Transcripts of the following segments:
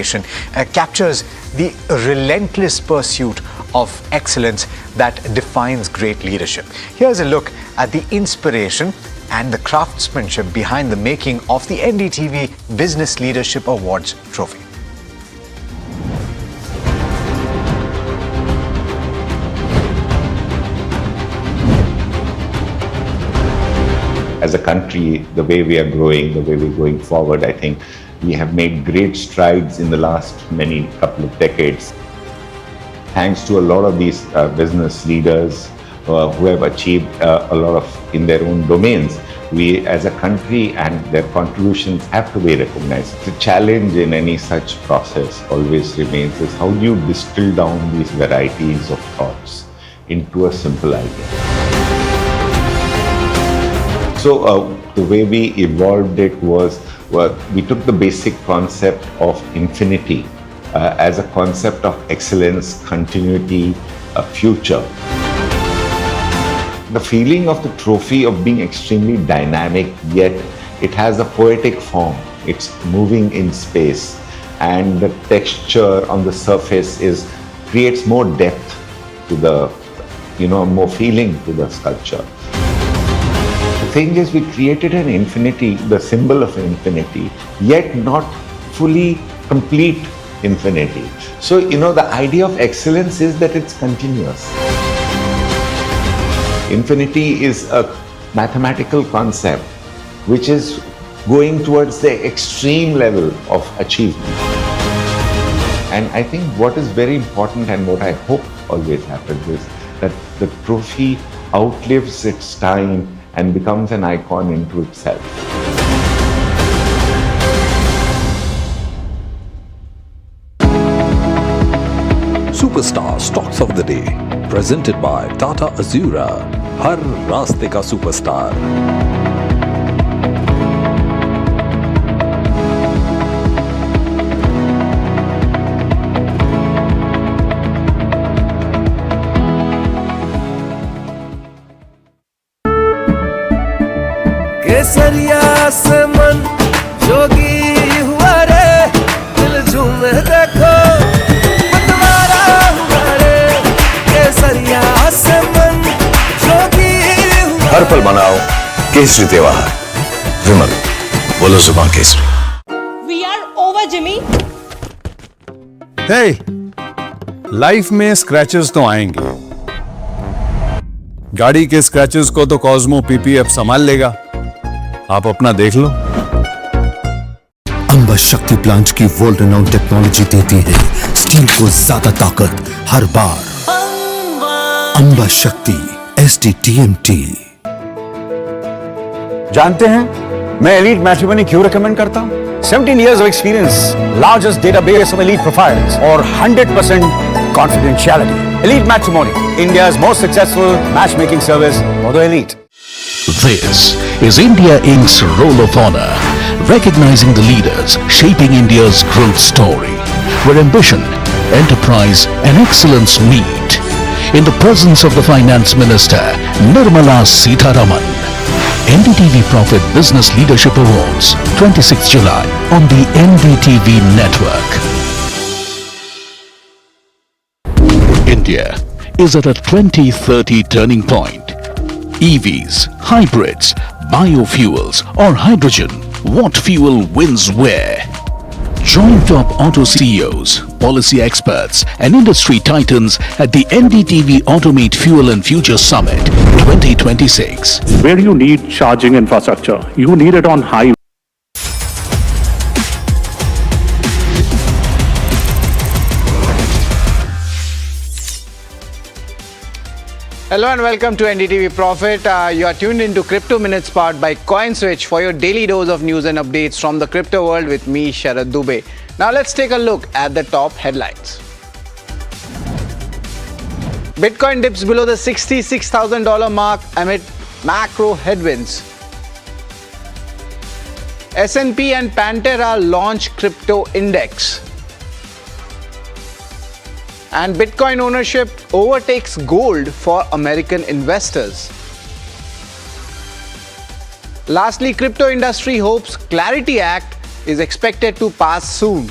captures the relentless pursuit of excellence that defines great leadership. Here's a look at the inspiration and the craftsmanship behind the making of the NDTV Business Leadership Awards trophy. As a country, the way we are growing, the way we're going forward, I think we have made great strides in the last couple of decades. Thanks to a lot of these business leaders who have achieved a lot of in their own domains, we as a country and their contributions have to be recognized. The challenge in any such process always remains is how do you distill down these varieties of thoughts into a simple idea. So the way we evolved it was we took the basic concept of infinity as a concept of excellence, continuity, a future. The feeling of the trophy of being extremely dynamic, yet it has a poetic form. It's moving in space, and the texture on the surface creates more depth to the, more feeling to the sculpture. The thing is, we created an infinity, the symbol of infinity, yet not fully complete infinity. So, the idea of excellence is that it's continuous. Infinity is a mathematical concept which is going towards the extreme level of achievement. And I think what is very important and what I hope always happens is that the trophy outlives its time and becomes an icon into itself. Superstar Stocks of the Day, presented by Tata Azura. हर रास्ते का superstar. केसरिया से मन जोगी हुआ रे, दिल झूमे देखो पतवारा हुआ रे. केसरिया से मन जोगी हुआ. हर पल मनाओ केसरी त्योहार. विमल, बोलो जुबान केसरी. We are over, Jimmy. Hey, life में स्क्रैचेस तो आएंगे. गाड़ी के स्क्रैचेस को तो कॉस्मो पीपीएफ संभाल लेगा. आप अपना देख लो. अंबा शक्ति प्लांट की वर्ल्ड रेनाउंड टेक्नोलॉजी देती है स्टील को ज्यादा ताकत हर बार. अंबा शक्ति SDTMT. जानते हैं मैं एलीट मैट्रिमोनी क्यों रेकमेंड करता हूं? 17 years of experience, largest database of elite profiles, और 100% confidentiality. Elite Matrimony, India's most successful matchmaking service for the elite. This is India Inc.'s Roll of Honor, recognizing the leaders shaping India's growth story, where ambition, enterprise and excellence meet. In the presence of the Finance Minister, Nirmala Sitharaman. NDTV Profit Business Leadership Awards, 26 July on the NDTV network. India is at a 2030 turning point. EVs, hybrids, biofuels or hydrogen, what fuel wins where? Join top auto CEOs, policy experts and industry titans at the NDTV Automate Fuel and Future Summit 2026. Where you need charging infrastructure, you need it on high. Hello and welcome to NDTV Profit. You are tuned into Crypto Minutes powered by CoinSwitch for your daily dose of news and updates from the crypto world with me, Sharad Dubey. Now let's take a look at the top headlines. Bitcoin dips below the $66,000 mark amid macro headwinds. S&P and Pantera launch crypto index. And Bitcoin ownership overtakes gold for American investors. Lastly, crypto industry hopes Clarity Act is expected to pass soon.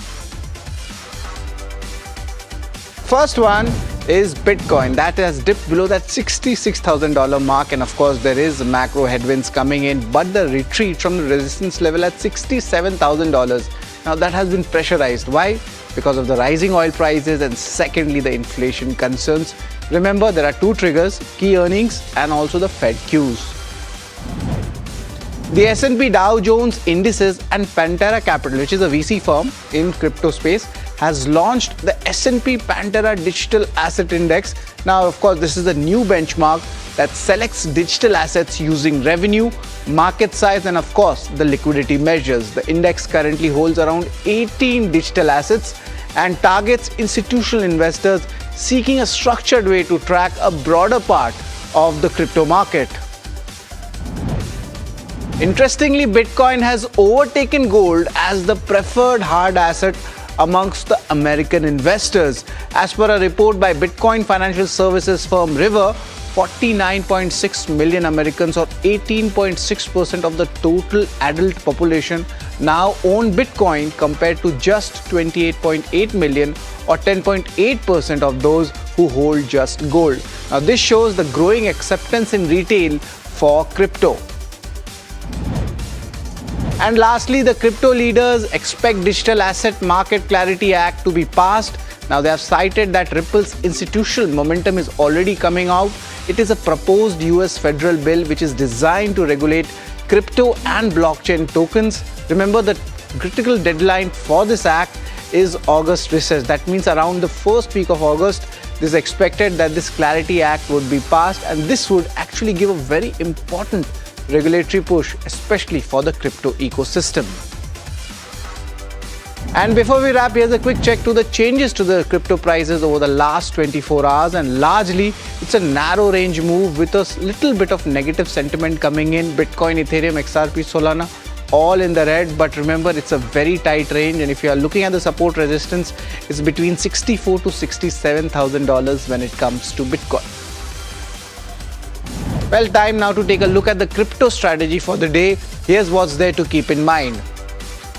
First one is Bitcoin. That has dipped below that $66,000 mark, and of course there is macro headwinds coming in, but the retreat from the resistance level at $67,000, now that has been pressurized. Why? Because of the rising oil prices, and secondly the inflation concerns. Remember, there are two triggers: key earnings and also the Fed cues. The S&P Dow Jones Indices and Pantera Capital, which is a VC firm in crypto space, has launched the S&P Pantera Digital Asset Index. Now, of course, this is a new benchmark that selects digital assets using revenue, market size, and of course, the liquidity measures. The index currently holds around 18 digital assets and targets institutional investors seeking a structured way to track a broader part of the crypto market. Interestingly, Bitcoin has overtaken gold as the preferred hard asset amongst the American investors. As per a report by Bitcoin financial services firm River, 49.6 million Americans, or 18.6% of the total adult population, now own Bitcoin, compared to just 28.8 million, or 10.8% of those who hold just gold. Now, this shows the growing acceptance in retail for crypto. And lastly, the crypto leaders expect Digital Asset Market Clarity Act to be passed. Now, they have cited that Ripple's institutional momentum is already coming out. It is a proposed US federal bill which is designed to regulate crypto and blockchain tokens. Remember, the critical deadline for this act is August recess. That means around the first week of August, it is expected that this Clarity Act would be passed, and this would actually give a very important regulatory push, especially for the crypto ecosystem. And before we wrap, here's a quick check to the changes to the crypto prices over the last 24 hours, and largely it's a narrow range move with a little bit of negative sentiment coming in. Bitcoin, Ethereum, XRP, Solana, all in the red, but remember, it's a very tight range, and if you are looking at the support resistance, it's between $64,000 to $67,000 when it comes to Bitcoin. Well, time now to take a look at the crypto strategy for the day. Here's what's there to keep in mind.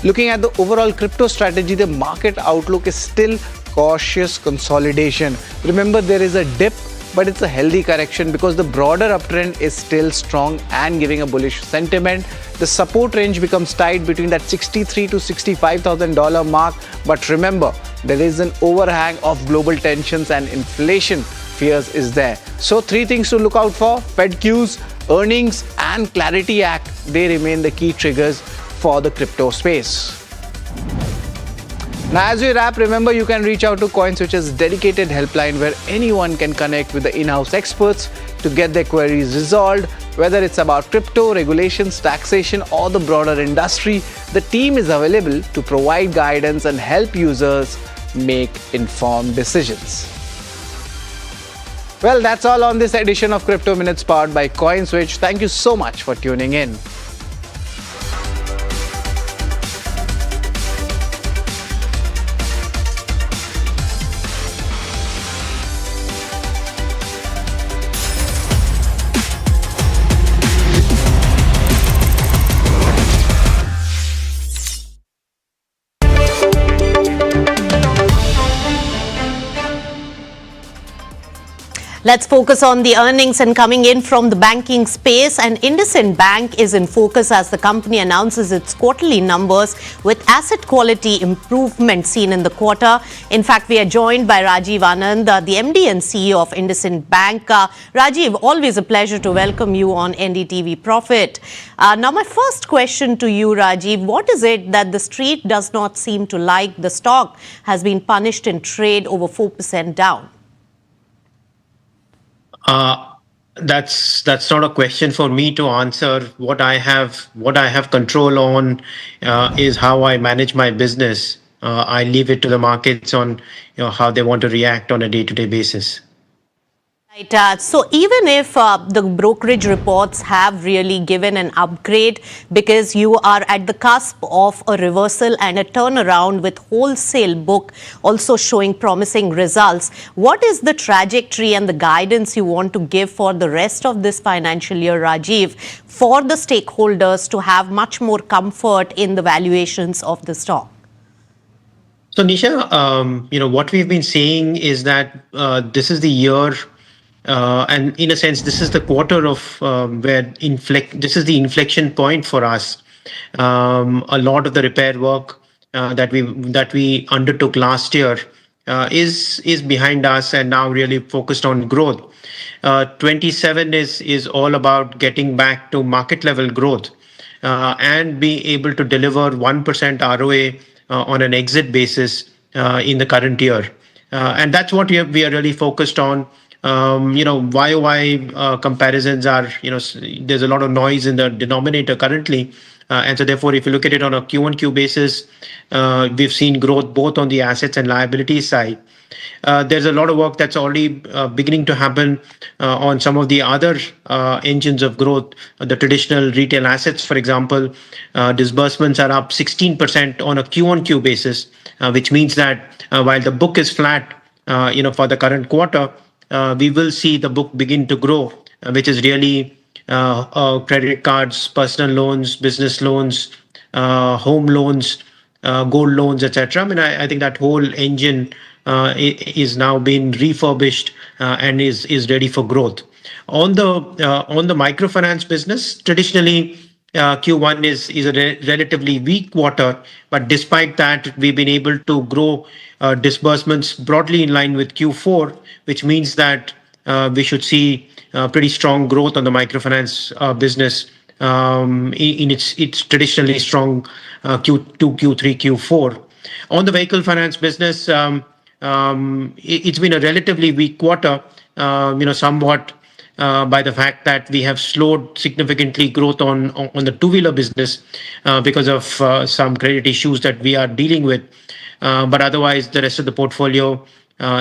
Looking at the overall crypto strategy, the market outlook is still cautious consolidation. Remember, there is a dip, but it's a healthy correction because the broader uptrend is still strong and giving a bullish sentiment. The support range becomes tight between that $63,000 to $65,000 mark, but remember, there is an overhang of global tensions and inflation fears is there. So, three things to look out for: Fed cues, earnings, and Clarity Act. They remain the key triggers for the crypto space. Now, as we wrap, remember, you can reach out to CoinSwitch's dedicated helpline where anyone can connect with the in-house experts to get their queries resolved. Whether it's about crypto, regulations, taxation, or the broader industry, the team is available to provide guidance and help users make informed decisions. Well, that's all on this edition of Crypto Minutes powered by CoinSwitch. Thank you so much for tuning in. Let's focus on the earnings and coming in from the banking space. And IndusInd Bank is in focus as the company announces its quarterly numbers with asset quality improvement seen in the quarter. In fact, we are joined by Rajiv Anand, the MD and CEO of IndusInd Bank. Rajiv, always a pleasure to welcome you on NDTV Profit. Now, my first question to you, Rajiv, what is it that the street does not seem to like? The stock has been punished in trade over 4% down. That's not a question for me to answer. What I have control on is how I manage my business. I leave it to the markets on how they want to react on a day-to-day basis. Right. So even if the brokerage reports have really given an upgrade because you are at the cusp of a reversal and a turnaround with wholesale book also showing promising results, what is the trajectory and the guidance you want to give for the rest of this financial year, Rajiv, for the stakeholders to have much more comfort in the valuations of the stock? So Nisha, what we've been saying is that this is the year, and in a sense, this is the quarter of this is the inflection point for us. A lot of the repair work that we undertook last year is behind us, and now really focused on growth. 27 is all about getting back to market level growth and be able to deliver 1% ROA on an exit basis in the current year. And that's what we are really focused on. YOY comparisons are, there's a lot of noise in the denominator currently. And so therefore, if you look at it on a Q1Q basis, we've seen growth both on the assets and liabilities side. There's a lot of work that's already beginning to happen on some of the other engines of growth. The traditional retail assets, for example, disbursements are up 16% on a Q1Q basis, which means that while the book is flat, for the current quarter, we will see the book begin to grow, which is really credit cards, personal loans, business loans, home loans, gold loans, etc. I mean, I think that whole engine is now being refurbished and is ready for growth. On the microfinance business, traditionally Q1 is a relatively weak quarter, but despite that, we've been able to grow disbursements broadly in line with Q4, which means that we should see pretty strong growth on the microfinance business in its traditionally strong Q2, Q3, Q4. On the vehicle finance business, it's been a relatively weak quarter, somewhat by the fact that we have slowed significantly growth on the two-wheeler business because of some credit issues that we are dealing with. But otherwise, the rest of the portfolio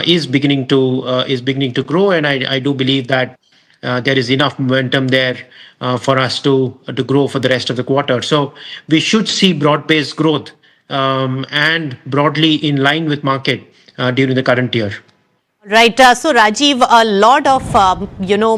is beginning to grow, and I do believe that there is enough momentum there for us to grow for the rest of the quarter. So we should see broad-based growth and broadly in line with market during the current year. Right. So, Rajiv, a lot of,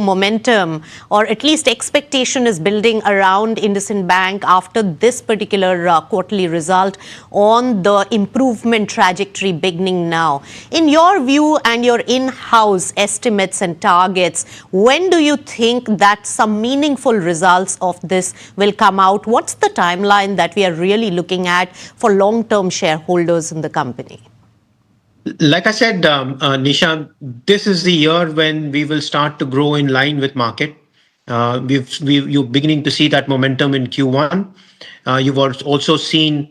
momentum or at least expectation is building around IndusInd Bank after this particular quarterly result on the improvement trajectory beginning now. In your view and your in-house estimates and targets, when do you think that some meaningful results of this will come out? What's the timeline that we are really looking at for long-term shareholders in the company? Like I said, Nisha, this is the year when we will start to grow in line with market. You're beginning to see that momentum in Q1. You've also seen,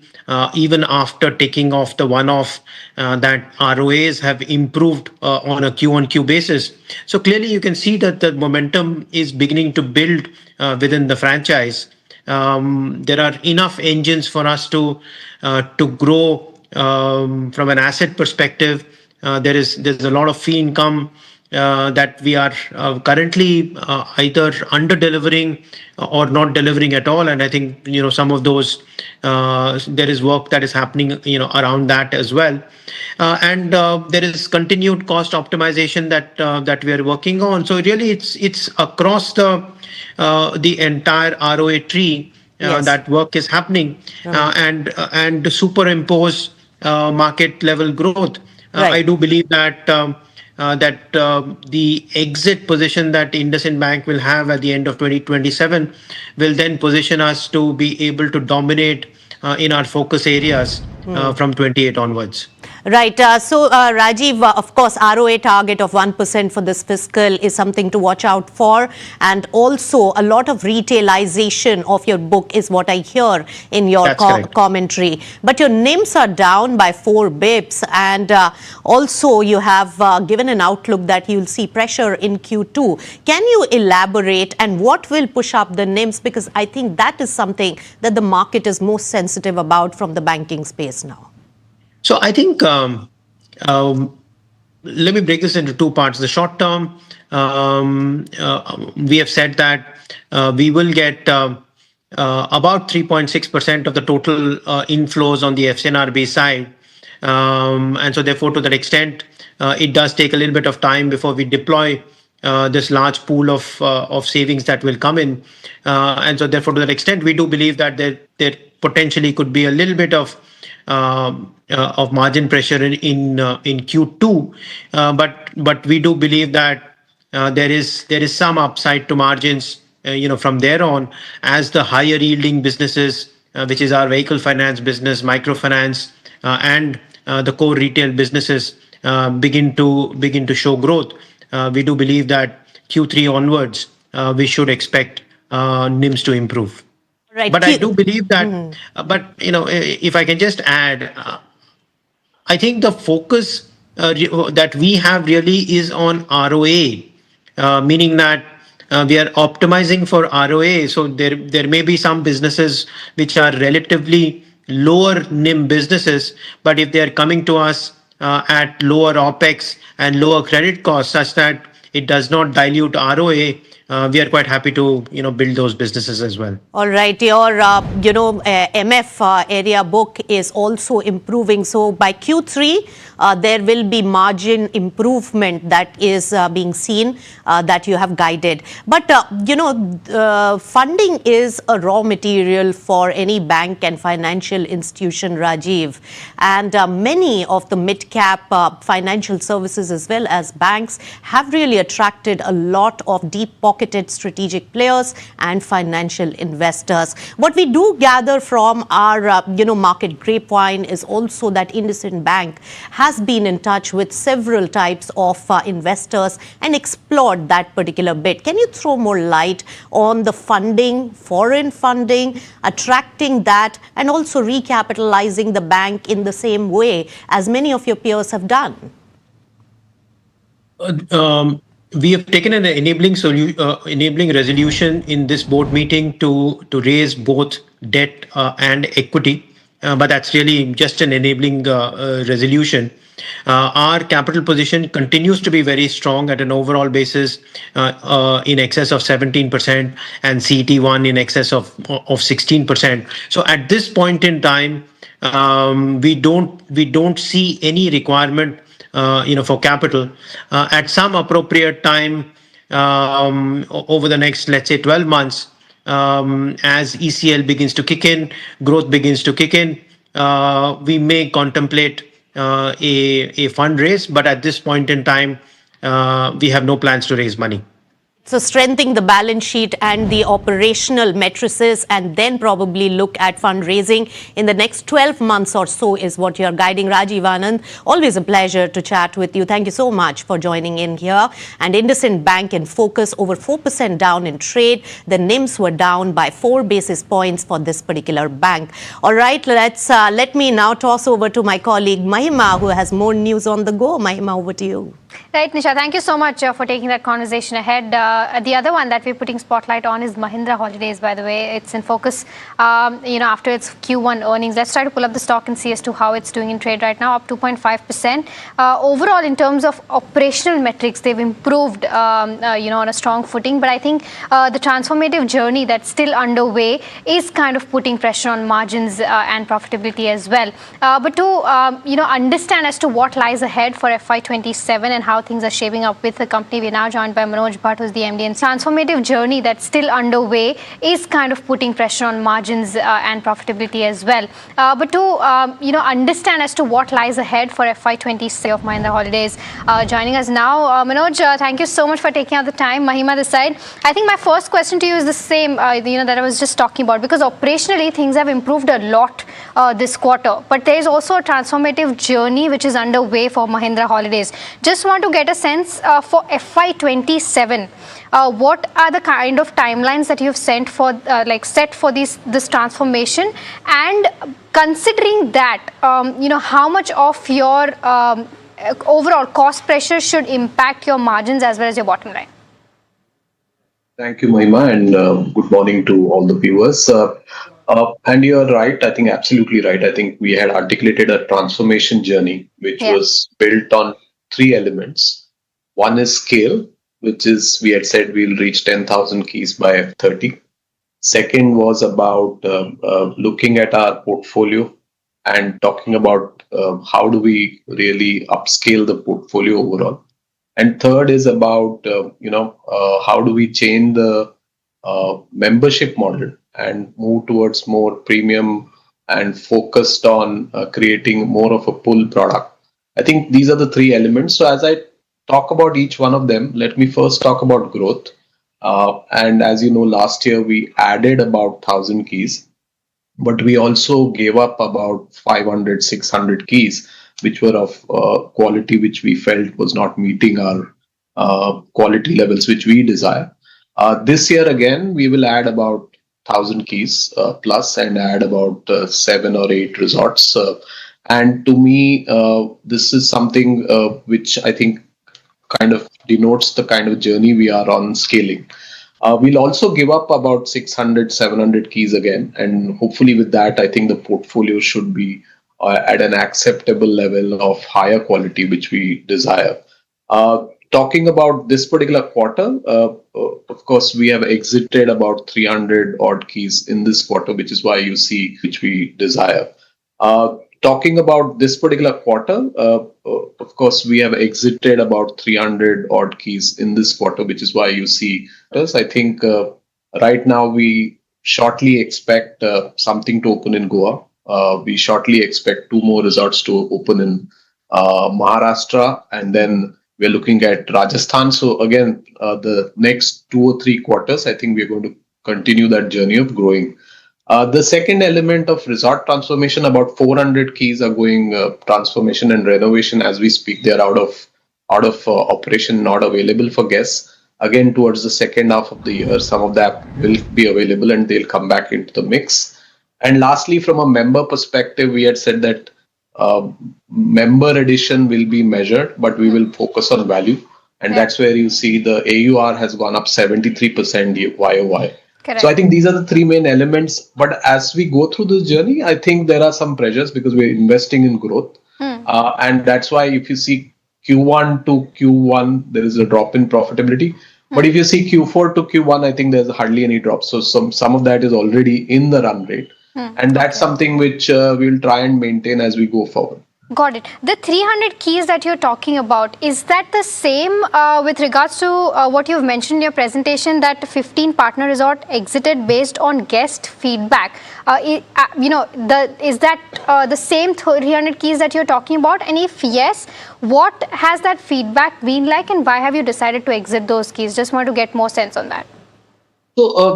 even after taking off the one-off, that ROAs have improved on a Q1Q basis. So clearly you can see that the momentum is beginning to build within the franchise. There are enough engines for us to grow. From an asset perspective, there's a lot of fee income that we are currently either under delivering or not delivering at all, and I think some of those there is work that is happening around that as well, and there is continued cost optimization that we are working on. So really, it's across the entire ROA tree. Yes. That work is happening, and to superimpose market level growth. Right. I do believe that the exit position that IndusInd Bank will have at the end of 2027 will then position us to be able to dominate in our focus areas from 28 onwards. Right. So, Rajiv, of course, ROA target of 1% for this fiscal is something to watch out for. And also, a lot of retailization of your book is what I hear in your commentary. But your NIMs are down by 4 bips. And also, you have given an outlook that you'll see pressure in Q2. Can you elaborate, and what will push up the NIMs? Because I think that is something that the market is most sensitive about from the banking space now. So I think, let me break this into two parts. The short term, we have said that we will get about 3.6% of the total inflows on the FCNRB side. And so therefore, to that extent, it does take a little bit of time before we deploy this large pool of savings that will come in. And so therefore, to that extent, we do believe that there potentially could be a little bit of of margin pressure in Q2, but we do believe that there is some upside to margins, from there on, as the higher yielding businesses, which is our vehicle finance business, microfinance, and the core retail businesses begin to show growth. We do believe that Q3 onwards, we should expect NIMs to improve. Right. But I do believe that, if I can just add, I think the focus that we have really is on ROA, meaning that we are optimizing for ROA. So there may be some businesses which are relatively lower NIM businesses, but if they are coming to us at lower OPEX and lower credit costs, such that it does not dilute ROA, we are quite happy to build those businesses as well. All right, your MF area book is also improving. So by Q3, there will be margin improvement that is being seen, that you have guided. But funding is a raw material for any bank and financial institution, Rajiv, and many of the mid-cap financial services as well as banks have really attracted a lot of deep-pocketed strategic players and financial investors. What we do gather from our market grapevine is also that IndusInd Bank has been in touch with several types of investors and explored that particular bit. Can you throw more light on the funding, foreign funding, attracting that, and also recapitalizing the bank in the same way as many of your peers have done? We have taken an enabling resolution in this board meeting to raise both debt and equity, but that's really just an enabling resolution. Our capital position continues to be very strong at an overall basis, in excess of 17%, and CET1 in excess of 16%. So at this point in time, we don't see any requirement for capital. At some appropriate time, over the next, let's say, 12 months, as ECL begins to kick in, growth begins to kick in, we may contemplate a fundraise, but at this point in time, we have no plans to raise money. So strengthening the balance sheet and the operational matrices, and then probably look at fundraising in the next 12 months or so is what you're guiding. Rajiv Anand, always a pleasure to chat with you. Thank you so much for joining in here. And IndusInd Bank in focus, over 4% down in trade. The NIMs were down by 4 basis points for this particular bank. All right, let me now toss over to my colleague Mahima, who has more news on the go. Mahima, over to you. Right, Nisha, thank you so much for taking that conversation ahead. The other one that we're putting spotlight on is Mahindra Holidays, by the way. It's in focus, after its Q1 earnings. Let's try to pull up the stock and see as to how it's doing in trade right now, up 2.5%. Overall, in terms of operational metrics, they've improved, on a strong footing. But I think the transformative journey that's still underway is kind of putting pressure on margins and profitability as well. But to, understand as to what lies ahead for FY27 and how things are shaping up with the company, we're now joined by Manoj Bhatt, who's the MD. And transformative journey that's still underway is kind of putting pressure on margins and profitability as well. But to, understand as to what lies ahead for FY26 of Mahindra Holidays, joining us now. Manoj, thank you so much for taking out the time. Mahima this side. I think my first question to you is the same, that I was just talking about, because operationally things have improved a lot this quarter. But there is also a transformative journey which is underway for Mahindra Holidays. Just want to get a sense for FY27. What are the kind of timelines that you've set for this transformation? And considering that, how much of your overall cost pressure should impact your margins as well as your bottom line? Thank you, Mahima, and good morning to all the viewers. And you're right, I think absolutely right. I think we had articulated a transformation journey which was built on 3 elements. One is scale, which is we had said we'll reach 10,000 keys by F30. Second was about looking at our portfolio and talking about how do we really upscale the portfolio overall. And third is about, how do we change the membership model and move towards more premium and focused on creating more of a pull product. I think these are the three elements. So as I talk about each one of them, let me first talk about growth. And as you know, last year we added about 1,000 keys, but we also gave up about 500, 600 keys, which were of quality which we felt was not meeting our quality levels which we desire. This year again, we will add about 1,000 keys plus and add about 7 or 8 resorts. And to me, this is something which I think kind of denotes the kind of journey we are on scaling. We'll also give up about 600, 700 keys again. And hopefully with that, I think the portfolio should be at an acceptable level of higher quality, which we desire. Talking about this particular quarter, of course, we have exited about 300 odd keys in this quarter, which is why you see which we desire. Talking about this particular quarter, of course, we have exited about 300 odd keys in this quarter, which is why you see us. I think right now we shortly expect something to open in Goa. We shortly expect 2 more resorts to open in Maharashtra, and then we're looking at Rajasthan. So again, the next 2 or 3 quarters, I think we're going to continue that journey of growing. The second element of resort transformation, about 400 keys are going transformation and renovation as we speak. They're out of operation, not available for guests. Again, towards the second half of the year, some of that will be available and they'll come back into the mix. And lastly, from a member perspective, we had said that member addition will be measured, but we will focus on value. And that's where you see the AUR has gone up 73% YOY. Correct. So I think these are the 3 main elements. But as we go through this journey, I think there are some pressures because we're investing in growth. And that's why if you see Q1 to Q1, there is a drop in profitability. But if you see Q4 to Q1, I think there's hardly any drop. So some of that is already in the run rate. And that's something which we'll try and maintain as we go forward. Got it. The 300 keys that you're talking about, is that the same with regards to what you've mentioned in your presentation, that 15 partner resort exited based on guest feedback? Is that the same 300 keys that you're talking about? And if yes, what has that feedback been like, and why have you decided to exit those keys? Just want to get more sense on that.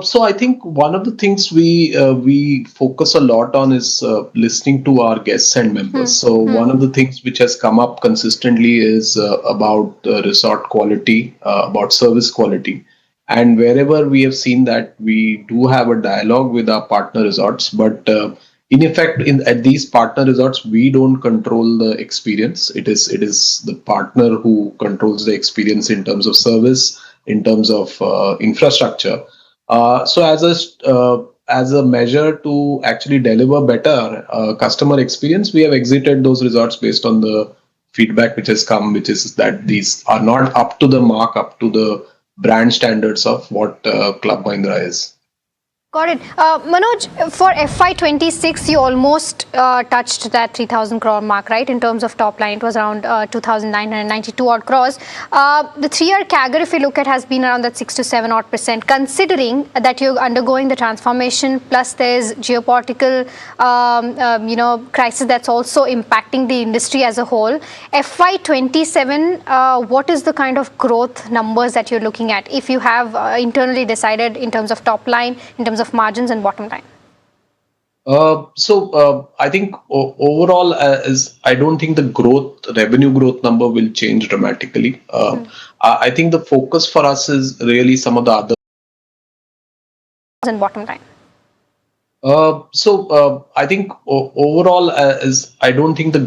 So I think one of the things we focus a lot on is listening to our guests and members. So one of the things which has come up consistently is about resort quality, about service quality. And wherever we have seen that, we do have a dialogue with our partner resorts. But in effect, at these partner resorts, we don't control the experience. It is the partner who controls the experience in terms of service, in terms of infrastructure. So as a measure to actually deliver better customer experience, we have exited those resorts based on the feedback which has come, which is that these are not up to the mark, up to the brand standards of what Club Mahindra is. Got it. Manoj, for FY26, you almost touched that 3,000 crore mark, right? In terms of top line, it was around 2,992 odd crores. The 3-year CAGR, if you look at, has been around that 6 to 7 odd %. Considering that you're undergoing the transformation, plus there's geopolitical, crisis that's also impacting the industry as a whole. FY27, what is the kind of growth numbers that you're looking at, if you have internally decided in terms of top line, in terms of margins and bottom line? I think overall, I don't think the revenue growth number will change dramatically. I think the focus for us is really some of the other and bottom line. I think overall, I don't think the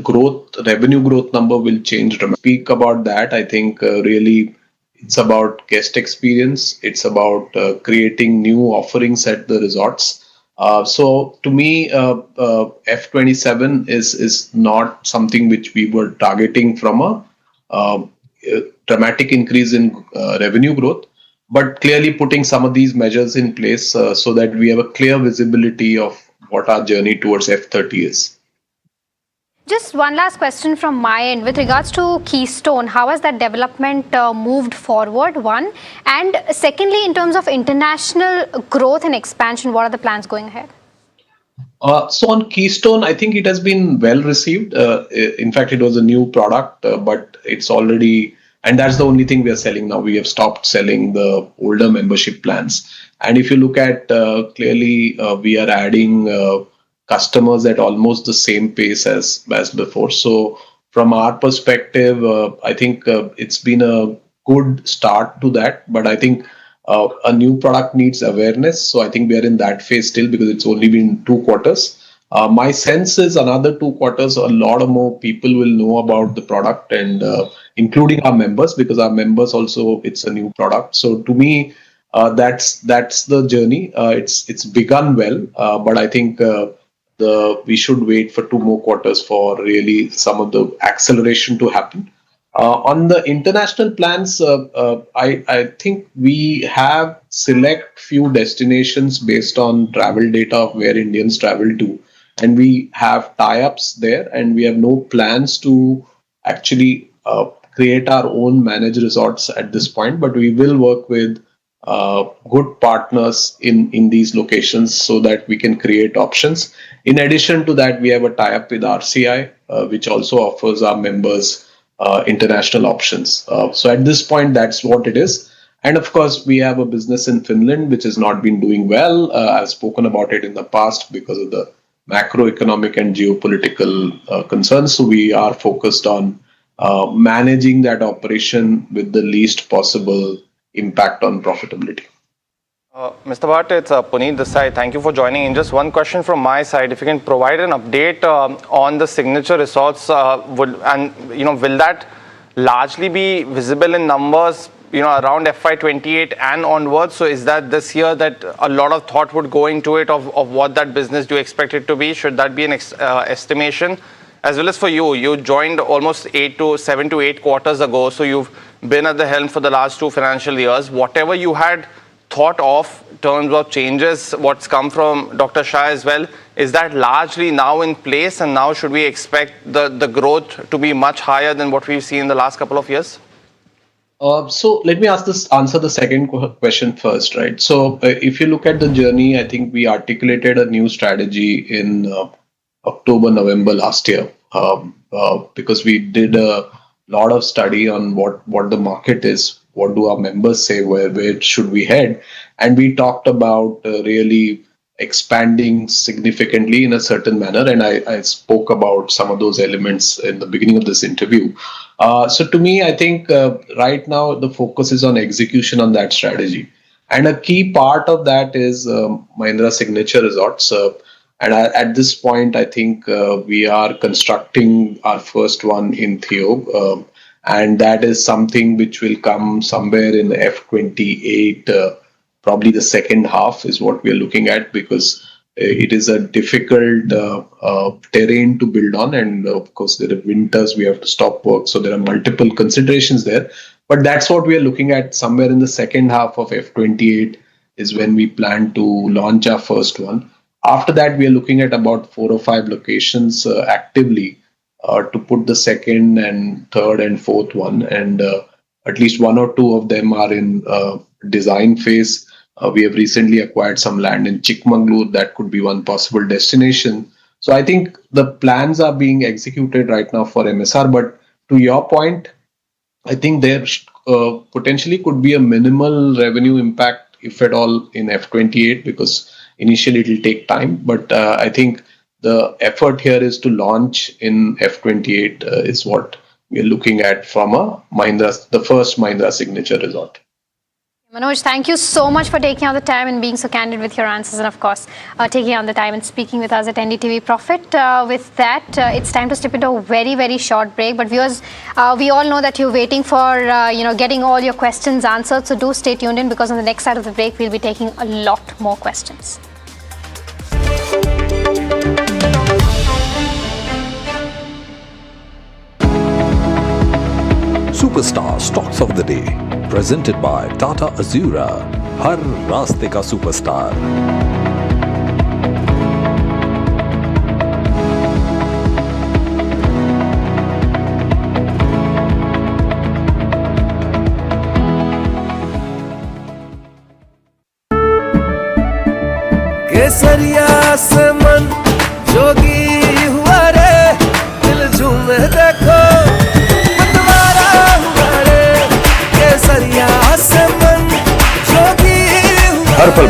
revenue growth number will change dramatically. Speak about that. I think really it's about guest experience. It's about creating new offerings at the resorts. So to me, F27 is not something which we were targeting from a dramatic increase in revenue growth, but clearly putting some of these measures in place so that we have a clear visibility of what our journey towards F30 is. Just one last question from my end with regards to Keystone. How has that development moved forward, one? And secondly, in terms of international growth and expansion, what are the plans going ahead? So on Keystone, I think it has been well received. In fact, it was a new product, but it's already, and that's the only thing we are selling now. We have stopped selling the older membership plans. And if you look at clearly, we are adding customers at almost the same pace as before. So from our perspective, I think it's been a good start to that. But I think a new product needs awareness. So I think we are in that phase still because it's only been 2 quarters. My sense is another 2 quarters, a lot of more people will know about the product, and including our members, because our members also, it's a new product. So to me, that's the journey. It's begun well, but I think we should wait for 2 more quarters for really some of the acceleration to happen. On the international plans, I think we have select few destinations based on travel data of where Indians travel to, and we have tie-ups there, and we have no plans to actually create our own managed resorts at this point, but we will work with good partners in these locations so that we can create options. In addition to that, we have a tie-up with RCI, which also offers our members international options. So at this point, that's what it is. And of course, we have a business in Finland, which has not been doing well. I've spoken about it in the past because of the macroeconomic and geopolitical concerns. So we are focused on managing that operation with the least possible impact on profitability. Mr. Bhatt, it's Puneet this side. Thank you for joining in. Just one question from my side. If you can provide an update on the signature resorts, will that largely be visible in numbers, around FY28 and onwards? So is that this year that a lot of thought would go into it of what that business do you expect it to be? Should that be an estimation? As well as for you joined almost 7 to 8 quarters ago. So you've been at the helm for the last 2 financial years. Whatever you had thought of in terms of changes, what's come from Dr. Shah as well, is that largely now in place, and now should we expect the growth to be much higher than what we've seen in the last couple of years? So let me answer the second question first, right? So if you look at the journey, I think we articulated a new strategy in October, November last year, because we did a lot of study on what the market is. What do our members say? Where should we head? And we talked about really expanding significantly in a certain manner. And I spoke about some of those elements in the beginning of this interview. So to me, I think right now the focus is on execution on that strategy. And a key part of that is Mahindra Signature Resorts. And at this point, I think we are constructing our first one in Theo. And that is something which will come somewhere in F28, probably the second half is what we are looking at, because it is a difficult terrain to build on. And of course, there are winters, we have to stop work. So there are multiple considerations there. But that's what we are looking at. Somewhere in the second half of F28 is when we plan to launch our first one. After that, we are looking at about 4 or 5 locations actively to put the second and third and fourth one, and at least 1 or 2 of them are in design phase. We have recently acquired some land in Chikmagalur. That could be one possible destination. So I think the plans are being executed right now for MSR. But to your point, I think there potentially could be a minimal revenue impact, if at all, in F28, because initially it will take time. But I think the effort here is to launch in F28 is what we are looking at from the first Mahindra Signature Resort. Manoj, thank you so much for taking out the time and being so candid with your answers, and of course, taking out the time and speaking with us at NDTV Profit. With that, it's time to step into a very, very short break. But viewers, we all know that you're waiting for, getting all your questions answered. So do stay tuned in, because on the next side of the break, we'll be taking a lot more questions. Superstar Stocks of the Day, presented by Tata Azura, हर रास्ते का superstar. केसरिया से मन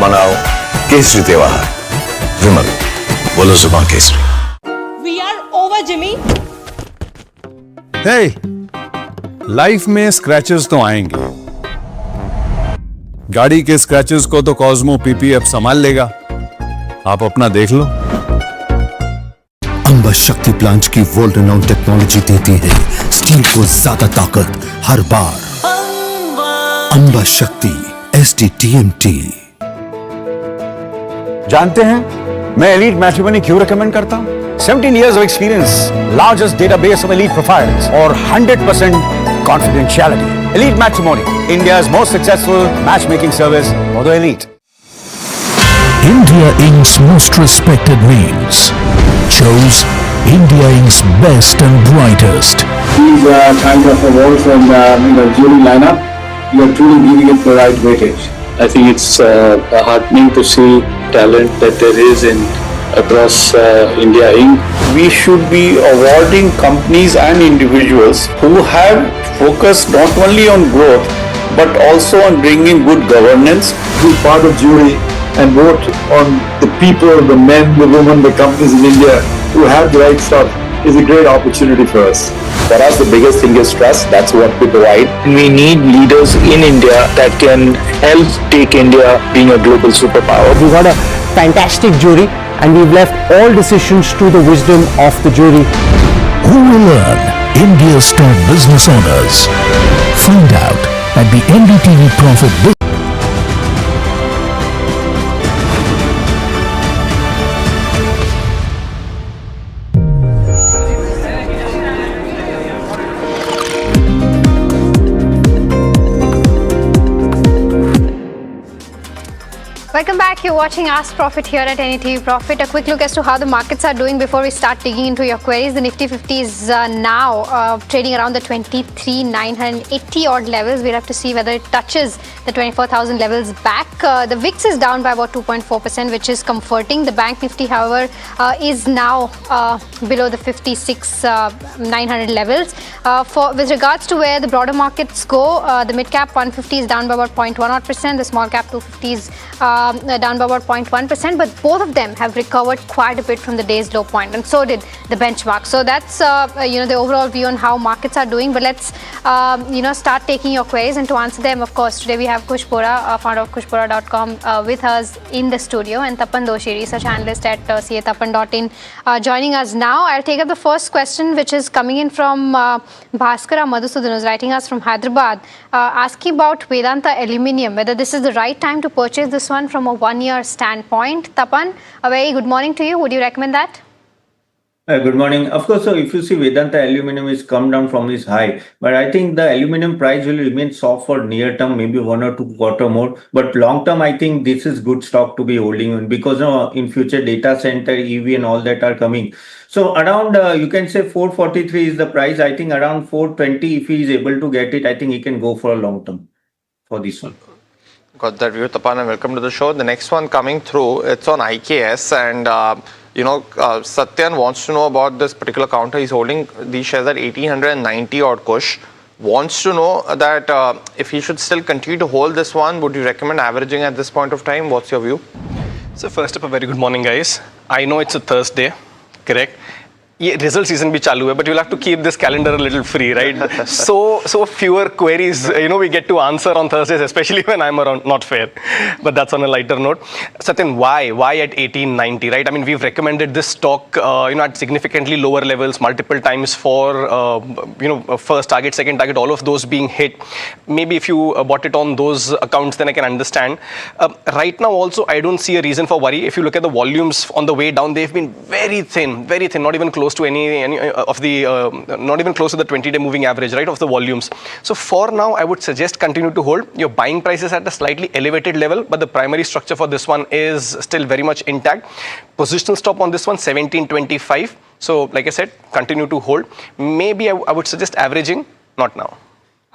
मनाओ केसरी त्योहार। विमल, बोलो जुबान केसरी। We are over, Jimmy. Hey, life में स्क्रैचेस तो आएंगे। गाड़ी के स्क्रैचेस को तो कॉस्मो पीपीएफ संभाल लेगा। आप अपना देख लो। अंबा शक्ति प्लांट की वर्ल्ड रेनाउंड टेक्नोलॉजी देती है स्टील को ज्यादा ताकत हर बार। अंबा शक्ति STTMT। जानते हैं मैं एलीट मैट्रिमोनी क्यों रेकमेंड करता हूं? 17 years of experience, largest database of elite profiles, or 100% confidentiality. Elite Matrimony, India's most successful matchmaking service for the elite. India Inc.'s most respected names chose India Inc.'s best and brightest. These kind of awards and jury lineup, you are truly giving it the right weightage. I think it's heartening to see talent that there is in across India Inc. We should be awarding companies and individuals who have focused not only on growth but also on bringing good governance. Be part of jury and vote on the people, the men, the women, the companies in India who have the right stuff is a great opportunity for us. For us, the biggest thing is trust. That's what we provide. We need leaders in India that can help take India being a global superpower. We got a fantastic jury and we've left all decisions to the wisdom of the jury. Who will earn India's top business honors? Find out at the NDTV Profit. Welcome back. You're watching Ask Profit here at NDTV Profit. A quick look as to how the markets are doing before we start digging into your queries. The Nifty 50 is now trading around the 23,980 odd levels. We'll have to see whether it touches the 24,000 levels back. The VIX is down by about 2.4%, which is comforting. The Bank Nifty, however, is now below the 56,900 levels. With regards to where the broader markets go, the mid cap 150 is down by about 0.1%. The small cap 250 is down by about 0.1%, but both of them have recovered quite a bit from the day's low point, and so did the benchmark. So that's the overall view on how markets are doing. But let's start taking your queries, and to answer them, of course, today we have Kush Bora, founder of kushbora.com, with us in the studio, and Tapan Doshi, research analyst at catapan.in, joining us now. I'll take up the first question, which is coming in from Bhaskara Madhusudan, who's writing us from Hyderabad, asking about Vedanta Aluminium, whether this is the right time to purchase this one from a one-year standpoint. Tapan, a very good morning to you. Would you recommend that? Good morning. Of course, so if you see Vedanta Aluminium is come down from its high, but I think the aluminum price will remain soft for near term, maybe 1 or 2 quarter more. But long term, I think this is good stock to be holding in, because in future data center, EV and all that are coming. So around, you can say 443 is the price. I think around 420, if he is able to get it, I think he can go for a long term for this one. Got that view, Tapan, and welcome to the show. The next one coming through, it's on IKS, and Satyan wants to know about this particular counter. He's holding these shares at 1890 odd Kush. Wants to know that if he should still continue to hold this one, would you recommend averaging at this point of time? What's your view? So first up, a very good morning, guys. I know it's a Thursday, correct? Yeah, result season bhi chalu hai, but you'll have to keep this calendar a little free, right? so fewer queries, we get to answer on Thursdays, especially when I'm around. Not fair, but that's on a lighter note. Satyan, why at 1890, right? I mean, we've recommended this stock, at significantly lower levels multiple times for, first target, second target, all of those being hit. Maybe if you bought it on those accounts, then I can understand. Right now, also, I don't see a reason for worry. If you look at the volumes on the way down, they've been very thin, not even close to any of the, not even close to the 20-day moving average, right, of the volumes. So for now, I would suggest continue to hold. Your buying price is at a slightly elevated level, but the primary structure for this one is still very much intact. Positional stop on this one, 1725. So like I said, continue to hold. Maybe I would suggest averaging, not now.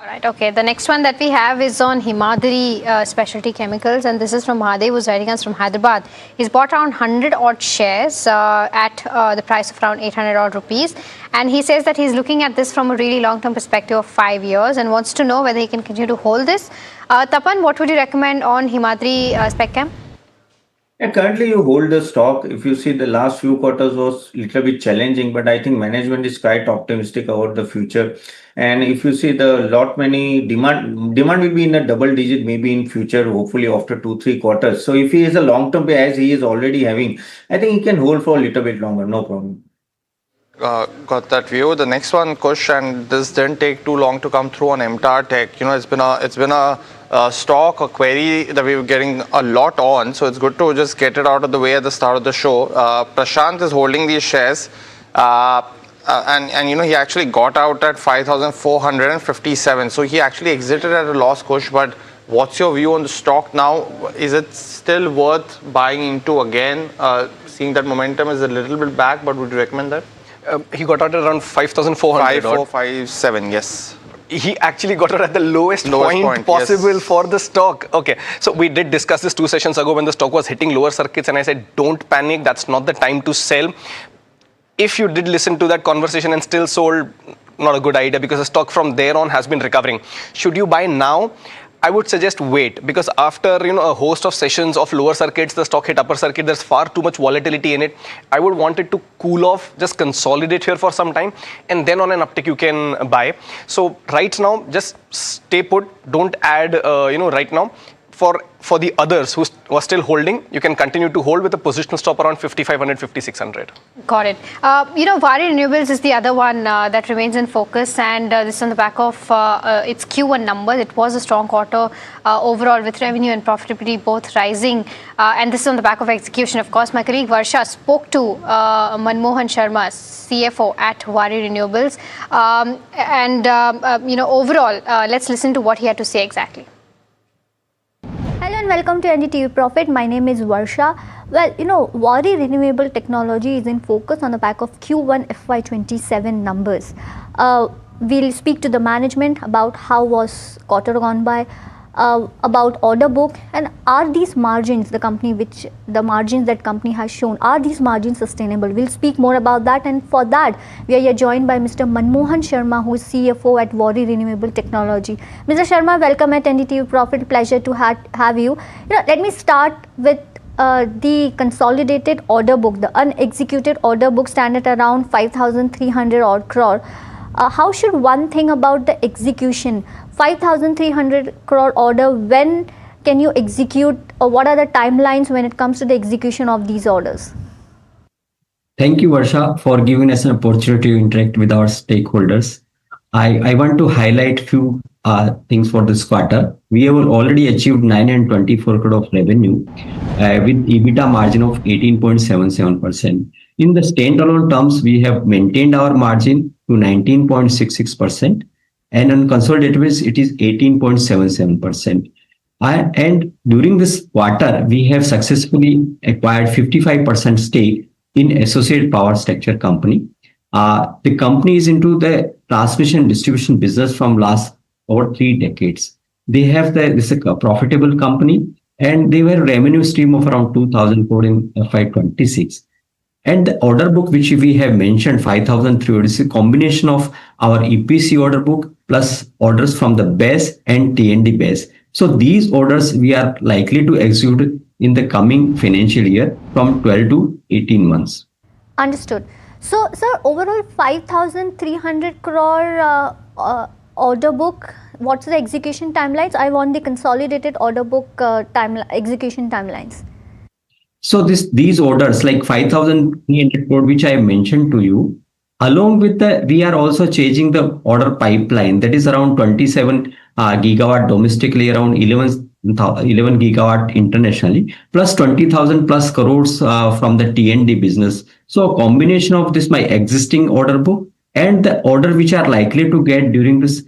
All right, okay. The next one that we have is on Himadri Specialty Chemicals, and this is from Mahadev, who's writing us from Hyderabad. He's bought around 100 odd shares at the price of around 800 odd rupees, and he says that he's looking at this from a really long-term perspective of 5 years and wants to know whether he can continue to hold this. Tapan, what would you recommend on Himadri Spec Chem? Yeah, currently you hold the stock. If you see the last few quarters was little bit challenging, but I think management is quite optimistic about the future. And if you see the lot many demand will be in a double digit maybe in future, hopefully after 2-3 quarters. So if he is a long term pay as he is already having, I think he can hold for a little bit longer, no problem. Got that view. The next one, Kush, and this didn't take too long to come through on MTAR Tech. You know, it's been a stock, a query that we were getting a lot on. So it's good to just get it out of the way at the start of the show. Prashant is holding these shares, and you know he actually got out at 5,457. So he actually exited at a loss, Kush. But what's your view on the stock now? Is it still worth buying into again? Seeing that momentum is a little bit back, but would you recommend that? He got out at around 5,400. 5,457, yes. He actually got out at the lowest point possible for the stock. Okay, so we did discuss this 2 sessions ago when the stock was hitting lower circuits, and I said, don't panic, that's not the time to sell. If you did listen to that conversation and still sold, not a good idea, because the stock from there on has been recovering. Should you buy now? I would suggest wait, because after a host of sessions of lower circuits, the stock hit upper circuit, there's far too much volatility in it. I would want it to cool off, just consolidate here for some time, and then on an uptick you can buy. So right now, just stay put, don't add right now. For the others who are still holding, you can continue to hold with a positional stop around 5,500, 5,600. Got it. Waaree Renewables is the other one that remains in focus, and this is on the back of its Q1 numbers. It was a strong quarter overall, with revenue and profitability both rising, and this is on the back of execution. Of course, my colleague Varsha spoke to Manmohan Sharma, CFO at Waaree Renewables, overall, let's listen to what he had to say exactly. Hello and welcome to NDTV Profit. My name is Varsha. Well, Waaree Renewable Technology is in focus on the back of Q1 FY27 numbers. We'll speak to the management about how was quarter gone by, about order book, and are these margins, the margins that company has shown, are these margins sustainable? We'll speak more about that, and for that we are here joined by Mr. Manmohan Sharma, who is CFO at Waaree Renewable Technology. Mr. Sharma, welcome at NDTV Profit. Pleasure to have you. Let me start with the consolidated order book. The unexecuted order book stand at around 5,300 odd crore. How should one think about the execution? 5,300 crore order, when can you execute, or what are the timelines when it comes to the execution of these orders? Thank you, Varsha, for giving us an opportunity to interact with our stakeholders. I want to highlight few things for this quarter. We have already achieved 924 crore of revenue with EBITDA margin of 18.77%. In the standalone terms, we have maintained our margin to 19.66%, and on consolidated basis, it is 18.77%. And during this quarter, we have successfully acquired 55% stake in Associate Power Structure Company. The company is into the transmission distribution business from last over 3 decades. They have this is a profitable company, and they were revenue stream of around 2,000 crore in FY26. And the order book, which we have mentioned, 5,300, is a combination of our EPC order book plus orders from the BESS and T&D BESS. So these orders we are likely to execute in the coming financial year from 12 to 18 months. Understood. So, sir, overall 5,300 crore order book, what's the execution timelines? I want the consolidated order book execution timelines. So these orders like 5,300 crore, which I mentioned to you, along with we are also changing the order pipeline, that is around 27 gigawatt domestically, around 11 gigawatt internationally, plus 20,000 plus crores from the T&D business. So a combination of this, my existing order book and the order which are likely to get during this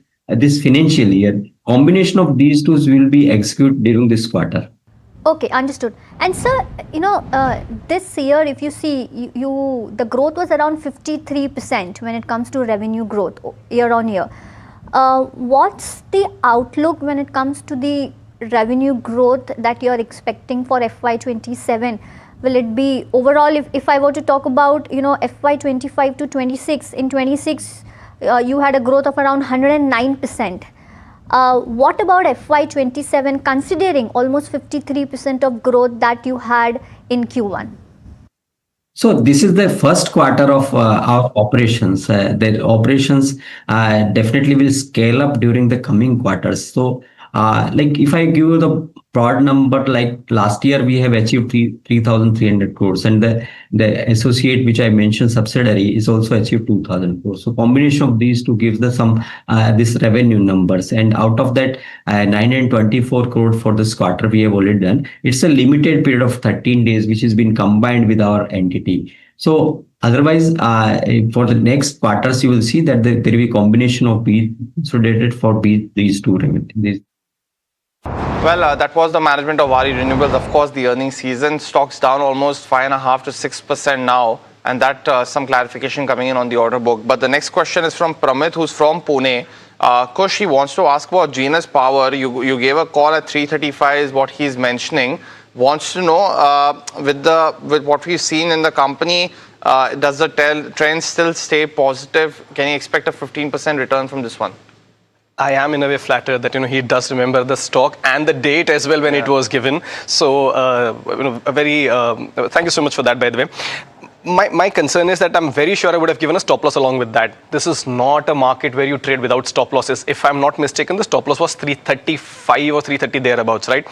financial year, combination of these two will be executed during this quarter. Okay, understood. And sir, this year, if you see, the growth was around 53% when it comes to revenue growth year on year. What's the outlook when it comes to the revenue growth that you're expecting for FY27? Will it be overall, if I were to talk about, FY25 to 26, in 26, you had a growth of around 109%. What about FY27, considering almost 53% of growth that you had in Q1? So this is the first quarter of our operations. The operations definitely will scale up during the coming quarters. So like if I give you the broad number, like last year we have achieved 3,300 crores, and the associate which I mentioned, subsidiary, is also achieved 2,000 crores. So combination of these two gives the some this revenue numbers, and out of that 924 crore for this quarter we have already done. It's a limited period of 13 days which has been combined with our entity. So otherwise, for the next quarters, you will see that there will be a combination of these consolidated for these two revenues. Well, that was the management of Waaree Renewables. Of course, the earnings season, stocks down almost 5.5% to 6% now, and that some clarification coming in on the order book. But the next question is from Pramit, who's from Pune. Kush, he wants to ask about GNS Power. You gave a call at 3:35 is what he's mentioning. Wants to know with what we've seen in the company, does the trend still stay positive? Can you expect a 15% return from this one? I am in a way flattered that he does remember the stock and the date as well when it was given. So thank you so much for that, by the way. My concern is that I'm very sure I would have given a stop loss along with that. This is not a market where you trade without stop losses. If I'm not mistaken, the stop loss was 335 or 330 thereabouts, right?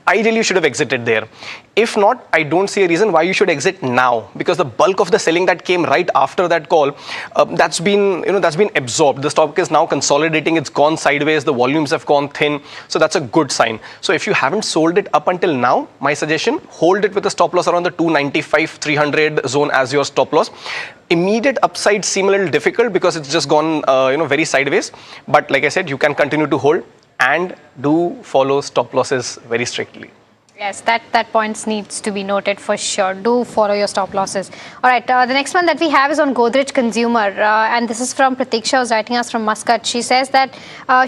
Ideally, you should have exited there. If not, I don't see a reason why you should exit now, because the bulk of the selling that came right after that call, that's been absorbed. The stock is now consolidating. It's gone sideways. The volumes have gone thin. So that's a good sign. So if you haven't sold it up until now, my suggestion, hold it with a stop loss around the 295, 300 zone as your stop loss. Immediate upside seem a little difficult because it's just gone very sideways. But like I said, you can continue to hold and do follow stop losses very strictly. Yes, that point needs to be noted for sure. Do follow your stop losses. All right, the next one that we have is on Godrej Consumer, and this is from Pratiksha, who's writing us from Muscat. She says that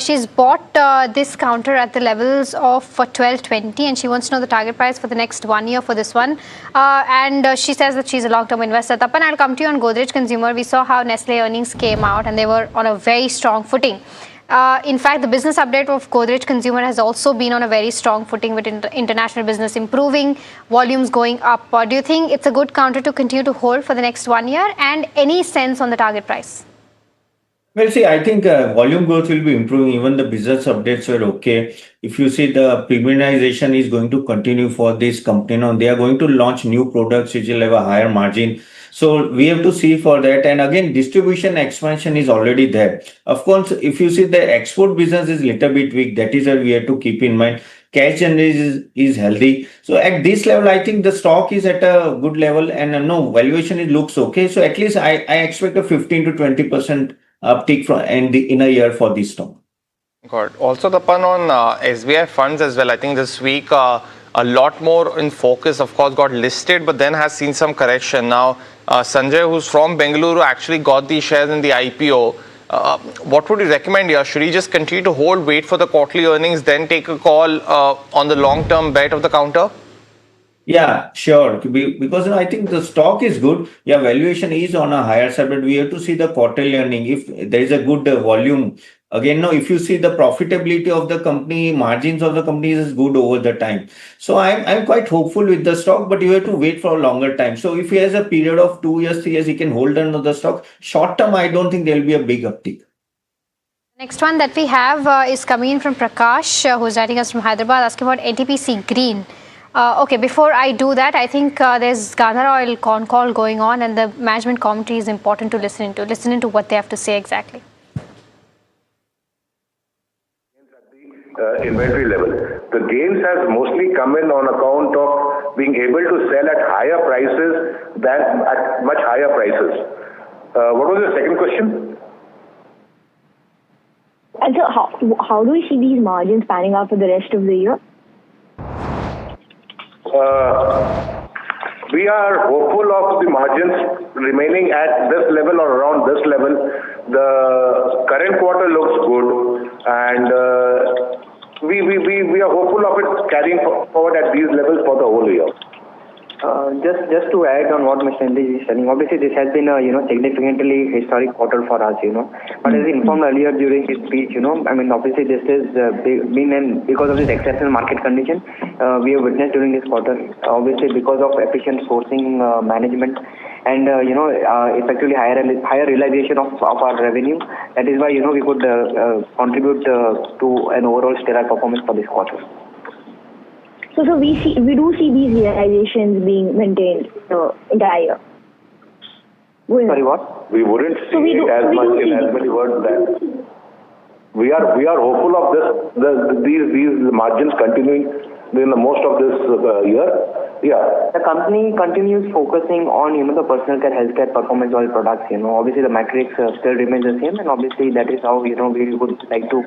she's bought this counter at the levels of 12.20, and she wants to know the target price for the next 1 year for this one. And she says that she's a long-term investor. Tapan, I'll come to you on Godrej Consumer. We saw how Nestle earnings came out, and they were on a very strong footing. In fact, the business update of Godrej Consumer has also been on a very strong footing with international business improving, volumes going up. Do you think it's a good counter to continue to hold for the next 1 year, and any sense on the target price? Well, see, I think volume growth will be improving. Even the business updates were okay. If you see, the premiumization is going to continue for this company. Now, they are going to launch new products which will have a higher margin. So we have to see for that. And again, distribution expansion is already there. Of course, if you see the export business is little bit weak, that is what we have to keep in mind. Cash generation is healthy. So at this level, I think the stock is at a good level, and no, valuation it looks okay. So at least I expect a 15 to 20% uptick in a year for this stock. Got it. Also, Tapan, on SBI funds as well. I think this week a lot more in focus, of course, got listed, but then has seen some correction. Now, Sanjay, who's from Bengaluru, actually got these shares in the IPO. What would you recommend here? Should he just continue to hold, wait for the quarterly earnings, then take a call on the long-term bet of the counter? Yeah, sure. Because I think the stock is good. Yeah, valuation is on a higher side, but we have to see the quarterly earning. If there is a good volume, again, no, if you see the profitability of the company, margins of the company is good over the time. So I'm quite hopeful with the stock, but you have to wait for a longer time. So if he has a period of 2 years, 3 years, he can hold on to the stock. Short term, I don't think there will be a big uptick. Next one that we have is coming in from Prakash, who's writing us from Hyderabad, asking about NTPC Green. Okay, before I do that, I think there's Ghana Oil con call going on, and the management commentary is important to listen into what they have to say exactly. Inventory level. The gains has mostly come in on account of being able to sell at higher prices than at much higher prices. What was your second question? And so how do we see these margins panning out for the rest of the year? We are hopeful of the margins remaining at this level or around this level. The current quarter looks good, and we are hopeful of it carrying forward at these levels for the whole year. Just to add on what Mr. Andy is saying, obviously this has been a significantly historic quarter for us, But as informed earlier during his speech, obviously this has because of this exceptional market condition we have witnessed during this quarter. Obviously because of efficient sourcing management and effectively higher realization of our revenue. That is why we could contribute to an overall stellar performance for this quarter. So we do see these realizations being maintained the entire year. Sorry, what? We wouldn't see it as much in as many words that we are hopeful of these margins continuing in the most of this year. Yeah. The company continues focusing on the personal care, healthcare, performance oil products. Obviously the matrix still remains the same, and obviously that is how we would like to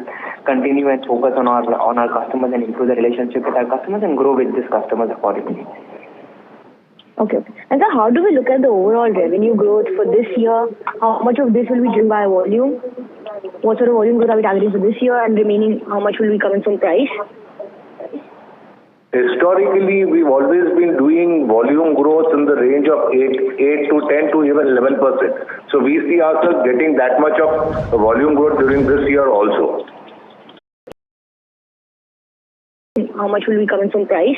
continue and focus on our customers and improve the relationship with our customers and grow with these customers accordingly. Okay. And so how do we look at the overall revenue growth for this year? How much of this will be driven by volume? What sort of volume growth are we targeting for this year, and remaining how much will be coming from price? Historically, we've always been doing volume growth in the range of 8 to 10 to even 11%. So we see ourselves getting that much of volume growth during this year also. How much will be coming from price?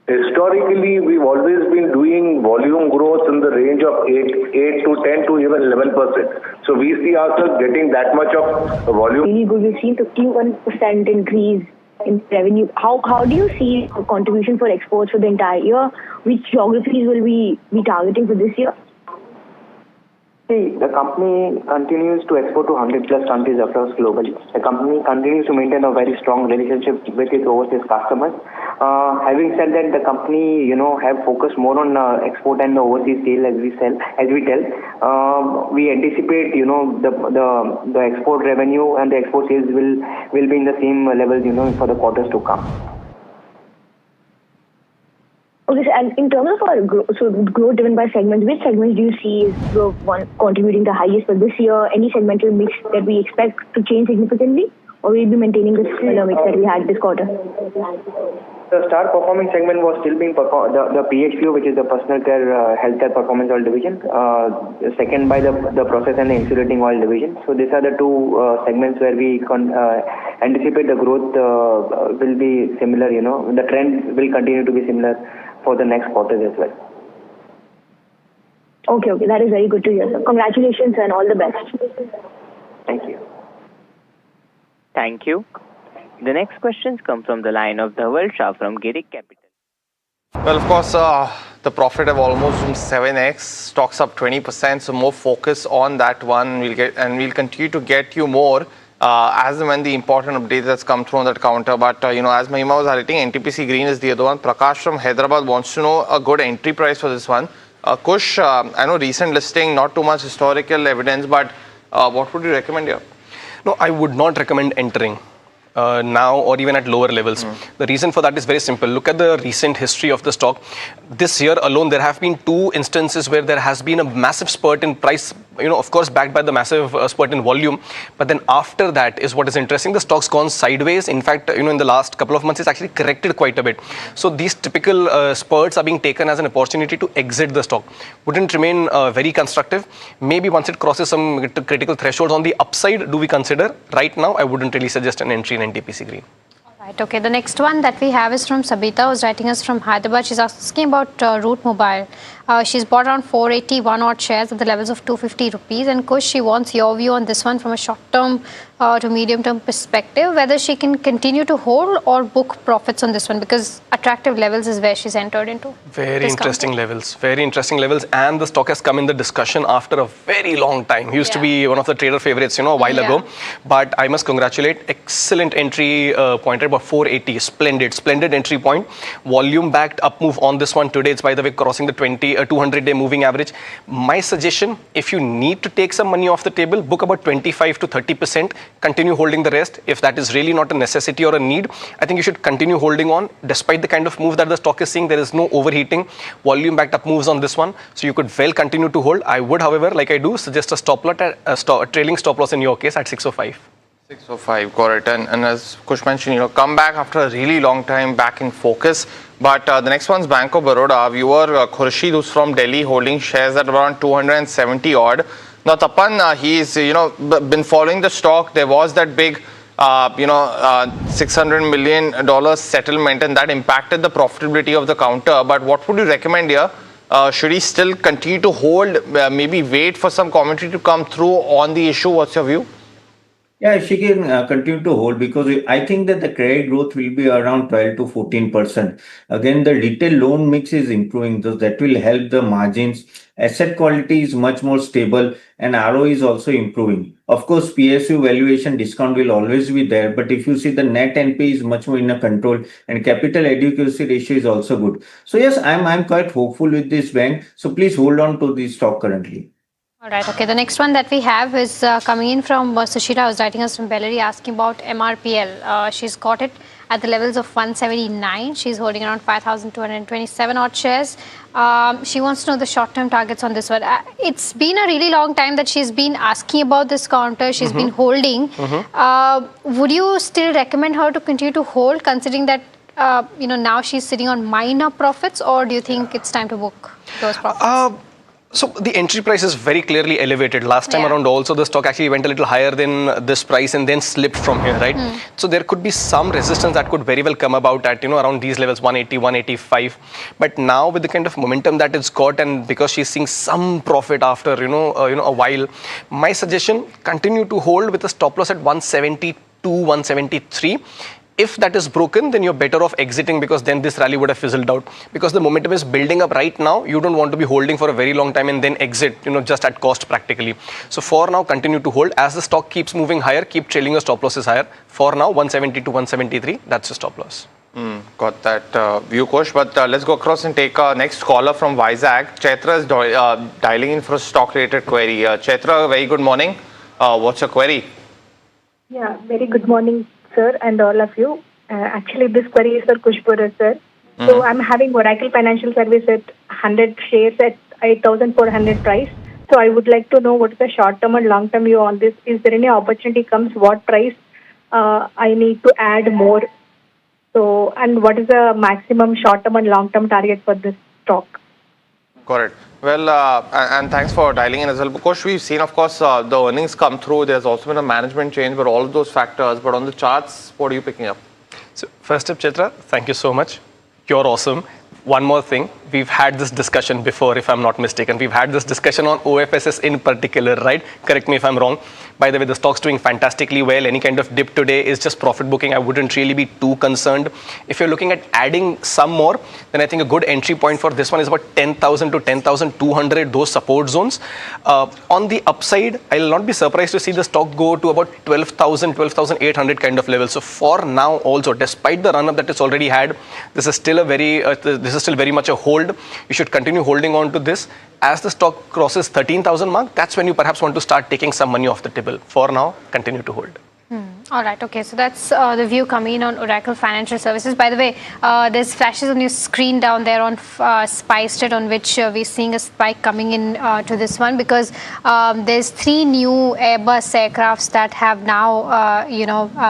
Historically, we've always been doing volume growth in the range of 8 to 10 to even 11%. So we see ourselves getting that much of volume. Really good. We've seen 51% increase in revenue. How do you see a contribution for exports for the entire year? Which geographies will we be targeting for this year? See, the company continues to export to 100 plus countries across globally. The company continues to maintain a very strong relationship with its overseas customers. Having said that, the company, have focused more on export and the overseas sale as we tell. We anticipate, the export revenue and the export sales will be in the same levels, for the quarters to come. Okay, so and in terms of our growth driven by segments, which segments do you see is the one contributing the highest for this year? Any segmental mix that we expect to change significantly, or will we be maintaining the similar mix that we had this quarter? The star performing segment was still being the PHPO, which is the personal care healthcare performance oil division. Second by the process and the insulating oil division. So these are the two segments where we anticipate the growth will be similar. The trend will continue to be similar for the next quarters as well. Okay, that is very good to hear, sir. Congratulations and all the best. Thank you. Thank you. The next questions come from the line of Dhaval Shah from Girik Capital. Well, of course, the profit have almost zoomed 7x, stocks up 20%, so more focus on that one. We'll continue to get you more as and when the important update that's come through on that counter. But as Mahima was highlighting, NTPC Green is the other one. Prakash from Hyderabad wants to know a good entry price for this one. Kush, I know recent listing, not too much historical evidence, but what would you recommend here? No, I would not recommend entering now or even at lower levels. The reason for that is very simple. Look at the recent history of the stock. This year alone, there have been 2 instances where there has been a massive spurt in price, of course, backed by the massive spurt in volume. But then after that is what is interesting. The stock's gone sideways. In fact, in the last couple of months, it's actually corrected quite a bit. So these typical spurts are being taken as an opportunity to exit the stock. Wouldn't remain very constructive. Maybe once it crosses some critical thresholds on the upside, do we consider? Right now, I wouldn't really suggest an entry in NTPC Green. Right, okay. The next one that we have is from Sabita, who's writing us from Hyderabad. She's asking about Route Mobile. She's bought around 481 odd shares at the levels of 250 rupees. And Kush, she wants your view on this one from a short-term to medium-term perspective, whether she can continue to hold or book profits on this one, because attractive levels is where she's entered into. Very interesting levels. And the stock has come in the discussion after a very long time. Used to be one of the trader favorites, a while ago. But I must congratulate. Excellent entry point at about 480. Splendid entry point. Volume backed up move on this one today. It's, by the way, crossing the 200-day moving average. My suggestion, if you need to take some money off the table, book about 25 to 30%. Continue holding the rest. If that is really not a necessity or a need, I think you should continue holding on. Despite the kind of move that the stock is seeing, there is no overheating. Volume backed up moves on this one. So you could well continue to hold. I would, however, like I do, suggest a stop loss, a trailing stop loss in your case at 605. 605, got it. And as Kush mentioned, come back after a really long time back in focus. But the next one's Bank of Baroda. Viewer Khurshid, who's from Delhi, holding shares at around 270 odd. Now, Tapan, he's been following the stock. There was that big, $600 million settlement, and that impacted the profitability of the counter. But what would you recommend here? Should he still continue to hold? Maybe wait for some commentary to come through on the issue? What's your view? Yeah, she can continue to hold because I think that the credit growth will be around 12 to 14%. Again, the retail loan mix is improving, so that will help the margins. Asset quality is much more stable and ROE is also improving. Of course, PSU valuation discount will always be there, but if you see the net NP is much more in a control and capital adequacy ratio is also good. So yes, I'm quite hopeful with this bank. So please hold on to this stock currently. All right, okay. The next one that we have is coming in from Sushila, who's writing us from Bellary, asking about MRPL. She's got it at the levels of 179. She's holding around 5,227 odd shares. She wants to know the short-term targets on this one. It's been a really long time that she's been asking about this counter. She's been holding. Would you still recommend her to continue to hold, considering that now she's sitting on minor profits, or do you think it's time to book those profits? So the entry price is very clearly elevated. Last time around also the stock actually went a little higher than this price and then slipped from here, right? So there could be some resistance that could very well come about at, around these levels, 180, 185. But now with the kind of momentum that it's got, and because she's seeing some profit after, a while, my suggestion, continue to hold with a stop loss at 172, 173. If that is broken, then you're better off exiting, because then this rally would have fizzled out. Because the momentum is building up right now, you don't want to be holding for a very long time and then exit, just at cost practically. So for now, continue to hold. As the stock keeps moving higher, keep trailing your stop losses higher. For now, 170 to 173, that's your stop loss. Got that view, Kush. But let's go across and take our next caller from Vizag. Chaitra is dialing in for a stock-related query. Chaitra, very good morning. What's your query? Yeah, very good morning, sir, and all of you. Actually, this query is for Kushpura, sir. So I'm having Oracle Financial Service at 100 shares at 8,400 price. So I would like to know what is the short-term and long-term view on this. Is there any opportunity comes? What price I need to add more? So, and what is the maximum short-term and long-term target for this stock? Got it. Well, and thanks for dialing in as well. Because we've seen, of course, the earnings come through. There's also been a management change, but all of those factors. But on the charts, what are you picking up? So first up, Chaitra, thank you so much. You're awesome. One more thing, we've had this discussion before, if I'm not mistaken. We've had this discussion on OFSS in particular, right? Correct me if I'm wrong. By the way, the stock's doing fantastically well. Any kind of dip today is just profit booking. I wouldn't really be too concerned. If you're looking at adding some more, then I think a good entry point for this one is about 10,000 to 10,200, those support zones. On the upside, I'll not be surprised to see the stock go to about 12,000, 12,800 kind of level. So for now also, despite the run-up that it's already had, this is still very much a hold. You should continue holding on to this. As the stock crosses 13,000 mark, that's when you perhaps want to start taking some money off the table. For now, continue to hold. All right, okay, so that's the view coming in on Oracle Financial Services. By the way, there's flashes on your screen down there on SpiceJet, on which we're seeing a spike coming in to this one, because there's 3 new Airbus aircrafts that have now,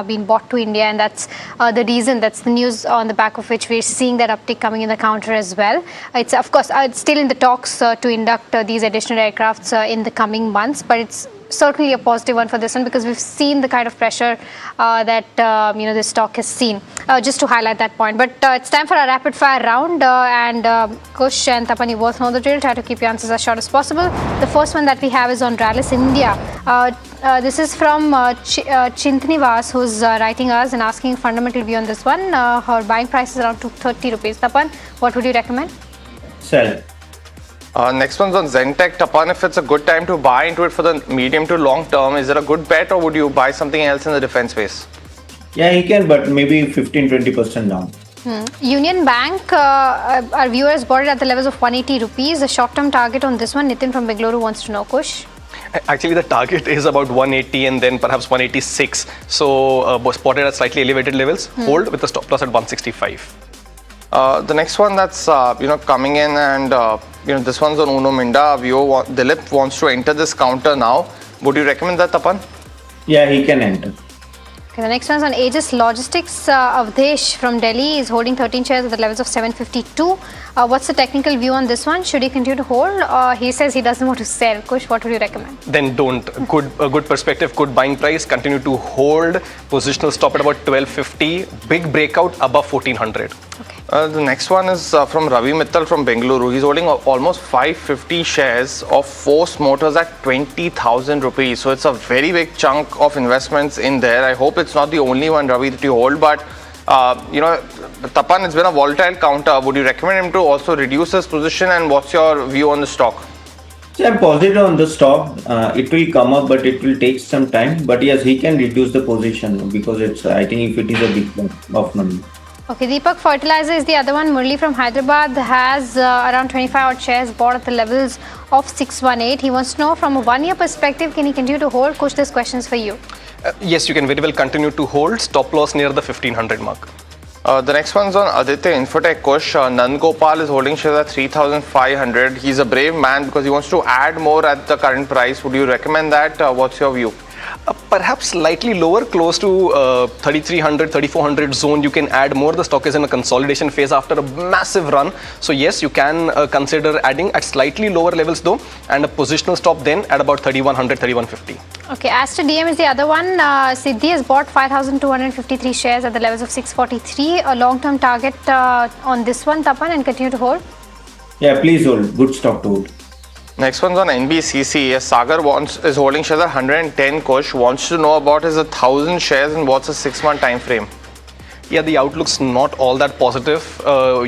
been bought to India, and that's the reason, that's the news on the back of which we're seeing that uptick coming in the counter as well. It's, of course, it's still in the talks to induct these additional aircrafts in the coming months, but it's certainly a positive one for this one, because we've seen the kind of pressure that this stock has seen. Just to highlight that point. But it's time for a rapid fire round, and Kush and Tapan, you both know the drill. Try to keep your answers as short as possible. The first one that we have is on Rallis India. This is from Chintanivas, who's writing us and asking fundamental view on this one. Her buying price is around 230 rupees. Tapan, what would you recommend? Sell. Next one's on Zentek. Tapan, if it's a good time to buy into it for the medium to long term, is it a good bet, or would you buy something else in the defense space? Yeah, he can, but maybe 15-20% down. Union Bank, our viewers bought it at the levels of 180 rupees. A short-term target on this one. Nitin from Bengaluru wants to know, Kush. Actually, the target is about 180 and then perhaps 186. So spotted at slightly elevated levels. Hold with a stop loss at 165. The next one that's coming in, and this one's on Uno Minda. Dilip wants to enter this counter now. Would you recommend that, Tapan? Yeah, he can enter. Okay, the next one is on Aegis Logistics. Avdesh from Delhi is holding 13 shares at the levels of 752. What's the technical view on this one? Should he continue to hold? He says he doesn't want to sell. Kush, what would you recommend? Then don't. A good perspective, good buying price. Continue to hold. Positional stop at about 1250. Big breakout above 1400. The next one is from Ravi Mittal from Bengaluru. He's holding almost 550 shares of Force Motors at 20,000 rupees. So it's a very big chunk of investments in there. I hope it's not the only one, Ravi, that you hold. But, Tapan, it's been a volatile counter. Would you recommend him to also reduce his position? And what's your view on the stock? So I'm positive on the stock. It will come up, but it will take some time. But yes, he can reduce the position because it's, I think if it is a big chunk of money. Okay, Deepak Fertilizer is the other one. Murli from Hyderabad has around 25 odd shares bought at the levels of 618. He wants to know from a 1 year perspective, can he continue to hold? Kush, this question's for you. Yes, you can very well continue to hold. Stop loss near the 1500 mark. The next one's on Aditya Infotech. Kush, Nand Gopal is holding shares at 3,500. He's a brave man because he wants to add more at the current price. Would you recommend that? What's your view? Perhaps slightly lower, close to 3,300, 3,400 zone. You can add more. The stock is in a consolidation phase after a massive run. So yes, you can consider adding at slightly lower levels though, and a positional stop then at about 3,100, 3,150. Okay, Aster DM is the other one. Siddhi has bought 5,253 shares at the levels of 643. A long-term target on this one, Tapan, and continue to hold? Yeah, please hold. Good stock to hold. Next one's on NBCC. Sagar is holding shares at 110. Kush wants to know about his 1,000 shares and what's a 6-month time frame. Yeah, the outlook's not all that positive.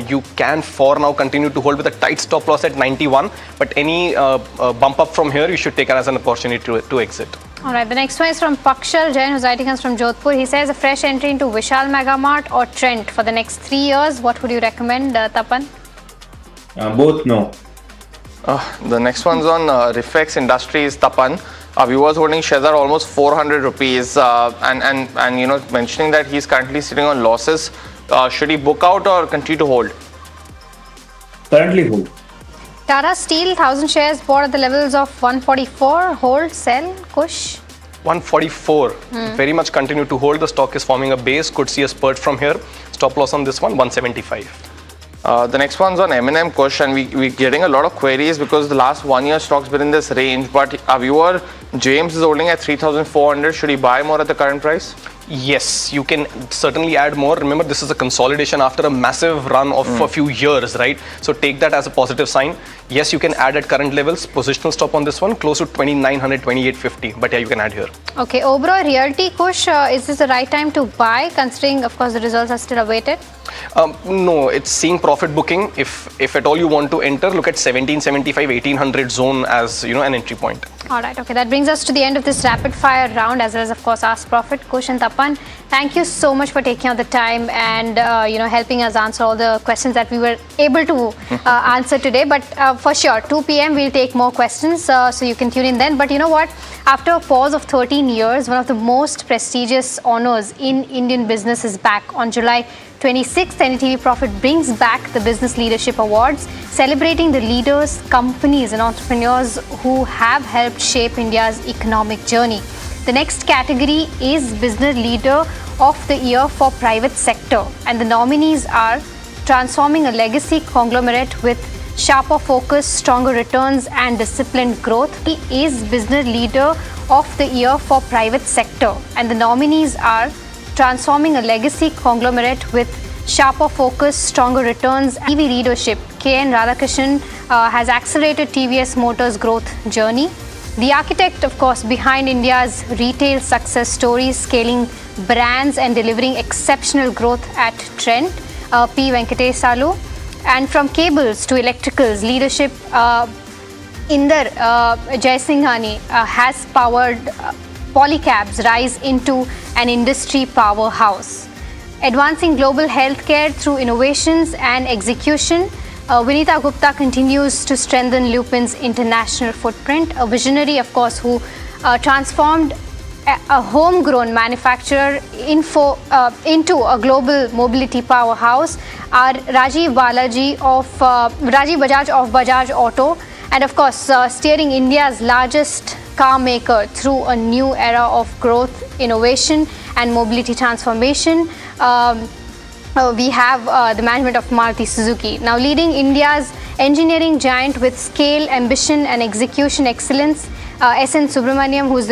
You can for now continue to hold with a tight stop loss at 91, but any bump up from here, you should take it as an opportunity to exit. All right, the next one is from Pakshal Jain, who's writing us from Jodhpur. He says a fresh entry into Vishal Megamart or Trent for the next 3 years. What would you recommend, Tapan? Both no. The next one's on Reflex Industries, Tapan. Our viewers holding shares are almost 400 rupees and mentioning that he's currently sitting on losses. Should he book out or continue to hold? Currently hold. Tata Steel, 1,000 shares bought at the levels of 144. Hold, sell, Kush? 144. Very much continue to hold. The stock is forming a base. Could see a spurt from here. Stop loss on this one, 175. The next one's on M&M, Kush, and we're getting a lot of queries because the last 1 year stock's been in this range. But our viewer James is holding at 3,400. Should he buy more at the current price? Yes, you can certainly add more. Remember, this is a consolidation after a massive run of a few years, right? So take that as a positive sign. Yes, you can add at current levels. Positional stop on this one, close to 2,900, 2,850. But yeah, you can add here. Okay, Oberoi Realty, Kush, is this the right time to buy, considering, of course, the results are still awaited? No, it's seeing profit booking. If at all you want to enter, look at 1775, 1800 zone as an entry point. All right, okay, that brings us to the end of this rapid fire round, as well as, of course, Ask Profit. Kush and Tapan, thank you so much for taking out the time and helping us answer all the questions that we were able to answer today. But for sure, 2 p.m. we'll take more questions, so you can tune in then. But you know what? After a pause of 13 years, one of the most prestigious honors in Indian business is back. On July 26th, NDTV Profit brings back the Business Leadership Awards, celebrating the leaders, companies and entrepreneurs who have helped shape India's economic journey. The next category is Business Leader of the Year for Private Sector, and the nominees are Transforming a Legacy Conglomerate with Sharper Focus, Stronger Returns and Disciplined Growth. He is Business Leader of the Year for Private Sector, and the nominees are Transforming a Legacy Conglomerate with Sharper Focus, Stronger Returns, EV Leadership. K.N. Radhakrishnan has accelerated TVS Motors' growth journey. The architect, of course, behind India's retail success stories, scaling brands and delivering exceptional growth at Trent, P. Venkatesalu. And from cables to electricals, leadership, Inder Jaisinghani has powered Polycab's rise into an industry powerhouse. Advancing global healthcare through innovations and execution, Vinita Gupta continues to strengthen Lupin's international footprint. A visionary, of course, who transformed a homegrown manufacturer into a global mobility powerhouse, are Rajiv Bajaj of Bajaj Auto, and of course steering India's largest car maker through a new era of growth, innovation and mobility transformation. We have the management of Maruti Suzuki, now leading India's engineering giant with scale, ambition and execution excellence. S.N. Subramaniam, who's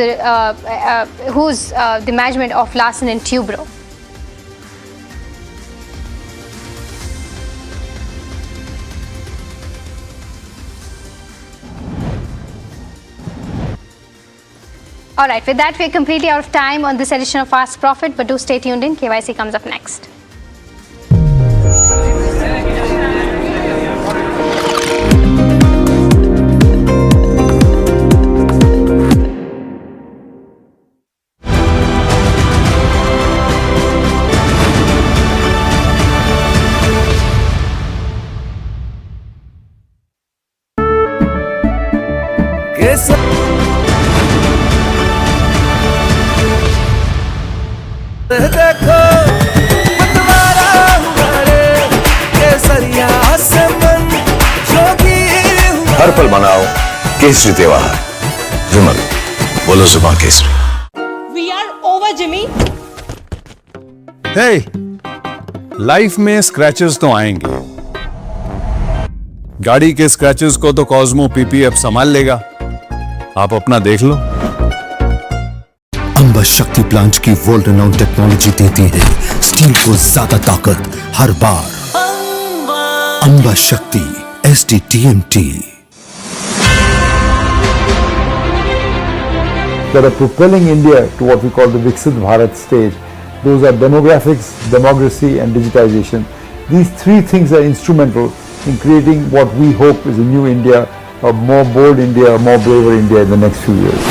the management of Larsen & Toubro. Alright, with that we're completely out of time on this edition of Fast Profit, but do stay tuned in. KYC comes up next. हर पल मनाओ केसरी त्योहार। विमल, बोलो जुबान केसरी। We are over, Jimmy. Hey, life में scratches तो आएंगे। गाड़ी के स्क्रैचेस को तो कॉस्मो पीपीएफ संभाल लेगा। आप अपना देख लो। अंबा शक्ति प्लांट की वर्ल्ड रेनाउंड टेक्नोलॉजी देती है स्टील को ज्यादा ताकत हर बार। अंबा शक्ति SDTMT that are propelling India to what we call the Viksit Bharat stage. Those are demographics, democracy and digitization. These three things are instrumental in creating what we hope is a new India, a more bold India, a more braver India in the next few years.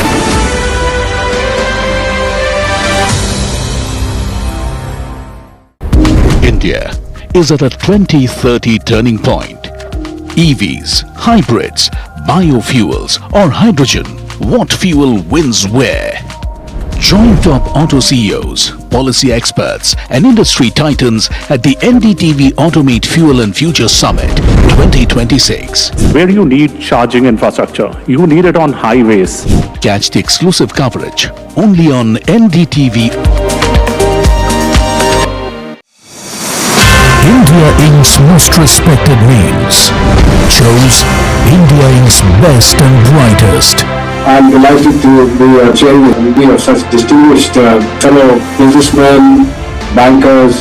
India is at a 2030 turning point. EVs, hybrids, biofuels or hydrogen, what fuel wins where? Join top auto CEOs, policy experts and industry titans at the NDTV Automate Fuel and Future Summit 2026. Where you need charging infrastructure, you need it on highways. Catch the exclusive coverage only on NDTV. India Inc.'s most respected names chose India Inc.'s best and brightest. I'm delighted to be chairing a meeting of such distinguished fellow businessmen, bankers.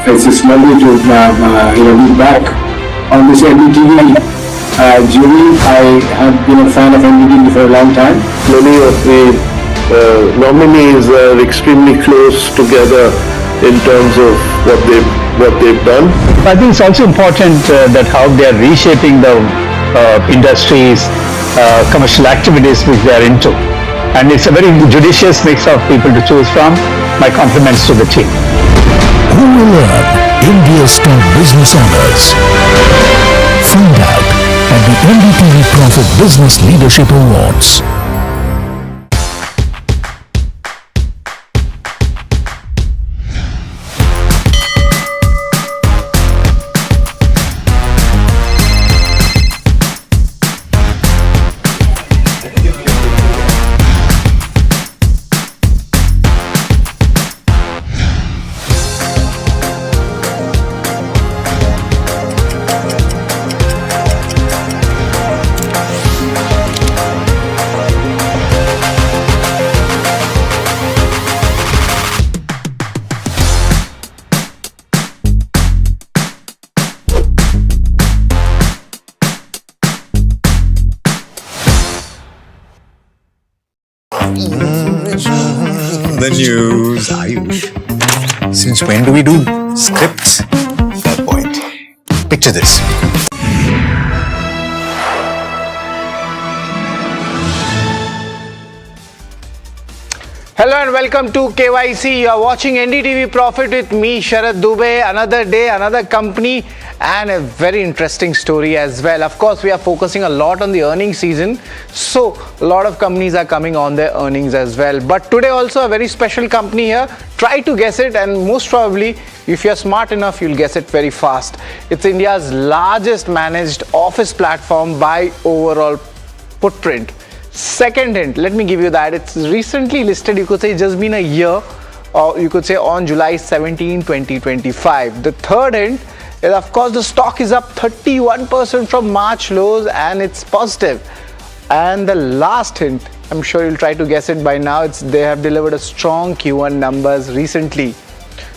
It's just lovely to be back on this NDTV jury. I have been a fan of NDTV for a long time. Many of the nominees are extremely close together in terms of what they've done. I think it's also important that how they are reshaping the industries, commercial activities which they are into. And it's a very judicious mix of people to choose from. My compliments to the team. Who will earn India's top business honors? Find out at the NDTV Profit Business Leadership Awards. The news, Ayush. Since when do we do scripts? Fair point. Picture this. Hello and welcome to KYC. You are watching NDTV Profit with me, Sharad Dubey. Another day, another company, and a very interesting story as well. Of course, we are focusing a lot on the earnings season, so a lot of companies are coming on their earnings as well. But today also a very special company here. Try to guess it, and most probably, if you're smart enough, you'll guess it very fast. It's India's largest managed office platform by overall footprint. Second hint, let me give you that. It's recently listed, you could say just been a year, or you could say on July 17, 2025. The third hint is, of course, the stock is up 31% from March lows and it's positive. And the last hint, I'm sure you'll try to guess it by now, it's they have delivered a strong Q1 numbers recently.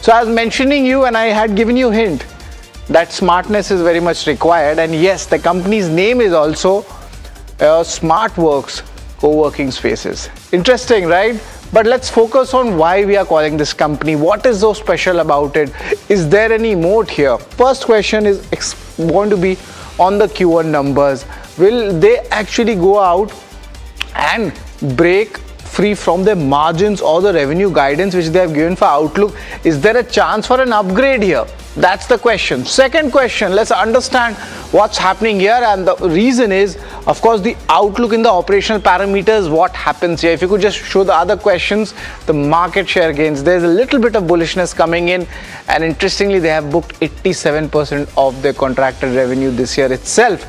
So I was mentioning you and I had given you a hint that smartness is very much required, and yes, the company's name is also SmartWorks co-working spaces. Interesting, right? But let's focus on why we are calling this company. What is so special about it? Is there any moat here? First question is going to be on the Q1 numbers. Will they actually go out and break free from their margins or the revenue guidance which they have given for outlook? Is there a chance for an upgrade here? That's the question. Second question, let's understand what's happening here, and the reason is, of course, the outlook in the operational parameters, what happens here. If you could just show the other questions, the market share gains, there's a little bit of bullishness coming in, and interestingly, they have booked 87% of their contracted revenue this year itself.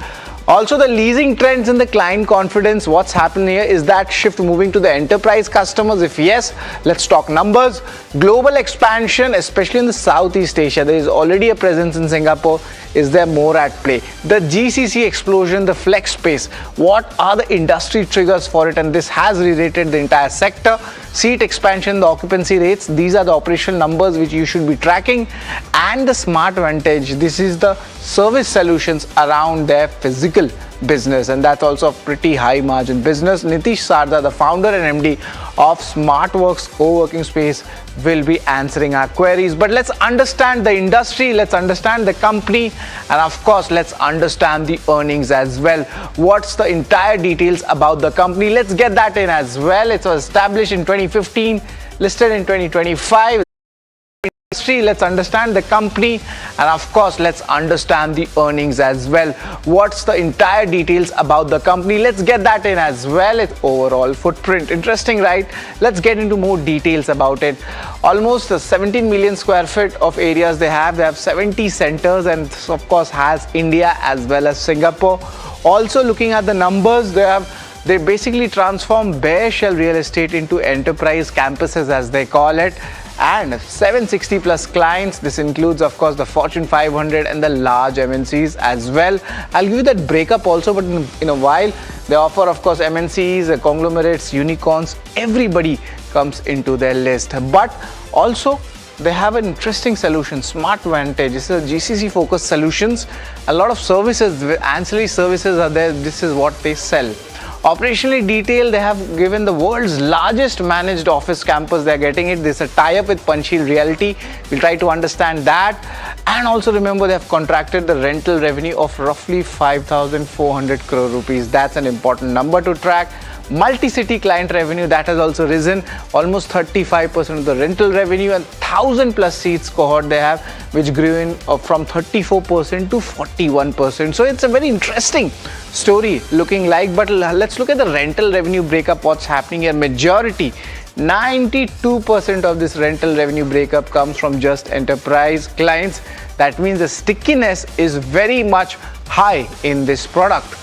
Also, the leasing trends and the client confidence, what's happening here? Is that shift moving to the enterprise customers? If yes, let's talk numbers. Global expansion, especially in the Southeast Asia, there is already a presence in Singapore. Is there more at play? The GCC explosion, the flex space, what are the industry triggers for it? And this has re-rated the entire sector. Seat expansion, the occupancy rates, these are the operational numbers which you should be tracking. And the Smart Vantage, this is the service solutions around their physical business, and that's also a pretty high margin business. Nitish Sarda, the founder and MD of SmartWorks co-working space, will be answering our queries. But let's understand the industry, let's understand the company, and of course let's understand the earnings as well. What's the entire details about the company? Let's get that in as well. It was established in 2015, listed in 2025. Let's understand the company, and of course let's understand the earnings as well. What's the entire details about the company? Let's get that in as well. Its overall footprint, interesting, right? Let's get into more details about it. Almost 17 million square feet of areas they have 70 centers, and this of course has India as well as Singapore. Also looking at the numbers, they basically transform bare shell real estate into enterprise campuses, as they call it, and 760 plus clients. This includes of course the Fortune 500 and the large MNCs as well. I'll give you that breakup also, but in a while. They offer of course MNCs, conglomerates, unicorns, everybody comes into their list. But also they have an interesting solution, Smart Vantage. This is a GCC focused solutions. A lot of services, ancillary services are there. This is what they sell. Operationally detailed, they have given the world's largest managed office campus. They're getting it. There's a tie-up with Panchil Realty. We'll try to understand that. And also remember, they have contracted the rental revenue of roughly 5,400 crore rupees. That's an important number to track. Multi-city client revenue, that has also risen, almost 35% of the rental revenue, and 1,000 plus seats cohort they have, which grew in from 34% to 41%. So it's a very interesting story looking like. But let's look at the rental revenue breakup, what's happening here. Majority, 92% of this rental revenue breakup comes from just enterprise clients. That means the stickiness is very much high in this product.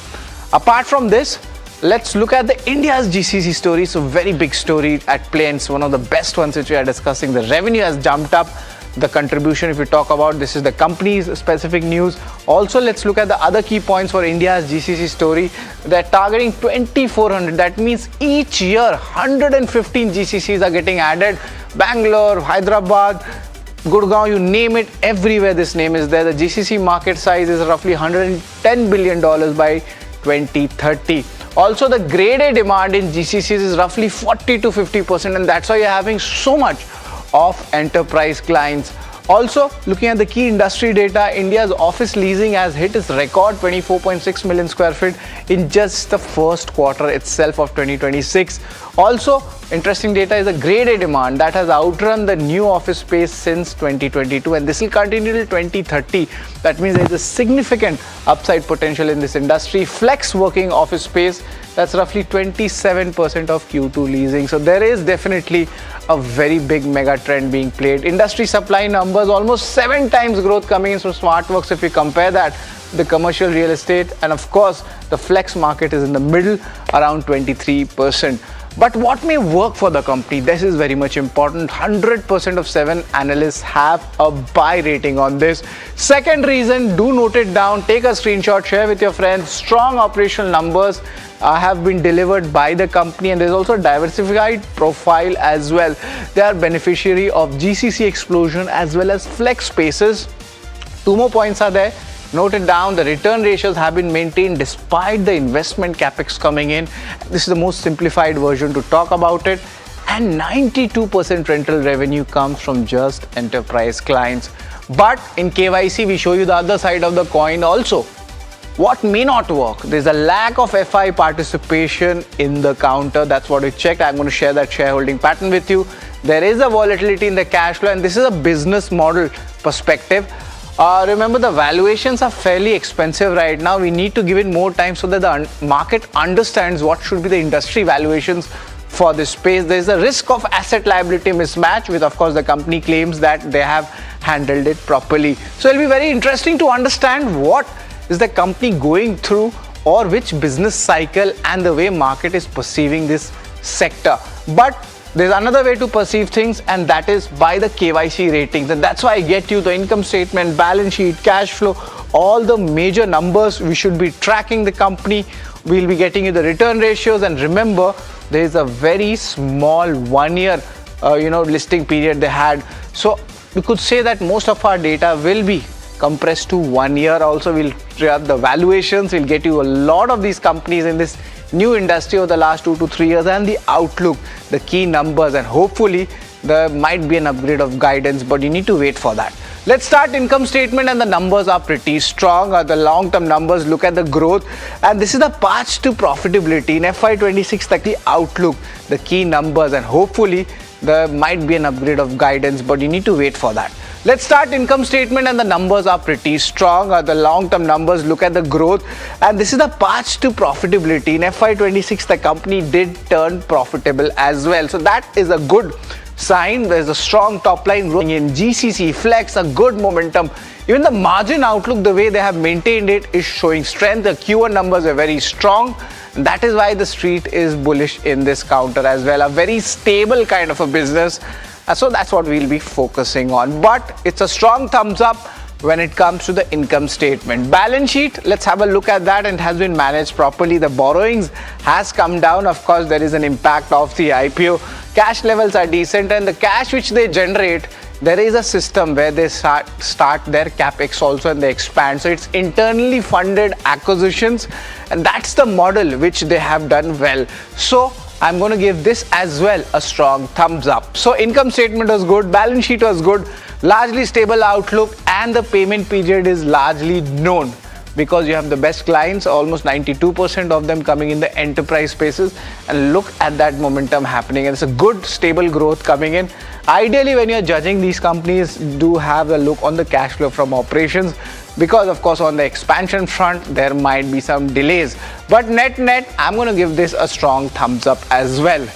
Apart from this, let's look at the India's GCC story. So very big story at play, and it's one of the best ones which we are discussing. The revenue has jumped up. The contribution, if we talk about, this is the company's specific news. Also, let's look at the other key points for India's GCC story. They're targeting 2,400. That means each year 115 GCCs are getting added. Bangalore, Hyderabad, Gurgaon, you name it, everywhere this name is there. The GCC market size is roughly $110 billion by 2030. Also, the grade A demand in GCCs is roughly 40 to 50%, and that's why you're having so much of enterprise clients. Also, looking at the key industry data, India's office leasing has hit its record 24.6 million square feet in just the first quarter itself of 2026. Also, interesting data is the grade A demand that has outrun the new office space since 2022, and this will continue till 2030. That means there is a significant upside potential in this industry. Flex working office space, that's roughly 27% of Q2 leasing. So there is definitely a very big mega trend being played. Industry supply numbers, almost 7 times growth coming in from SmartWorks if we compare that, the commercial real estate, and of course the flex market is in the middle, around 23%. But what may work for the company? This is very much important. 100% of 7 analysts have a buy rating on this. Second reason, do note it down, take a screenshot, share with your friends. Strong operational numbers have been delivered by the company, and there's also a diversified profile as well. They are beneficiary of GCC explosion as well as flex spaces. 2 more points are there. Note it down, the return ratios have been maintained despite the investment capex coming in. This is the most simplified version to talk about it. And 92% rental revenue comes from just enterprise clients. But in KYC, we show you the other side of the coin also. What may not work? There's a lack of FI participation in the counter. That's what we checked. I'm going to share that shareholding pattern with you. There is a volatility in the cash flow, and this is a business model perspective. Remember, the valuations are fairly expensive right now. We need to give it more time so that the market understands what should be the industry valuations for this space. There is a risk of asset liability mismatch, which of course the company claims that they have handled it properly. So it'll be very interesting to understand what is the company going through, or which business cycle and the way market is perceiving this sector. But there's another way to perceive things, and that is by the KYC ratings. And that's why I get you the income statement, balance sheet, cash flow, all the major numbers. We should be tracking the company. We'll be getting you the return ratios. And remember, there is a very small 1 year, listing period they had. So we could say that most of our data will be compressed to 1 year. Also, we'll have the valuations. We'll get you a lot of these companies in this new industry over the last 2 to 3 years, and the outlook, the key numbers, and hopefully there might be an upgrade of guidance, but you need to wait for that. Let's start income statement, and the numbers are pretty strong. The long-term numbers, look at the growth, and this is the path to profitability in FY26, the outlook, the key numbers, and hopefully there might be an upgrade of guidance, but you need to wait for that. Let's start income statement, and the numbers are pretty strong. The long-term numbers, look at the growth, and this is the path to profitability. In FY26, the company did turn profitable as well. So that is a good sign. There's a strong top line growing in GCC, Flex, a good momentum. Even the margin outlook, the way they have maintained it, is showing strength. The Q1 numbers are very strong. That is why the street is bullish in this counter as well. A very stable kind of a business. So that's what we'll be focusing on. But it's a strong thumbs up when it comes to the income statement. Balance sheet, let's have a look at that, and it has been managed properly. The borrowings has come down. Of course, there is an impact of the IPO. Cash levels are decent, and the cash which they generate, there is a system where they start their capex also, and they expand. So it's internally funded acquisitions, and that's the model which they have done well. So I'm going to give this as well a strong thumbs up. So income statement was good, balance sheet was good, largely stable outlook, and the payment period is largely known because you have the best clients, almost 92% of them coming in the enterprise spaces, and look at that momentum happening, and it's a good stable growth coming in. Ideally, when you're judging these companies, do have a look on the cash flow from operations, because of course on the expansion front there might be some delays, but net I'm going to give this a strong thumbs up as well.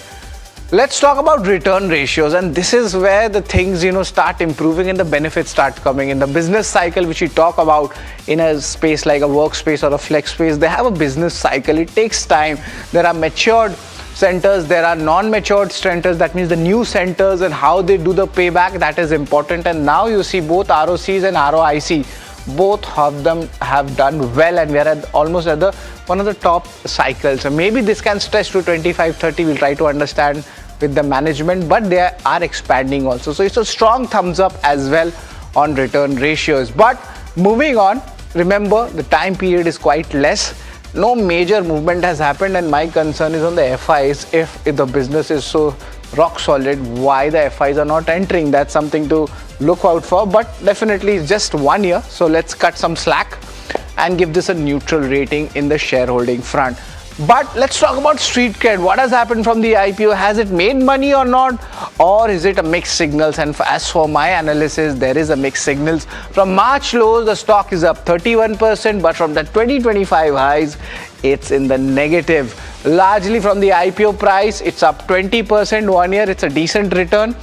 Let's talk about return ratios, and this is where the things start improving and the benefits start coming in. The business cycle which we talk about in a space like a workspace or a flex space, they have a business cycle. It takes time. There are matured centers, there are non-matured centers. That means the new centers and how they do the payback, that is important. And now you see both ROCs and ROIC, both of them have done well, and we are almost at the one of the top cycles. So maybe this can stretch to 25-30. We'll try to understand with the management, but they are expanding also. So it's a strong thumbs up as well on return ratios. But moving on, remember the time period is quite less. No major movement has happened, and my concern is on the FIs. If the business is so rock solid, why the FIs are not entering? That's something to look out for, but definitely it's just 1 year. So let's cut some slack and give this a neutral rating in the shareholding front. But let's talk about street cred. What has happened from the IPO? Has it made money or not? Or is it a mixed signals? And as for my analysis, there is a mixed signals. From March lows, the stock is up 31%, but from the 2025 highs, it's in the negative. Largely from the IPO price, it's up 20%. 1 year, it's a decent return.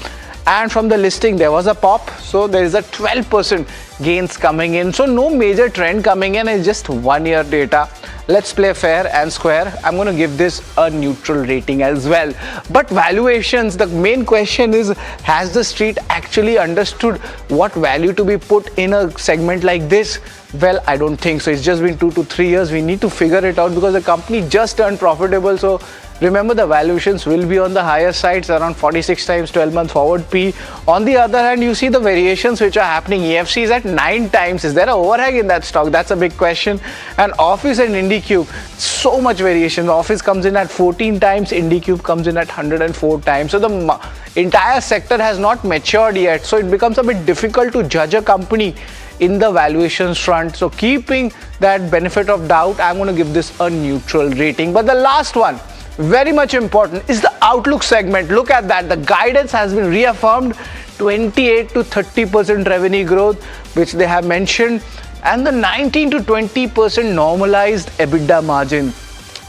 and from the listing there was a pop, so there is a 12% gains coming in. So no major trend coming in, it's just 1 year data. Let's play fair and square. I'm going to give this a neutral rating as well. But valuations, the main question is, has the street actually understood what value to be put in a segment like this? Well, I don't think so. It's just been 2 to 3 years. We need to figure it out because the company just turned profitable. So remember, the valuations will be on the higher sides, around 46 times 12-month forward P. On the other hand, you see the variations which are happening. EFC is at 9 times. Is there an overhang in that stock? That's a big question. And Office and IndiCube, so much variation. Office comes in at 14 times, IndiCube comes in at 104 times. So the entire sector has not matured yet. So it becomes a bit difficult to judge a company in the valuations front. So keeping that benefit of doubt, I'm going to give this a neutral rating. But the last one, very much important, is the outlook segment. Look at that. The guidance has been reaffirmed, 28 to 30% revenue growth, which they have mentioned, and the 19 to 20% normalized EBITDA margin.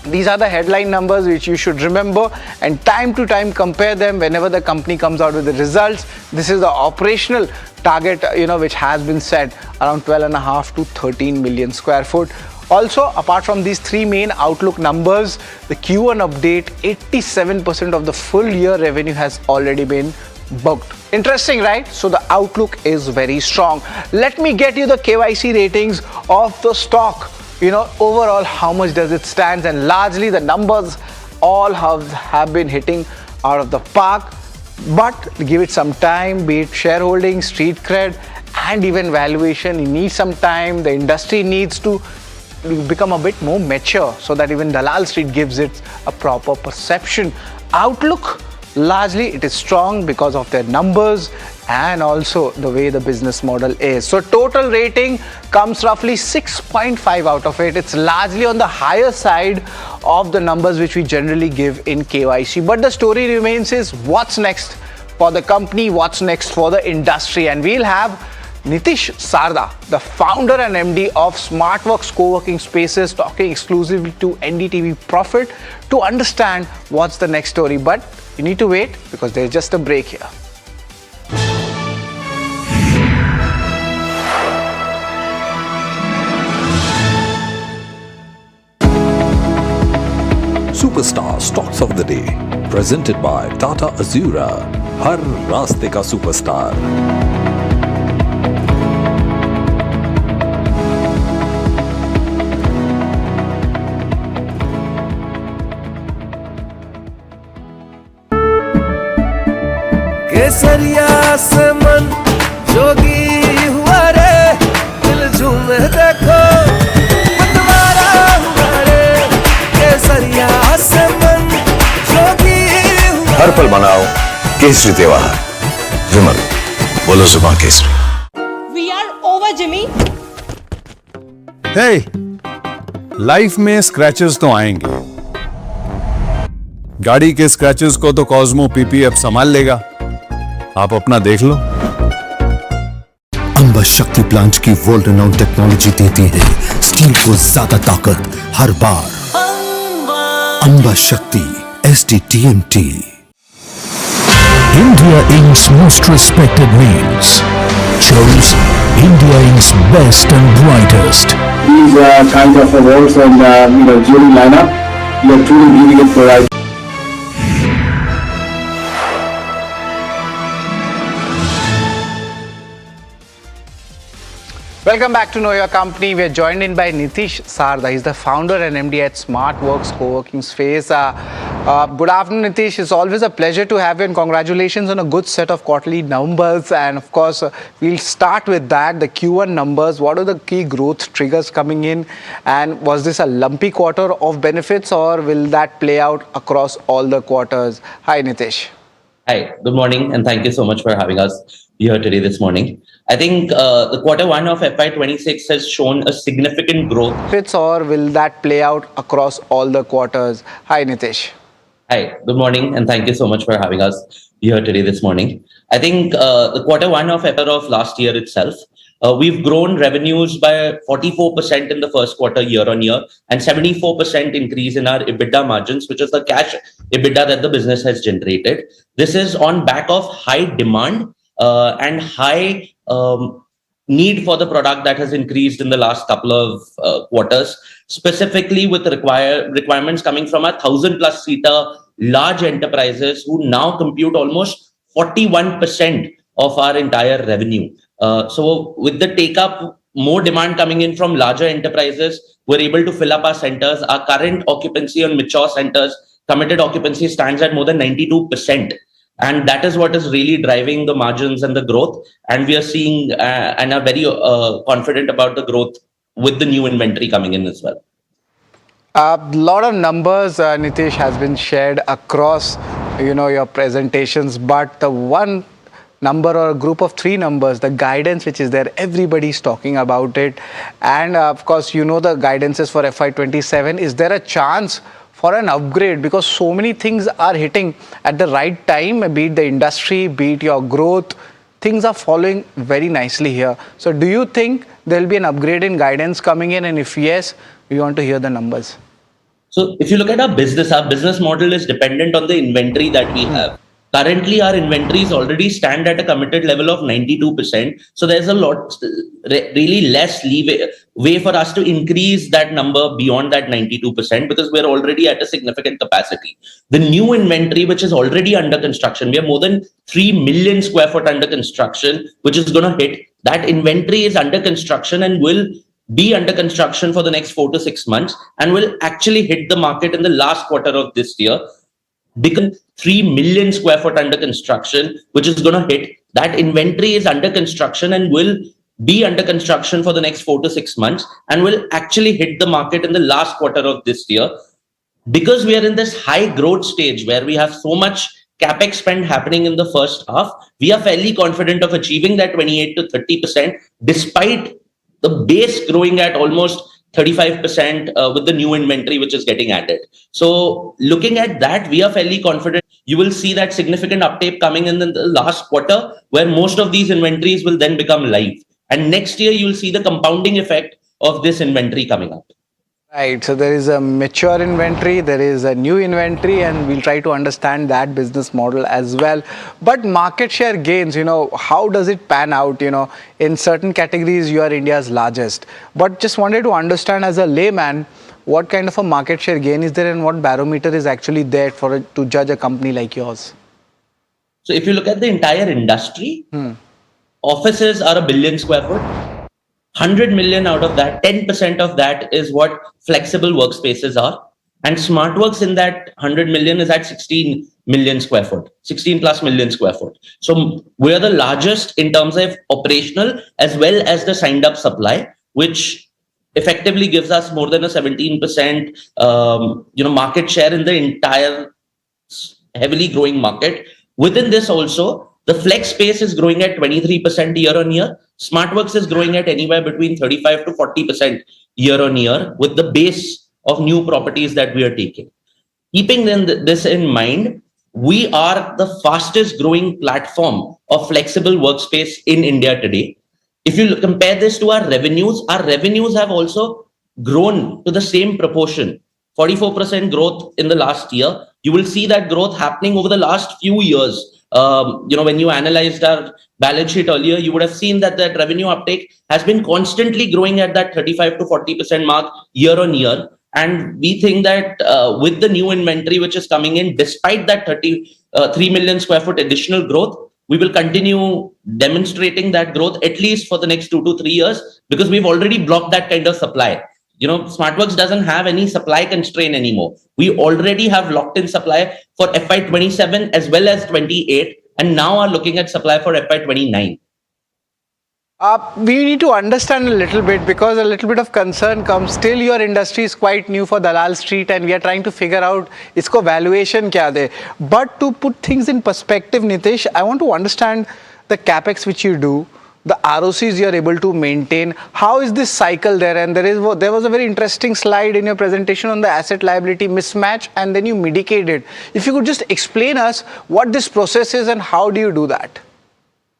These are the headline numbers which you should remember, and time to time compare them whenever the company comes out with the results. This is the operational target, which has been set around 12.5 to 13 million square foot. Also, apart from these three main outlook numbers, the Q1 update, 87% of the full year revenue has already been booked. Interesting, right? So the outlook is very strong. Let me get you the KYC ratings of the stock. Overall, how much does it stand? And largely the numbers all have been hitting out of the park. But give it some time, be it shareholding, street cred, and even valuation. You need some time. The industry needs to become a bit more mature so that even Dalal Street gives it a proper perception. Outlook, largely it is strong because of their numbers and also the way the business model is. So total rating comes roughly 6.5 out of it. It's largely on the higher side of the numbers which we generally give in KYC. But the story remains is what's next for the company, what's next for the industry. And we'll have Nitish Sarda, the founder and MD of SmartWorks Co-working Spaces, talking exclusively to NDTV Profit to understand what's the next story. But you need to wait because there's just a break here. Superstar Stocks of the Day, presented by Tata Azura. हर रास्ते का superstar. केसरिया से मन जोगी हुआ रे, दिल झूमे देखो पतवारा हुआ रे, केसरिया से मन जोगी हुआ। हर पल मनाओ केसरी त्योहार. विमल, बोलो जुबान केसरी. We are over, Jimmy. Hey, life में स्क्रैचेस तो आएंगे. गाड़ी के स्क्रैचेस को तो कॉस्मो पीपीएफ संभाल लेगा. आप अपना देख लो. अंबा शक्ति प्लांट की वर्ल्ड रेनाउंड टेक्नोलॉजी देती है स्टील को ज्यादा ताकत हर बार. अंबा शक्ति SDTMT. India Inc.'s most respected names chose India Inc.'s best and brightest. These kinds of awards and jury lineup, you are truly giving it the right. Welcome back to Know Your Company. We are joined in by Nitish Sarda. He's the founder and MD at SmartWorks Co-working Space. Good afternoon, Nitish. It's always a pleasure to have you, and congratulations on a good set of quarterly numbers. And of course, we'll start with that, the Q1 numbers. What are the key growth triggers coming in? And was this a lumpy quarter of benefits, or will that play out across all the quarters? Hi, Nitish. Hi, good morning, and thank you so much for having us here today this morning. I think the Q1 of FY26 has shown a significant growth. Or will that play out across all the quarters? Hi, Nitish. Hi, good morning, and thank you so much for having us here today this morning. I think the Q1 of last year itself We've grown revenues by 44% in the first quarter year on year and 74% increase in our EBITDA margins, which is the cash EBITDA that the business has generated. This is on back of high demand and high need for the product that has increased in the last couple of quarters, specifically with the requirements coming from 1,000+ seater large enterprises who now compute almost 41% of our entire revenue. So with the take up, more demand coming in from larger enterprises, we're able to fill up our centers. Our current occupancy on mature centers, committed occupancy stands at more than 92%. And that is what is really driving the margins and the growth. And we are seeing and are very confident about the growth with the new inventory coming in as well. A lot of numbers, Nitish, has been shared across, your presentations. But the one number or a group of three numbers, the guidance which is there, everybody's talking about it. And of course, the guidances for FY27. Is there a chance for an upgrade? Because so many things are hitting at the right time, be it the industry, be it your growth. Things are following very nicely here. So do you think there will be an upgrade in guidance coming in? And if yes, we want to hear the numbers. So if you look at our business model is dependent on the inventory that we have. Currently, our inventories already stand at a committed level of 92%. So there's a lot, really less way for us to increase that number beyond that 92% because we're already at a significant capacity. The new inventory, which is already under construction, we have more than 3 million square foot under construction, which is going to hit. That inventory is under construction and will be under construction for the next 4 to 6 months and will actually hit the market in the last quarter of this year. Because 3 million square foot under construction, which is going to hit. That inventory is under construction and will be under construction for the next 4 to 6 months and will actually hit the market in the last quarter of this year. Because we are in this high growth stage where we have so much capex spend happening in the first half, we are fairly confident of achieving that 28 to 30% despite the base growing at almost 35% with the new inventory which is getting added. So looking at that, we are fairly confident. You will see that significant uptake coming in the last quarter where most of these inventories will then become live. And next year, you'll see the compounding effect of this inventory coming up. Right. So there is a mature inventory, there is a new inventory, and we'll try to understand that business model as well. But market share gains, how does it pan out? In certain categories, you are India's largest. But just wanted to understand as a layman, what kind of a market share gain is there and what barometer is actually there to judge a company like yours? So if you look at the entire industry, offices are 1 billion square foot. 100 million out of that, 10% of that is what flexible workspaces are. And SmartWorks in that 100 million is at 16 million square foot, 16 plus million square foot. So we're the largest in terms of operational as well as the signed up supply, which effectively gives us more than a 17% market share in the entire heavily growing market. Within this also, the flex space is growing at 23% year on year. SmartWorks is growing at anywhere between 35 to 40% year on year with the base of new properties that we are taking. Keeping this in mind, we are the fastest growing platform of flexible workspace in India today. If you compare this to our revenues have also grown to the same proportion, 44% growth in the last year. You will see that growth happening over the last few years. When you analyzed our balance sheet earlier, you would have seen that revenue uptake has been constantly growing at that 35 to 40% mark year on year. And we think that with the new inventory which is coming in, despite that 3 million square foot additional growth, we will continue demonstrating that growth at least for the next 2 to 3 years because we've already blocked that kind of supply. SmartWorks doesn't have any supply constraint anymore. We already have locked in supply for FY27 as well as 28 and now are looking at supply for FY29. We need to understand a little bit because a little bit of concern comes. Still, your industry is quite new for Dalal Street and we are trying to figure out isko valuation kya de. But to put things in perspective, Nitish, I want to understand the capex which you do, the ROCs you are able to maintain. How is this cycle there? And there was a very interesting slide in your presentation on the asset liability mismatch and then you mitigate it. If you could just explain us what this process is and how do you do that?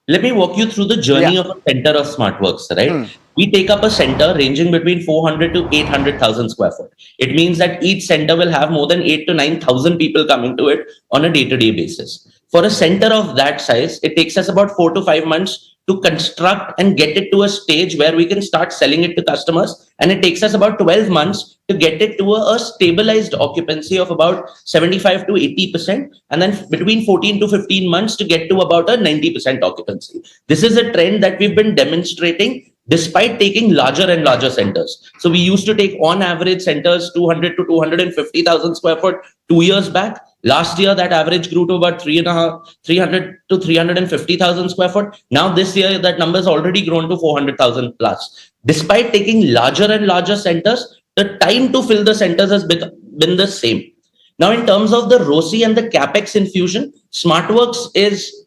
Let me walk you through the journey of a center of SmartWorks, right? We take up a center ranging between 400 to 800,000 square foot. It means that each center will have more than 8 to 9,000 people coming to it on a day-to-day basis. For a center of that size, it takes us about 4 to 5 months to construct and get it to a stage where we can start selling it to customers. And it takes us about 12 months to get it to a stabilized occupancy of about 75 to 80%. And then between 14 to 15 months to get to about a 90% occupancy. This is a trend that we've been demonstrating despite taking larger and larger centers. So we used to take on average centers 200 to 250,000 square foot 2 years back. Last year, that average grew to about 300 to 350,000 square foot. Now this year, that number has already grown to 400,000 plus. Despite taking larger and larger centers, the time to fill the centers has been the same. Now, in terms of the ROCE and the CapEx infusion, SmartWorks is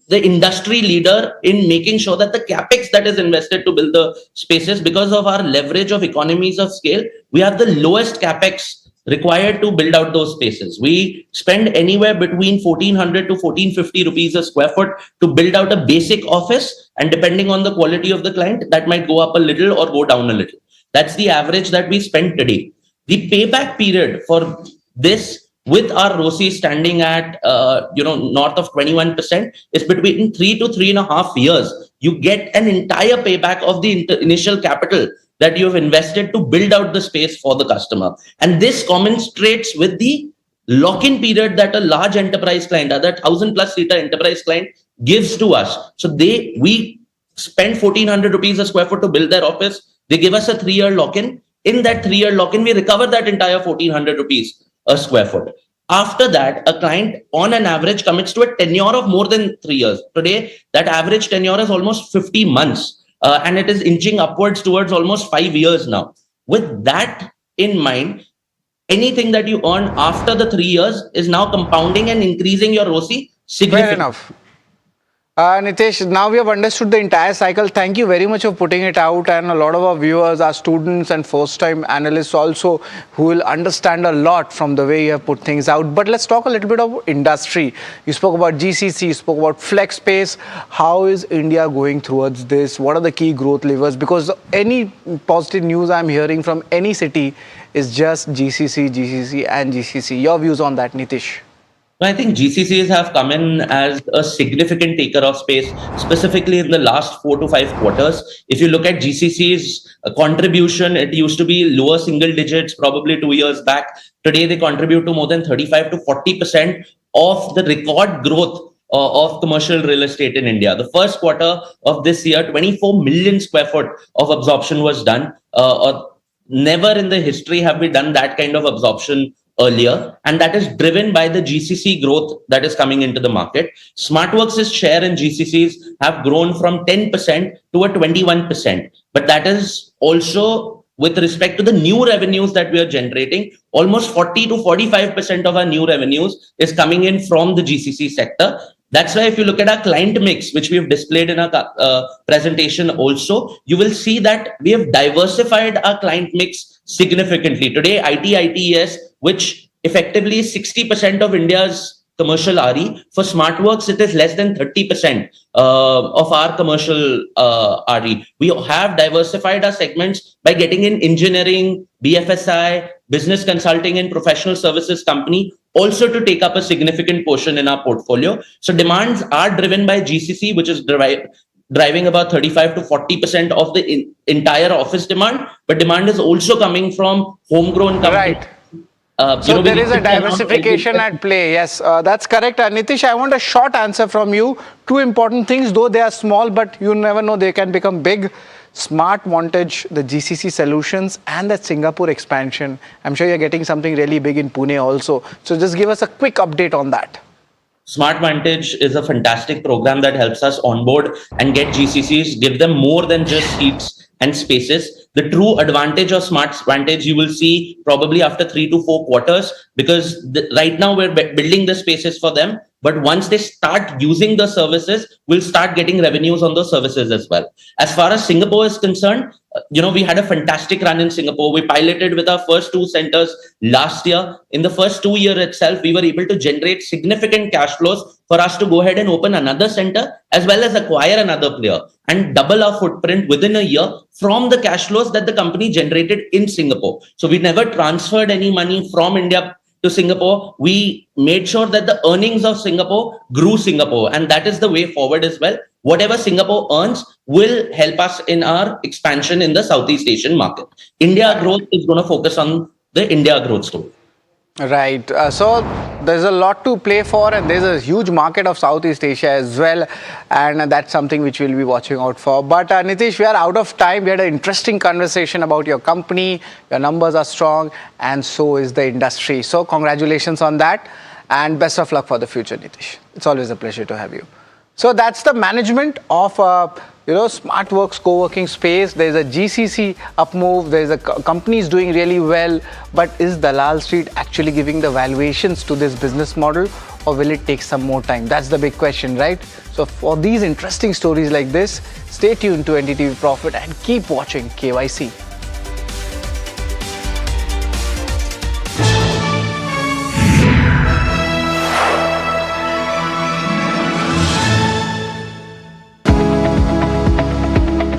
the industry leader in making sure that the capex that is invested to build the spaces, because of our leverage of economies of scale, we have the lowest capex required to build out those spaces. We spend anywhere between 1400 to 1450 rupees a square foot to build out a basic office, and depending on the quality of the client, that might go up a little or go down a little. That's the average that we spend today. The payback period for this, with our ROCE standing at north of 21%, is between 3 to 3.5 years. You get an entire payback of the initial capital that you have invested to build out the space for the customer. And this commensurates with the lock-in period that a large enterprise client, other 1,000 plus seater enterprise client, gives to us. So we spend 1,400 rupees a square foot to build their office. They give us a 3-year lock-in. In that 3-year lock-in, we recover that entire 1,400 rupees a square foot. After that, a client on an average commits to a tenure of more than 3 years. Today, that average tenure is almost 50 months, and it is inching upwards towards almost 5 years now. With that in mind, anything that you earn after the 3 years is now compounding and increasing your ROCE significantly. Fair enough. Nitesh, now we have understood the entire cycle. Thank you very much for putting it out, and a lot of our viewers are students and first-time analysts also who will understand a lot from the way you have put things out. But let's talk a little bit about industry. You spoke about GCC, you spoke about flex space. How is India going towards this? What are the key growth levers? Because any positive news I'm hearing from any city is just GCC, GCC and GCC. Your views on that, Nitish? I think GCCs have come in as a significant taker of space, specifically in the last 4 to 5 quarters. If you look at GCC's contribution, it used to be lower single digits probably 2 years back. Today, they contribute to more than 35 to 40% of the record growth of commercial real estate in India. The first quarter of this year, 24 million square foot of absorption was done. Never in the history have we done that kind of absorption earlier, and that is driven by the GCC growth that is coming into the market. SmartWorks' share in GCCs have grown from 10% to a 21%, but that is also with respect to the new revenues that we are generating. Almost 40 to 45% of our new revenues is coming in from the GCC sector. That's why if you look at our client mix, which we have displayed in our presentation also, you will see that we have diversified our client mix significantly. Today, ITES, which effectively is 60% of India's commercial RE. For SmartWorks, it is less than 30% of our commercial RE. We have diversified our segments by getting in engineering, BFSI, business consulting and professional services company also to take up a significant portion in our portfolio. So demands are driven by GCC, which is driving about 35 to 40% of the entire office demand, but demand is also coming from homegrown companies. Right. So there is a diversification at play. Yes, that's correct. Nitish, I want a short answer from you. 2 important things, though they are small, but you never know, they can become big. Smart Vantage, the GCC solutions, and the Singapore expansion. I'm sure you're getting something really big in Pune also. So just give us a quick update on that. Smart Vantage is a fantastic program that helps us onboard and get GCCs, give them more than just seats and spaces. The true advantage of Smart Vantage you will see probably after 3 to 4 quarters, because right now we're building the spaces for them. But once they start using the services, we'll start getting revenues on those services as well. As far as Singapore is concerned, we had a fantastic run in Singapore. We piloted with our first 2 centers last year. In the first 2 years itself, we were able to generate significant cash flows for us to go ahead and open another center as well as acquire another player and double our footprint within a year from the cash flows that the company generated in Singapore. So we never transferred any money from India to Singapore. We made sure that the earnings of Singapore grew Singapore, and that is the way forward as well. Whatever Singapore earns will help us in our expansion in the Southeast Asian market. India growth is going to focus on the India growth story. Right. So there's a lot to play for, and there's a huge market of Southeast Asia as well, and that's something which we'll be watching out for. But Nitish, we are out of time. We had an interesting conversation about your company. Your numbers are strong, and so is the industry. So congratulations on that, and best of luck for the future, Nitish. It's always a pleasure to have you. So that's the management of SmartWorks co-working space. There's a GCC up move. There's a companies doing really well. But is Dalal Street actually giving the valuations to this business model, or will it take some more time? That's the big question, right? So for these interesting stories like this, stay tuned to NDTV Profit and keep watching KYC.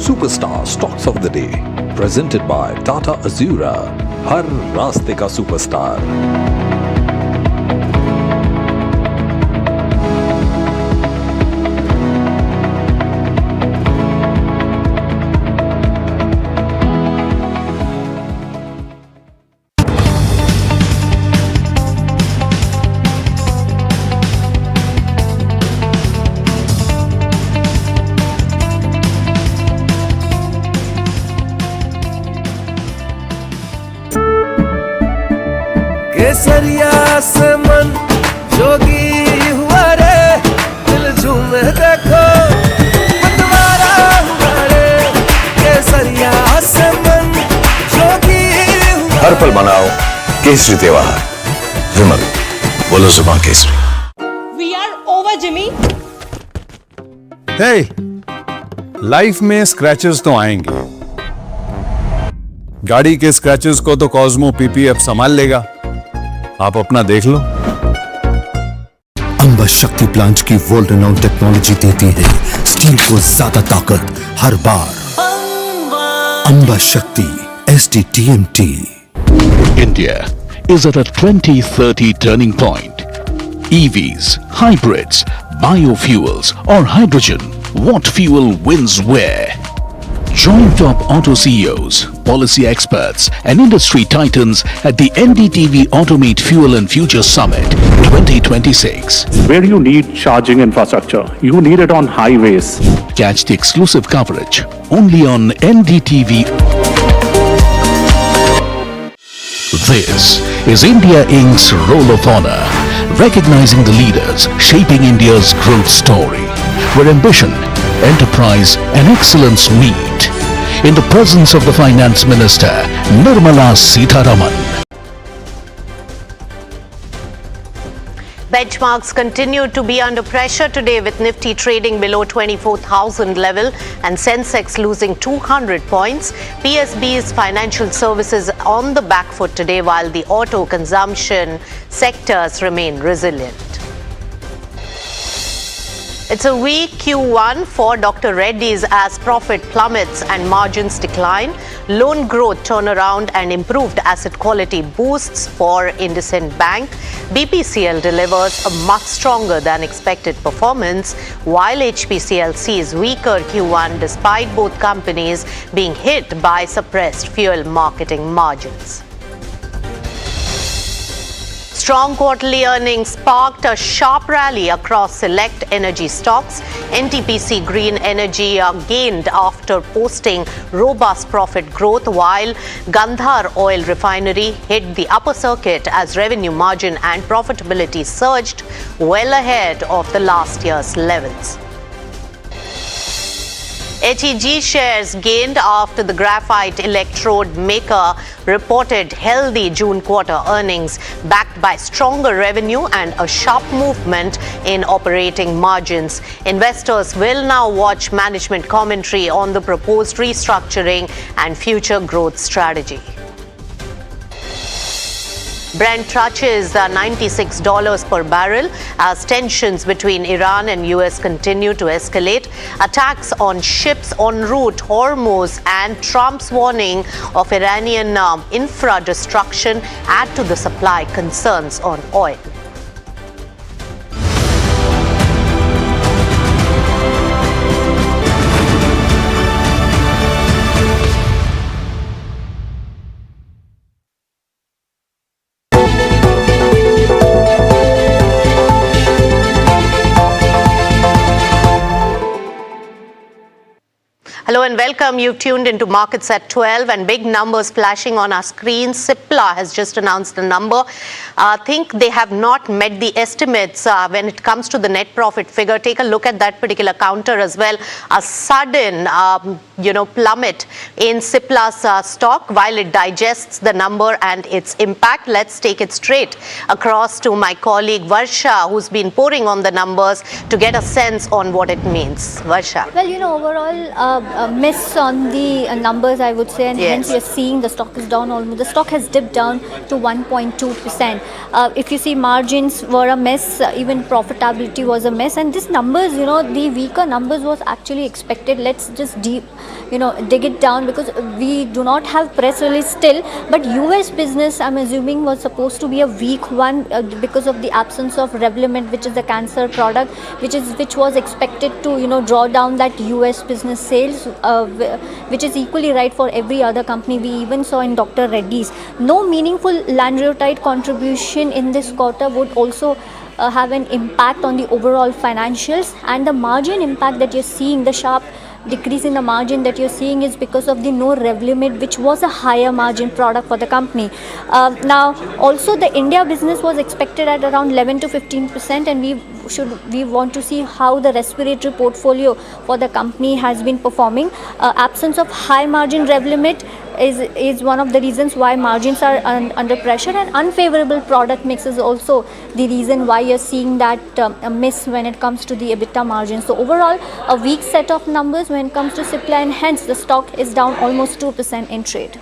Superstar Stocks of the Day, presented by Tata Azura, हर रास्ते का superstar. केसरिया से मन जोगी हुआ रे, दिल झूमे देखो पतवारा हुआ रे, केसरिया से मन जोगी हुआ। हर पल मनाओ केसरी त्योहार. विमल, बोलो जुबान केसरी. We are over, Jimmy. Hey, life में स्क्रैचेस तो आएंगे. गाड़ी के स्क्रैचेस को तो कॉस्मो पीपीएफ संभाल लेगा. आप अपना देख लो. अंबा शक्ति प्लांट की वर्ल्ड रेनाउंड टेक्नोलॉजी देती है स्टील को ज्यादा ताकत हर बार. अंबा शक्ति STTMT. India is at a 2030 turning point. EVs, hybrids, biofuels or hydrogen, what fuel wins where? Join top auto CEOs, policy experts and industry titans at the NDTV Automate Fuel and Future Summit 2026. Where you need charging infrastructure, you need it on highways. Catch the exclusive coverage only on NDTV. This is India Inc.'s Roll of Honor, recognizing the leaders shaping India's growth story, where ambition, enterprise and excellence meet. In the presence of the Finance Minister, Nirmala Sitharaman. Benchmarks continue to be under pressure today, with Nifty trading below 24,000 level and Sensex losing 200 points. PSB's financial services on the back foot today, while the auto consumption sectors remain resilient. It's a weak Q1 for Dr. Reddy's as profit plummets and margins decline. Loan growth turnaround and improved asset quality boosts for IndusInd Bank. BPCL delivers a much stronger than expected performance, while HPCL sees weaker Q1 despite both companies being hit by suppressed fuel marketing margins. Strong quarterly earnings sparked a sharp rally across select energy stocks. NTPC Green Energy gained after posting robust profit growth, while Gandhar Oil Refinery hit the upper circuit as revenue margin and profitability surged well ahead of the last year's levels. HEG shares gained after the graphite electrode maker reported healthy June quarter earnings, backed by stronger revenue and a sharp movement in operating margins. Investors will now watch management commentary on the proposed restructuring and future growth strategy. Brent touches $96 per barrel as tensions between Iran and US continue to escalate. Attacks on ships en route Hormuz and Trump's warning of Iranian infra destruction add to the supply concerns on oil. Hello and welcome. You've tuned into Markets at 12 and big numbers flashing on our screen. Cipla has just announced the number. I think they have not met the estimates when it comes to the net profit figure. Take a look at that particular counter as well. A sudden, plummet in Cipla's stock while it digests the number and its impact. Let's take it straight across to my colleague Varsha, who's been pouring on the numbers to get a sense on what it means. Varsha. Well, overall, miss on the numbers, I would say, and hence you're seeing the stock is down almost. The stock has dipped down to 1.2%. If you see, margins were a miss, even profitability was a miss, and these numbers, the weaker numbers was actually expected. Let's just dig it down because we do not have press release still, but US business, I'm assuming, was supposed to be a weak one because of the absence of Revlimid, which is a cancer product, which was expected to draw down that US business sales, which is equally right for every other company. We even saw in Dr. Reddy's. No meaningful lanreotide contribution in this quarter would also have an impact on the overall financials, and the margin impact that you're seeing, the sharp decrease in the margin that you're seeing, is because of the no Revlimid, which was a higher margin product for the company. Now, also the India business was expected at around 11 to 15%, and we want to see how the respiratory portfolio for the company has been performing. Absence of high margin Revlimid is one of the reasons why margins are under pressure, and unfavorable product mix is also the reason why you're seeing that a miss when it comes to the EBITDA margin. So overall, a weak set of numbers when it comes to Cipla, and hence the stock is down almost 2% in trade.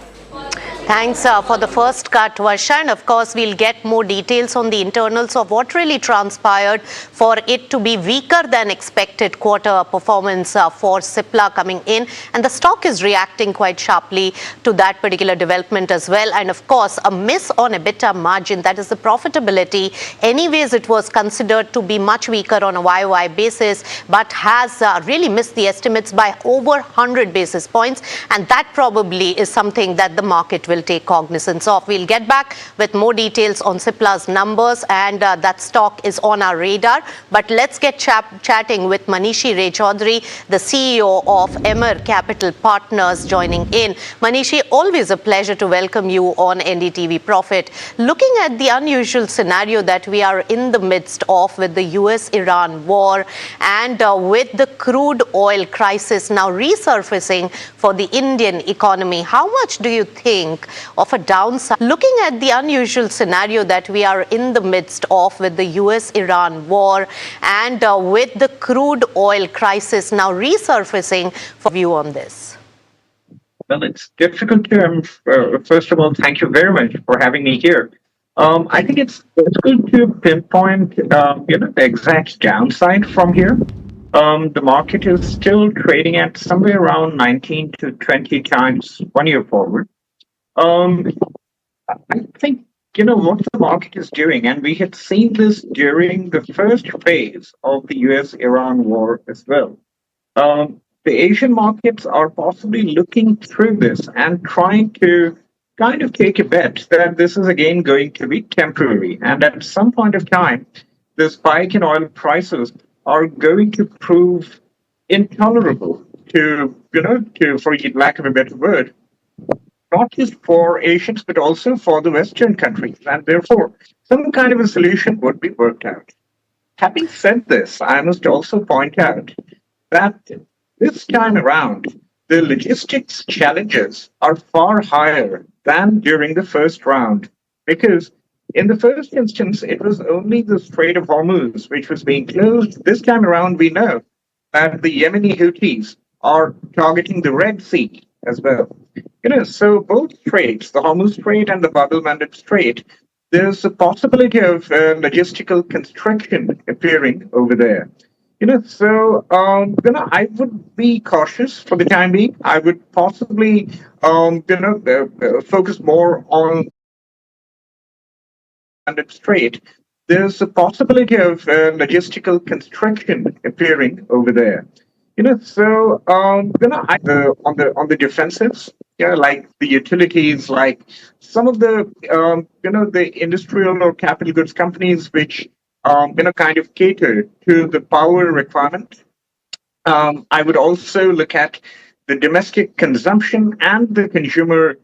Thanks for the first cut, Varsha. And of course, we'll get more details on the internals of what really transpired for it to be weaker than expected quarter performance for Cipla coming in. And the stock is reacting quite sharply to that particular development as well. And of course, a miss on EBITDA margin, that is the profitability. Anyways, it was considered to be much weaker on a YOY basis, but has really missed the estimates by over 100 basis points. And that probably is something that the market will take cognizance of. We'll get back with more details on Cipla's numbers, and that stock is on our radar. But let's get chatting with Manishi Ray Chaudhary, the CEO of Emmer Capital Partners, joining in. Manishi, always a pleasure to welcome you on NDTV Profit. Looking at the unusual scenario that we are in the midst of with the US-Iran war and with the crude oil crisis now resurfacing for the Indian economy, how much do you think of a downside? Looking at the unusual scenario that we are in the midst of with the US-Iran war and with the crude oil crisis now resurfacing, for view on this? Well, it's difficult to, first of all, thank you very much for having me here. I think it's difficult to pinpoint, the exact downside from here. The market is still trading at somewhere around 19 to 20 times 1 year forward. I think, what the market is doing, and we had seen this during the first phase of the US-Iran war as well. The Asian markets are possibly looking through this and trying to kind of take a bet that this is again going to be temporary. And at some point of time, the spike in oil prices are going to prove intolerable for lack of a better word, not just for Asians, but also for the Western countries. And therefore, some kind of a solution would be worked out. Having said this, I must also point out that this time around, the logistics challenges are far higher than during the first round, because in the first instance, it was only the Strait of Hormuz which was being closed. This time around, we know that the Yemeni Houthis are targeting the Red Sea as well. So both straits, the Hormuz Strait and the Bab el Mandeb Strait, there's a possibility of logistical constriction appearing over there. So I would be cautious for the time being. I would possibly focus more on and straight. There's a possibility of logistical constriction appearing over there. So on the defensives, like the utilities, like some of the the industrial or capital goods companies which kind of cater to the power requirement. I would also look at the domestic consumption and the consumer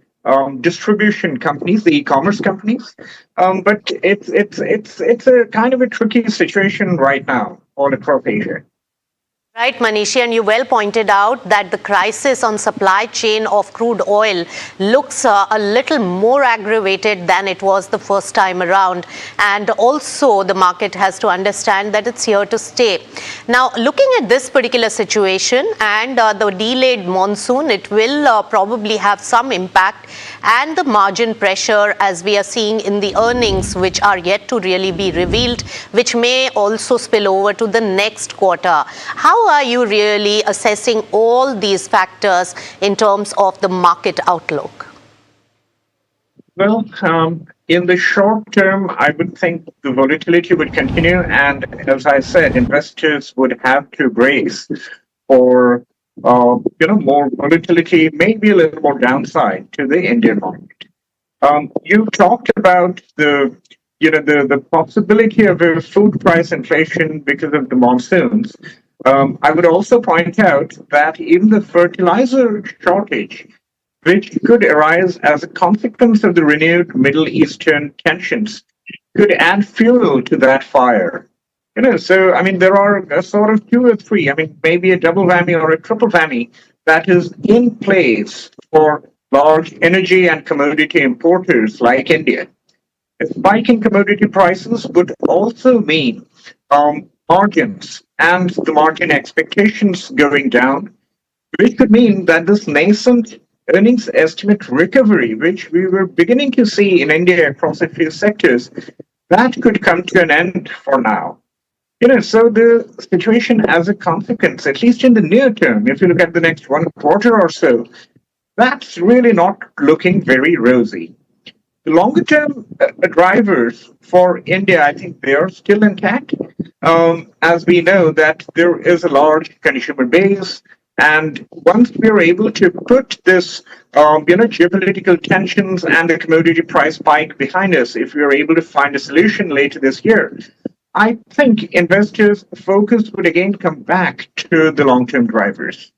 distribution companies, the e-commerce companies. But it's a kind of a tricky situation right now all across Asia. Right, Manishi, and you well pointed out that the crisis on supply chain of crude oil looks a little more aggravated than it was the first time around. And also the market has to understand that it's here to stay. Now, looking at this particular situation and the delayed monsoon, it will probably have some impact, and the margin pressure as we are seeing in the earnings, which are yet to really be revealed, which may also spill over to the next quarter. How are you really assessing all these factors in terms of the market outlook? Well, in the short term, I would think the volatility would continue. And as I said, investors would have to brace for more volatility, maybe a little more downside to the Indian market. You talked about the possibility of a food price inflation because of the monsoons. I would also point out that even the fertilizer shortage, which could arise as a consequence of the renewed Middle Eastern tensions, could add fuel to that fire. So I mean, there are a sort of two or three, I mean, maybe a double whammy or a triple whammy that is in place for large energy and commodity importers like India. A spike in commodity prices would also mean margins and the margin expectations going down, which could mean that this nascent earnings estimate recovery, which we were beginning to see in India across a few sectors, that could come to an end for now. So the situation as a consequence, at least in the near term, if you look at the next 1 quarter or so, that's really not looking very rosy. The longer term drivers for India, I think they are still intact. As we know that there is a large consumer base, and once we are able to put this, geopolitical tensions and the commodity price spike behind us, if we are able to find a solution later this year, I think investors' focus would again come back to the long-term drivers.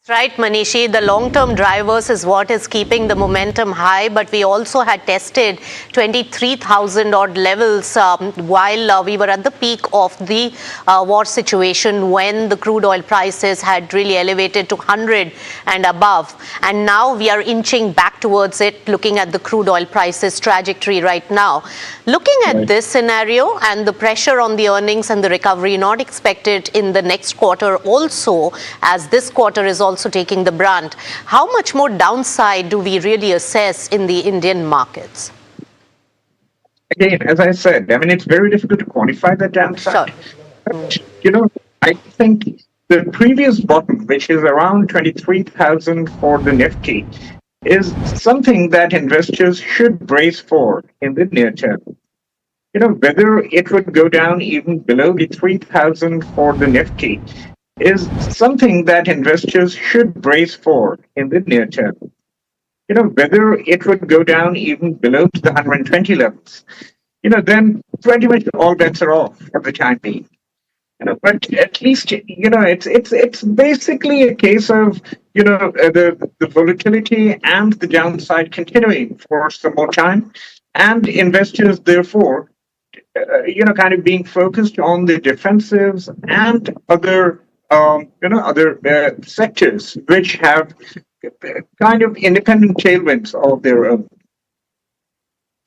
Right, Manishi, the long-term drivers is what is keeping the momentum high, but we also had tested 23,000 odd levels while we were at the peak of the war situation, when the crude oil prices had really elevated to 100 and above. And now we are inching back towards it, looking at the crude oil prices trajectory right now. Looking at this scenario and the pressure on the earnings and the recovery not expected in the next quarter also, as this quarter is also taking the brunt, how much more downside do we really assess in the Indian markets? Again, as I said, I mean, it's very difficult to quantify the downside. Sure. But, I think the previous bottom, which is around 23,000 for the Nifty, is something that investors should brace for in the near term. Whether it would go down even below the 3,000 for the Nifty is something that investors should brace for in the near term. Whether it would go down even below to the 120 levels, then pretty much all bets are off for the time being. But at least, it's basically a case of, the volatility and the downside continuing for some more time, and investors, therefore, kind of being focused on the defensives and other sectors which have kind of independent tailwinds of their own.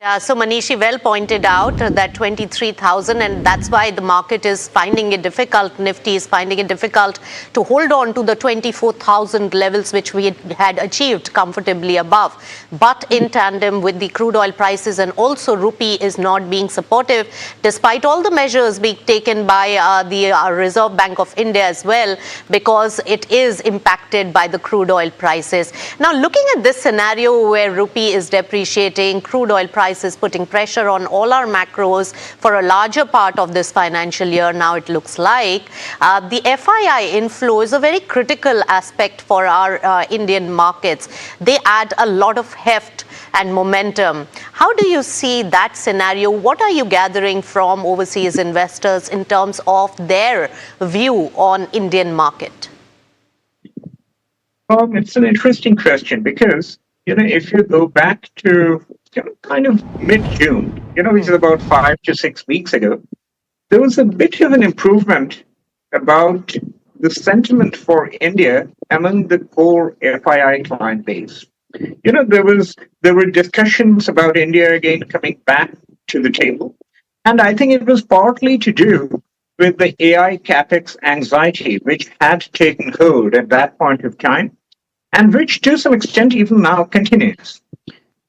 So Manishi well pointed out that 23,000, and that's why the market is finding it difficult, Nifty is finding it difficult to hold on to the 24,000 levels which we had achieved comfortably above. But in tandem with the crude oil prices, and also rupee is not being supportive despite all the measures being taken by the Reserve Bank of India as well, because it is impacted by the crude oil prices. Now looking at this scenario where rupee is depreciating, crude oil prices is putting pressure on all our macros for a larger part of this financial year. Now it looks like the FII inflow is a very critical aspect for our Indian markets. They add a lot of heft and momentum. How do you see that scenario? What are you gathering from overseas investors in terms of their view on Indian market? It's an interesting question because, if you go back to kind of mid-June, which is about 5 to 6 weeks ago, there was a bit of an improvement about the sentiment for India among the core FII client base. There were discussions about India again coming back to the table, and I think it was partly to do with the AI capex anxiety which had taken hold at that point of time, and which to some extent even now continues.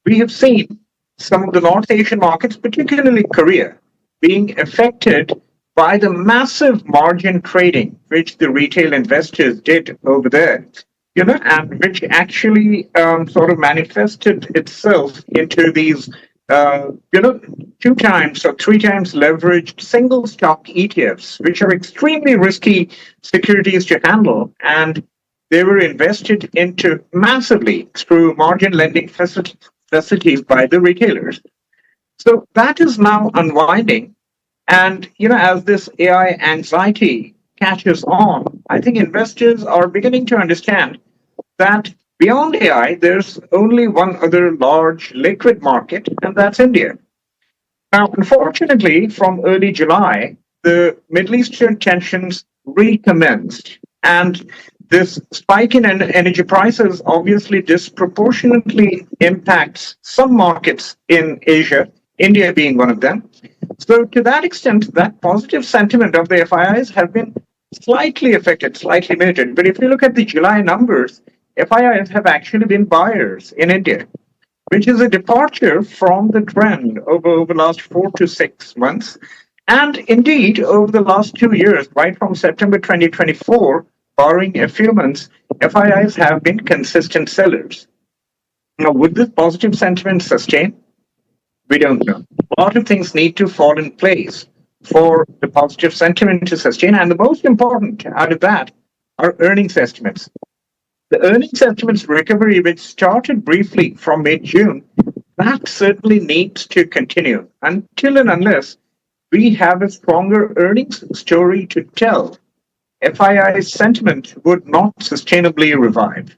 We have seen some of the North Asian markets, particularly Korea, being affected by the massive margin trading which the retail investors did over there, and which actually sort of manifested itself into these, 2 times or 3 times leveraged single stock ETFs, which are extremely risky securities to handle, and they were invested into massively through margin lending facilities by the retailers. So that is now unwinding. And, as this AI anxiety catches on, I think investors are beginning to understand that beyond AI, there's only one other large liquid market, and that's India. Now, unfortunately, from early July, the Middle Eastern tensions recommenced. And this spike in energy prices obviously disproportionately impacts some markets in Asia, India being one of them. So to that extent, that positive sentiment of the FIIs have been slightly affected, slightly muted. But if you look at the July numbers, FIIs have actually been buyers in India, which is a departure from the trend over the last 4 to 6 months. And indeed, over the last 2 years, right from September 2024, barring a few months, FIIs have been consistent sellers. Now, would this positive sentiment sustain? We don't know. A lot of things need to fall in place for the positive sentiment to sustain. And the most important out of that are earnings estimates. The earnings estimates recovery, which started briefly from mid-June, that certainly needs to continue until and unless we have a stronger earnings story to tell. FII sentiment would not sustainably revive.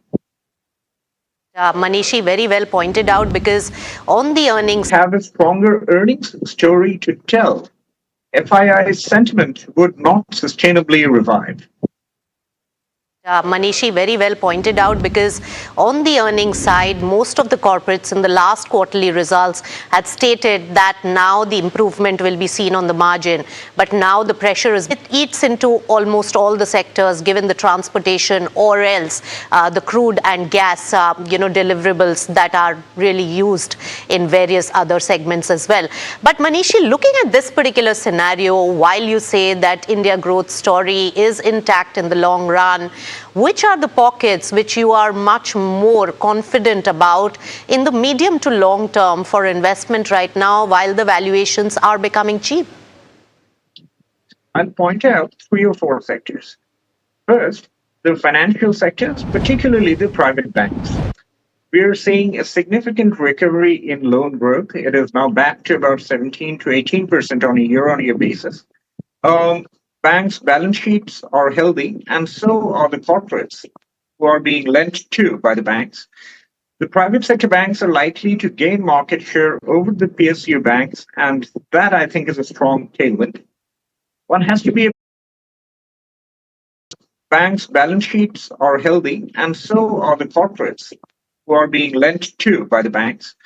Manishi very well pointed out, because on the earnings have a stronger earnings story to tell. FII sentiment would not sustainably revive. Manishi very well pointed out, because on the earnings side, most of the corporates in the last quarterly results had stated that now the improvement will be seen on the margin. But now the pressure it eats into almost all the sectors, given the transportation or else the crude and gas, deliverables that are really used in various other segments as well. But Manishi, looking at this particular scenario, while you say that India growth story is intact in the long run, which are the pockets which you are much more confident about in the medium to long term for investment right now, while the valuations are becoming cheap? I'll point out 3 or 4 sectors. First, the financial sectors, particularly the private banks. We are seeing a significant recovery in loan growth. It is now back to about 17 to 18% on a year-on-year basis. Banks' balance sheets are healthy, and so are the corporates who are being lent to by the banks. The private sector banks are likely to gain market share over the PSU banks, and that, I think, is a strong tailwind. One has to be. Banks' balance sheets are healthy, and so are the corporates who are being lent to by the banks.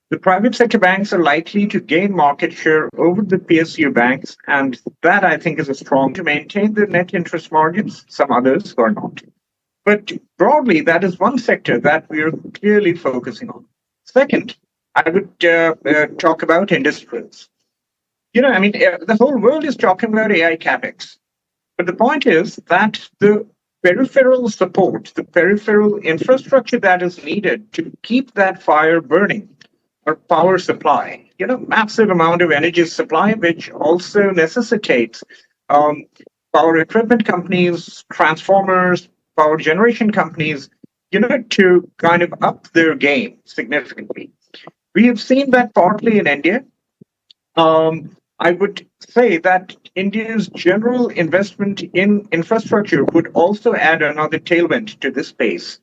The private sector banks are likely to gain market share over the PSU banks, and that I think is a strong to maintain the net interest margins. Some others are not. But broadly, that is one sector that we are clearly focusing on. Second, I would talk about industrials. The whole world is talking about AI capex. But the point is that the peripheral support, the peripheral infrastructure that is needed to keep that fire burning, or power supply, massive amount of energy supply, which also necessitates power equipment companies, transformers, power generation companies, to kind of up their game significantly. We have seen that partly in India. I would say that India's general investment in infrastructure would also add another tailwind to this space.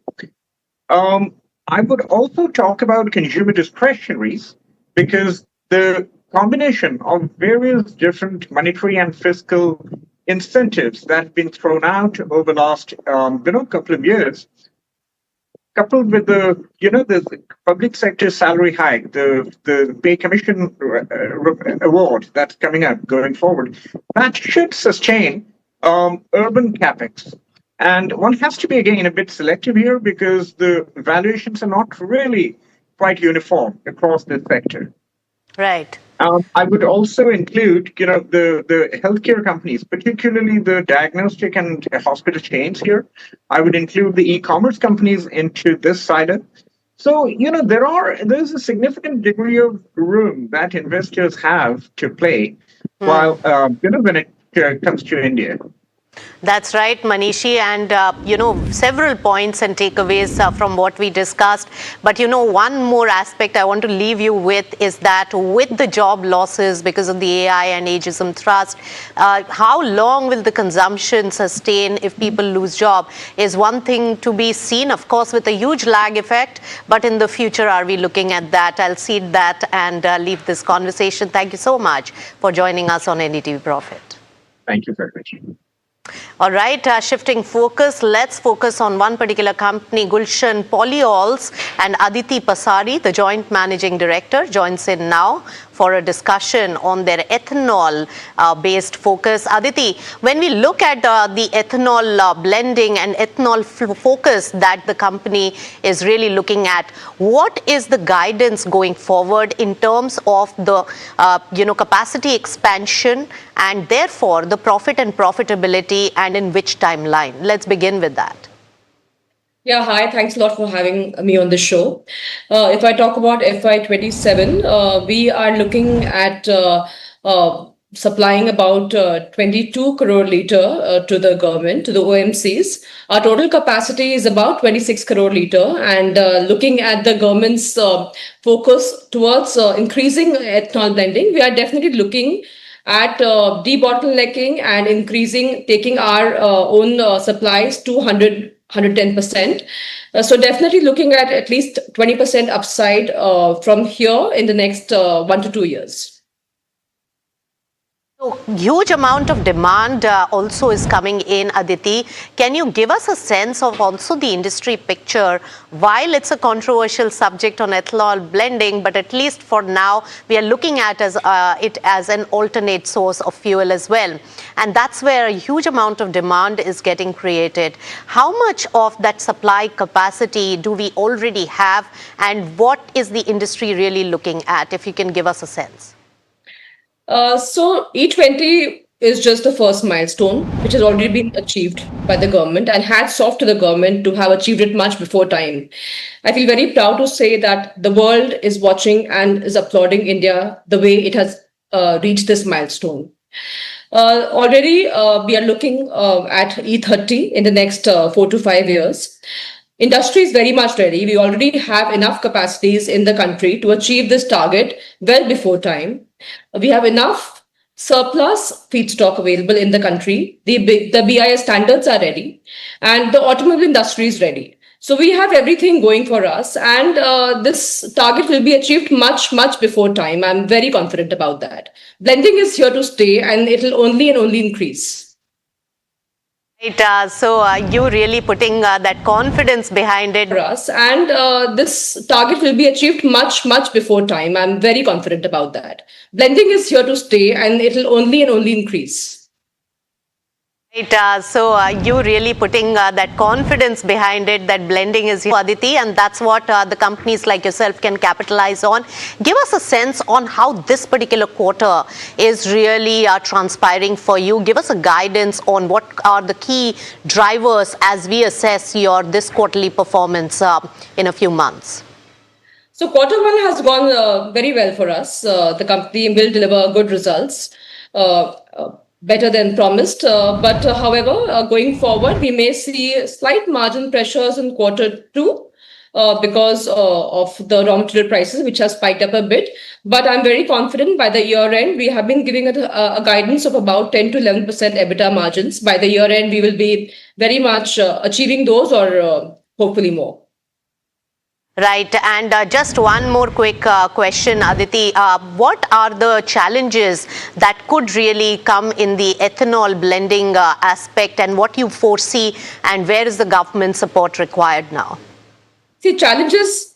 I would also talk about consumer discretionaries because the combination of various different monetary and fiscal incentives that have been thrown out over the last couple of years, coupled with the public sector salary hike, the pay commission award that's coming up going forward, that should sustain urban capex. And one has to be, again, a bit selective here because the valuations are not really quite uniform across this sector. Right. I would also include, the healthcare companies, particularly the diagnostic and hospital chains here. I would include the e-commerce companies into this side. So, there's a significant degree of room that investors have to play while, when it comes to India. That's right, Manishi, and several points and takeaways from what we discussed. But one more aspect I want to leave you with is that with the job losses because of the AI and ageism thrust, how long will the consumption sustain if people lose job is one thing to be seen, of course, with a huge lag effect. But in the future, are we looking at that? I'll cede that and leave this conversation. Thank you so much for joining us on NDTV Profit. Thank you very much. All right, shifting focus, let's focus on one particular company, Gulshan Polyols, and Aditi Pasari, the joint managing director, joins in now for a discussion on their ethanol-based focus. Aditi, when we look at the ethanol blending and ethanol focus that the company is really looking at, what is the guidance going forward in terms of the capacity expansion and therefore the profit and profitability, and in which timeline? Let's begin with that. Yeah, hi. Thanks a lot for having me on the show. If I talk about FY27, we are looking at supplying about 22 crore litre to the government, to the OMCs. Our total capacity is about 26 crore litre, and looking at the government's focus towards increasing ethanol blending, we are definitely looking at debottlenecking and taking our own supplies to 110%. So definitely looking at least 20% upside from here in the next 1 to 2 years. So, huge amount of demand also is coming in, Aditi. Can you give us a sense of also the industry picture? While it's a controversial subject on ethanol blending, but at least for now, we are looking at it as an alternate source of fuel as well. And that's where a huge amount of demand is getting created. How much of that supply capacity do we already have? And what is the industry really looking at, if you can give us a sense? So E20 is just the first milestone, which has already been achieved by the government, and hats off to the government to have achieved it much before time. I feel very proud to say that the world is watching and is applauding India the way it has reached this milestone. Already, we are looking at E30 in the next 4 to 5 years. Industry is very much ready. We already have enough capacities in the country to achieve this target well before time. We have enough surplus feedstock available in the country. The BIS standards are ready, and the automobile industry is ready. So we have everything going for us, and this target will be achieved much, much before time. I'm very confident about that. Blending is here to stay, and it will only and only increase. You really putting that confidence behind it for us, and this target will be achieved much before time. I'm very confident about that. Blending is here to stay, and it'll only and only increase. You really putting that confidence behind it, that blending is here, Aditi, and that's what the companies like yourself can capitalize on. Give us a sense on how this particular quarter is really transpiring for you. Give us a guidance on what are the key drivers as we assess your this quarterly performance in a few months. So quarter one has gone very well for us. The company will deliver good results. Better than promised. However, going forward, we may see slight margin pressures in quarter two because of the raw material prices, which has spiked up a bit. But I'm very confident by the year end, we have been giving a guidance of about 10 to 11% EBITDA margins. By the year end, we will be very much achieving those or hopefully more. Right, and just one more quick question, Aditi. What are the challenges that could really come in the ethanol blending aspect, and what you foresee, and where is the government support required now? See, challenges,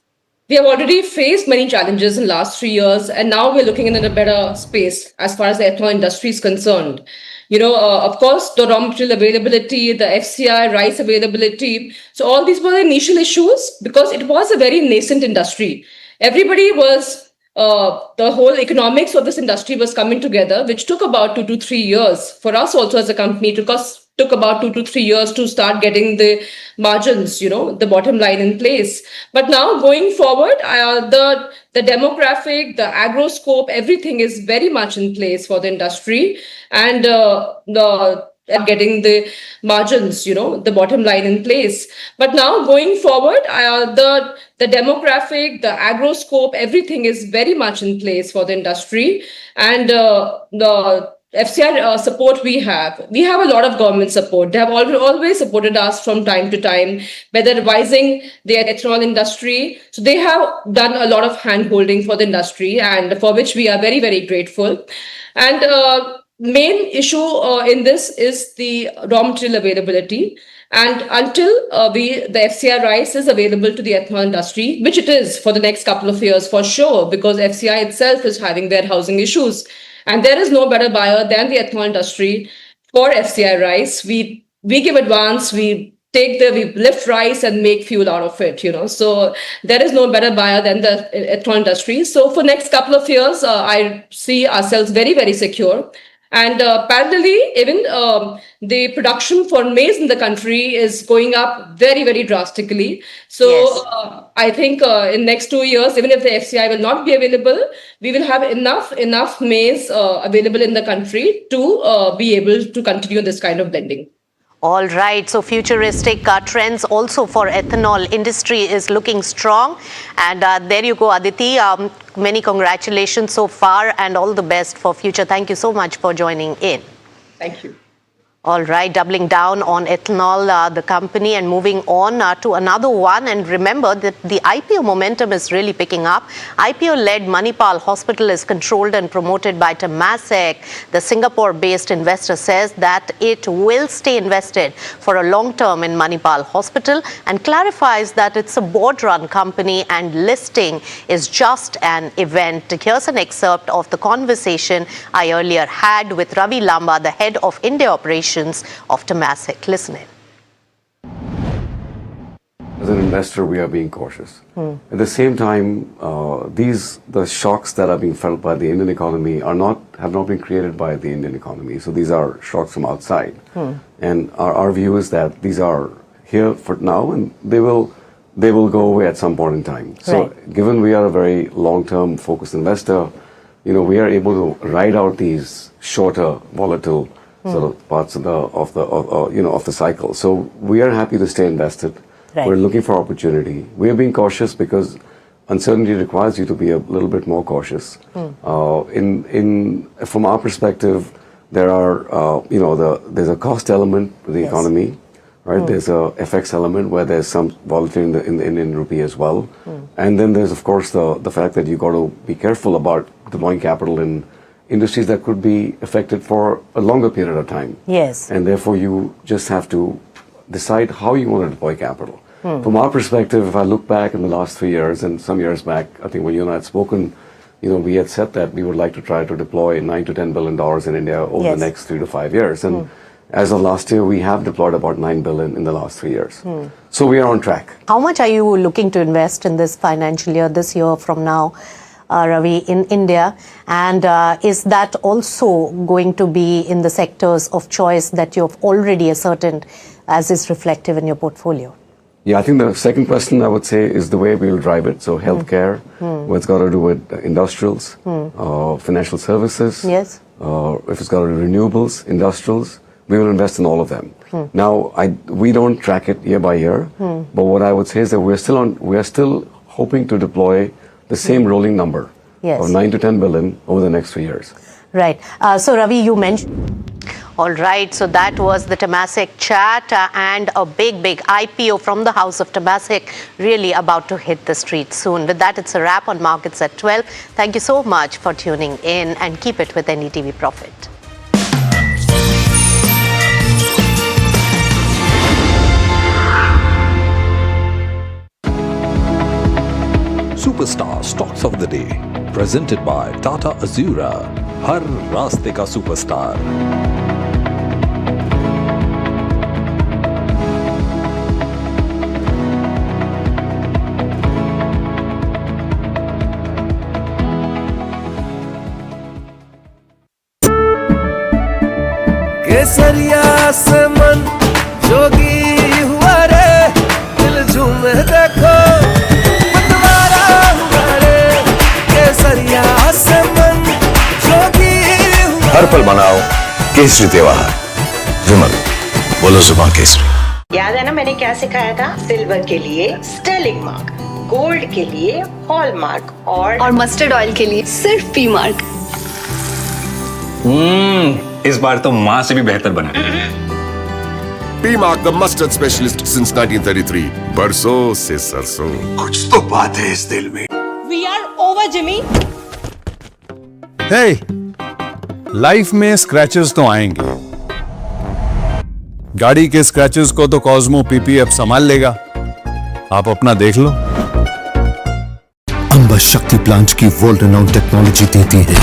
we have already faced many challenges in the last 3 years, and now we're looking in a better space as far as the ethanol industry is concerned. Of course, the raw material availability, the FCI, rice availability. So all these were the initial issues because it was a very nascent industry. Everybody was, the whole economics of this industry was coming together, which took about 2 to 3 years. For us also as a company, took about 2 to 3 years to start getting the margins, the bottom line in place. But now going forward, the demographic, the agro scope, everything is very much in place for the industry, and getting the margins, the bottom line in place. But now going forward, the demographic, the agro scope, everything is very much in place for the industry, and the FCI support we have a lot of government support. They have always supported us from time to time, whether revising the ethanol industry. So they have done a lot of hand holding for the industry, and for which we are very, very grateful. And main issue in this is the raw material availability. And until the FCI rice is available to the ethanol industry, which it is for the next couple of years for sure, because FCI itself is having warehousing issues. And there is no better buyer than the ethanol industry for FCI rice. We give advance, we lift rice and make fuel out of it, So there is no better buyer than the ethanol industry. So for next couple of years, I see ourselves very, very secure. And parallelly, even the production for maize in the country is going up very, very drastically. So yes. I think in next 2 years, even if the FCI will not be available, we will have enough maize available in the country to be able to continue this kind of blending. All right, so futuristic trends also for ethanol industry is looking strong. And there you go, Aditi. Many congratulations so far and all the best for future. Thank you so much for joining in. Thank you. All right, doubling down on ethanol, the company, and moving on to another one. And remember that the IPO momentum is really picking up. IPO-led Manipal Hospital is controlled and promoted by Temasek. The Singapore-based investor says that it will stay invested for a long term in Manipal Hospital and clarifies that it's a board-run company and listing is just an event. Here's an excerpt of the conversation I earlier had with Ravi Lamba, the head of India operations of Temasek. Listen in. As an investor, we are being cautious. At the same time, the shocks that are being felt by the Indian economy have not been created by the Indian economy. So these are shocks from outside. And our view is that these are here for now, and they will go away at some point in time. So given we are a very long-term focused investor, we are able to ride out these shorter, volatile sort of parts of the cycle. So we are happy to stay invested. We're looking for opportunity. We are being cautious because uncertainty requires you to be a little bit more cautious. From our perspective, there are there's a cost element to the economy, right? There's a FX element where there's some volatility in the Indian rupee as well, and then there's of course the fact that you got to be careful about deploying capital in industries that could be affected for a longer period of time. Yes. And therefore, you just have to decide how you want to deploy capital. From our perspective, if I look back in the last 3 years and some years back, I think when you and I had spoken, we had said that we would like to try to deploy $9 to $10 billion in India over the next 3 to 5 years. And as of last year, we have deployed about $9 billion in the last 3 years. So we are on track. How much are you looking to invest in this financial year, this year from now, Ravi, in India? And is that also going to be in the sectors of choice that you have already ascertained as is reflective in your portfolio? Yeah, I think the second question I would say is the way we will drive it. So healthcare, what's got to do with industrials, financial services. Yes. If it's got to do renewables, industrials, we will invest in all of them. Now, we don't track it year by year, but what I would say is that we are still hoping to deploy the same rolling number of 9 to 10 billion over the next 3 years. Right. So Ravi, you mentioned. All right, so that was the Temasek chat and a big IPO from the House of Temasek really about to hit the street soon. With that, it's a wrap on Markets at 12. Thank you so much for tuning in and keep it with NDTV Profit. Superstar Stocks of the Day, presented by Tata Azura. Har Raste Ka Superstar. केसरिया से मन जोगी हुआ रे, दिल झूमे देखो मतवारा हुआ रे। केसरिया से मन जोगी हुआ। हर पल मनाओ केसरी त्योहार। विमल, बोलो जुबान केसरी। याद है ना मैंने क्या सिखाया था? सिल्वर के लिए स्टर्लिंग मार्क, गोल्ड के लिए हॉलमार्क और मस्टर्ड ऑयल के लिए सिर्फ पी मार्क। इस बार तो माँ से भी बेहतर बना। P Mark, the mustard specialist since 1933. बरसों से सरसों। कुछ तो बात है इस दिल में। We are over, Jimmy. Hey, life में स्क्रैचेस तो आएंगे। गाड़ी के स्क्रैचेस को तो कॉस्मो पीपीएफ संभाल लेगा। आप अपना देख लो। अंबा शक्ति प्लांट की वर्ल्ड रेनाउंड टेक्नोलॉजी देती है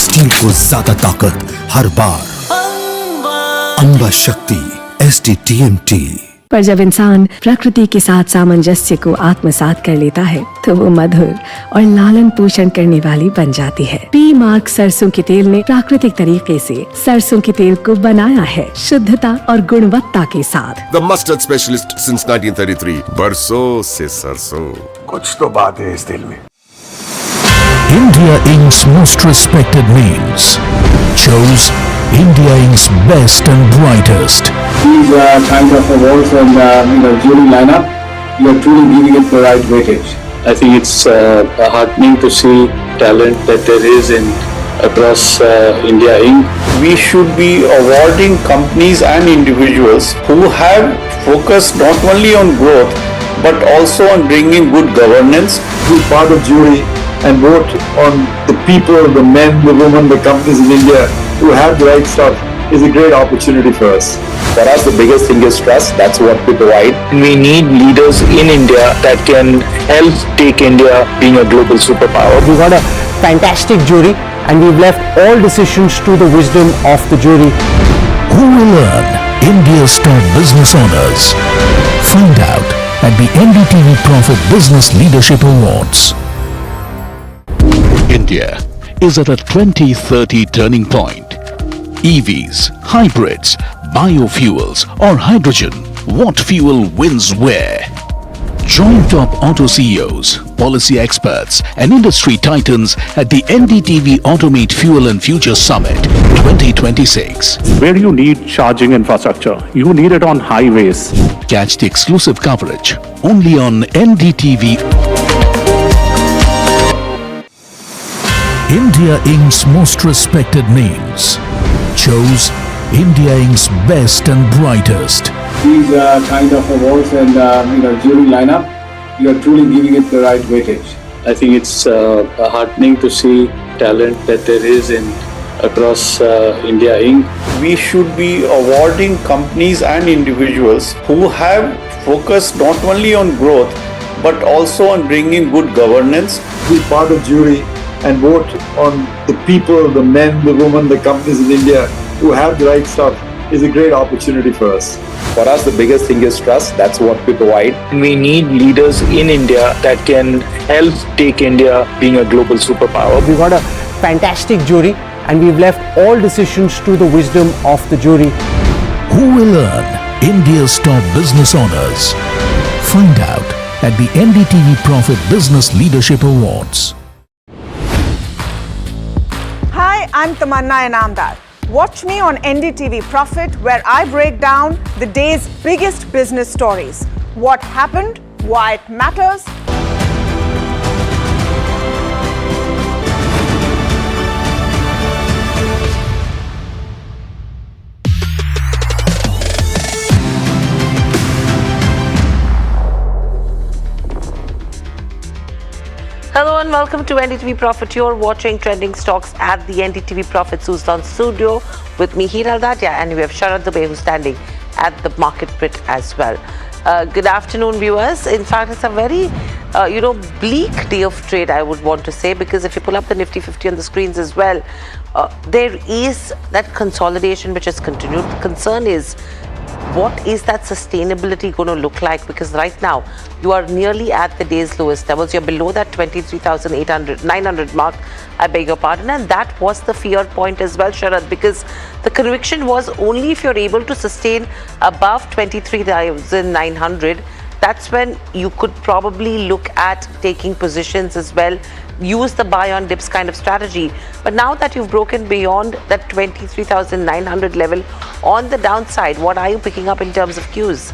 स्टील को ज्यादा ताकत हर बार। अंबा शक्ति STTMT। पर जब इंसान प्रकृति के साथ सामंजस्य को आत्मसात कर लेता है तो वो मधुर और लालन पोषण करने वाली बन जाती है। पी मार्क सरसों के तेल ने प्राकृतिक तरीके से सरसों के तेल को बनाया है शुद्धता और गुणवत्ता के साथ। The mustard specialist since 1933. बरसों से सरसों। कुछ तो बात है इस दिल में। India Inc.'s most respected names chose India Inc.'s best and brightest. These kind of awards and jury lineup, you are truly giving it the right weightage. I think it's heartening to see talent that there is in across India Inc. We should be awarding companies and individuals who have focused not only on growth but also on bringing good governance. Be part of jury and vote on the people, the men, the women, the companies in India who have the right stuff is a great opportunity for us. For us, the biggest thing is trust. That's what we provide. We need leaders in India that can help take India being a global superpower. We got a fantastic jury and we've left all decisions to the wisdom of the jury. Who will earn India's top business honors? Find out at the NDTV Profit Business Leadership Awards. India is at a 2030 turning point. EVs, hybrids, biofuels or hydrogen, what fuel wins where? Join top auto CEOs, policy experts and industry titans at the NDTV Automate Fuel and Future Summit 2026. Where you need charging infrastructure, you need it on highways. Catch the exclusive coverage only on NDTV. India Inc.'s most respected names chose India Inc.'s best and brightest. These kind of awards and jury lineup, you are truly giving it the right weightage. I think it's heartening to see talent that there is in across India Inc. We should be awarding companies and individuals who have focused not only on growth but also on bringing good governance. Be part of jury and vote on the people, the men, the women, the companies in India who have the right stuff is a great opportunity for us. For us, the biggest thing is trust. That's what we provide. We need leaders in India that can help take India being a global superpower. We got a fantastic jury and we've left all decisions to the wisdom of the jury. Who will earn India's top business honors? Find out at the NDTV Profit Business Leadership Awards. Hi, I'm Tamanna Inamdar. Watch me on NDTV Profit, where I break down the day's biggest business stories. What happened, why it matters. Hello and welcome to NDTV Profit. You're watching Trending Stocks at the NDTV Profit Suzlon studio with me, Hiral Dadia, and we have Sharad Dubey who's standing at the market pit as well. Good afternoon, viewers. In fact, it's a very, bleak day of trade, I would want to say, because if you pull up the Nifty 50 on the screens as well, there is that consolidation which has continued. The concern is, what is that sustainability going to look like? Because right now you are nearly at the day's lowest levels. You're below that 23,900 mark, I beg your pardon, and that was the fear point as well, Sharad, because the conviction was only if you're able to sustain above 23,900, that's when you could probably look at taking positions as well, use the buy on dips kind of strategy. But now that you've broken beyond that 23,900 level on the downside, what are you picking up in terms of cues?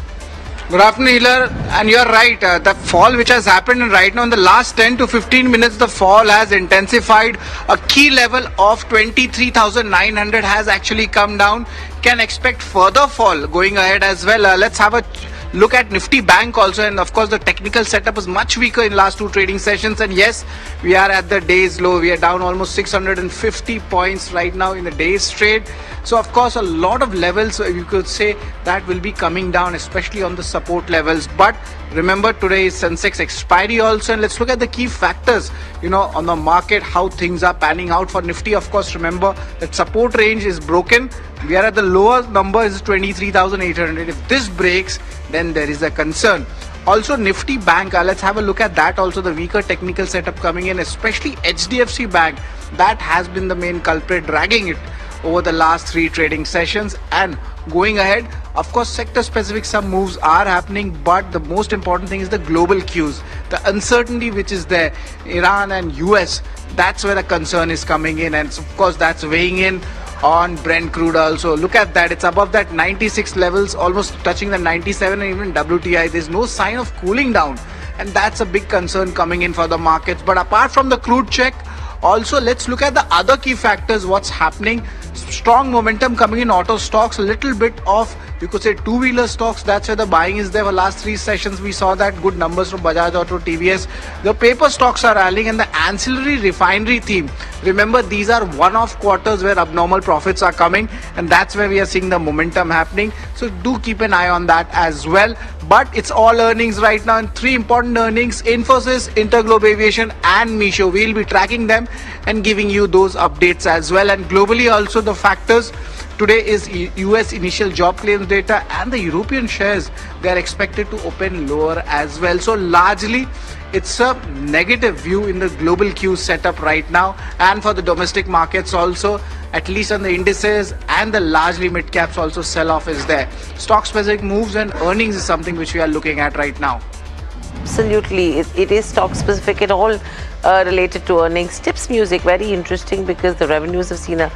Good afternoon, Healer. And you're right, the fall which has happened right now in the last 10 to 15 minutes, the fall has intensified. A key level of 23,900 has actually come down. Can expect further fall going ahead as well. Let's have a look at Nifty Bank also, and of course the technical setup is much weaker in last two trading sessions, and yes, we are at the day's low. We are down almost 650 points right now in the day's trade. So of course a lot of levels you could say that will be coming down, especially on the support levels. But remember, today is Sensex expiry also, and let's look at the key factors on the market, how things are panning out for Nifty. Of course, remember that support range is broken. We are at the lower number is 23,800. If this breaks, then there is a concern. Also, Nifty Bank, let's have a look at that also, the weaker technical setup coming in, especially HDFC Bank. That has been the main culprit, dragging it over the last three trading sessions. And going ahead, of course, sector specific some moves are happening, but the most important thing is the global cues, the uncertainty which is there, Iran and US, that's where the concern is coming in, and of course that's weighing in on Brent crude also. Look at that, it's above that 96 levels, almost touching the 97, and even WTI, there's no sign of cooling down, and that's a big concern coming in for the markets. But apart from the crude check, also let's look at the other key factors, what's happening. Strong momentum coming in auto stocks, a little bit of, you could say, two-wheeler stocks. That's where the buying is there. For last three sessions we saw that good numbers from Bajaj Auto, TVS. The paper stocks are rallying, and the ancillary refinery theme, remember these are one-off quarters where abnormal profits are coming, and that's where we are seeing the momentum happening. So do keep an eye on that as well. But it's all earnings right now, and three important earnings: Infosys, Interglobe Aviation and Meesho. We'll be tracking them and giving you those updates as well. And globally also the factors, today is US initial job claims data, and the European shares, they are expected to open lower as well. So largely it's a negative view in the global Q setup right now, and for the domestic markets also, at least on the indices and the largely mid caps also, sell off is there. Stock specific moves and earnings is something which we are looking at right now. Absolutely, it is stock specific and all related to earnings. Tips music, very interesting, because the revenues have seen a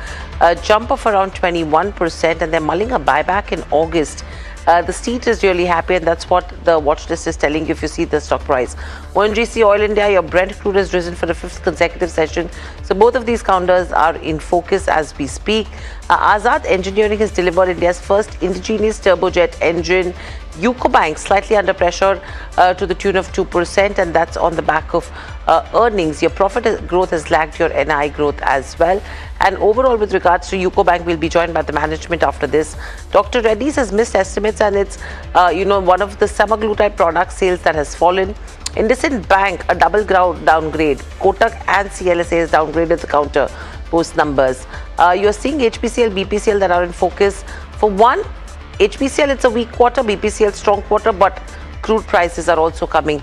jump of around 21%, and they're mulling a buyback in August. The street is really happy, and that's what the watch list is telling you if you see the stock price. ONGC, Oil India, your Brent crude has risen for the fifth consecutive session. So both of these counters are in focus as we speak. Azad Engineering has delivered India's first indigenous turbojet engine UCO Bank slightly under pressure to the tune of 2%, and that's on the back of earnings. Your profit growth has lagged your NI growth as well. And overall, with regards to UCO Bank, we'll be joined by the management after this. Dr. Reddy's has missed estimates, and it's one of the semaglutide product sales that has fallen. IndusInd Bank, a double downgrade. Kotak and CLSA has downgraded the counter post numbers. You're seeing HPCL, BPCL that are in focus. For one, HPCL, it's a weak quarter, BPCL, strong quarter, but crude prices are also coming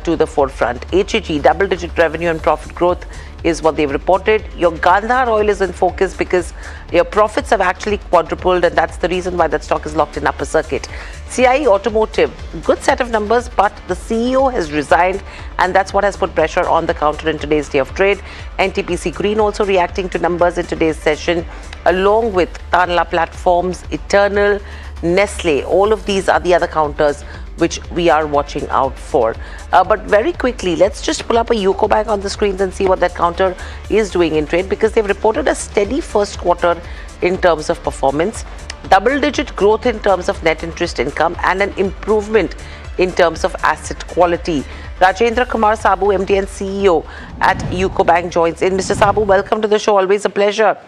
to the forefront. HEG, double-digit revenue and profit growth is what they've reported. Your Gandhar oil is in focus because your profits have actually quadrupled, and that's the reason why that stock is locked in upper circuit. CIE Automotive, good set of numbers, but the CEO has resigned, and that's what has put pressure on the counter in today's day of trade. NTPC Green also reacting to numbers in today's session, along with Tanla Platforms, Eternal, Nestle. All of these are the other counters which we are watching out for. But very quickly, let's just pull up a UCO Bank on the screens and see what that counter is doing in trade, because they've reported a steady first quarter in terms of performance, double-digit growth in terms of net interest income, and an improvement in terms of asset quality. Rajendra Kumar Sabu, MD and CEO at UCO Bank, joins in. Mr. Sabu, welcome to the show. Always a pleasure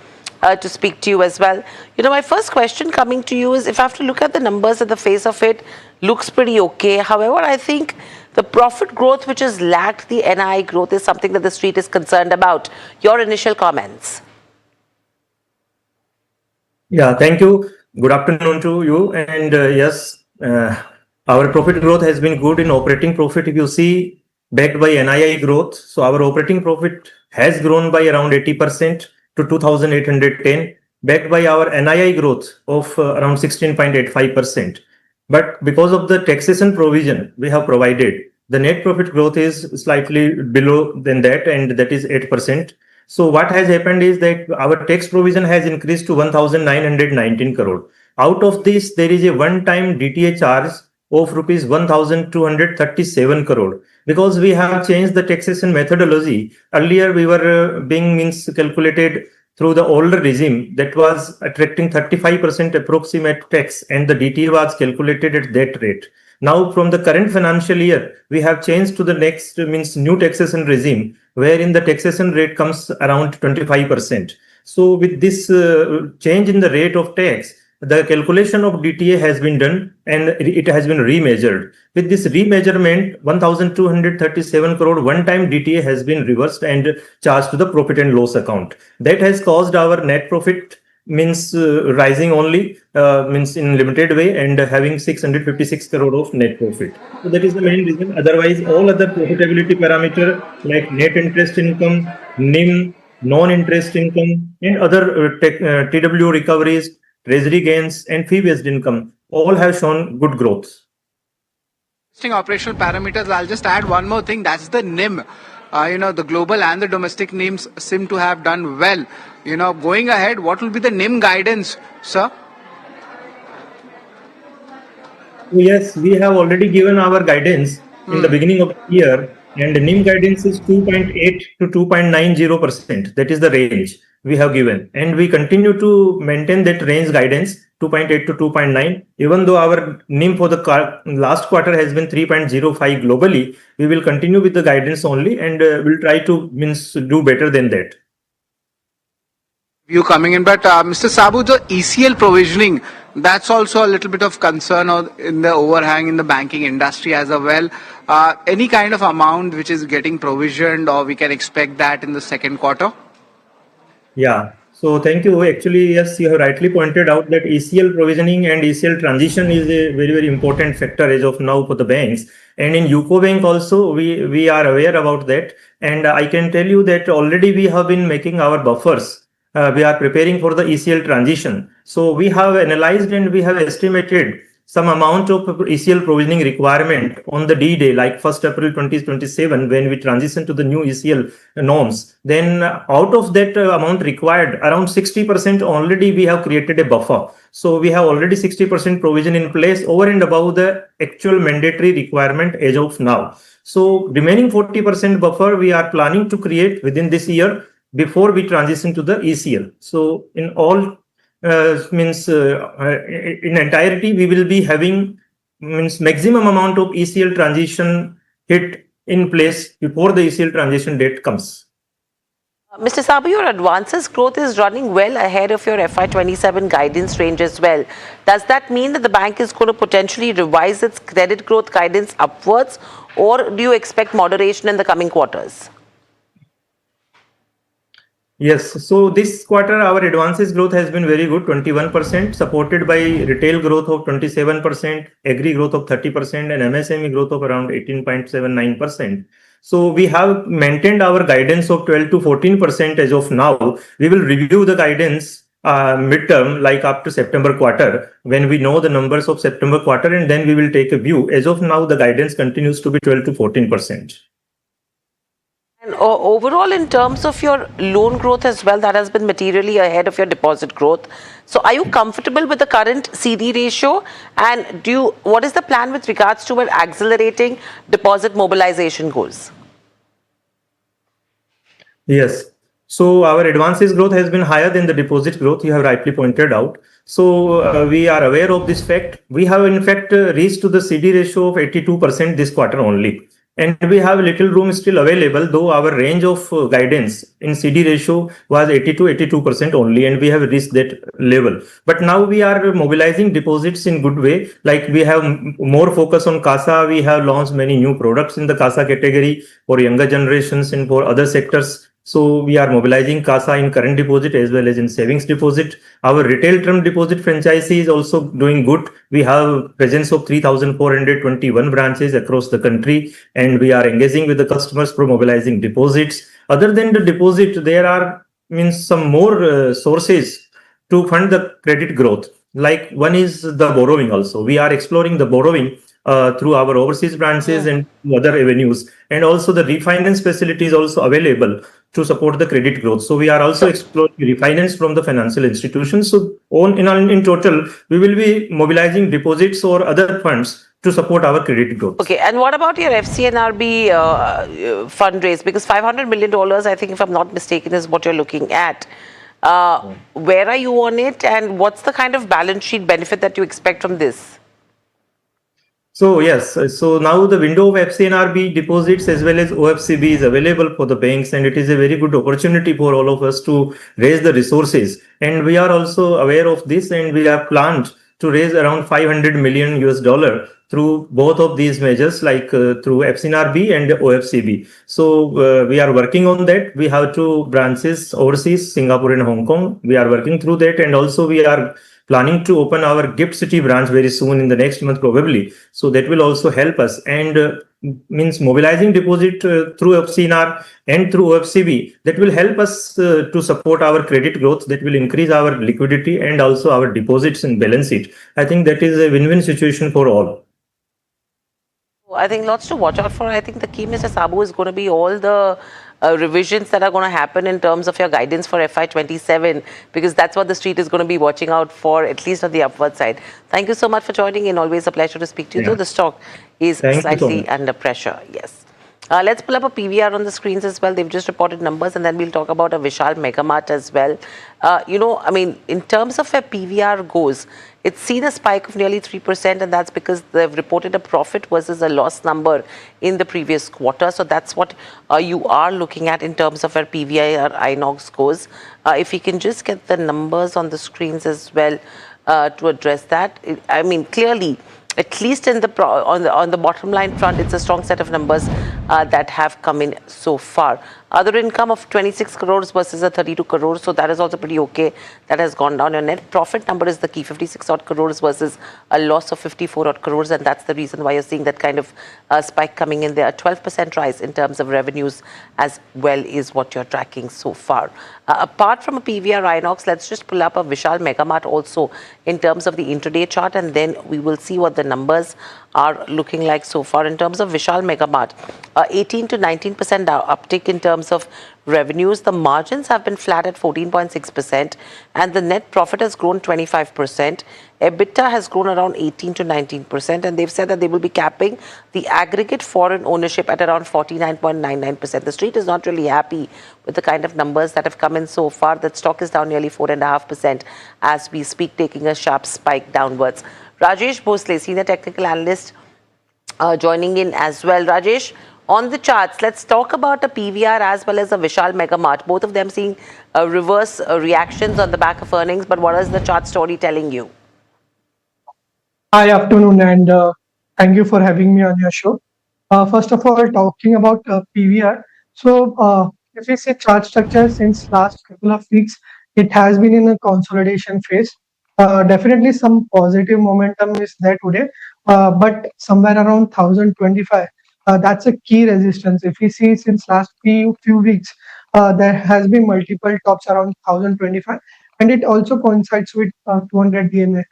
to speak to you as well. My first question coming to you is, if I have to look at the numbers at the face of it, looks pretty okay. However, I think the profit growth, which has lagged the NI growth, is something that the street is concerned about. Your initial comments? Yeah, thank you. Good afternoon to you. And yes, our profit growth has been good in operating profit. If you see, backed by NII growth, so our operating profit has grown by around 80% to 2,810, backed by our NII growth of around 16.85%. But because of the taxation provision we have provided, the net profit growth is slightly below than that, and that is 8%. So what has happened is that our tax provision has increased to 1,919 crore. Out of this, there is a one-time DTA charge of rupees 1,237 crore, because we have changed the taxation methodology. Earlier, we were being calculated through the older regime that was attracting 35% approximate tax, and the DTA was calculated at that rate. Now, from the current financial year, we have changed to the next new taxation regime, wherein the taxation rate comes around 25%. So with this change in the rate of tax, the calculation of DTA has been done and it has been remeasured. With this remeasurement, 1,237 crore one-time DTA has been reversed and charged to the profit and loss account. That has caused our net profit rising only in limited way and having 656 crore of net profit. So that is the main reason. Otherwise, all other profitability parameter like net interest income, NIM, non-interest income, and other TW recoveries, treasury gains, and fee-based income all have shown good growth. Operational parameters, I'll just add one more thing, that's the NIM. The global and the domestic NIMs seem to have done well. Going ahead, what will be the NIM guidance, sir? Yes, we have already given our guidance in the beginning of the year, and the NIM guidance is 2.8 to 2.90%. That is the range we have given, and we continue to maintain that range guidance, 2.8 to 2.9. Even though our NIM for the last quarter has been 3.05 globally, we will continue with the guidance only, and we'll try to do better than that. You coming in, but Mr. Sabu, the ECL provisioning, that's also a little bit of concern in the overhang in the banking industry as well. Any kind of amount which is getting provisioned, or we can expect that in the second quarter? Yeah, so thank you. Actually, yes, you have rightly pointed out that ECL provisioning and ECL transition is a very, very important factor as of now for the banks. And in UCO Bank also, we are aware about that. And I can tell you that already we have been making our buffers. We are preparing for the ECL transition. So we have analyzed and we have estimated some amount of ECL provisioning requirement on the D-Day, like 1st April 2027, when we transition to the new ECL norms. Then out of that amount required, around 60% already we have created a buffer. So we have already 60% provision in place over and above the actual mandatory requirement as of now. So remaining 40% buffer we are planning to create within this year before we transition to the ECL. So in all in entirety, we will be having means maximum amount of ECL transition hit in place before the ECL transition date comes. Mr. Sabu, your advances growth is running well ahead of your FY27 guidance range as well. Does that mean that the bank is going to potentially revise its credit growth guidance upwards, or do you expect moderation in the coming quarters? Yes, so this quarter our advances growth has been very good, 21%, supported by retail growth of 27%, agri growth of 30%, and MSME growth of around 18.79%. So we have maintained our guidance of 12 to 14% as of now. We will review the guidance midterm, like after September quarter, when we know the numbers of September quarter, and then we will take a view. As of now, the guidance continues to be 12 to 14%. And overall, in terms of your loan growth as well, that has been materially ahead of your deposit growth. So are you comfortable with the current CD ratio? And what is the plan with regards to accelerating deposit mobilization goals? Yes. So our advances growth has been higher than the deposit growth, you have rightly pointed out. So we are aware of this fact. We have in fact reached to the CD ratio of 82% this quarter only. And we have little room still available, though our range of guidance in CD ratio was 82% only, and we have reached that level. But now we are mobilizing deposits in good way. Like we have more focus on CASA. We have launched many new products in the CASA category for younger generations and for other sectors. So we are mobilizing CASA in current deposit as well as in savings deposit. Our retail term deposit franchise is also doing good. We have presence of 3,421 branches across the country, and we are engaging with the customers for mobilizing deposits. Other than the deposit, there are some more sources to fund the credit growth. Like one is the borrowing also. We are exploring the borrowing through our overseas branches and other avenues. And also the refinance facility is also available to support the credit growth. So we are also exploring refinance from the financial institutions. So in total, we will be mobilizing deposits or other funds to support our credit growth. Okay, and what about your FCNRB fundraise? Because $500 million, I think, if I'm not mistaken, is what you're looking at. Where are you on it, and what's the kind of balance sheet benefit that you expect from this? So yes, so now the window of FCNRB deposits as well as OFCB is available for the banks, and it is a very good opportunity for all of us to raise the resources. And we are also aware of this, and we have planned to raise around $500 million through both of these measures, like through FCNRB and OFCB. So we are working on that. We have 2 branches overseas, Singapore and Hong Kong. We are working through that, and also we are planning to open our Gift City branch very soon in the next month probably. So that will also help us, and mobilizing deposit through FCNR and through OFCB, that will help us to support our credit growth, that will increase our liquidity and also our deposits and balance sheet. I think that is a win-win situation for all. I think lots to watch out for. I think the key, Mr. Sabu, is going to be all the revisions that are going to happen in terms of your guidance for FY27, because that's what the street is going to be watching out for, at least on the upward side. Thank you so much for joining in. Always a pleasure to speak to you. Though the stock is slightly under pressure. Yes. Let's pull up a PVR on the screens as well. They've just reported numbers, and then we'll talk about a Vishal Megamart as well. In terms of where PVR goes, it's seen a spike of nearly 3%, and that's because they've reported a profit versus a loss number in the previous quarter. So that's what you are looking at in terms of where PVR INOX goes. If we can just get the numbers on the screens as well to address that. Clearly, at least on the bottom line front, it's a strong set of numbers that have come in so far. Other income of 26 crores versus a 32 crores, so that is also pretty okay. That has gone down. Your net profit number is the key, 56 odd crores versus a loss of 54 odd crores, and that's the reason why you're seeing that kind of spike coming in there. A 12% rise in terms of revenues as well is what you're tracking so far. Apart from a PVR INOX, let's just pull up a Vishal Megamart also in terms of the intraday chart, and then we will see what the numbers are looking like so far. In terms of Vishal Megamart, 18 to 19% uptick in terms of revenues. The margins have been flat at 14.6%, and the net profit has grown 25%. EBITDA has grown around 18 to 19%, and they've said that they will be capping the aggregate foreign ownership at around 49.99%. The street is not really happy with the kind of numbers that have come in so far. That stock is down nearly 4.5% as we speak, taking a sharp spike downwards. Rajesh Bhosle, Senior Technical Analyst, joining in as well. Rajesh, on the charts, let's talk about a PVR as well as a Vishal Mega Mart. Both of them seeing reverse reactions on the back of earnings. But what is the chart story telling you? Hi, afternoon, and thank you for having me on your show. First of all, talking about PVR. So, if we see chart structure since last couple of weeks, it has been in a consolidation phase. Definitely some positive momentum is there today, but somewhere around 1025, that's a key resistance. If we see since last few weeks, there has been multiple tops around 1025, and it also coincides with 200 DMA.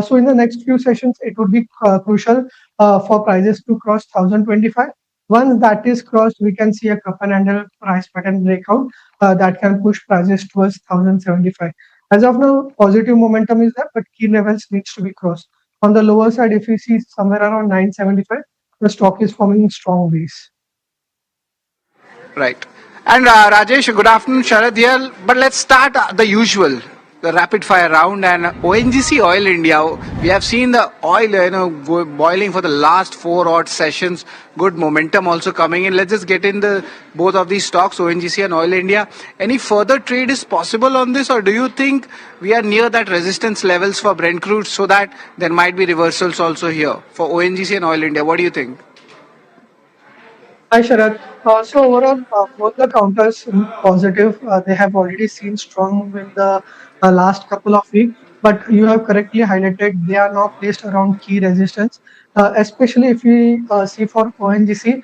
So in the next few sessions, it would be crucial for prices to cross 1025. Once that is crossed, we can see a cup and handle price pattern breakout that can push prices towards 1075. As of now, positive momentum is there, but key levels needs to be crossed. On the lower side, if we see somewhere around 975, the stock is forming strong base. Right. And Rajesh, good afternoon, Sharad here. But let's start the usual, the rapid fire round. And ONGC Oil India, we have seen the oil, boiling for the last 4 odd sessions. Good momentum also coming in. Let's just get in the both of these stocks, ONGC and Oil India. Any further trade is possible on this, or do you think we are near that resistance levels for Brent crude, so that there might be reversals also here for ONGC and Oil India? What do you think? Hi, Sharad. So overall, both the counters look positive. They have already seen strong in the last couple of weeks, but you have correctly highlighted they are now placed around key resistance. Especially if we see for ONGC,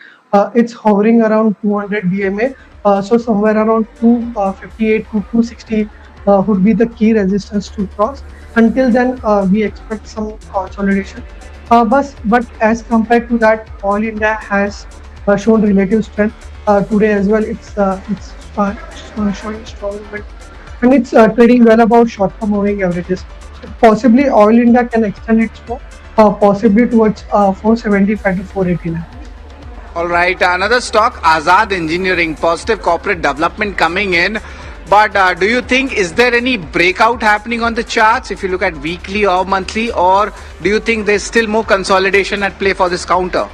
it's hovering around 200 DMA. So somewhere around 258 to 260 would be the key resistance to cross. Until then, we expect some consolidation. But as compared to that, Oil India has shown relative strength today as well. It's showing strong movement, and it's trading well above short-term moving averages. So possibly Oil India can extend its move, possibly towards 475 to 489. All right, another stock, Azad Engineering, positive corporate development coming in. But do you think, is there any breakout happening on the charts if you look at weekly or monthly, or do you think there's still more consolidation at play for this counter?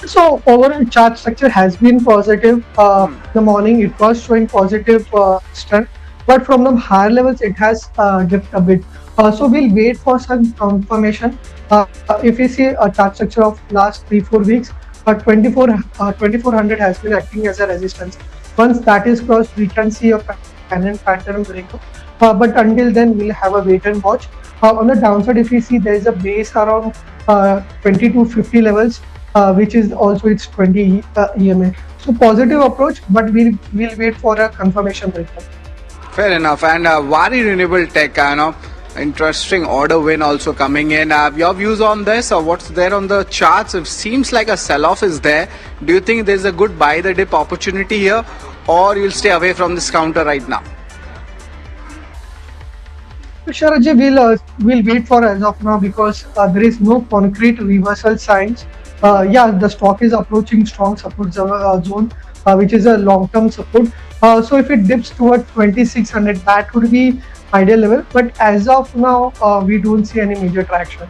So overall chart structure has been positive. The morning it was showing positive strength, but from the higher levels it has dipped a bit. So we'll wait for some confirmation. If we see a chart structure of last 3-4 weeks, 2400 has been acting as a resistance. Once that is crossed, we can see a pattern breakup. But until then, we'll have a wait and watch. On the downside, if we see there is a base around 20 to 50 levels, which is also its 20 EMA. So positive approach, but we'll wait for a confirmation breakup. Fair enough. And Vari Renewable Tech, interesting order win also coming in. Your views on this, or what's there on the charts? It seems like a sell-off is there. Do you think there's a good buy the dip opportunity here, or you'll stay away from this counter right now? Sharajji, we'll wait for as of now, because there is no concrete reversal signs. The stock is approaching strong support zone, which is a long-term support. So if it dips toward 2600, that would be ideal level. But as of now, we don't see any major traction.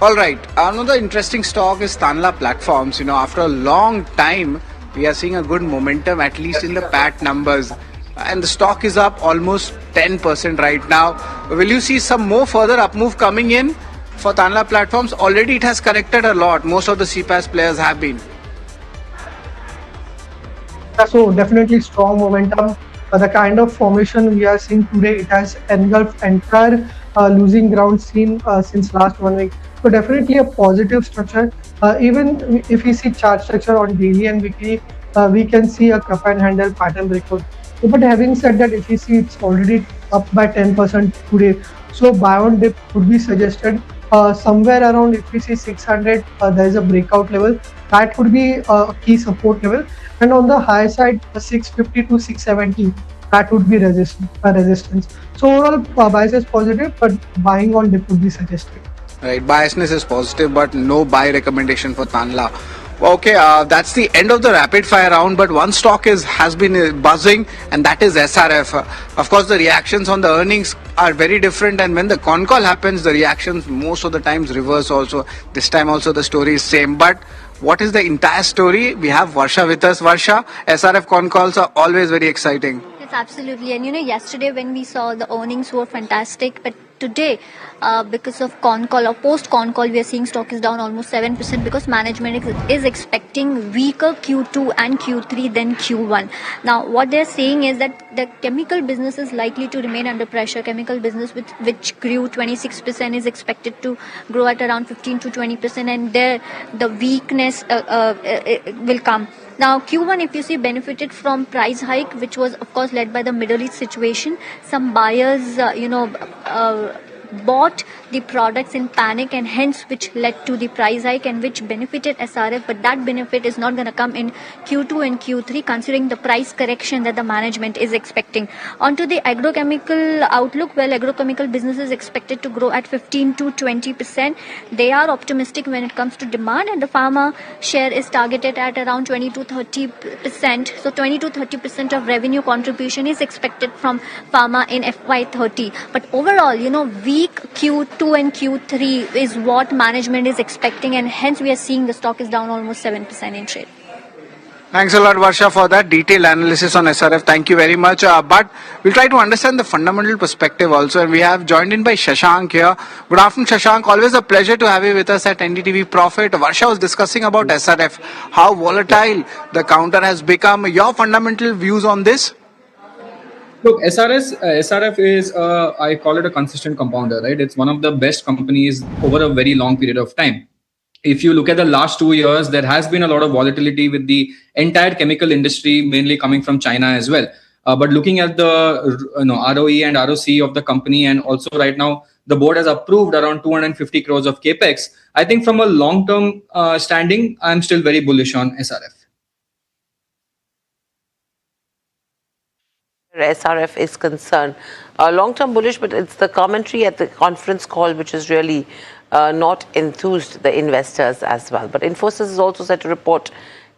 All right. Another interesting stock is Tanla Platforms. After a long time, we are seeing a good momentum, at least in the PAT numbers. And the stock is up almost 10% right now. Will you see some more further up move coming in for Tanla Platforms? Already it has corrected a lot. Most of the CPaaS players have been. So definitely strong momentum. The kind of formation we are seeing today, it has engulfed entire losing ground seen since last 1 week. So definitely a positive structure. Even if we see chart structure on daily and weekly, we can see a cup and handle pattern breakout. But having said that, if you see it's already up by 10% today, so buy on dip would be suggested. Somewhere around, if we see 600, there is a breakout level. That would be a key support level. And on the high side, 650 to 670, that would be resistance. So overall, bias is positive, but buying on dip would be suggested. Right, biasness is positive, but no buy recommendation for Tanla. Okay, that's the end of the rapid fire round, but one stock has been buzzing, and that is SRF. Of course, the reactions on the earnings are very different, and when the con call happens, the reactions most of the times reverse also. This time also the story is same, but what is the entire story? We have Varsha with us. Varsha, SRF con calls are always very exciting. Yes, absolutely. And yesterday when we saw the earnings were fantastic, but today, because of con call or post con call, we are seeing stock is down almost 7% because management is expecting weaker Q2 and Q3 than Q1. Now, what they're saying is that the chemical business is likely to remain under pressure. Chemical business, which grew 26%, is expected to grow at around 15 to 20%, and there the weakness will come. Now, Q1, if you see, benefited from price hike, which was, of course, led by the Middle East situation. Some buyers, bought the products in panic, and hence which led to the price hike and which benefited SRF, but that benefit is not going to come in Q2 and Q3 considering the price correction that the management is expecting. Onto the agrochemical outlook, well, agrochemical business is expected to grow at 15 to 20%. They are optimistic when it comes to demand, and the pharma share is targeted at around 20 to 30%. So 20 to 30% of revenue contribution is expected from pharma in FY30. But overall, weak Q2 and Q3 is what management is expecting, and hence we are seeing the stock is down almost 7% in trade. Thanks a lot, Varsha, for that detailed analysis on SRF. Thank you very much. But we'll try to understand the fundamental perspective also. And we have joined in by Shashank here. Good afternoon, Shashank. Always a pleasure to have you with us at NDTV Profit. Varsha was discussing about SRF, how volatile the counter has become. Your fundamental views on this? Look, SRF is, I call it a consistent compounder, right? It's one of the best companies over a very long period of time. If you look at the last 2 years, there has been a lot of volatility with the entire chemical industry, mainly coming from China as well. But looking at the ROE and ROC of the company, and also right now, the board has approved around 250 crores of capex. I think from a long-term standing, I'm still very bullish on SRF. SRF is concerned. Long-term bullish, but it's the commentary at the conference call which is really not enthused the investors as well. But Infosys is also set to report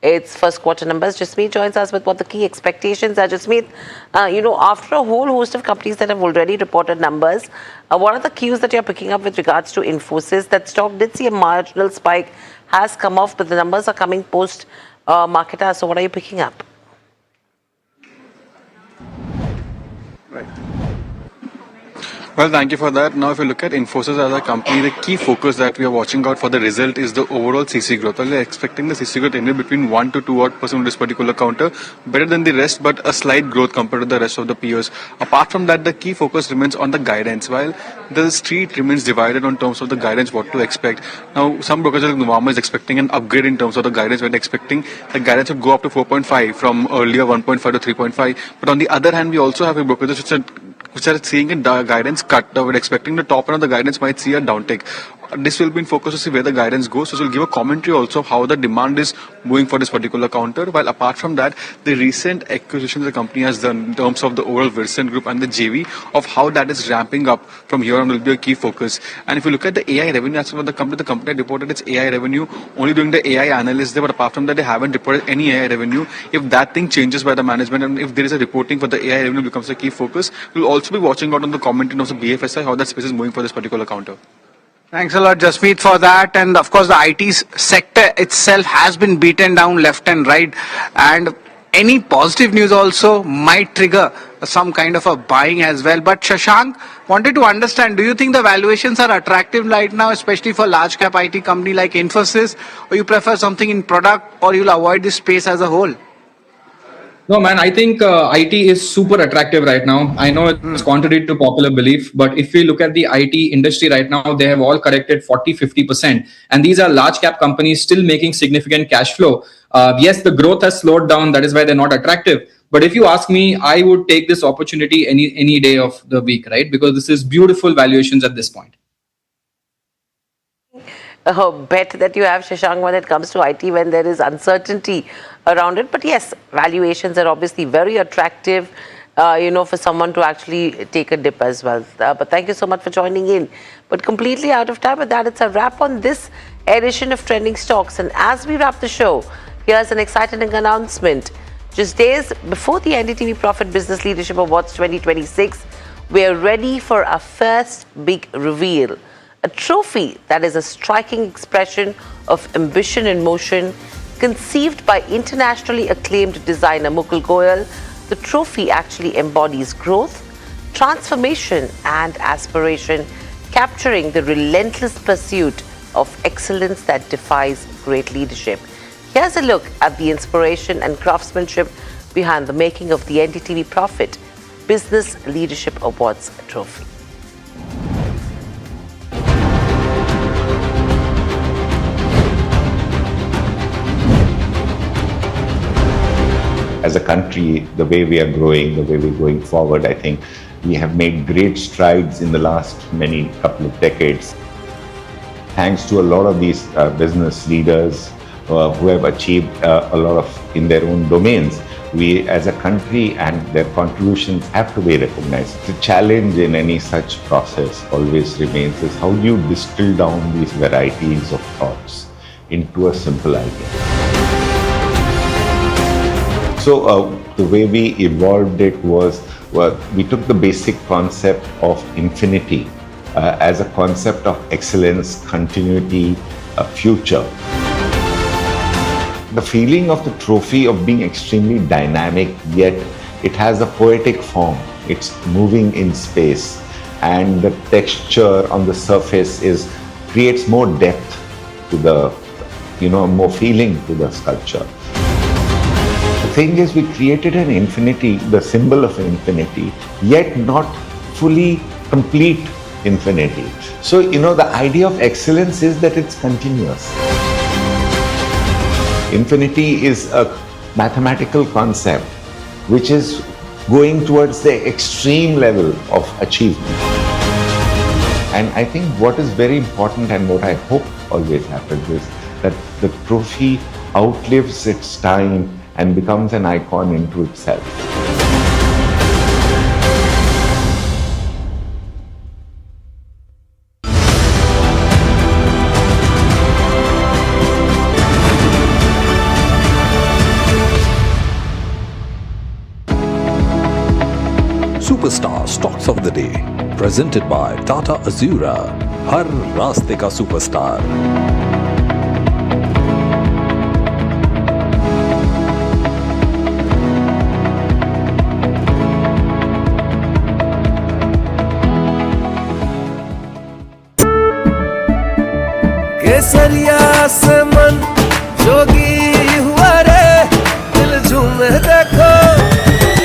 its first quarter numbers. Jasmeet joins us with what the key expectations are. Jasmeet, after a whole host of companies that have already reported numbers, what are the cues that you're picking up with regards to Infosys? That stock did see a marginal spike, has come off, but the numbers are coming post market hour. So what are you picking up? Right. Well, thank you for that. Now, if you look at Infosys as a company, the key focus that we are watching out for the result is the overall CC growth. Well, we are expecting the CC growth anywhere between 1 to 2% of this particular counter, better than the rest, but a slight growth compared to the rest of the peers. Apart from that, the key focus remains on the guidance. While the street remains divided on terms of the guidance, what to expect. Now, some brokers like Nuvama is expecting an upgrade in terms of the guidance. We're expecting the guidance would go up to 4.5 from earlier 1.5 to 3.5. But on the other hand, we also have a brokers which are seeing a guidance cut. We're expecting the top end of the guidance might see a downtick. This will be in focus to see where the guidance goes. So we'll give a commentary also of how the demand is moving for this particular counter. While apart from that, the recent acquisitions the company has done in terms of the overall Wilson Group and the JV of how that is ramping up from here on will be a key focus. And if you look at the AI revenue aspect of the company reported its AI revenue only during the AI analyst day, but apart from that, they haven't reported any AI revenue. If that thing changes by the management and if there is a reporting for the AI revenue becomes a key focus, we'll also be watching out on the commentary of the BFSI, how that space is moving for this particular counter. Thanks a lot, Jasmeet, for that. And of course, the IT sector itself has been beaten down left and right. And any positive news also might trigger some kind of a buying as well. But Shashank, wanted to understand, do you think the valuations are attractive right now, especially for large cap IT company like Infosys, or you prefer something in product, or you'll avoid this space as a whole? No, man, I think IT is super attractive right now. I know it's contrary to popular belief, but if we look at the IT industry right now, they have all corrected 40-50%. And these are large cap companies still making significant cash flow. Yes, the growth has slowed down. That is why they're not attractive. But if you ask me, I would take this opportunity any day of the week, right? Because this is beautiful valuations at this point. Bet that you have, Shashank, when it comes to IT, when there is uncertainty around it. But yes, valuations are obviously very attractive. for someone to actually take a dip as well. But thank you so much for joining in. But completely out of time with that, it's a wrap on this edition of Trending Stocks. And as we wrap the show, here's an exciting announcement. Just days before the NDTV Profit Business Leadership Awards 2026, we're ready for our first big reveal. A trophy that is a striking expression of ambition in motion, conceived by internationally acclaimed designer Mukul Goyal. The trophy actually embodies growth, transformation and aspiration, capturing the relentless pursuit of excellence that defies great leadership. Here's a look at the inspiration and craftsmanship behind the making of the NDTV Profit Business Leadership Awards trophy. As a country, the way we are growing, the way we're going forward, I think we have made great strides in the last couple of decades. Thanks to a lot of these business leaders who have achieved a lot of in their own domains, we as a country and their contributions have to be recognized. The challenge in any such process always remains is how do you distill down these varieties of thoughts into a simple idea. So the way we evolved it was we took the basic concept of infinity as a concept of excellence, continuity, future. The feeling of the trophy of being extremely dynamic, yet it has a poetic form. It's moving in space, and the texture on the surface creates more depth to the, more feeling to the sculpture. The thing is, we created an infinity, the symbol of infinity, yet not fully complete infinity. So, the idea of excellence is that it's continuous. Infinity is a mathematical concept which is going towards the extreme level of achievement. And I think what is very important and what I hope always happens is that the trophy outlives its time and becomes an icon into itself. Superstar Stocks of the Day, presented by Tata Azura. हर रास्ते का superstar. केसरिया से मन जोगी हुआ रे, दिल झूमे देखो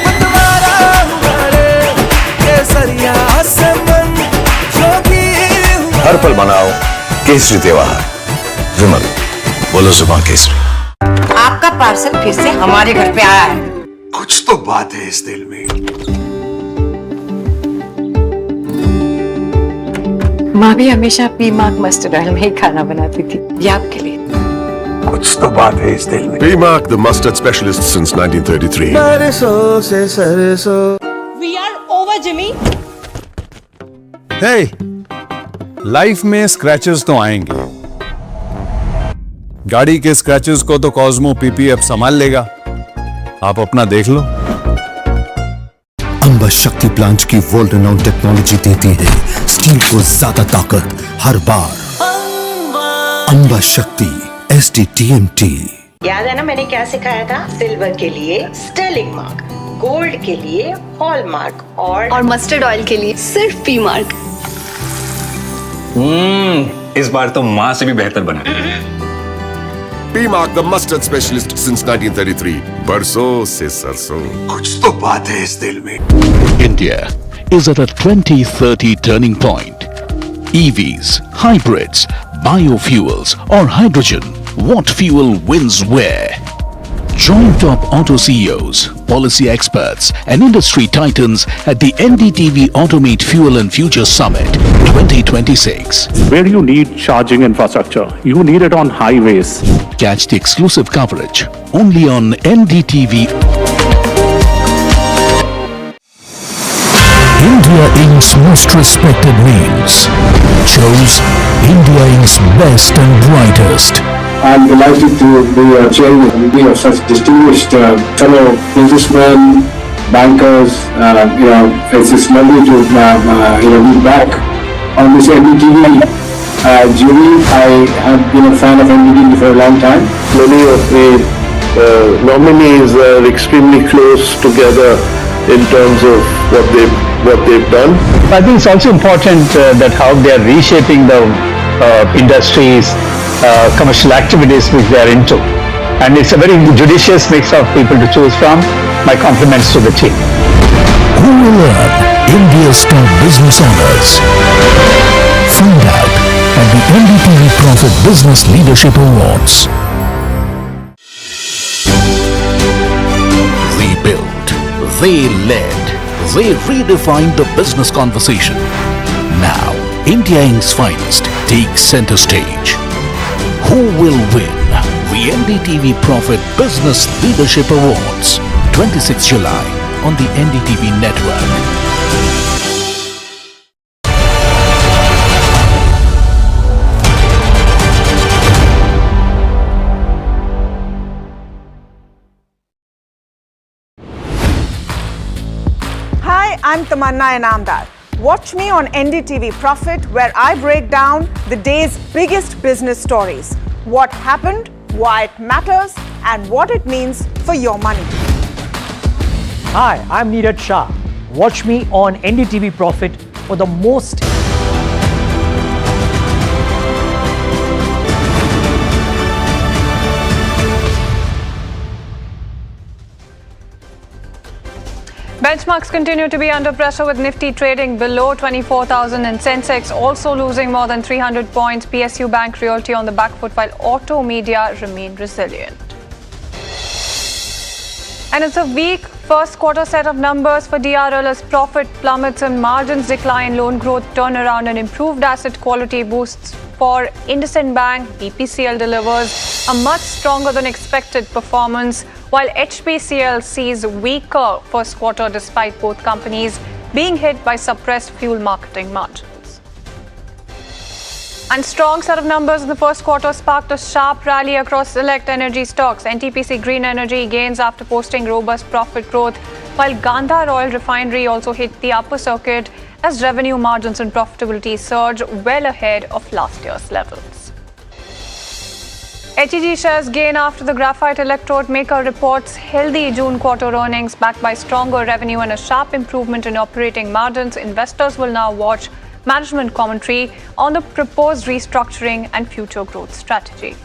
मतवारा हुआ रे, केसरिया से मन जोगी हुआ। हर पल मनाओ केसरी त्योहार. विमल, बोलो जुबान केसरी. आपका पार्सल फिर से हमारे घर पे आया है. कुछ तो बात है इस दिल में. माँ भी हमेशा पी मार्क मस्टर्ड ऑयल में ही खाना बनाती थी. ये आपके लिए. कुछ तो बात है इस दिल में. P-Mark, the mustard specialist since 1933. सरसों से सरसों. We are over, Jimmy. Hey, life में स्क्रैचेस तो आएंगे. गाड़ी के स्क्रैचेस को तो कॉस्मो पीपीएफ संभाल लेगा. आप अपना देख लो. अंबा शक्ति प्लांट की वर्ल्ड रेनाउंड टेक्नोलॉजी देती है स्टील को ज्यादा ताकत हर बार. अंबा शक्ति SDTMT. याद है ना मैंने क्या सिखाया था? सिल्वर के लिए स्टर्लिंग मार्क, गोल्ड के लिए हॉल मार्क और मस्टर्ड ऑयल के लिए सिर्फ पी मार्क. इस बार तो माँ से भी बेहतर बना. P-Mark, the mustard specialist since 1933. बरसों से सरसों. कुछ तो बात है इस दिल में. India is at a 2030 turning point. EVs, hybrids, biofuels or hydrogen, what fuel wins where? Join top auto CEOs, policy experts and industry titans at the NDTV Automate Fuel and Future Summit 2026. Where you need charging infrastructure, you need it on highways. Catch the exclusive coverage only on NDTV. India Inc.'s most respected names, chose India Inc.'s best and brightest. I'm delighted to be chairing a committee of such distinguished fellow businessmen, bankers. It's lovely to be back on this NDTV jury. I have been a fan of NDTV for a long time. Many of the nominees are extremely close together in terms of what they've done. I think it's also important that how they are reshaping the industries, commercial activities which they are into. And it's a very judicious mix of people to choose from. My compliments to the team. Who will earn India's top business honors? Find out at the NDTV Profit Business Leadership Awards. They built, they led, they redefined the business conversation. Now, India Inc.'s finest takes center stage. Who will win the NDTV Profit Business Leadership Awards? 26 July on the NDTV network. Hi, I'm Tamanna Inamdar. Watch me on NDTV Profit, where I break down the day's biggest business stories. What happened, why it matters, and what it means for your money. Hi, I'm Neeraj Shah. Watch me on NDTV Profit for the most Benchmarks continue to be under pressure with Nifty trading below 24,000 and Sensex also losing more than 300 points. PSU Bank Realty on the back foot while auto media remain resilient. And it's a weak first quarter set of numbers for DRL as profit plummets and margins decline, loan growth turnaround and improved asset quality boosts for IndusInd Bank. BPCL delivers a much stronger than expected performance, while HPCL sees weaker first quarter despite both companies being hit by suppressed fuel marketing margins. And strong set of numbers in the first quarter sparked a sharp rally across select energy stocks. NTPC Green Energy gains after posting robust profit growth, while Gandhar Oil Refinery also hit the upper circuit as revenue margins and profitability surge well ahead of last year's levels. HEG shares gain after the graphite electrode maker reports healthy June quarter earnings backed by stronger revenue and a sharp improvement in operating margins. Investors will now watch management commentary on the proposed restructuring and future growth strategy.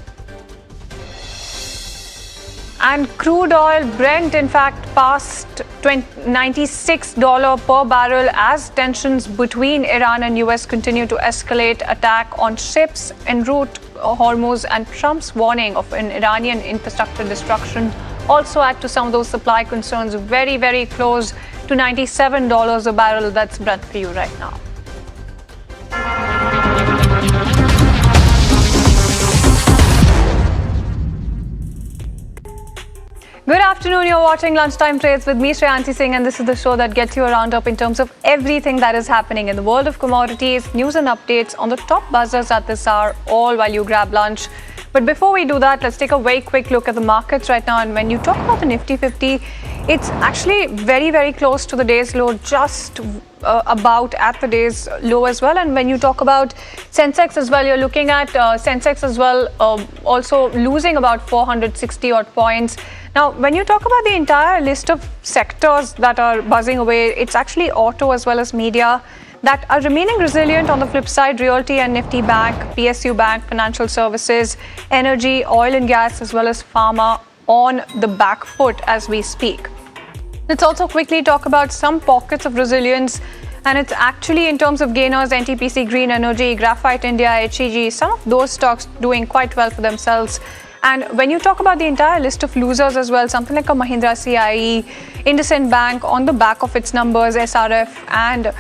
And crude oil Brent in fact passed $96 per barrel as tensions between Iran and US continue to escalate. Attack on ships en route Hormuz and Trump's warning of an Iranian infrastructure destruction also add to some of those supply concerns. Very, very close to $97 a barrel. That's Brent for you right now. Good afternoon, you're watching Lunchtime Trades with me, Shreyansi Singh, and this is the show that gets you a roundup in terms of everything that is happening in the world of commodities, news and updates on the top buzzers at this hour, all while you grab lunch. But before we do that, let's take a very quick look at the markets right now. And when you talk about the Nifty 50, it's actually very, very close to the day's low, just about at the day's low as well. And when you talk about Sensex as well, you're looking at Sensex as well, also losing about 460 odd points. Now, when you talk about the entire list of sectors that are buzzing away, it's actually auto as well as media that are remaining resilient. On the flip side, Realty and Nifty Bank, PSU Bank, financial services, energy, oil and gas, as well as pharma on the back foot as we speak. Let's also quickly talk about some pockets of resilience, and it's actually in terms of gainers, NTPC Green Energy, Graphite India, HEG, some of those stocks doing quite well for themselves. And when you talk about the entire list of losers as well, something like a Mahindra CIE, IndusInd Bank on the back of its numbers, SRF and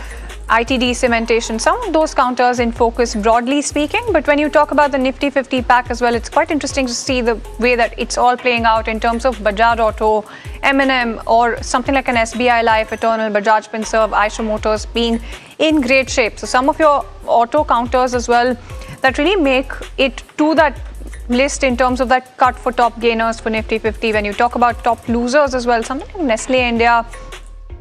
ITD cementation, some of those counters in focus broadly speaking. But when you talk about the Nifty 50 pack as well, it's quite interesting to see the way that it's all playing out in terms of Bazaar Auto, M&M, or something like an SBI Life, Eternal, Bajaj Finserv, Eicher Motors being in great shape. So some of your auto counters as well that really make it to that list in terms of that cut for top gainers for Nifty 50. When you talk about top losers as well, something like Nestle India,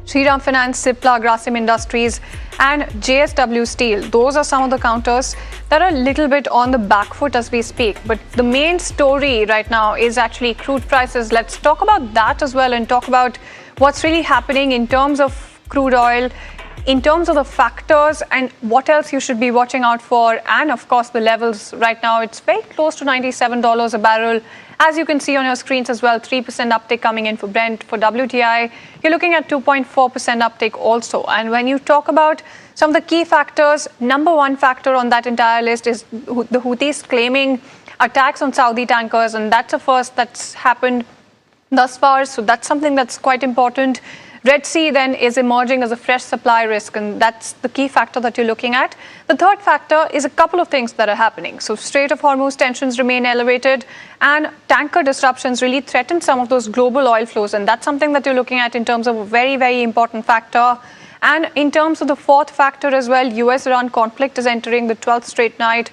Shriram Finance, Cipla, Grasim Industries and JSW Steel. Those are some of the counters that are a little bit on the back foot as we speak. But the main story right now is actually crude prices. Let's talk about that as well and talk about what's really happening in terms of crude oil, in terms of the factors and what else you should be watching out for. And of course, the levels right now, it's very close to $97 a barrel. As you can see on your screens as well, 3% uptick coming in for Brent. For WTI, you're looking at 2.4% uptick also. And when you talk about some of the key factors, number one factor on that entire list is the Houthis claiming attacks on Saudi tankers. And that's a first that's happened thus far. So that's something that's quite important. Red Sea then is emerging as a fresh supply risk, and that's the key factor that you're looking at. The third factor is a couple of things that are happening. So Strait of Hormuz tensions remain elevated and tanker disruptions really threaten some of those global oil flows, and that's something that you're looking at in terms of a very, very important factor. And in terms of the fourth factor as well, US-Iran conflict is entering the 12th straight night.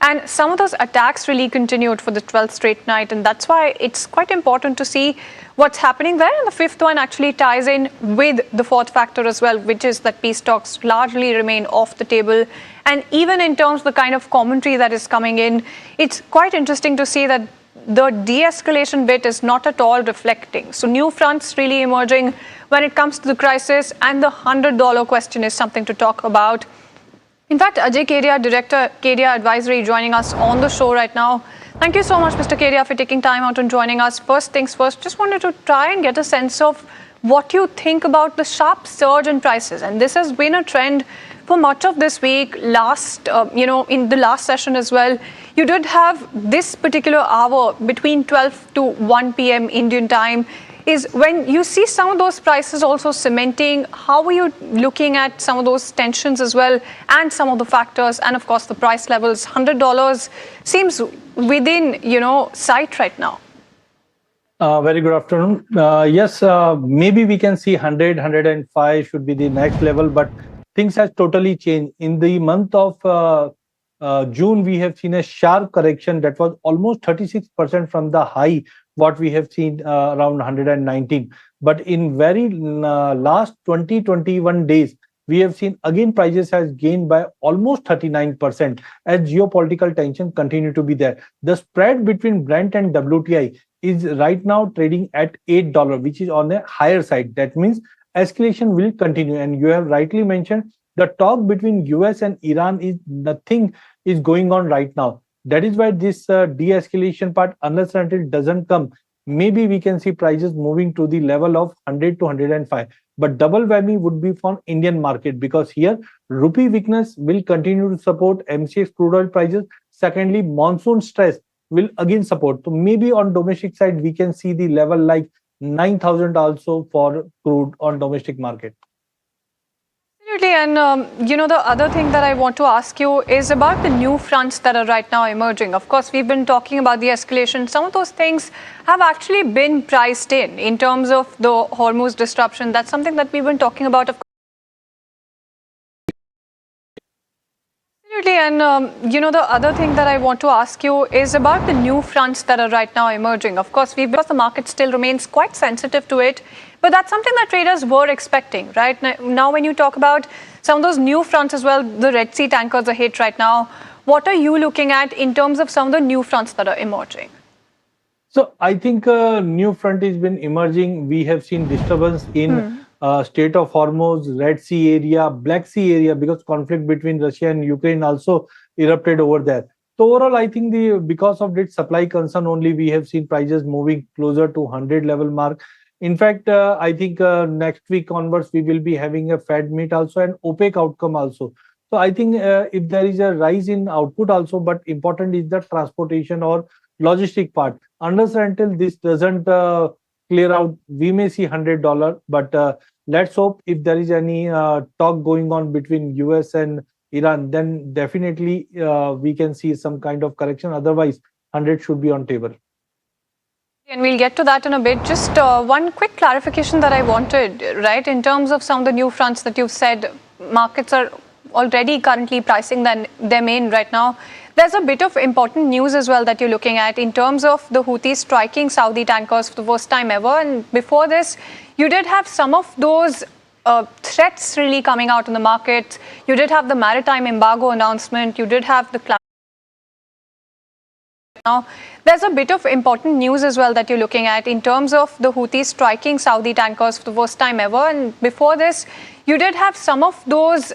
And some of those attacks really continued for the 12th straight night. And that's why it's quite important to see what's happening there. And the fifth one actually ties in with the fourth factor as well, which is that peace talks largely remain off the table. And even in terms of the kind of commentary that is coming in, it's quite interesting to see that the de-escalation bit is not at all reflecting. So new fronts really emerging when it comes to the crisis. And the $100 question is something to talk about. In fact, Ajay Kedia, Director, Kedia Advisory, joining us on the show right now. Thank you so much, Mr. Kedia, for taking time out and joining us. First things first, just wanted to try and get a sense of what you think about the sharp surge in prices. And this has been a trend for much of this week. In the last session as well, you did have this particular hour between 12 to 1 p.m. Indian time is when you see some of those prices also cementing. How are you looking at some of those tensions as well and some of the factors and of course the price levels? $100 seems within, sight right now. Very good afternoon. Yes, maybe we can see 100, 105 should be the next level, but things have totally changed. In the month of June, we have seen a sharp correction that was almost 36% from the high what we have seen around 119. But in very last 21 days, we have seen again prices has gained by almost 39% as geopolitical tension continue to be there. The spread between Brent and WTI is right now trading at $8, which is on a higher side. That means escalation will continue. And you have rightly mentioned the talk between US and Iran is nothing is going on right now. That is why this de-escalation part, unless until it doesn't come, maybe we can see prices moving to the level of 100 to 105. But double whammy would be for Indian market because here rupee weakness will continue to support MCX crude oil prices. Secondly, monsoon stress will again support. So maybe on domestic side, we can see the level like 9,000 also for crude on domestic market. Absolutely. And, the other thing that I want to ask you is about the new fronts that are right now emerging. Of course, we've been talking about the escalation. Some of those things have actually been priced in terms of the Hormuz disruption. That's something that we've been talking about. Absolutely. And, the other thing that I want to ask you is about the new fronts that are right now emerging. Of course, because the market still remains quite sensitive to it. But that's something that traders were expecting, right? Now, when you talk about some of those new fronts as well, the Red Sea tankers are hit right now. What are you looking at in terms of some of the new fronts that are emerging? So I think a new front has been emerging. We have seen disturbance in Strait of Hormuz, Red Sea area, Black Sea area, because conflict between Russia and Ukraine also erupted over there. So overall, I think because of this supply concern only, we have seen prices moving closer to 100 level mark. In fact, I think next week onwards, we will be having a Fed meet also and OPEC outcome also. So I think if there is a rise in output also, but important is the transportation or logistic part. Unless until this doesn't clear out, we may see $100. But let's hope if there is any talk going on between US and Iran, then definitely we can see some kind of correction. Otherwise, 100 should be on table. And we'll get to that in a bit. Just one quick clarification that I wanted, right? In terms of some of the new fronts that you've said, markets are already currently pricing them in right now. There's a bit of important news as well that you're looking at in terms of the Houthis striking Saudi tankers for the first time ever. And before this, you did have some of those threats really coming out in the market. You did have the maritime embargo announcement. You did have the now, there's a bit of important news as well that you're looking at in terms of the Houthis striking Saudi tankers for the first time ever. And before this, you did have some of those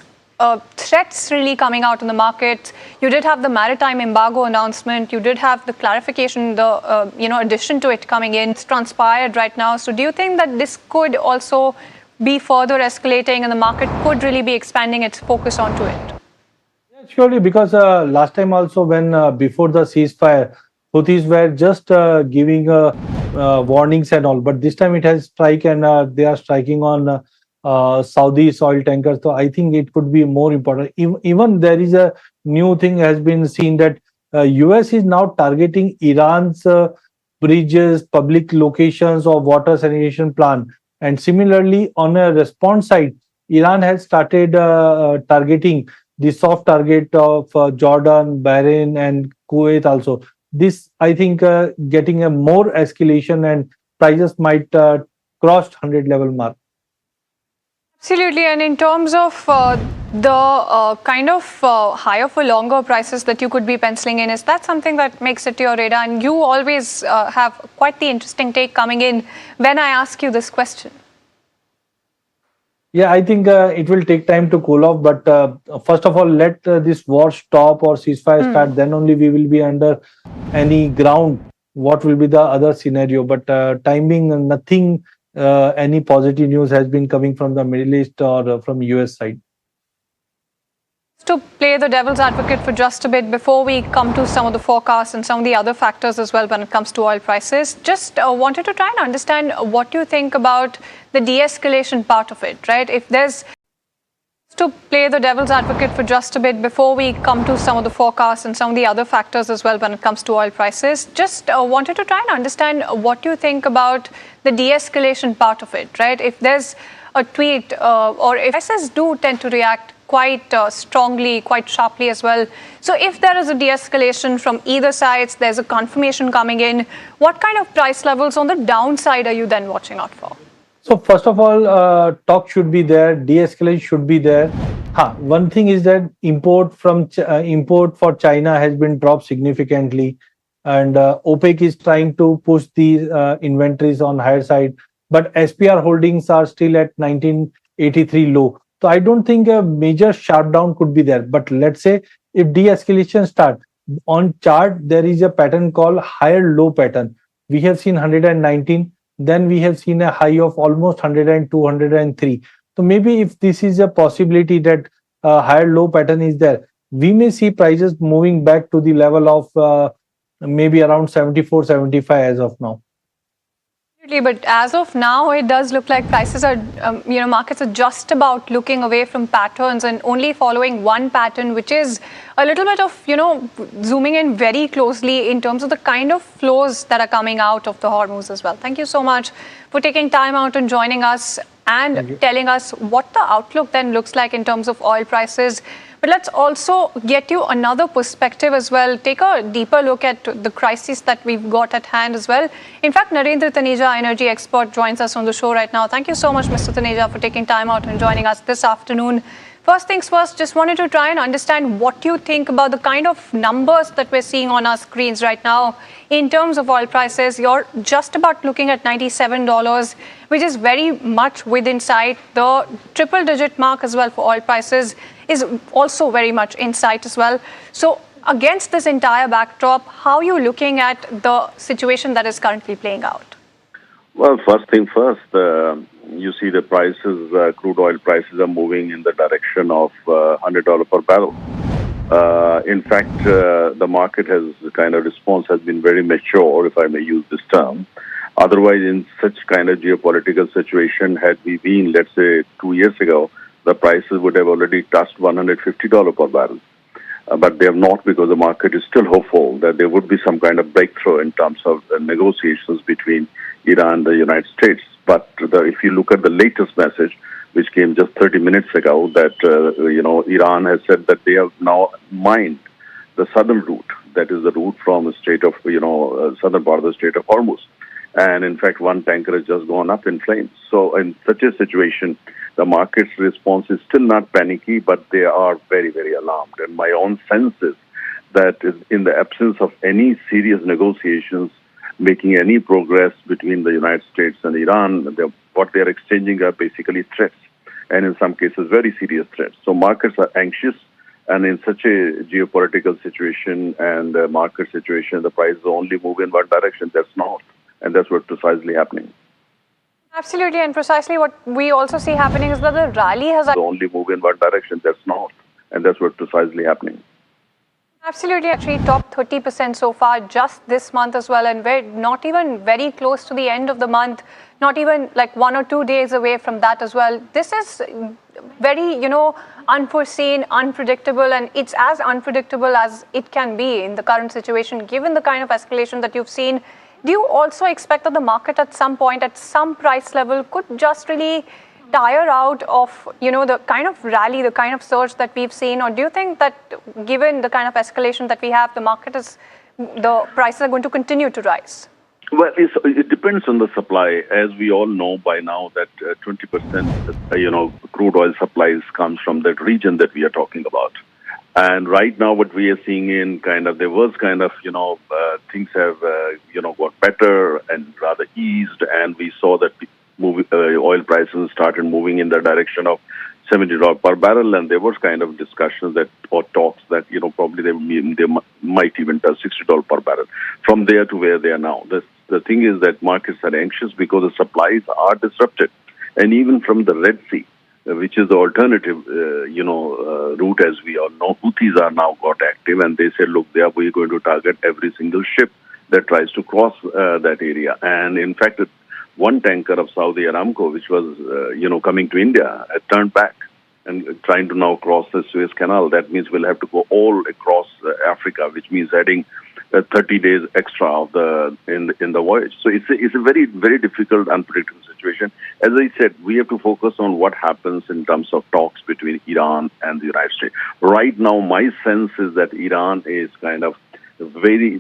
threats really coming out in the market. You did have the maritime embargo announcement. You did have the clarification, the addition to it coming in. It's transpired right now. So do you think that this could also be further escalating and the market could really be expanding its focus onto it? Surely, because last time also when before the ceasefire, Houthis were just giving warnings and all, but this time it has strike and they are striking on Saudi soil tankers. So I think it could be more important. Even there is a new thing has been seen that US is now targeting Iran's bridges, public locations or water sanitation plant. And similarly, on a response side, Iran has started targeting the soft target of Jordan, Bahrain, and Kuwait also. This, I think, getting a more escalation and prices might cross 100 level mark. Absolutely. And in terms of the kind of higher for longer prices that you could be penciling in, is that something that makes it to your radar? And you always have quite the interesting take coming in when I ask you this question. Yeah, I think it will take time to cool off. But first of all, let this war stop or ceasefire start. Then only we will be under any ground. What will be the other scenario? But timing, nothing, any positive news has been coming from the Middle East or from US side. To play the devil's advocate for just a bit before we come to some of the forecasts and some of the other factors as well when it comes to oil prices, just wanted to try and understand what you think about the de-escalation part of it, right? If there's to play the devil's advocate for just a bit before we come to some of the forecasts and some of the other factors as well when it comes to oil prices, just wanted to try and understand what you think about the de-escalation part of it, right? If there's a tweet or if prices do tend to react quite strongly, quite sharply as well. So if there is a de-escalation from either sides, there's a confirmation coming in, what kind of price levels on the downside are you then watching out for? So first of all, talk should be there, de-escalation should be there. One thing is that import for China has been dropped significantly, and OPEC is trying to push the inventories on higher side, but SPR holdings are still at 1983 low. So I don't think a major sharp down could be there. But let's say if de-escalation start, on chart there is a pattern called higher low pattern. We have seen 119, then we have seen a high of almost 102, 103. So maybe if this is a possibility that higher low pattern is there, we may see prices moving back to the level of maybe around 74, 75 as of now. But as of now, it does look like prices are, markets are just about looking away from patterns and only following one pattern, which is a little bit of, zooming in very closely in terms of the kind of flows that are coming out of the Hormuz as well. Thank you so much for taking time out and joining us and telling us what the outlook then looks like in terms of oil prices. But let's also get you another perspective as well. Take a deeper look at the crisis that we've got at hand as well. In fact, Narendra Taneja, energy expert, joins us on the show right now. Thank you so much, Mr. Taneja, for taking time out and joining us this afternoon. First things first, just wanted to try and understand what you think about the kind of numbers that we're seeing on our screens right now in terms of oil prices. You're just about looking at $97, which is very much within sight. The triple-digit mark as well for oil prices is also very much in sight as well. So against this entire backdrop, how are you looking at the situation that is currently playing out? Well, first thing first, you see the prices, crude oil prices are moving in the direction of $100 per barrel. In fact, the market has response has been very mature, if I may use this term. Otherwise, in such kind of geopolitical situation, had we been, let's say, 2 years ago, the prices would have already touched $150 per barrel. But they have not, because the market is still hopeful that there would be some kind of breakthrough in terms of negotiations between Iran and the United States. But if you look at the latest message, which came just 30 minutes ago, that Iran has said that they have now mined the southern route, that is the route from the state of southern part of the Strait of Hormuz. And in fact, one tanker has just gone up in flames. So in such a situation, the market's response is still not panicky, but they are very, very alarmed. And my own sense is that in the absence of any serious negotiations, making any progress between the United States and Iran, what they are exchanging are basically threats, and in some cases, very serious threats. So markets are anxious, and in such a geopolitical situation and market situation, the prices only move in one direction, that's north. And that's what's precisely happening. Absolutely, and precisely what we also see happening is that the rally has only move in one direction, that's north. And that's what's precisely happening. absolutely actually topped 30% so far just this month as well, and we're not even very close to the end of the month, not even like 1 or 2 days away from that as well. This is very, unforeseen, unpredictable, and it's as unpredictable as it can be in the current situation, given the kind of escalation that you've seen. Do you also expect that the market at some point, at some price level, could just really tire out of, the kind of rally, the kind of surge that we've seen? Or do you think that given the kind of escalation that we have, the prices are going to continue to rise? Well, it depends on the supply. As we all know by now that 20%, crude oil supplies comes from that region that we are talking about. And right now, what we are seeing in there was things have, got better and rather eased, and we saw that oil prices started moving in the direction of $70 per barrel, and there was kind of discussions or talks that, probably they might even touch $60 per barrel from there to where they are now. The thing is that markets are anxious because the supplies are disrupted. And even from the Red Sea, which is the alternative, route, as we all know, Houthis are now got active, and they said, look, we're going to target every single ship that tries to cross that area. And in fact, one tanker of Saudi Aramco, which was, coming to India, turned back and trying to now cross the Suez Canal. That means we'll have to go all across Africa, which means adding 30 days extra in the voyage. So it's a very, very difficult, unpredictable situation. As I said, we have to focus on what happens in terms of talks between Iran and the United States. Right now, my sense is that Iran is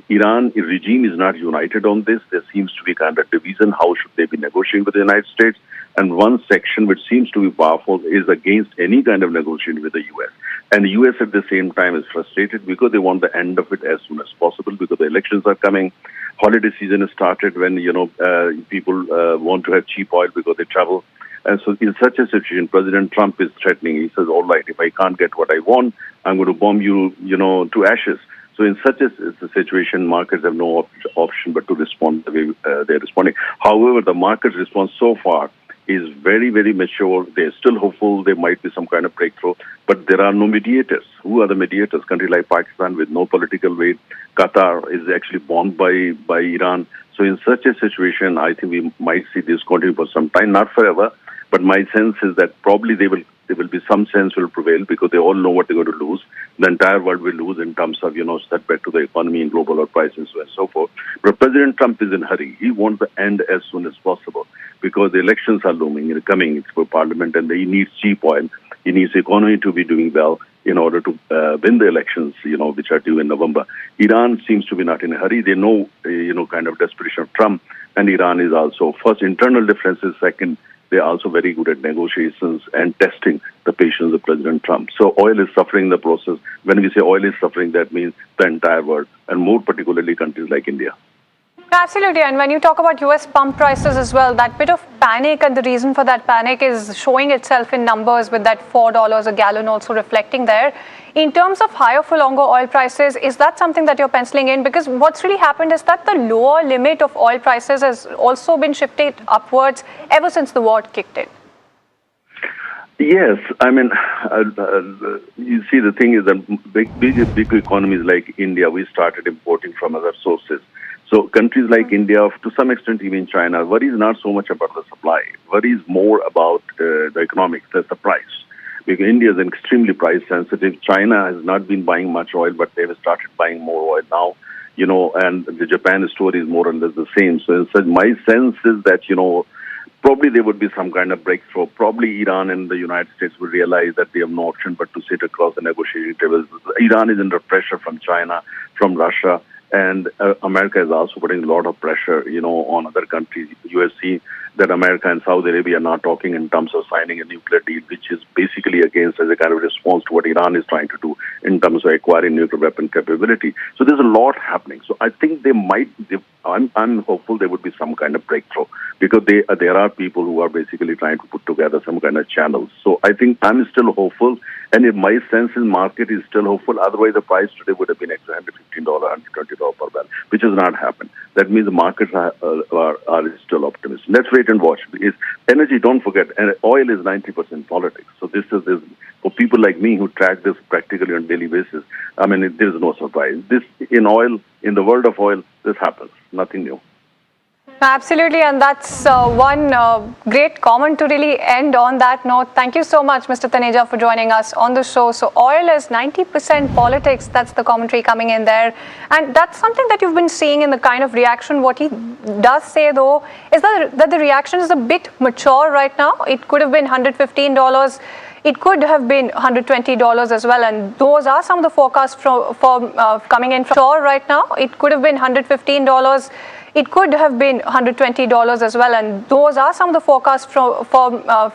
Iran regime is not united on this. There seems to be kind of division. How should they be negotiating with the United States? And one section which seems to be powerful is against any kind of negotiation with the U.S. And the U.S. at the same time is frustrated because they want the end of it as soon as possible, because the elections are coming. Holiday season has started when, people want to have cheap oil because they travel. And so in such a situation, President Trump is threatening. He says, all right, if I can't get what I want, I'm going to bomb you, to ashes. So in such a situation, markets have no option but to respond the way they're responding. However, the market response so far is very, very mature. They're still hopeful there might be some kind of breakthrough, but there are no mediators. Who are the mediators? Country like Pakistan with no political weight. Qatar is actually bombed by Iran. So in such a situation, I think we might see this continue for some time, not forever. But my sense is that probably there will be some sense will prevail because they all know what they're going to lose. The entire world will lose in terms of, setback to the economy and global oil prices and so forth. But President Trump is in a hurry. He wants the end as soon as possible because the elections are looming, coming for parliament, and he needs cheap oil. He needs the economy to be doing well in order to win the elections, which are due in November. Iran seems to be not in a hurry. They know, kind of desperation of Trump, and Iran is also, first, internal differences. Second, they're also very good at negotiations and testing the patience of President Trump. So oil is suffering in the process. When we say oil is suffering, that means the entire world, and more particularly countries like India. Absolutely. And when you talk about US pump prices as well, that bit of panic, and the reason for that panic is showing itself in numbers, with that $4 a gallon also reflecting there. In terms of higher for longer oil prices, is that something that you're penciling in? Because what's really happened is that the lower limit of oil prices has also been shifted upwards ever since the war kicked in. Yes, I mean, you see, the thing is that big economies like India, we started importing from other sources. So countries like India, to some extent even China, worries not so much about the supply, worries more about the economics, that's the price. Because India is extremely price sensitive. China has not been buying much oil, but they have started buying more oil now. And the Japan story is more or less the same. So my sense is that, probably there would be some kind of breakthrough. Probably Iran and the United States will realize that they have no option but to sit across the negotiating tables. Iran is under pressure from China, from Russia, and America is also putting a lot of pressure, on other countries. You have seen that America and Saudi Arabia are not talking in terms of signing a nuclear deal, which is basically against as a kind of response to what Iran is trying to do in terms of acquiring nuclear weapon capability. So there's a lot happening. So I think I'm hopeful there would be some kind of breakthrough because there are people who are basically trying to put together some kind of channels. So I think I'm still hopeful, and if my sense in market is still hopeful. Otherwise, the price today would have been $115, $120 per barrel, which has not happened. That means the markets are still optimistic. Let's wait and watch. Because energy, don't forget, oil is 90% politics. So this is for people like me who track this practically on a daily basis. I mean, there is no surprise. This in the world of oil, this happens. Nothing new. Absolutely, and that's one great comment to really end on that note. Thank you so much, Mr. Taneja, for joining us on the show. So oil is 90% politics. That's the commentary coming in there. And that's something that you've been seeing in the kind of reaction. What he does say, though, is that the reaction is a bit mature right now. It could have been $115. It could have been $120 as well, and those are some of the forecasts coming in from right now. It could have been $115. It could have been $120 as well, and those are some of the forecasts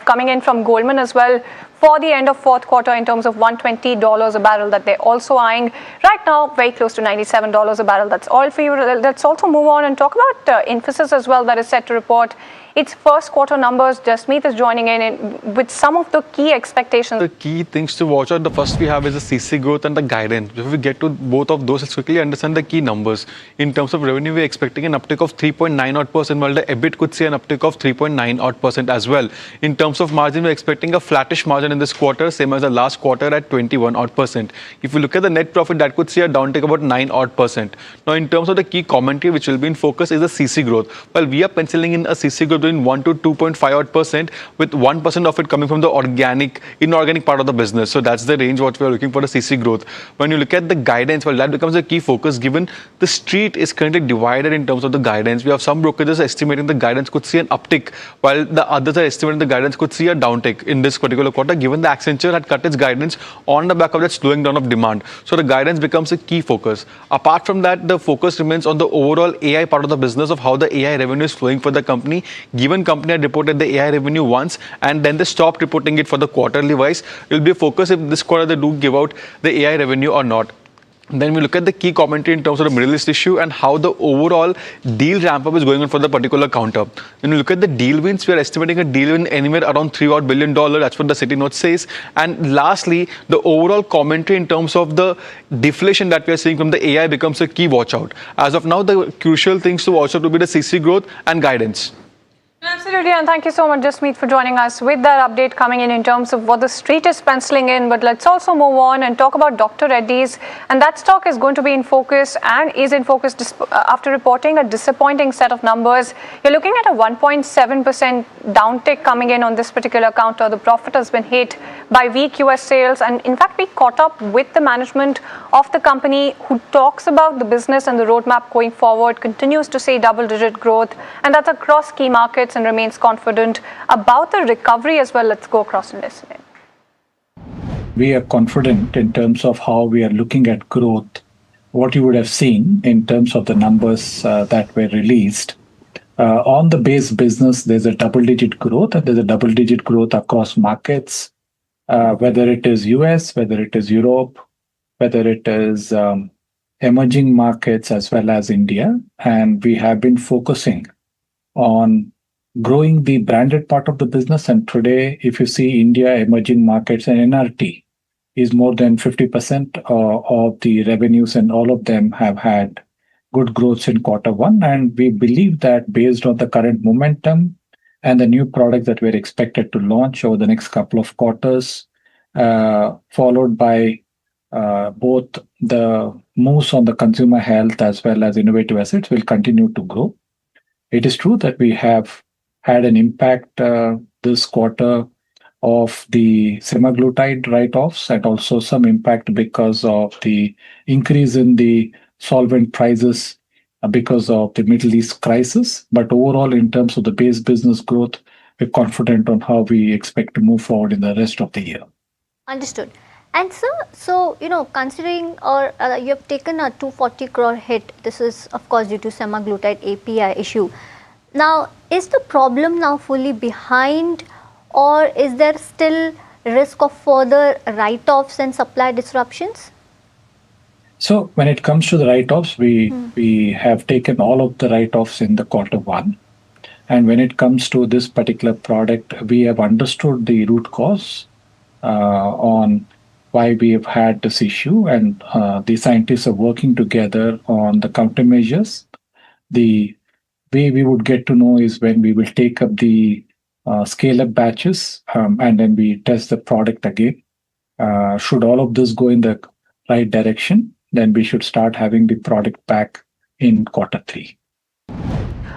coming in from Goldman as well for the end of fourth quarter in terms of $120 a barrel that they're also eyeing. Right now, very close to $97 a barrel. That's all for you. Let's also move on and talk about Infosys as well, that is set to report its first quarter numbers. Jasmeet is joining in with some of the key expectations. The key things to watch out, the first we have is the CC growth and the guidance. If we get to both of those, let's quickly understand the key numbers. In terms of revenue, we're expecting an uptick of 3.9%, while the EBIT could see an uptick of 3.9% as well. In terms of margin, we're expecting a flattish margin in this quarter, same as the last quarter at 21%. If you look at the net profit, that could see a downtick about 9%. Now, in terms of the key commentary, which will be in focus, is the CC growth. Well, we are penciling in a CC growth between 1 to 2.5%, with 1% of it coming from the inorganic part of the business. So that's the range what we are looking for the CC growth. When you look at the guidance, well, that becomes a key focus given the street is currently divided in terms of the guidance. We have some brokerages estimating the guidance could see an uptick, while the others are estimating the guidance could see a downtick in this particular quarter, given the Accenture had cut its guidance on the back of that slowing down of demand. So the guidance becomes a key focus. Apart from that, the focus remains on the overall AI part of the business, of how the AI revenue is flowing for the company. Given company had reported the AI revenue once and then they stopped reporting it for the quarterly wise, it will be a focus if this quarter they do give out the AI revenue or not. Then we look at the key commentary in terms of the Middle East issue and how the overall deal ramp-up is going on for the particular counter. When we look at the deal wins, we are estimating a deal win anywhere around $3 billion. That's what the City Note says. And lastly, the overall commentary in terms of the deflation that we are seeing from the AI becomes a key watch out. As of now, the crucial things to watch out will be the CC growth and guidance. Absolutely, and thank you so much, Jasmeet, for joining us with that update coming in terms of what the street is penciling in. But let's also move on and talk about Dr. Reddy's, and that stock is going to be in focus and is in focus after reporting a disappointing set of numbers. You're looking at a 1.7% downtick coming in on this particular counter. The profit has been hit by weak US sales, and in fact, we caught up with the management of the company who talks about the business and the roadmap going forward, continues to say double-digit growth, and that's across key markets, and remains confident about the recovery as well. Let's go across and listen in. We are confident in terms of how we are looking at growth. What you would have seen in terms of the numbers that were released. On the base business, there's a double-digit growth, and there's a double-digit growth across markets, whether it is US, whether it is Europe, whether it is emerging markets as well as India. And we have been focusing on growing the branded part of the business. And today, if you see India, emerging markets and NRT is more than 50% of the revenues, and all of them have had good growth in quarter one. And we believe that based on the current momentum and the new products that we're expected to launch over the next couple of quarters, followed by both the moves on the consumer health as well as innovative assets will continue to grow. It is true that we have had an impact this quarter of the semaglutide write-offs and also some impact because of the increase in the solvent prices because of the Middle East crisis. But overall, in terms of the base business growth, we're confident on how we expect to move forward in the rest of the year. Understood. And sir, so, considering you have taken a 240 crore hit, this is of course due to semaglutide API issue. Now, is the problem now fully behind, or is there still risk of further write-offs and supply disruptions? So when it comes to the write-offs, we have taken all of the write-offs in the Q1. And when it comes to this particular product, we have understood the root cause on why we have had this issue, and the scientists are working together on the countermeasures. The way we would get to know is when we will take up the scale-up batches and then we test the product again. Should all of this go in the right direction, then we should start having the product back in Q3.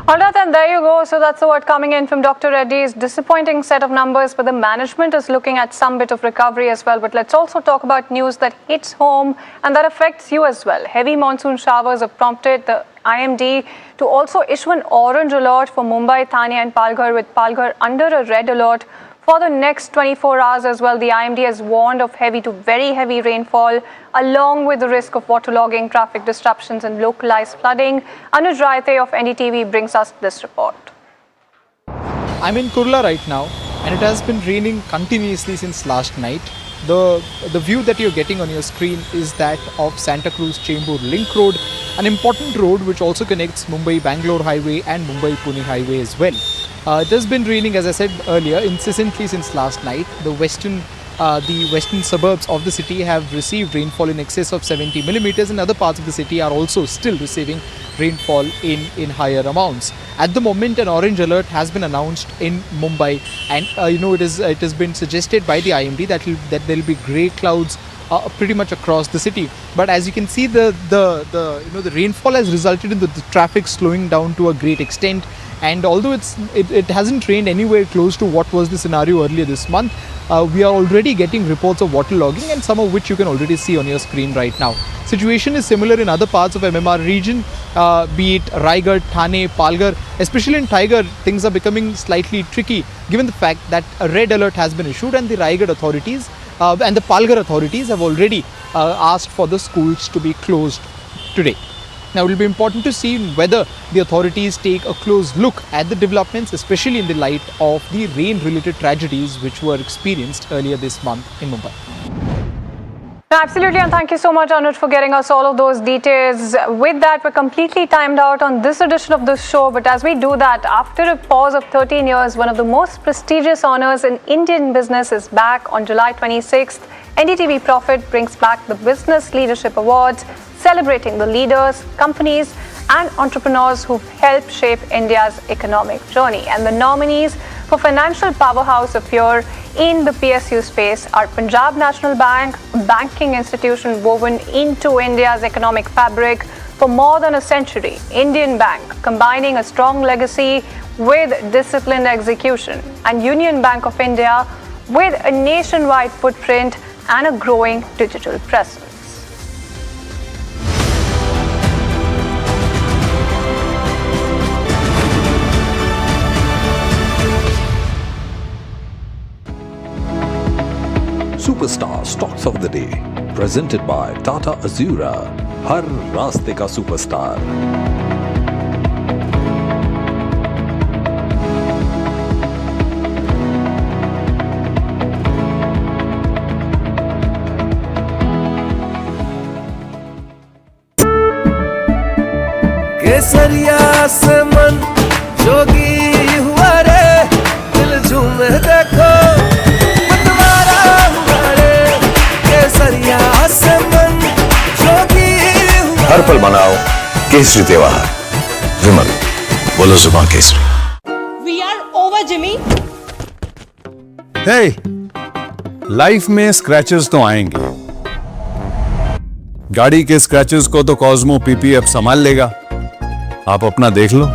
All right, then there you go. So that's the word coming in from Dr. Reddy's disappointing set of numbers, but the management is looking at some bit of recovery as well. But let's also talk about news that hits home and that affects you as well. Heavy monsoon showers have prompted the IMD to also issue an orange alert for Mumbai, Thane and Palghar, with Palghar under a red alert for the next 24 hours as well. The IMD has warned of heavy to very heavy rainfall, along with the risk of waterlogging, traffic disruptions and localized flooding. Anuj Raite of NDTV brings us this report. I'm in Kurla right now, and it has been raining continuously since last night. The view that you're getting on your screen is that of Santa Cruz Chembur Link Road, an important road which also connects Mumbai-Bangalore Highway and Mumbai-Pune Highway as well. It has been raining, as I said earlier, incessantly since last night. The western suburbs of the city have received rainfall in excess of 70 millimeters, and other parts of the city are also still receiving rainfall in higher amounts. At the moment, an orange alert has been announced in Mumbai, and it has been suggested by the IMD that there will be grey clouds pretty much across the city. But as you can see, the rainfall has resulted in the traffic slowing down to a great extent. And although it hasn't rained anywhere close to what was the scenario earlier this month, we are already getting reports of waterlogging, and some of which you can already see on your screen right now. Situation is similar in other parts of MMR region, be it Raigad, Thane, Palghar. Especially in Tiger, things are becoming slightly tricky given the fact that a red alert has been issued, and the Raigad authorities and the Palghar authorities have already asked for the schools to be closed today. Now, it will be important to see whether the authorities take a close look at the developments, especially in the light of the rain-related tragedies which were experienced earlier this month in Mumbai. Absolutely, and thank you so much, Anuj, for getting us all of those details. With that, we're completely timed out on this edition of the show. But as we do that, after a pause of 13 years, one of the most prestigious honors in Indian business is back on July 26th. NDTV Profit brings back the Business Leadership Awards, celebrating the leaders, companies and entrepreneurs who've helped shape India's economic journey. And the nominees for Financial Powerhouse of Year in the PSU space are Punjab National Bank, a banking institution woven into India's economic fabric for more than a century. Indian Bank, combining a strong legacy with disciplined execution. And Union Bank of India, with a nationwide footprint and a growing digital presence. Superstar Stocks of the Day, presented by Tata Azura, हर रास्ते का superstar. केसरिया से मन जोगी हुआ रे, दिल झूमे देखो मतवारा हुआ रे, केसरिया से मन जोगी हुआ. हर पल मनाओ केसरी त्योहार. विमल, बोलो जुबान केसरी. We are over, Jimmy. Hey, life में स्क्रैचेस तो आएंगे, गाड़ी के स्क्रैचेस को तो कॉस्मो पीपीएफ संभाल लेगा, आप अपना देख लो।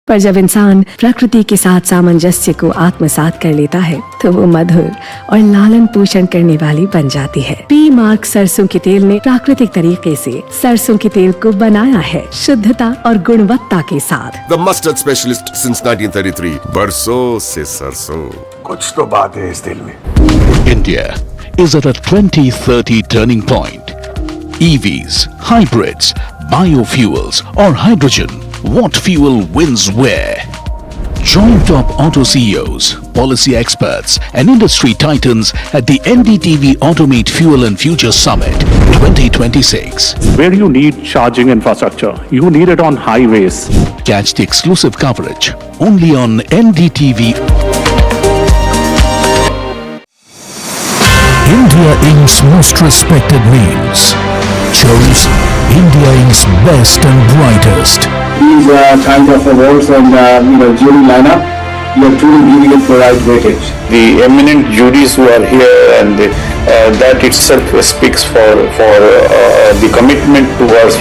पर जब इंसान प्रकृति के साथ सामंजस्य को आत्मसात कर लेता है तो वो मधुर और लालन पोषण करने वाली बन जाती है। पी मार्क सरसों के तेल ने प्राकृतिक तरीके से सरसों के तेल को बनाया है शुद्धता और गुणवत्ता के साथ। The mustard specialist since 1933. बरसों से सरसों। कुछ तो बात है इस दिल में। India is at a 2030 turning point. EVs, hybrids, biofuels or hydrogen, what fuel wins where? Join top auto CEOs, policy experts and industry titans at the NDTV Automate Fuel and Future Summit 2026. Where you need charging infrastructure, you need it on highways. Catch the exclusive coverage only on NDTV. India Inc.'s most respected names chose India Inc.'s best and brightest. These kind of awards and jury lineup, you are truly giving it the right weightage. The eminent juries who are here, and that itself speaks for the commitment towards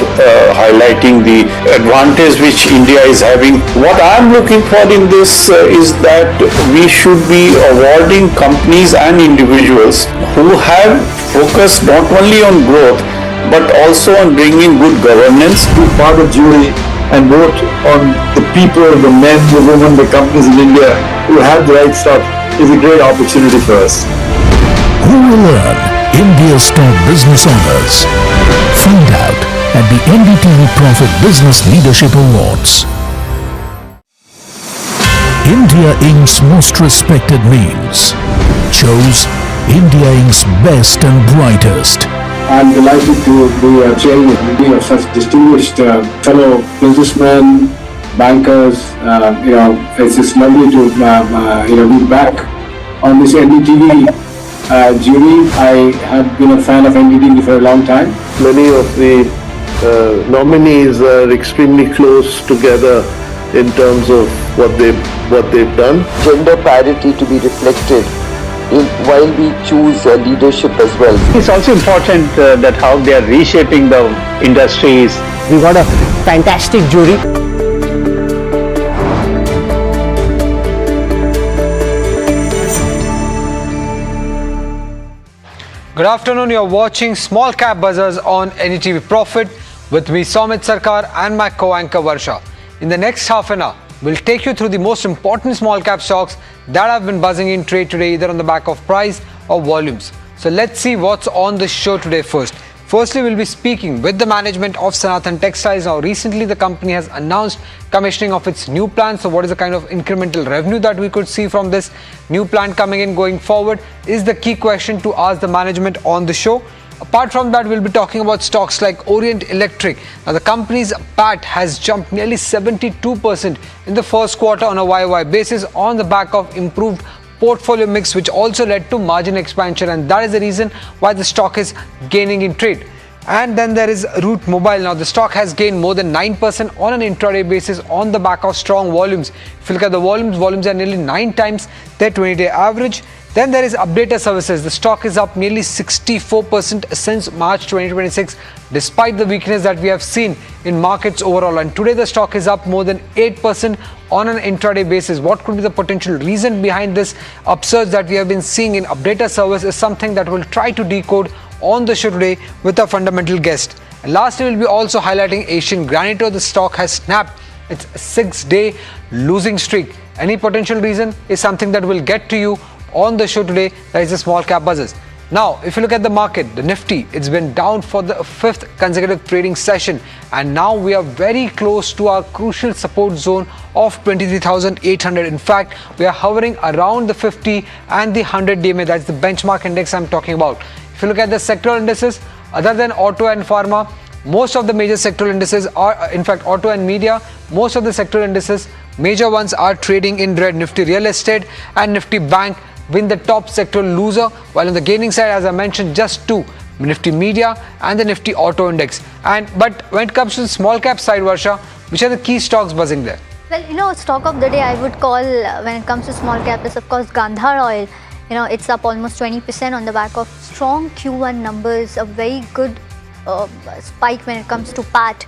highlighting the advantage which India is having. What I am looking for in this is that we should be awarding companies and individuals who have focused not only on growth but also on bringing good governance. Be part of jury and vote on the people, the men, the women, the companies in India who have the right stuff is a great opportunity for us. Who will earn India's top business honors? Find out at the NDTV Profit Business Leadership Awards. India Inc.'s most respected names chose India Inc.'s best and brightest. I'm delighted to be chairing a meeting of such distinguished fellow businessmen, bankers. It's just lovely to be back on this NDTV jury. I have been a fan of NDTV for a long time. Many of the nominees are extremely close together in terms of what they've done. Gender parity to be reflected while we choose leadership as well. It's also important that how they are reshaping the industries. We got a fantastic jury. Good afternoon, you're watching Small Cap Bazaars on NDTV Profit with me Somit Sarkar and my co-anchor Varsha. In the next half an hour, we'll take you through the most important small cap stocks that have been buzzing in trade today, either on the back of price or volumes. So let's see what's on the show today first. Firstly, we'll be speaking with the management of Sanathan Textiles. Now, recently the company has announced commissioning of its new plant. So what is the kind of incremental revenue that we could see from this new plant coming in going forward is the key question to ask the management on the show. Apart from that, we'll be talking about stocks like Orient Electric. Now, the company's PAT has jumped nearly 72% in the first quarter on a YOY basis on the back of improved portfolio mix, which also led to margin expansion, and that is the reason why the stock is gaining in trade. And then there is Route Mobile. Now, the stock has gained more than 9% on an intraday basis on the back of strong volumes. If you look at the volumes are nearly 9 times their 20-day average. Then there is Updata Services. The stock is up nearly 64% since March 2026, despite the weakness that we have seen in markets overall. And today the stock is up more than 8% on an intraday basis. What could be the potential reason behind this upsurge that we have been seeing in Updata Service is something that we'll try to decode on the show today with a fundamental guest. And lastly, we'll be also highlighting Asian Granito. The stock has snapped its 6-day losing streak. Any potential reason is something that we'll get to you on the show today. That is the small cap buzzers. Now, if you look at the market, the Nifty, it's been down for the 5th consecutive trading session, and now we are very close to our crucial support zone of 23,800. In fact, we are hovering around the 50 and the 100 DMA. That's the benchmark index I'm talking about. If you look at the sectoral indices, other than auto and pharma, most of the major sectoral indices are, in fact, auto and media, most of the sectoral indices, major ones are trading in red. Nifty Real Estate and Nifty Bank win the top sectoral loser, while on the gaining side, as I mentioned, just two, Nifty Media and the Nifty Auto Index. But when it comes to the small cap side, Varsha, which are the key stocks buzzing there? Well, stock of the day I would call when it comes to small cap is of course Gandhar Oil. It's up almost 20% on the back of strong Q1 numbers, a very good spike when it comes to PAT.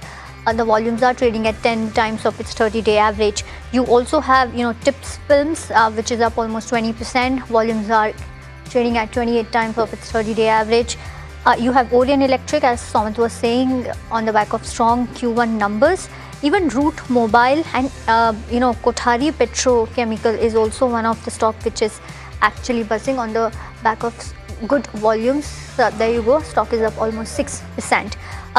The volumes are trading at 10 times of its 30-day average. You also have, Tips Films, which is up almost 20%. Volumes are trading at 28 times of its 30-day average. You have Orion Electric, as Somit was saying, on the back of strong Q1 numbers. Even Root Mobile and, Kothari Petrochemical is also one of the stock which is actually buzzing on the back of good volumes. There you go, stock is up almost 6%.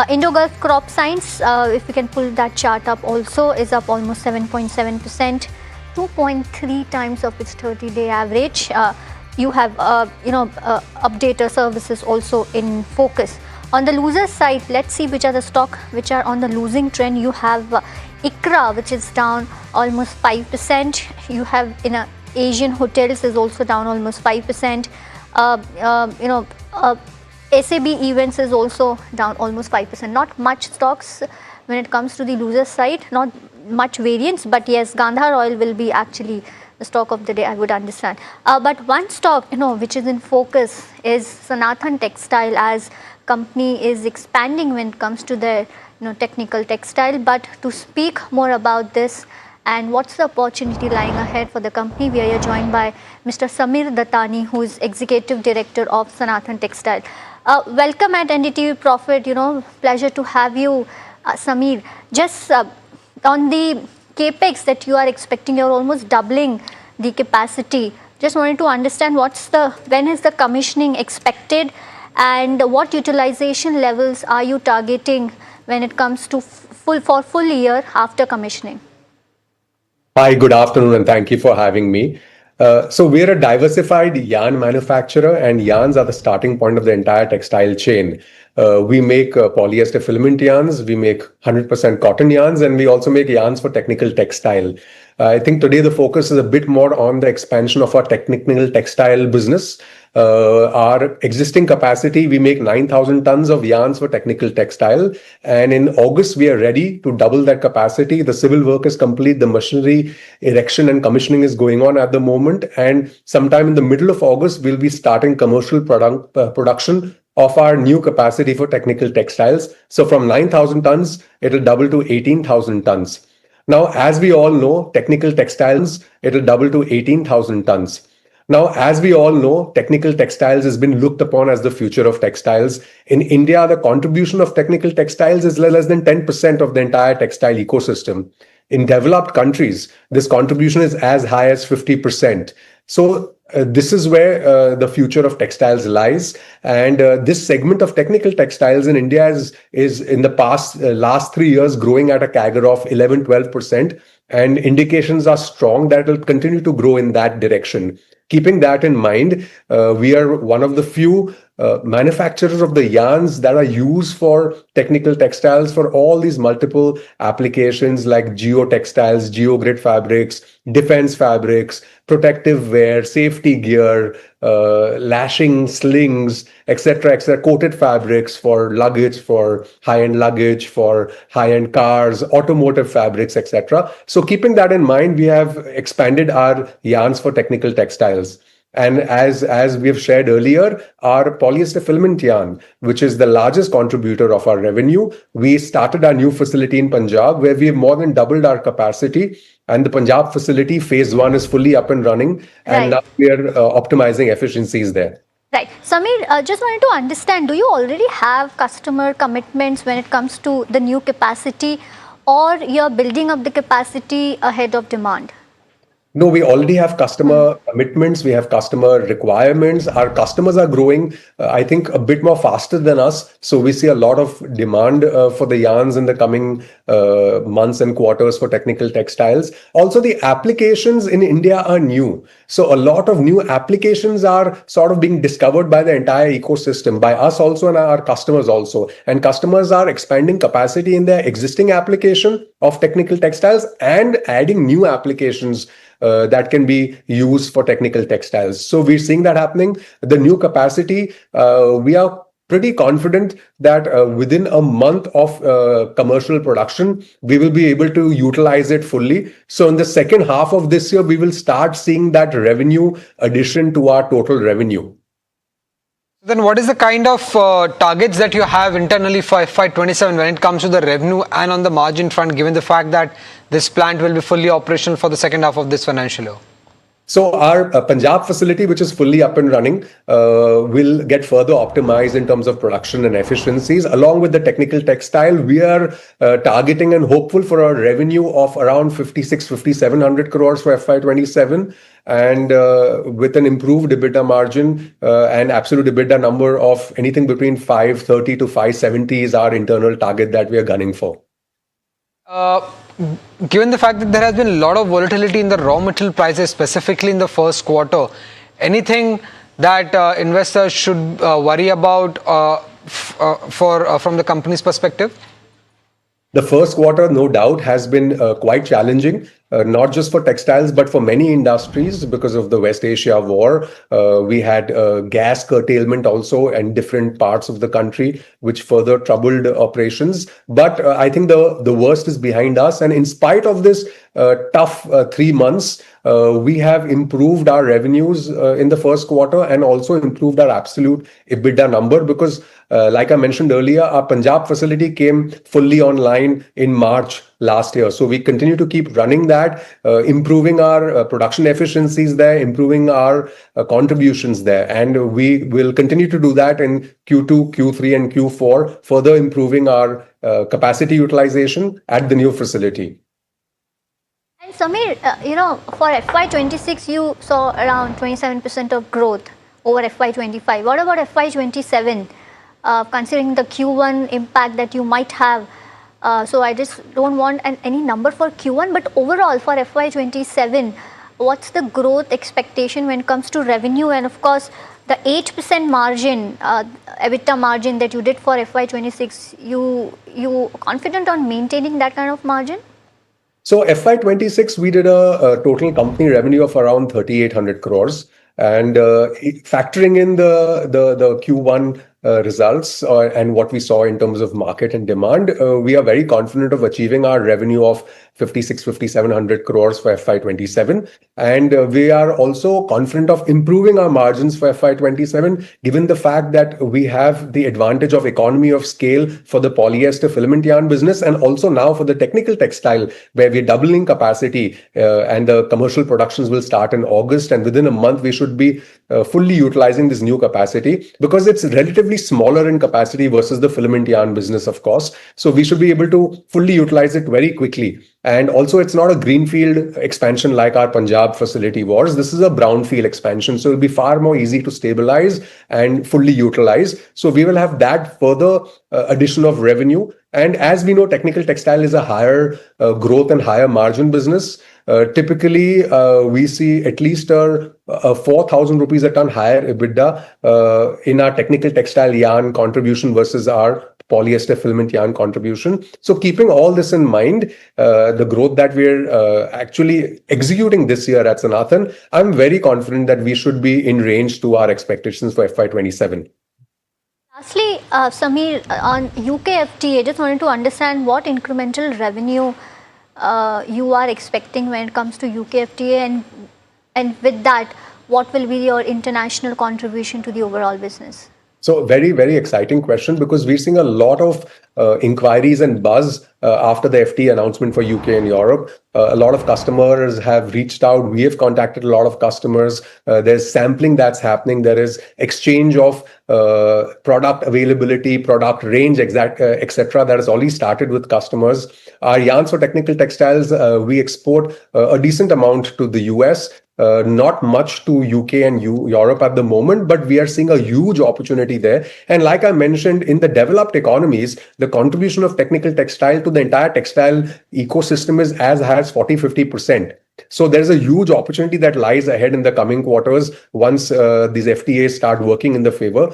Indo-Gulf Crop Science, if we can pull that chart up also, is up almost 7.7%, 2.3 times of its 30-day average. You have, updater services also in focus. On the loser side, let's see which are the stock which are on the losing trend. You have ICRA, which is down almost 5%. You have Asian Hotels is also down almost 5%. SAB Events is also down almost 5%. Not much stocks when it comes to the loser side, not much variance, but yes, Gandhar Oil will be actually the stock of the day, I would understand. But one stock, which is in focus is Sanathan Textile, as company is expanding when it comes to their, technical textile. But to speak more about this and what's the opportunity lying ahead for the company, we are here joined by Mr. Samir Dattani, who is Executive Director of Sanathan Textile. Welcome at NDTV Profit, pleasure to have you, Samir. Just on the capex that you are expecting, you're almost doubling the capacity. Just wanted to understand when is the commissioning expected, and what utilization levels are you targeting when it comes to full year after commissioning? Hi, good afternoon, and thank you for having me. So we're a diversified yarn manufacturer, and yarns are the starting point of the entire textile chain. We make polyester filament yarns, we make 100% cotton yarns, and we also make yarns for technical textile. I think today the focus is a bit more on the expansion of our technical textile business. Our existing capacity, we make 9,000 tons of yarns for technical textile, and in August we are ready to double that capacity. The civil work is complete, the machinery erection and commissioning is going on at the moment, and sometime in the middle of August we'll be starting commercial production of our new capacity for technical textiles. So from 9,000 tons, it'll double to 18,000 tons. Now, as we all know, technical textiles, it'll double to 18,000 tons. Now, as we all know, technical textiles has been looked upon as the future of textiles. In India, the contribution of technical textiles is less than 10% of the entire textile ecosystem. In developed countries, this contribution is as high as 50%. So this is where the future of textiles lies. And this segment of technical textiles in India is in the last 3 years growing at a CAGR of 11-12%. And indications are strong that it will continue to grow in that direction. Keeping that in mind, we are one of the few manufacturers of the yarns that are used for technical textiles for all these multiple applications like geotextiles, geogrid fabrics, defense fabrics, protective wear, safety gear, lashing slings, etc., etc., coated fabrics for luggage, for high-end luggage, for high-end cars, automotive fabrics, etc. So keeping that in mind, we have expanded our yarns for technical textiles. And as we have shared earlier, our polyester filament yarn, which is the largest contributor of our revenue, we started our new facility in Punjab, where we have more than doubled our capacity. And the Punjab facility, phase 1, is fully up and running. And now we are optimizing efficiencies there. Right. Samir, just wanted to understand, do you already have customer commitments when it comes to the new capacity, or you're building up the capacity ahead of demand? No, we already have customer commitments. We have customer requirements. Our customers are growing, I think, a bit more faster than us. So we see a lot of demand for the yarns in the coming months and quarters for technical textiles. Also, the applications in India are new. So a lot of new applications are sort of being discovered by the entire ecosystem, by us also and our customers also. And customers are expanding capacity in their existing application of technical textiles and adding new applications that can be used for technical textiles. So we're seeing that happening. The new capacity, we are pretty confident that within a month of commercial production, we will be able to utilize it fully. So in the second half of this year, we will start seeing that revenue addition to our total revenue. Then what is the kind of targets that you have internally for FY27 when it comes to the revenue and on the margin front, given the fact that this plant will be fully operational for the second half of this financial year? So our Punjab facility, which is fully up and running, will get further optimized in terms of production and efficiencies. Along with the technical textile, we are targeting and hopeful for a revenue of around 5,700 crores for FY27. And with an improved EBITDA margin and absolute EBITDA number of anything between 530 to 570 is our internal target that we are gunning for. Given the fact that there has been a lot of volatility in the raw material prices, specifically in the first quarter, anything that investors should worry about from the company's perspective? The first quarter, no doubt, has been quite challenging, not just for textiles, but for many industries because of the West Asia war. We had gas curtailment also in different parts of the country, which further troubled operations. But I think the worst is behind us. And in spite of this tough 3 months, we have improved our revenues in the first quarter and also improved our absolute EBITDA number because, like I mentioned earlier, our Punjab facility came fully online in March last year. So we continue to keep running that, improving our production efficiencies there, improving our contributions there. And we will continue to do that in Q2, Q3 and Q4, further improving our capacity utilization at the new facility. And Samir, for FY26, you saw around 27% of growth over FY25. What about FY27? Considering the Q1 impact that you might have. So I just don't want any number for Q1, but overall for FY27, what's the growth expectation when it comes to revenue? And of course, the 8% margin, EBITDA margin that you did for FY26, you confident on maintaining that kind of margin? So FY26, we did a total company revenue of around 3,800 crores. And factoring in the Q1 results and what we saw in terms of market and demand, we are very confident of achieving our revenue of 5,700 crores for FY27. And we are also confident of improving our margins for FY27, given the fact that we have the advantage of economy of scale for the polyester filament yarn business and also now for the technical textile, where we're doubling capacity and the commercial productions will start in August. And within a month, we should be fully utilizing this new capacity because it's relatively smaller in capacity versus the filament yarn business, of course. So we should be able to fully utilize it very quickly. And also, it's not a greenfield expansion like our Punjab facility was. This is a brownfield expansion. So it'll be far more easy to stabilize and fully utilize. So we will have that further addition of revenue. And as we know, technical textile is a higher growth and higher margin business. Typically, we see at least a 4,000 rupees a ton higher EBITDA in our technical textile yarn contribution versus our polyester filament yarn contribution. So keeping all this in mind, the growth that we're actually executing this year at Sanathan, I'm very confident that we should be in range to our expectations for FY27. Lastly, Samir, on UK FTA, just wanted to understand what incremental revenue you are expecting when it comes to UK FTA, and with that, what will be your international contribution to the overall business? So very, very exciting question because we're seeing a lot of inquiries and buzz after the FTA announcement for UK and Europe. A lot of customers have reached out. We have contacted a lot of customers. There's sampling that's happening. There is exchange of product availability, product range, etc. That has already started with customers. Our yarns for technical textiles, we export a decent amount to the US. Not much to UK and Europe at the moment, but we are seeing a huge opportunity there. And like I mentioned, in the developed economies, the contribution of technical textile to the entire textile ecosystem is as high as 40-50%. So there's a huge opportunity that lies ahead in the coming quarters once these FTAs start working in the favor.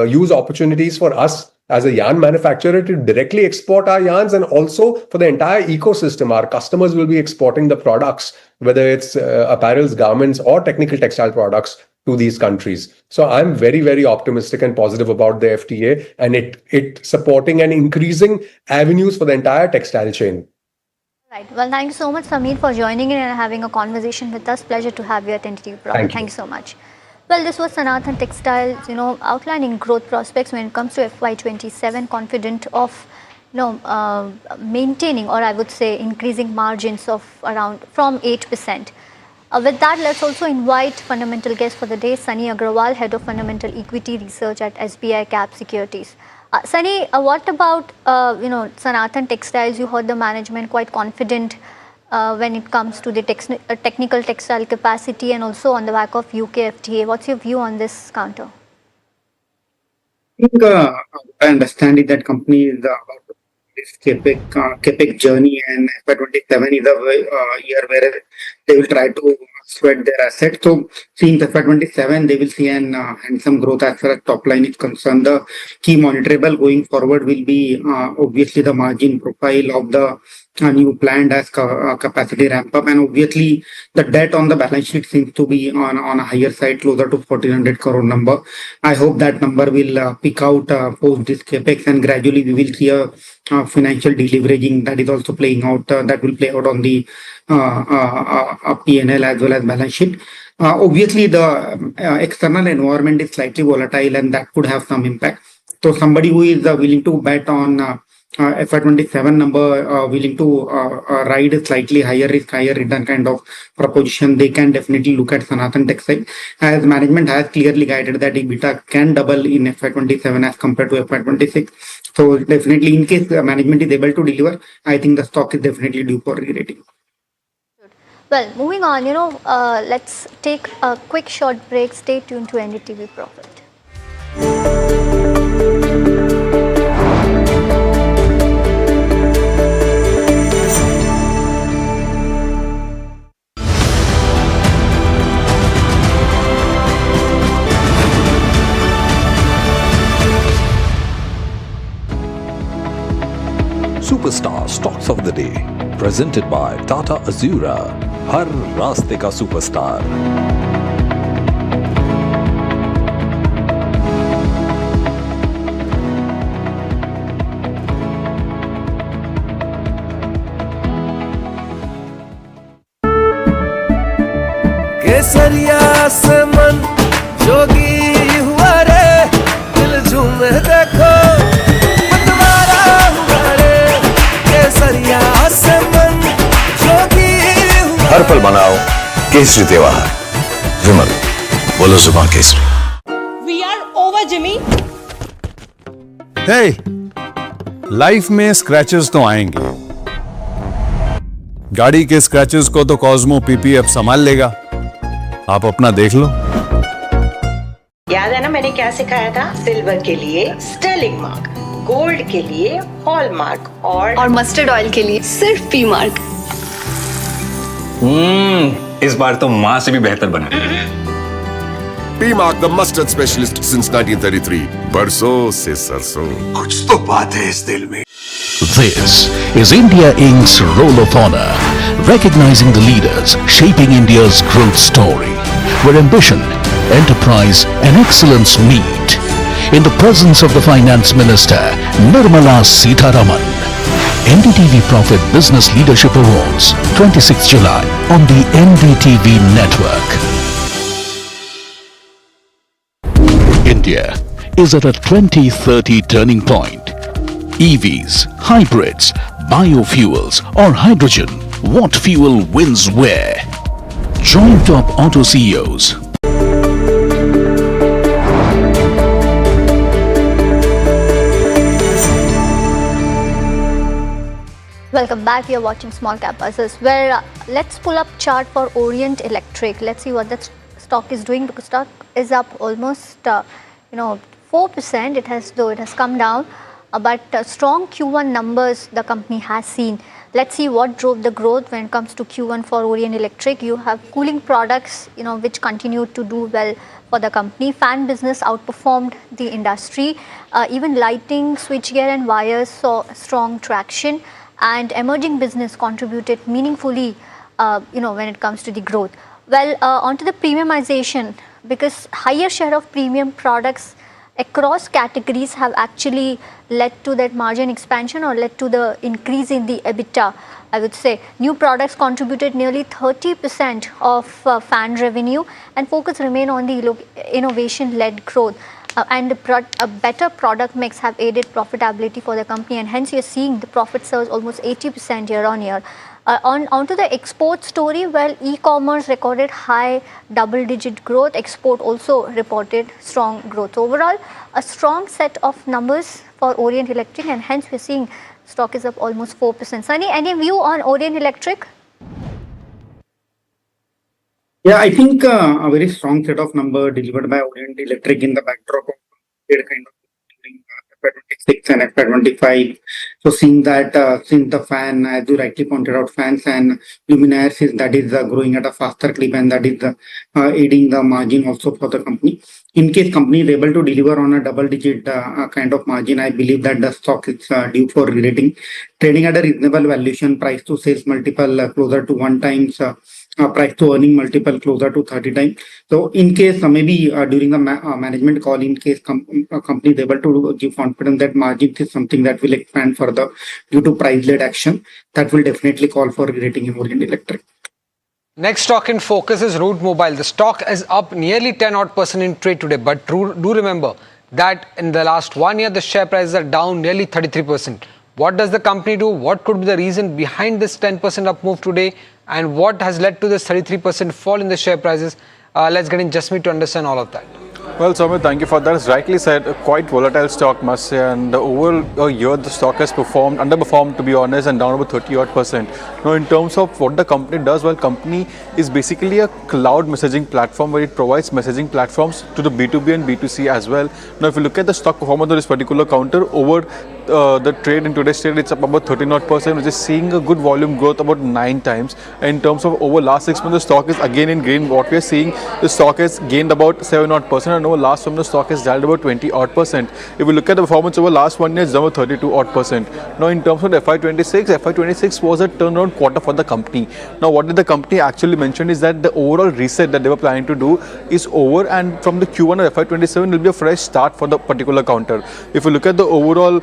Huge opportunities for us as a yarn manufacturer to directly export our yarns, and also for the entire ecosystem. Our customers will be exporting the products, whether it's apparels, garments, or technical textile products to these countries. So I'm very, very optimistic and positive about the FTA and it supporting and increasing avenues for the entire textile chain. Right. Well, thank you so much, Samir, for joining in and having a conversation with us. Pleasure to have you at NDTV Profit. Thank you so much. Well, this was Sanathan Textiles, outlining growth prospects when it comes to FY27, confident of, maintaining, or I would say increasing margins of around from 8%. With that, let's also invite fundamental guest for the day, Sunny Agrawal, Head of Fundamental Equity Research at SBI Cap Securities. Sunny, what about, Sanathan Textiles? You heard the management quite confident when it comes to the technical textile capacity and also on the back of UK FTA. What's your view on this counter? I think I understand it that company is about this CapEx journey, and FY27 is a year where they will try to sweat their assets. So, seeing FY27, they will see an handsome growth as far as top line is concerned. The key monitorable going forward will be obviously the margin profile of the new plant as capacity ramp up, and obviously the debt on the balance sheet seems to be on a higher side, closer to 1,400 crore number. I hope that number will peak out post this capex, and gradually we will see a financial deleveraging that is also playing out. That will play out on the P&L as well as balance sheet. Obviously, the external environment is slightly volatile, and that could have some impact. So somebody who is willing to bet on FY27 number, willing to ride a slightly higher risk, higher return kind of proposition, they can definitely look at Sanathan Textile, as management has clearly guided that EBITDA can double in FY27 as compared to FY26. So definitely, in case management is able to deliver, I think the stock is definitely due for re-rating. Well, moving on, let's take a quick short break. Stay tuned to NDTV Profit. Superstar Stocks of the Day, presented by Tata Azura, हर रास्ते का superstar. केसरिया से मन जोगी हुआ रे, दिल झूमे देखो मतवारा हुआ रे, केसरिया से मन जोगी हुआ। हर पल मनाओ केसरी त्योहार, विमल बोलो जुबान केसरी। We are over, Jimmy. Hey, life में स्क्रैचेस तो आएंगे। गाड़ी के स्क्रैचेस को तो कॉस्मो पीपीएफ संभाल लेगा। आप अपना देख लो। याद है ना मैंने क्या सिखाया था? सिल्वर के लिए स्टर्लिंग मार्क, गोल्ड के लिए हॉलमार्क और मस्टर्ड ऑयल के लिए सिर्फ पी मार्क। इस बार तो माँ से भी बेहतर बना। P-Mark, the mustard specialist since 1933. बरसों से सरसों। कुछ तो बात है इस दिल में। This is India Inc.'s Roll of Honor, recognizing the leaders shaping India's growth story, where ambition, enterprise and excellence meet. In the presence of the Finance Minister, Nirmala Sitharaman. NDTV Profit Business Leadership Awards, 26 July on the NDTV network. India is at a 2030 turning point. EVs, hybrids, biofuels or hydrogen, what fuel wins where? Join top auto CEOs. Welcome back. You're watching Small Cap Buzzers, where let's pull up chart for Orient Electric. Let's see what that stock is doing, because stock is up almost 4%. It has come down, but strong Q1 numbers the company has seen. Let's see what drove the growth when it comes to Q1 for Orient Electric. You have cooling products, which continued to do well for the company. Fan business outperformed the industry. Even lighting, switchgear and wires saw strong traction, and emerging business contributed meaningfully, when it comes to the growth. Well, onto the premiumization. because higher share of premium products across categories have actually led to that margin expansion or led to the increase in the EBITDA. I would say new products contributed nearly 30% of fan revenue, and focus remain on the innovation-led growth. And a better product mix have aided profitability for the company, and hence you're seeing the profit surge almost 80% year on year. Onto the export story, well, e-commerce recorded high double-digit growth. Export also reported strong growth. Overall, a strong set of numbers for Orient Electric, and hence we're seeing stock is up almost 4%. Sunny, any view on Orient Electric? Yeah, I think a very strong set of number delivered by Orient Electric in the backdrop of kind of during FY26 and FY25. So seeing that, since the fan, as you rightly pointed out, fans and luminaires that is growing at a faster clip, and that is aiding the margin also for the company. In case company is able to deliver on a double-digit kind of margin, I believe that the stock is due for re-rating. Trading at a reasonable valuation, price to sales multiple closer to 1 times. Price to earning multiple closer to 30 times. So in case maybe during the management call, in case company is able to give confidence that margin is something that will expand further due to price-led action, that will definitely call for re-rating in Orient Electric. Next stock in focus is Route Mobile. The stock is up nearly 10% in trade today, but do remember that in the last 1 year, the share prices are down nearly 33%. What does the company do? What could be the reason behind this 10% up move today? And what has led to this 33% fall in the share prices? Let's get in Jasmeet to understand all of that. Well, Sumit, thank you for that. As rightly said, a quite volatile stock, must say, and over a year the stock has underperformed, to be honest, and down about 30%. Now, in terms of what the company does, well, company is basically a cloud messaging platform where it provides messaging platforms to the B2B and B2C as well. Now, if you look at the stock performance of this particular counter over the trade in today's trade, it's up about 13%, which is seeing a good volume growth about 9 times. In terms of over last 6 months, the stock is again in green. What we are seeing, the stock has gained about 7%, and over last 1 month, the stock has dallied about 20%. If we look at the performance over last 1 year, it's down about 32%. Now, in terms of FY26 was a turnaround quarter for the company. Now, what did the company actually mention is that the overall reset that they were planning to do is over, and from the Q1 of FY27 will be a fresh start for the particular counter. If you look at the overall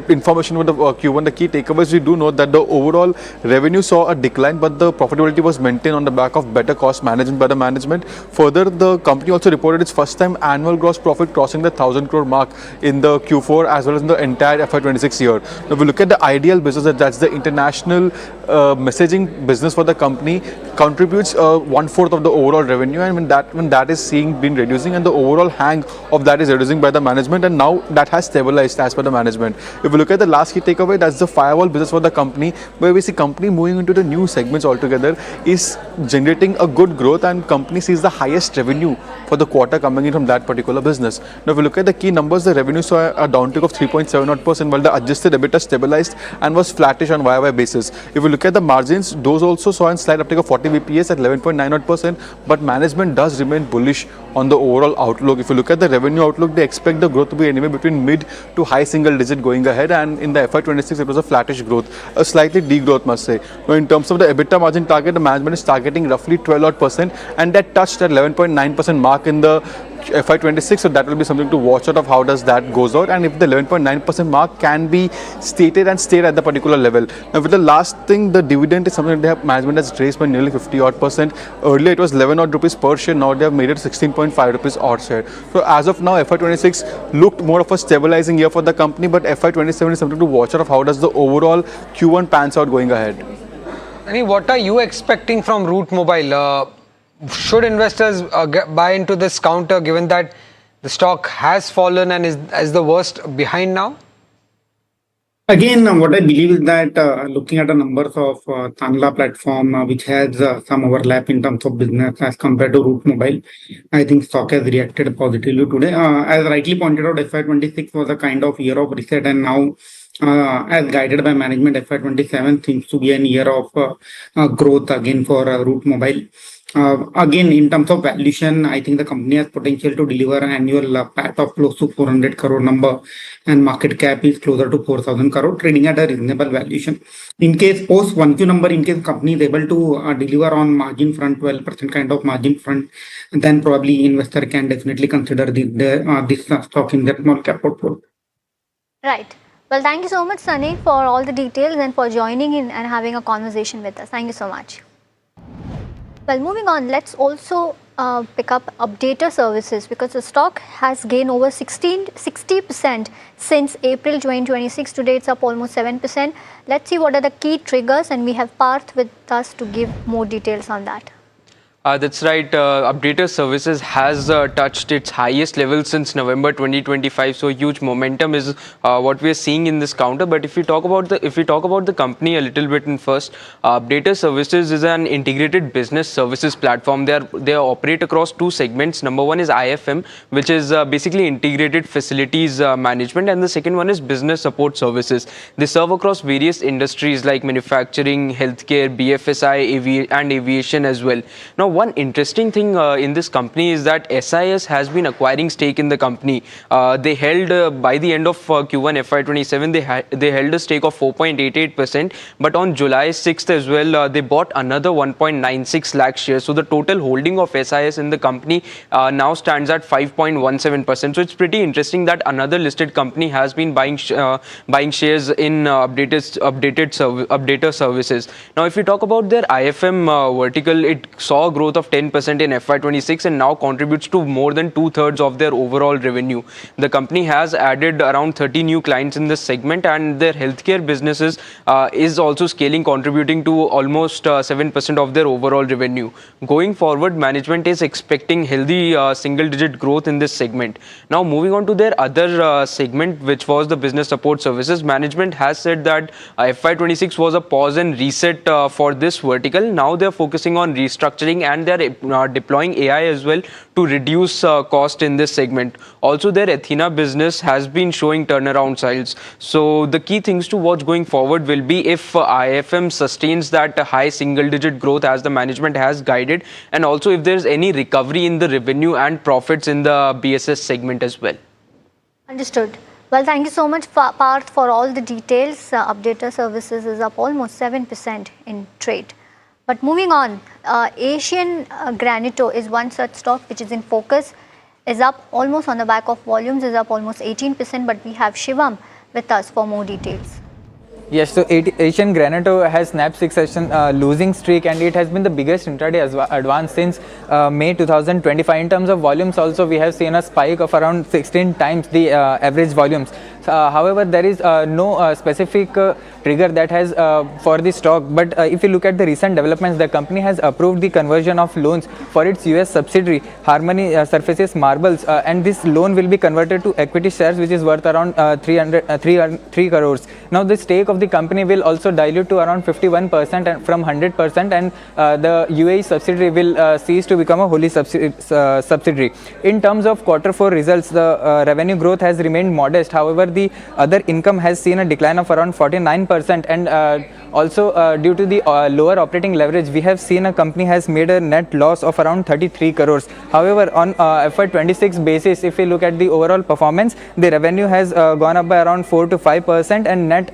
information with the Q1, the key takeaways, we do know that the overall revenue saw a decline, but the profitability was maintained on the back of better cost management by the management. Further, the company also reported its first time annual gross profit crossing the 1,000 crore mark in the Q4 as well as in the entire FY26 year. Now, if we look at the ideal business, that's the international messaging business for the company, contributes 1/4 of the overall revenue, and when that is been reducing, and the overall hang of that is reducing by the management, and now that has stabilized as per the management. If we look at the last key takeaway, that's the firewall business for the company, where we see company moving into the new segments altogether is generating a good growth, and company sees the highest revenue for the quarter coming in from that particular business. Now, if we look at the key numbers, the revenue saw a downtick of 3.7%, while the adjusted EBITDA stabilized and was flattish on YY basis. If we look at the margins, those also saw a slight uptick of 40 BPS at 11.98%, but management does remain bullish on the overall outlook. If you look at the revenue outlook, they expect the growth to be anywhere between mid to high single digit going ahead, and in the FY26 it was a flattish growth, a slightly degrowth, must say. Now, in terms of the EBITDA margin target, the management is targeting roughly 12%, and that touched at 11.9% mark in the FY26, so that will be something to watch out of how does that goes out, and if the 11.9% mark can be stated and stayed at the particular level. Now, with the last thing, the dividend is something that management has raised by nearly 50%. Earlier it was 11 odd rupees per share, now they have made it 16.5 rupees odd share. So as of now, FY26 looked more of a stabilizing year for the company, but FY27 is something to watch out of how does the overall Q1 pans out going ahead. What are you expecting from Route Mobile? Should investors buy into this counter, given that the stock has fallen and is the worst behind now? Again, what I believe is that looking at the numbers of Tanla platform, which has some overlap in terms of business as compared to Route Mobile, I think stock has reacted positively today. As rightly pointed out, FY26 was a kind of year of reset, and now as guided by management, FY27 seems to be a year of growth again for Route Mobile. Again, in terms of valuation, I think the company has potential to deliver annual PAT of close to 400 crore number, and market cap is closer to 4,000 crore, trading at a reasonable valuation. In case post 1Q number, in case company is able to deliver on margin front, 12% kind of margin front, then probably investor can definitely consider this stock in that small cap portfolio. Right. Well, thank you so much, Sunny, for all the details and for joining in and having a conversation with us. Thank you so much. Well, moving on, let's also pick up updater services, because the stock has gained over 60% since April 2026. Today it's up almost 7%. Let's see what are the key triggers, and we have Parth with us to give more details on that. That's right. Updater services has touched its highest level since November 2025. So huge momentum is what we are seeing in this counter. But if we talk about the company a little bit in first, Updater services is an integrated business services platform. They operate across two segments. Number one is IFM, which is basically integrated facilities management, and the second one is business support services. They serve across various industries like manufacturing, healthcare, BFSI, and aviation as well. Now, one interesting thing in this company is that SIS has been acquiring stake in the company. They held by the end of Q1 FY27, they held a stake of 4.88%, but on July 6th as well, they bought another 1.96 lakh shares. So the total holding of SIS in the company now stands at 5.17%. So it's pretty interesting that another listed company has been buying shares in updater services. Now, if we talk about their IFM vertical, it saw a growth of 10% in FY26 and now contributes to more than 2/3 of their overall revenue. The company has added around 30 new clients in this segment, and their healthcare businesses is also scaling, contributing to almost 7% of their overall revenue. Going forward, management is expecting healthy single-digit growth in this segment. Now, moving on to their other segment, which was the business support services, management has said that FY26 was a pause and reset for this vertical. Now they're focusing on restructuring, and they're deploying AI as well to reduce cost in this segment. Also, their Athena business has been showing turnaround signs. So the key things to watch going forward will be if IFM sustains that high single-digit growth as the management has guided, and also if there's any recovery in the revenue and profits in the BSS segment as well. Understood. Well, thank you so much, Parth, for all the details. Updater services is up almost 7% in trade. But moving on, Asian Granito is one such stock which is in focus, is up almost on the back of volumes, is up almost 18%, but we have Shivam with us for more details. Yes, so Asian Granito has snapped 6 session losing streak, and it has been the biggest intraday advance since May 2025. In terms of volumes also, we have seen a spike of around 16 times the average volumes. However, there is no specific trigger that has for the stock, but if you look at the recent developments, the company has approved the conversion of loans for its US subsidiary Harmony Surfaces Marbles, and this loan will be converted to equity shares, which is worth around 3 crores. Now the stake of the company will also dilute to around 51% and from 100%, and the UAE subsidiary will cease to become a wholly subsidiary. In terms of Q4 results, the revenue growth has remained modest. However, the other income has seen a decline of around 49%, and also due to the lower operating leverage, we have seen a company has made a net loss of around 33 crores. However, on FY26 basis, if we look at the overall performance, the revenue has gone up by around 4 to 5%, and net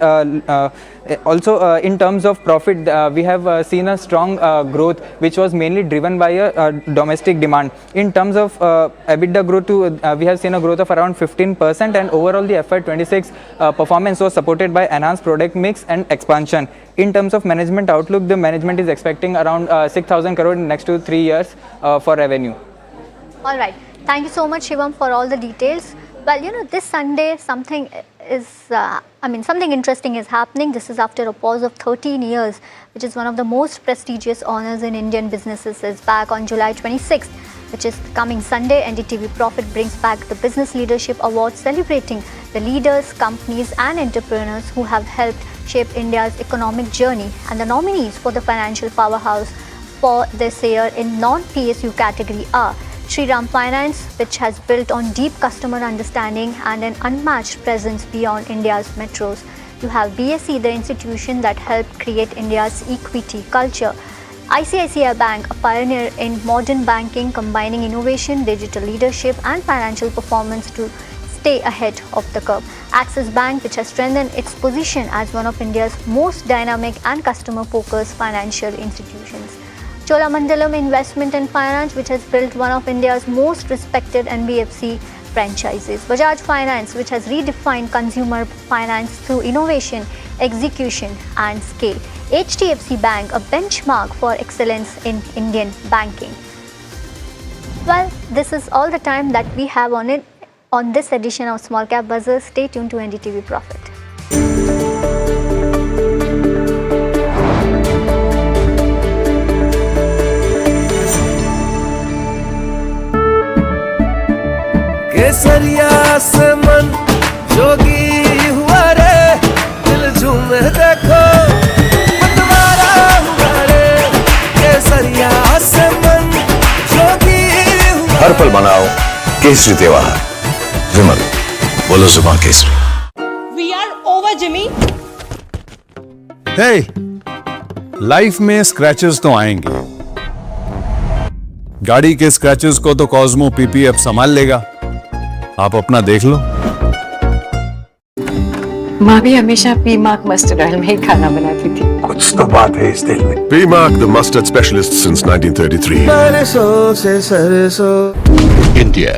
also in terms of profit, we have seen a strong growth, which was mainly driven by a domestic demand. In terms of EBITDA growth, we have seen a growth of around 15%, and overall the FY26 performance was supported by enhanced product mix and expansion. In terms of management outlook, the management is expecting around 6,000 crore in the next 2 to 3 years for revenue. All right. Thank you so much, Shivam, for all the details. Well, you know, this Sunday something interesting is happening. This is after a pause of 13 years, which is one of the most prestigious honors in Indian businesses, is back on July 26th, which is coming Sunday. NDTV Profit brings back the Business Leadership Award, celebrating the leaders, companies and entrepreneurs who have helped shape India's economic journey, and the nominees for the financial powerhouse for this year in non-PSU category are Shriram Finance, which has built on deep customer understanding and an unmatched presence beyond India's metros. You have BSE, the institution that helped create India's equity culture. ICICI Bank, a pioneer in modern banking, combining innovation, digital leadership and financial performance to stay ahead of the curve. Axis Bank, which has strengthened its position as one of India's most dynamic and customer-focused financial institutions. Cholamandalam Investment and Finance, which has built one of India's most respected NBFC franchises. Bajaj Finance, which has redefined consumer finance through innovation, execution and scale. HDFC Bank, a benchmark for excellence in Indian banking. Well, this is all the time that we have on this edition of Small Cap Bazaar. Stay tuned to NDTV Profit. केसरिया से मन जोगी हुआ रे दिल झूमे देखो मतवारा हुआ रे केसरिया से मन जोगी हुआ हर पल मनाओ केसरी त्योहार विमल बोलो जुबान केसरी We are over, Jimmy. Hey life में स्क्रैचेस तो आएंगे। गाड़ी के स्क्रैचेस को तो कॉस्मो पीपीएफ संभाल लेगा, आप अपना देख लो। माँ भी हमेशा पी मार्क मस्टर्ड ऑयल में ही खाना बनाती थी। कुछ तो बात है इस दिल में। PMark, the mustard specialist since 1933. सरसों से सरसों India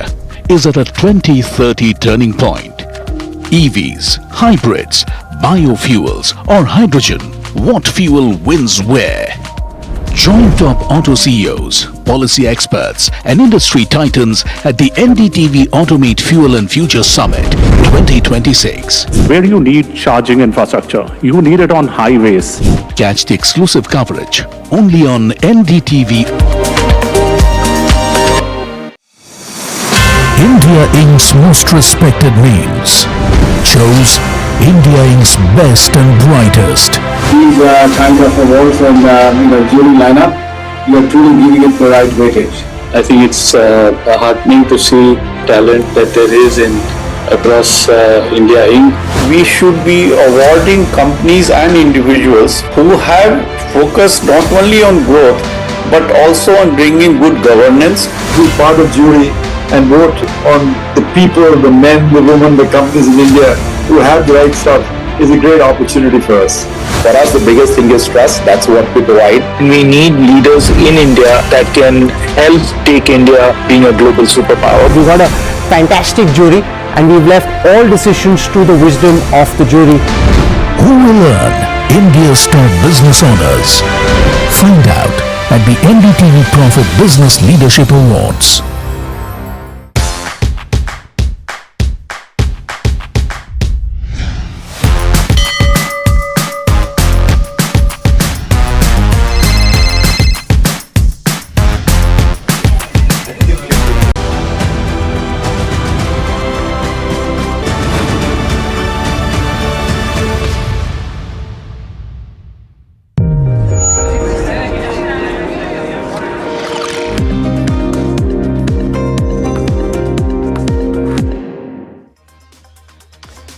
is at a 2030 turning point. EVs, hybrids, biofuels or hydrogen, what fuel wins where? Join top auto CEOs, policy experts and industry titans at the NDTV Automate Fuel and Future Summit 2026. Where you need charging infrastructure, you need it on highways. Catch the exclusive coverage only on NDTV. India Inc.'s most respected names chose India Inc.'s best and brightest. These kinds of awards and jury lineup, you are truly giving it the right weightage. I think it's heartening to see talent that there is in across India Inc. We should be awarding companies and individuals who have focused not only on growth but also on bringing good governance. Be part of jury and vote on the people, the men, the women, the companies in India who have the right stuff is a great opportunity for us. For us, the biggest thing is trust. That's what we provide. We need leaders in India that can help take India being a global superpower. We got a fantastic jury and we've left all decisions to the wisdom of the jury. Who will earn India's top business honors? Find out at the NDTV Profit Business Leadership Awards.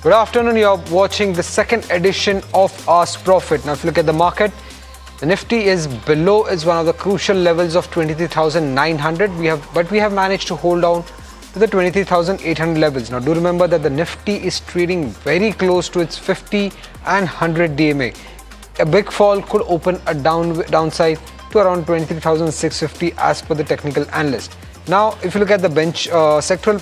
Good afternoon, you're watching the second edition of Ask Profit. Now if you look at the market, the Nifty is below one of the crucial levels of 23,900. But we have managed to hold down to the 23,800 levels. Now do remember that the Nifty is trading very close to its 50 and 100 DMA. A big fall could open a downside to around 23,650 as per the technical analyst. Now if you look at the bench sectoral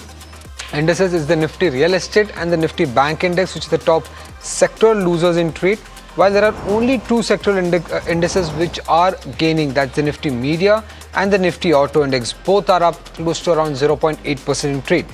indices, is the Nifty Real Estate and the Nifty Bank Index, which is the top sectoral losers in trade, while there are only two sectoral indices which are gaining, that's the Nifty Media and the Nifty Auto Index. Both are up close to around 0.8% in trade.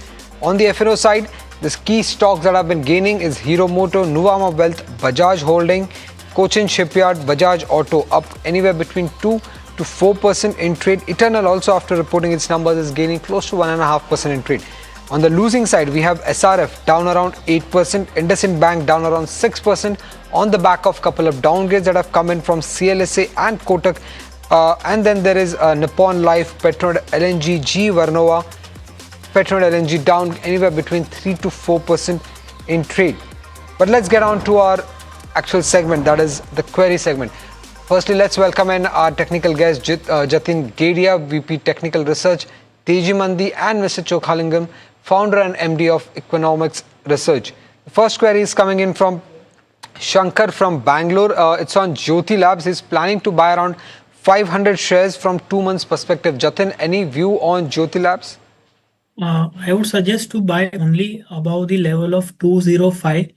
On the F&O side, the key stocks that have been gaining is Hero Moto, Nuvama Wealth, Bajaj Holding, Cochin Shipyard, Bajaj Auto up anywhere between 2 to 4% in trade. Eternal also, after reporting its numbers, is gaining close to 1.5% in trade. On the losing side, we have SRF down around 8%, IndusInd Bank down around 6% on the back of couple of downgrades that have come in from CLSA and Kotak. And then there is Nippon Life, Petron LNG, G Vernova, Petron LNG down anywhere between 3 to 4% in trade. But let's get on to our actual segment, that is the query segment. Firstly, let's welcome in our technical guest, Jatin Gedia, VP Technical Research, Teji Mandi, and Mr. Chokhalingam, founder and MD of Economics Research. The first query is coming in from Shankar from Bangalore. It's on Jyoti Labs. He's planning to buy around 500 shares from 2 months perspective. Jatin, any view on Jyoti Labs? I would suggest to buy only above the level of 205.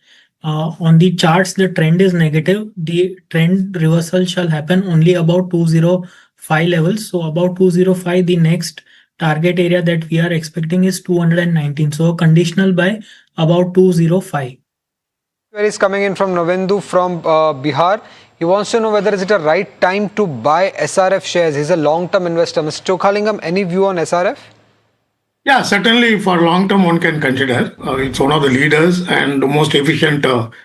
On the charts, the trend is negative. The trend reversal shall happen only about 205 levels. So about 205, the next target area that we are expecting is 219. So a conditional buy about 205. Query is coming in from Novendu from Bihar. He wants to know whether is it a right time to buy SRF shares. He's a long-term investor. Mr. Chokhalingam, any view on SRF? Yeah, certainly for long term one can consider. It's one of the leaders and the most efficient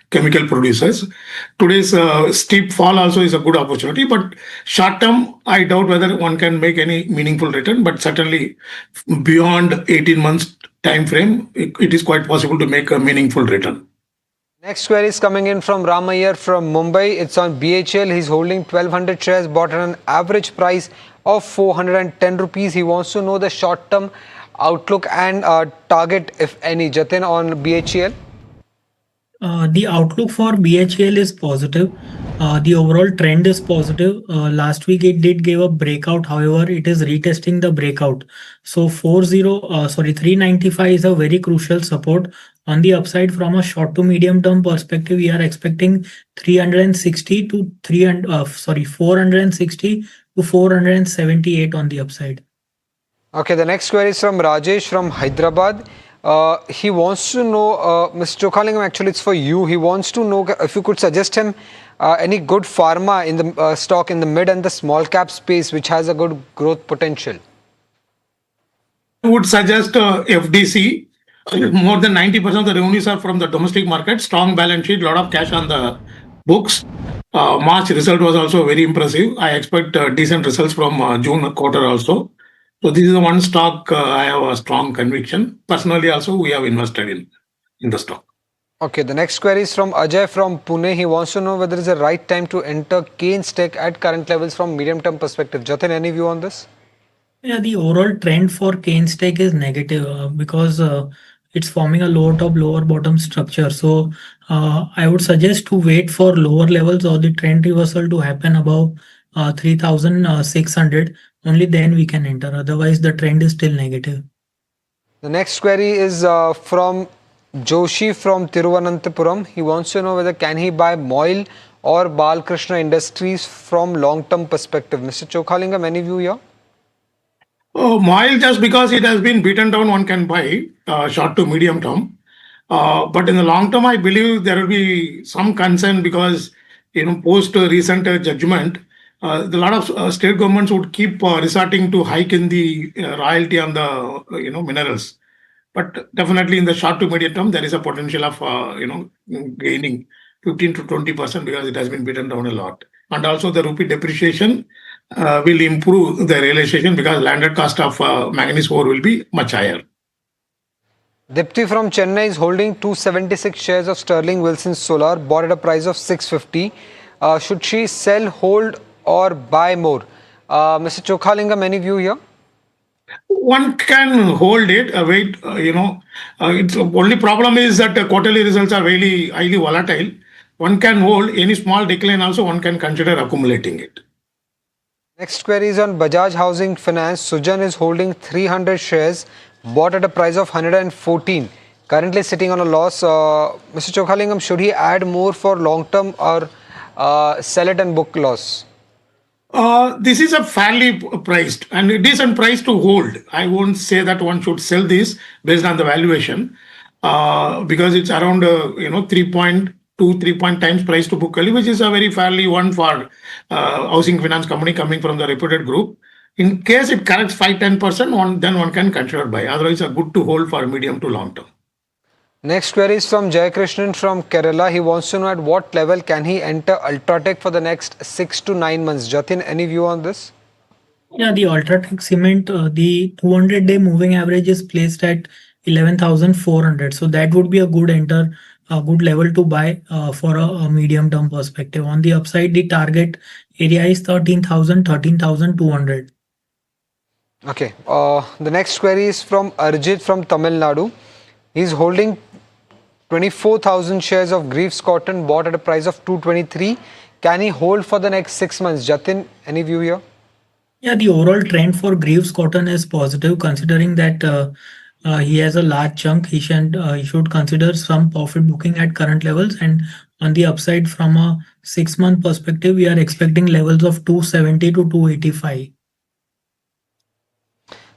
chemical producers. Today's steep fall also is a good opportunity, but short term, I doubt whether one can make any meaningful return, but certainly beyond 18 months time frame, it is quite possible to make a meaningful return. Next query is coming in from Ramayar from Mumbai. It's on BHL. He's holding 1200 shares, bought at an average price of 410 rupees. He wants to know the short term outlook and target, if any. Jatin, on BHEL? The outlook for BHEL is positive. The overall trend is positive. Last week it did give a breakout. However, it is retesting the breakout. So 395 is a very crucial support. On the upside, from a short to medium term perspective, we are expecting 460 to 478 on the upside. Okay, the next query is from Rajesh from Hyderabad. He wants to know, Mr. Chokhalingam, actually it's for you. He wants to know if you could suggest him any good pharma in the stock in the mid and the small cap space which has a good growth potential. I would suggest FDC. More than 90% of the revenues are from the domestic market. Strong balance sheet, lot of cash on the books. March result was also very impressive. I expect decent results from June quarter also. So this is the one stock I have a strong conviction. Personally also we have invested in the stock. Okay, the next query is from Ajay from Pune. He wants to know whether it's the right time to enter Keynes Tech at current levels from medium term perspective. Jatin, any view on this? Yeah, the overall trend for Keynes Tech is negative because it's forming a lower top, lower bottom structure. So I would suggest to wait for lower levels or the trend reversal to happen above 3,600. Only then we can enter. Otherwise, the trend is still negative. The next query is from Joshi from Tiruvananthapuram. He wants to know whether can he buy Moil or Balkrishna Industries from long-term perspective. Mr. Chokhalingam, any view here? Moil, just because it has been beaten down, one can buy short to medium term. But in the long term, I believe there will be some concern because post recent judgment, a lot of state governments would keep resorting to hike in the royalty on the minerals. But definitely in the short to medium term, there is a potential of gaining 15 to 20% because it has been beaten down a lot. And also the rupee depreciation will improve the realization because landed cost of manganese ore will be much higher. Dipti from Chennai is holding 276 shares of Sterling Wilson Solar, bought at a price of 650. Should she sell, hold or buy more? Mr. Chokhalingam, any view here? One can hold it, wait, it's only problem is that quarterly results are really highly volatile. One can hold any small decline also, one can consider accumulating it. Next query is on Bajaj Housing Finance. Sujan is holding 300 shares, bought at a price of 114. Currently sitting on a loss. Mr. Chokhalingam, should he add more for long term or sell it and book loss? This is a fairly priced and a decent price to hold. I won't say that one should sell this based on the valuation because it's around 3 times price to book value, which is a very fairly one for housing finance company coming from the reputed group. In case it corrects 5-10%, then one can consider buy. Otherwise, it's good to hold for medium to long term. Next query is from Jay Krishnan from Kerala. He wants to know at what level can he enter Ultratech for the next 6 to 9 months. Jatin, any view on this? Yeah, the Ultratech cement, the 200-day moving average is placed at 11,400. So that would be a good enter a good level to buy for a medium term perspective. On the upside, the target area is 13,000, 13,200. Okay. The next query is from Arjit from Tamil Nadu. He's holding 24,000 shares of Greaves Cotton bought at a price of 223. Can he hold for the next 6 months? Jatin, any view here? Yeah, the overall trend for Greaves Cotton is positive, considering that he has a large chunk. He should consider some profit booking at current levels. And on the upside, from a 6-month perspective, we are expecting levels of 270 to 285.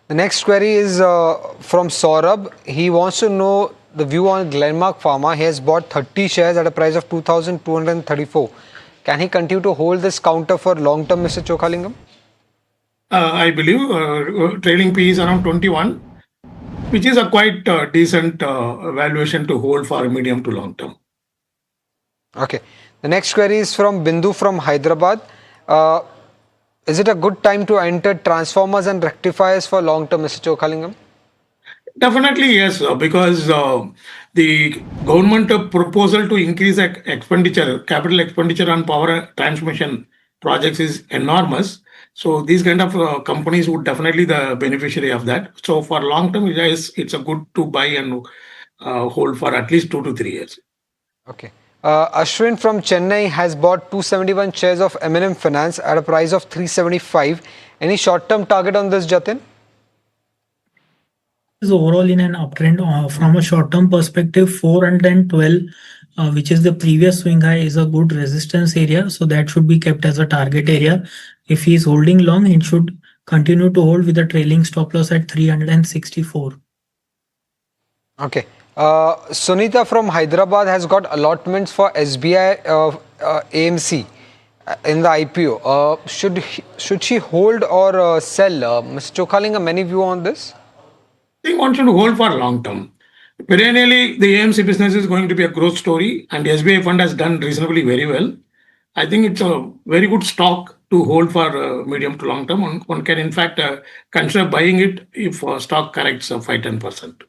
The next query is from Saurabh. He wants to know the view on Glenmark Pharma. He has bought 30 shares at a price of 2,234. Can he continue to hold this counter for long term, Mr. Chokhalingam? I believe trailing P is around 21, which is a quite decent valuation to hold for medium to long term. Okay. The next query is from Bindu from Hyderabad. Is it a good time to enter transformers and rectifiers for long term, Mr. Chokhalingam? Definitely yes, because the government proposal to increase capital expenditure on power transmission projects is enormous. So these kind of companies would definitely the beneficiary of that. So for long term, yes, it's a good to buy and hold for at least 2 to 3 years. Okay. Ashwin from Chennai has bought 271 shares of M&M Finance at a price of 375. Any short-term target on this, Jatin? Is overall in an uptrend. From a short-term perspective, 412, which is the previous swing high, is a good resistance area. So that should be kept as a target area. If he is holding long, he should continue to hold with a trailing stop loss at 364. Okay. Sunita from Hyderabad has got allotments for SBI AMC in the IPO. Should she hold or sell? Mr. Chokhalingam, any view on this? I think one should hold for long term. Perennially, the AMC business is going to be a growth story, and SBI fund has done reasonably very well. I think it's a very good stock to hold for medium to long term. One can, in fact, consider buying it if stock corrects 5-10%.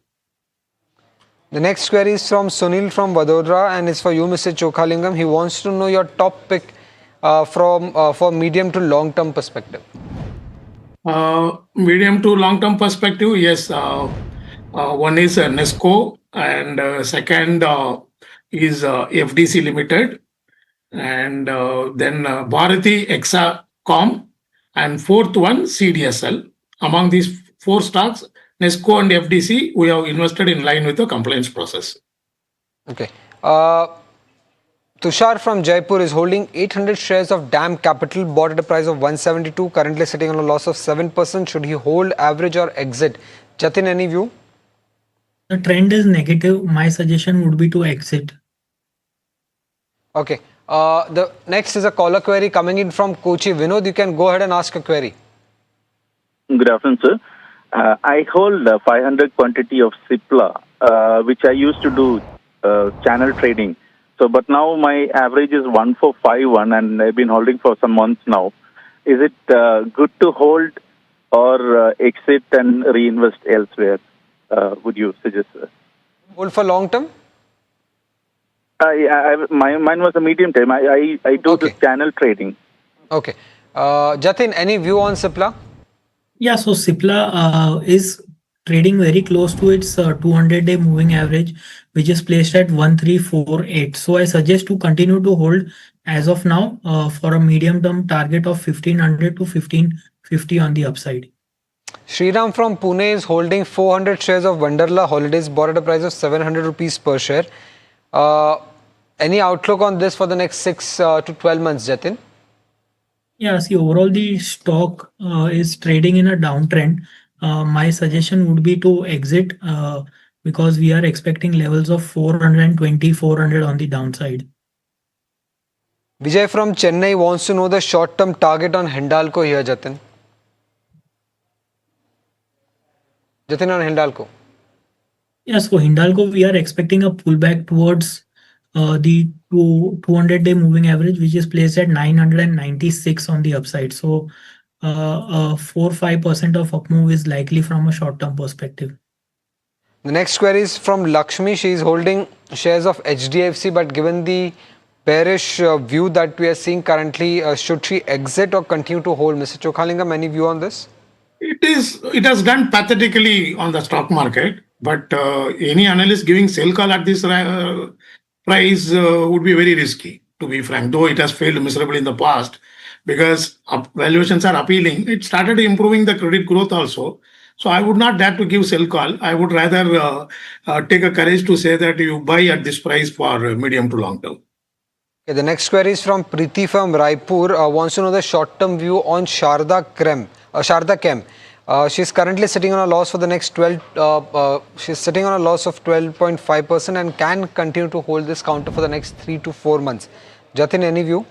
The next query is from Sunil from Vadodara and is for you, Mr. Chokhalingam. He wants to know your top pick for medium to long term perspective. Medium to long term perspective, yes. One is Nesco, and second is FDC Limited, and then Bharati Hexacom, and fourth one CDSL. Among these 4 stocks, Nesco and FDC, we have invested in line with the compliance process. Okay. Tushar from Jaipur is holding 800 shares of DAM Capital bought at a price of 172, currently sitting on a loss of 7%. Should he hold, average or exit? Jatin, any view? The trend is negative. My suggestion would be to exit. Okay. The next is a caller query coming in from Kochi. Vinod, you can go ahead and ask a query. Good afternoon, sir. I hold 500 quantity of Cipla, which I used to do channel trading. So, but now my average is 1451, and I've been holding for some months now. Is it good to hold or exit and reinvest elsewhere? Would you suggest, sir? Hold for long term? Mine was a medium term. I do this channel trading. Okay. Jatin, any view on Cipla? Yeah, so Cipla is trading very close to its 200-day moving average, which is placed at 1348. So I suggest to continue to hold as of now for a medium-term target of 1500 to 1550 on the upside. Sriram from Pune is holding 400 shares of Wonderla Holidays bought at a price of 700 rupees per share. Any outlook on this for the next 6 to 12 months, Jatin? Yeah, see, overall the stock is trading in a downtrend. My suggestion would be to exit because we are expecting levels of 420, 400 on the downside. Vijay from Chennai wants to know the short-term target on Hindalco here, Jatin. Jatin on Hindalco. Yes, for Hindalco, we are expecting a pullback towards the 200-day moving average, which is placed at 996 on the upside. So 4-5% of up move is likely from a short-term perspective. The next query is from Lakshmi. She is holding shares of HDFC, but given the bearish view that we are seeing currently, should she exit or continue to hold? Mr. Chokhalingam, any view on this? It has done pathetically on the stock market, but any analyst giving sell call at this price would be very risky, to be frank. Though it has failed miserably in the past, because valuations are appealing. It started improving the credit growth also. So I would not dare to give sell call. I would rather take a courage to say that you buy at this price for medium to long term. Okay, the next query is from Preeti from Raipur. Wants to know the short-term view on Sharda Chem. She's currently sitting on a loss for the next 12. She's sitting on a loss of 12.5% and can continue to hold this counter for the next 3 to 4 months. Jatin, any view?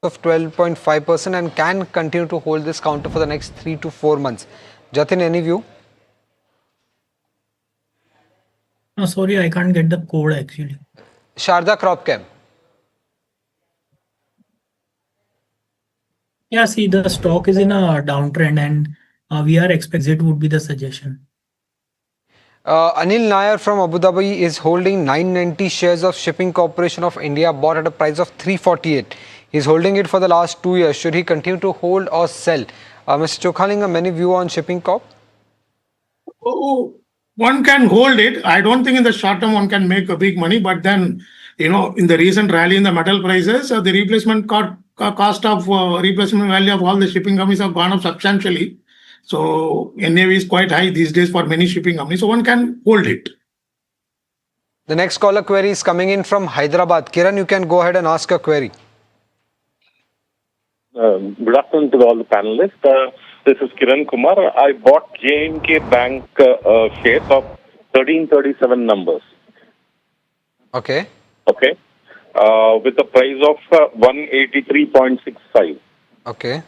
Of 12.5% and can continue to hold this counter for the next 3 to 4 months. Jatin, any view? No, sorry, I can't get the code actually. Sharda Cropchem. Yeah, see, the stock is in a downtrend and we are expecting it would be the suggestion. Anil Nair from Abu Dhabi is holding 990 shares of Shipping Corporation of India, bought at a price of 348. He's holding it for the last 2 years. Should he continue to hold or sell? Mr. Chokhalingam, any view on Shipping Corp? Oh, one can hold it. I don't think in the short term one can make a big money, but then, in the recent rally in the metal prices, the replacement cost of replacement value of all the shipping companies have gone up substantially. So NAV is quite high these days for many shipping companies. So one can hold it. The next caller query is coming in from Hyderabad. Kiran, you can go ahead and ask your query. Good afternoon to all the panelists. This is Kiran Kumar. I bought J&K Bank shares of 1337 numbers. Okay. Okay. With a price of 183.65. Okay.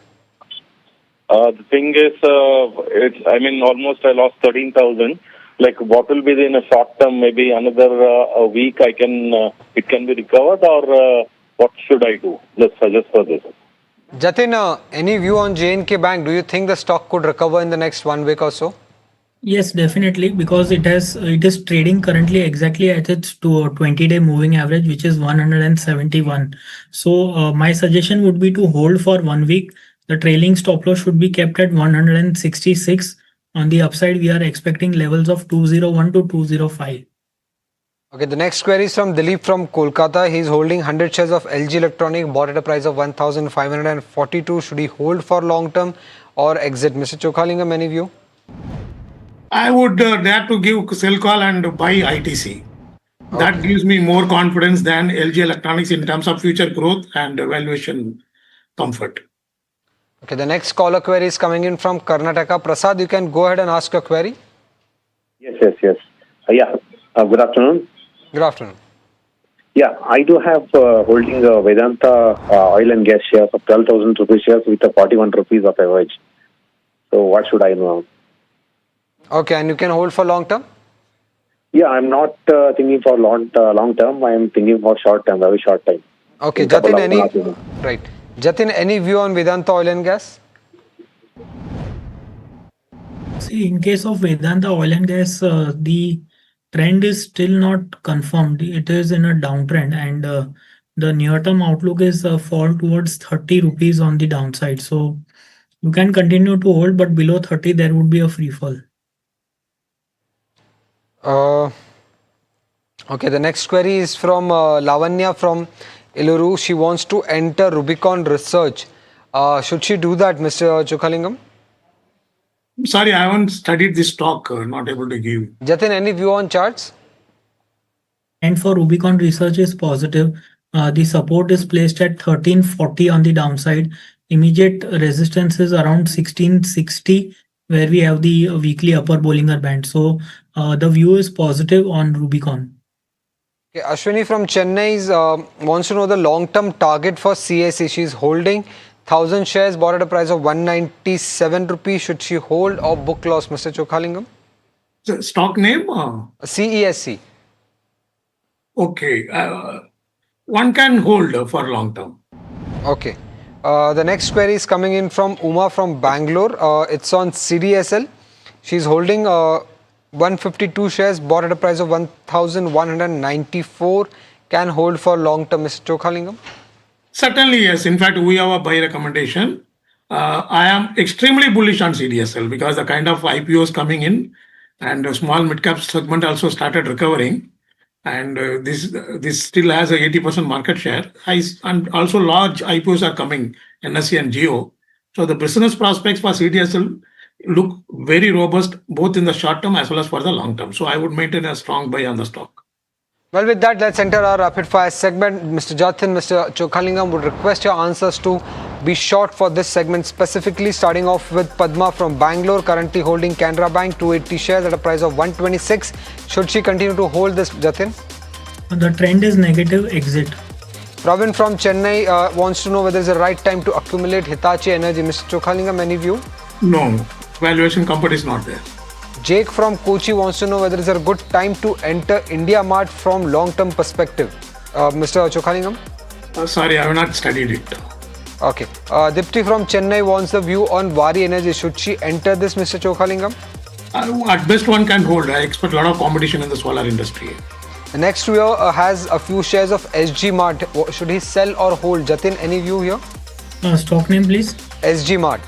The thing is, almost I lost 13,000. Like, what will be in a short term? Maybe another a week. It can be recovered, or what should I do? Let's suggest for this. Jatin, any view on J&K Bank? Do you think the stock could recover in the next 1 week or so? Yes, definitely, because it is trading currently exactly at its 20-day moving average, which is 171. So my suggestion would be to hold for 1 week. The trailing stop loss should be kept at 166. On the upside, we are expecting levels of 201 to 205. Okay, the next query is from Dilip from Kolkata. He is holding 100 shares of LG Electronic, bought at a price of 1,542. Should he hold for long term or exit? Mr. Chokhalingam, any view? I would dare to give sell call and buy ITC. That gives me more confidence than LG Electronics in terms of future growth and valuation comfort. Okay, the next caller query is coming in from Karnataka. Prasad, you can go ahead and ask your query. Yes. Good afternoon. Good afternoon. Yeah, I do have holding Vedanta oil and gas shares of 12,000 rupees shares with a 41 rupees of average. So what should I know? Okay, and you can hold for long term? Yeah, I'm not thinking for long term. I am thinking for short term, very short time. Okay, Jatin, any view on Vedanta oil and gas? See, in case of Vedanta oil and gas, the trend is still not confirmed. It is in a downtrend, and the near-term outlook is fall towards 30 rupees on the downside. So you can continue to hold, but below 30, there would be a free fall. Okay, the next query is from Lavanya from Iluru. She wants to enter Rubicon Research. Should she do that, Mr. Chokhalingam? Sorry, I haven't studied this stock. Not able to give. Jatin, any view on charts? And for Rubicon Research is positive. The support is placed at 1340 on the downside. Immediate resistance is around 1660, where we have the weekly upper Bollinger Band. So the view is positive on Rubicon. Okay, Ashwini from Chennai wants to know the long-term target for CSE. She's holding 1,000 shares, bought at a price of 197 rupees. Should she hold or book loss, Mr. Chokhalingam? Stock name? CESC. Okay. One can hold for long term. Okay. The next query is coming in from Uma from Bangalore. It's on CDSL. She's holding 152 shares bought at a price of 1,194. Can hold for long term, Mr. Chokhalingam? Certainly, yes. In fact, we have a buy recommendation. I am extremely bullish on CDSL because the kind of IPOs coming in and the small mid-cap segment also started recovering. And this still has a 80% market share. And also large IPOs are coming, NSE and Geo. So the business prospects for CDSL look very robust, both in the short term as well as for the long term. So I would maintain a strong buy on the stock. Well, with that, let's enter our rapid fire segment. Mr. Jatin, Mr. Chokhalingam would request your answers to be short for this segment, specifically starting off with Padma from Bangalore, currently holding Canara Bank 280 shares at a price of 126. Should she continue to hold this, Jatin? The trend is negative, exit. Pravin from Chennai wants to know whether it's the right time to accumulate Hitachi Energy. Mr. Chokhalingam, any view? No, valuation comfort is not there. Jake from Kochi wants to know whether it's a good time to enter India Mart from long-term perspective. Mr. Chokhalingam? Sorry, I have not studied it. Okay. Dipti from Chennai wants the view on Vari Energy. Should she enter this, Mr. Chokhalingam? At best, one can hold. I expect a lot of competition in the solar industry. The next viewer has a few shares of SG Mart. Should he sell or hold? Jatin, any view here? Stock name, please. SG Mart.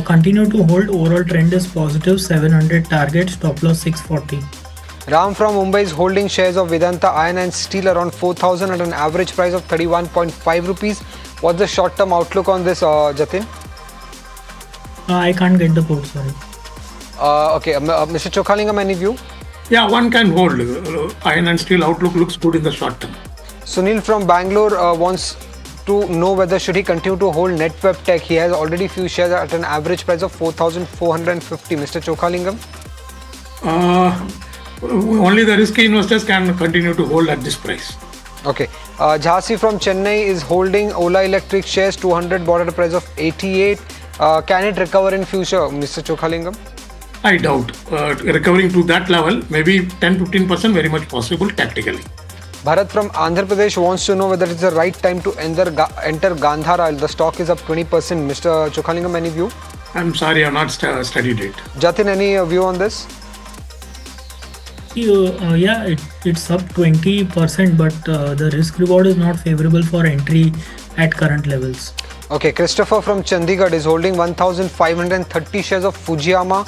Continue to hold. Overall trend is positive. 700 target. Stop loss 640. Ram from Mumbai is holding shares of Vedanta Iron and Steel around 4,000 at an average price of 31.5 rupees. What's the short-term outlook on this, Jatin? I can't get the code, sorry. Okay, Mr. Chokhalingam, any view? Yeah, one can hold. Iron and steel outlook looks good in the short term. Sunil from Bangalore wants to know whether should he continue to hold Netweb Tech. He has already few shares at an average price of 4,450. Mr. Chokhalingam? Only the risky investors can continue to hold at this price. Okay. Jhansi from Chennai is holding Ola Electric shares 200 bought at a price of 88. Can it recover in future, Mr. Chokhalingam? I doubt. Recovering to that level, maybe 10-15% very much possible tactically. Bharat from Andhra Pradesh wants to know whether it's the right time to enter Gandhara. The stock is up 20%. Mr. Chokhalingam, any view? I'm sorry, I have not studied it. Jatin, any view on this? Yeah, it's up 20%, but the risk reward is not favorable for entry at current levels. Okay, Christopher from Chandigarh is holding 1,530 shares of Fujiyama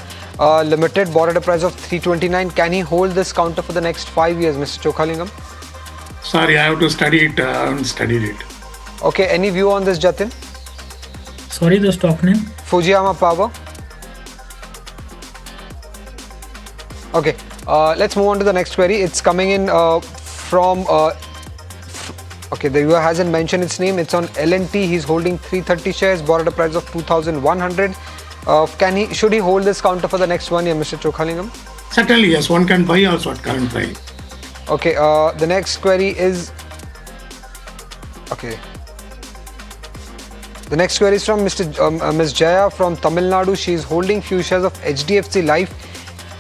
Limited, bought at a price of 329. Can he hold this counter for the next 5 years, Mr. Chokhalingam? Sorry, I have to study it. I haven't studied it. Okay, any view on this, Jatin? Sorry, the stock name? Fujiyama Power. Okay, let's move on to the next query. It's coming in from... okay, the viewer hasn't mentioned its name. It's on L&T. He's holding 330 shares, bought at a price of 2,100. Should he hold this counter for the next 1 year, Mr. Chokhalingam? Certainly, yes. One can buy also at current price. Okay, the next query is... Okay. The next query is from Ms. Jaya from Tamil Nadu. She is holding few shares of HDFC Life.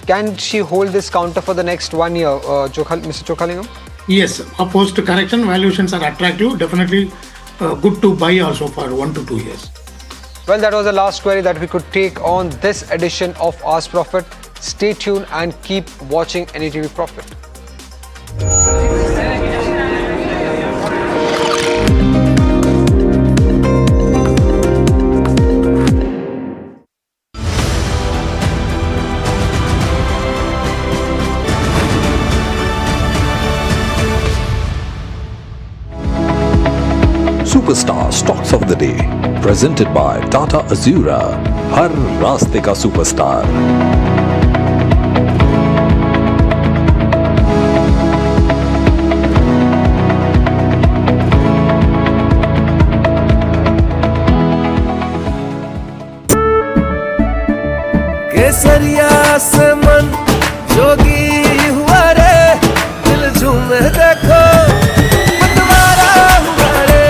Can she hold this counter for the next 1 year, Mr. Chokhalingam? Yes, opposed to correction, valuations are attractive. Definitely good to buy also for 1 to 2 years. Well, that was the last query that we could take on this edition of Ask Profit. Stay tuned and keep watching NDTV Profit. Superstar Stocks of the Day, presented by Tata Azura. हर रास्ते का superstar. केसरिया से मन जोगी हुआ रे, दिल झूमे देखो मतवारा हुआ रे,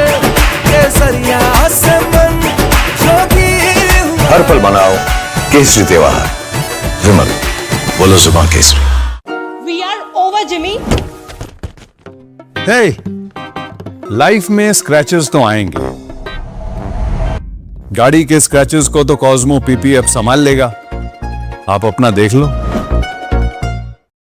केसरिया से मन जोगी हुआ. हर पल मनाओ केसरी त्योहार. विमल, बोलो जुबान केसरी. We are over, Jimmy. Hey, life में स्क्रैचेस तो आएंगे. गाड़ी के स्क्रैचेस को तो कॉस्मो पीपीएफ संभाल लेगा. आप अपना देख लो।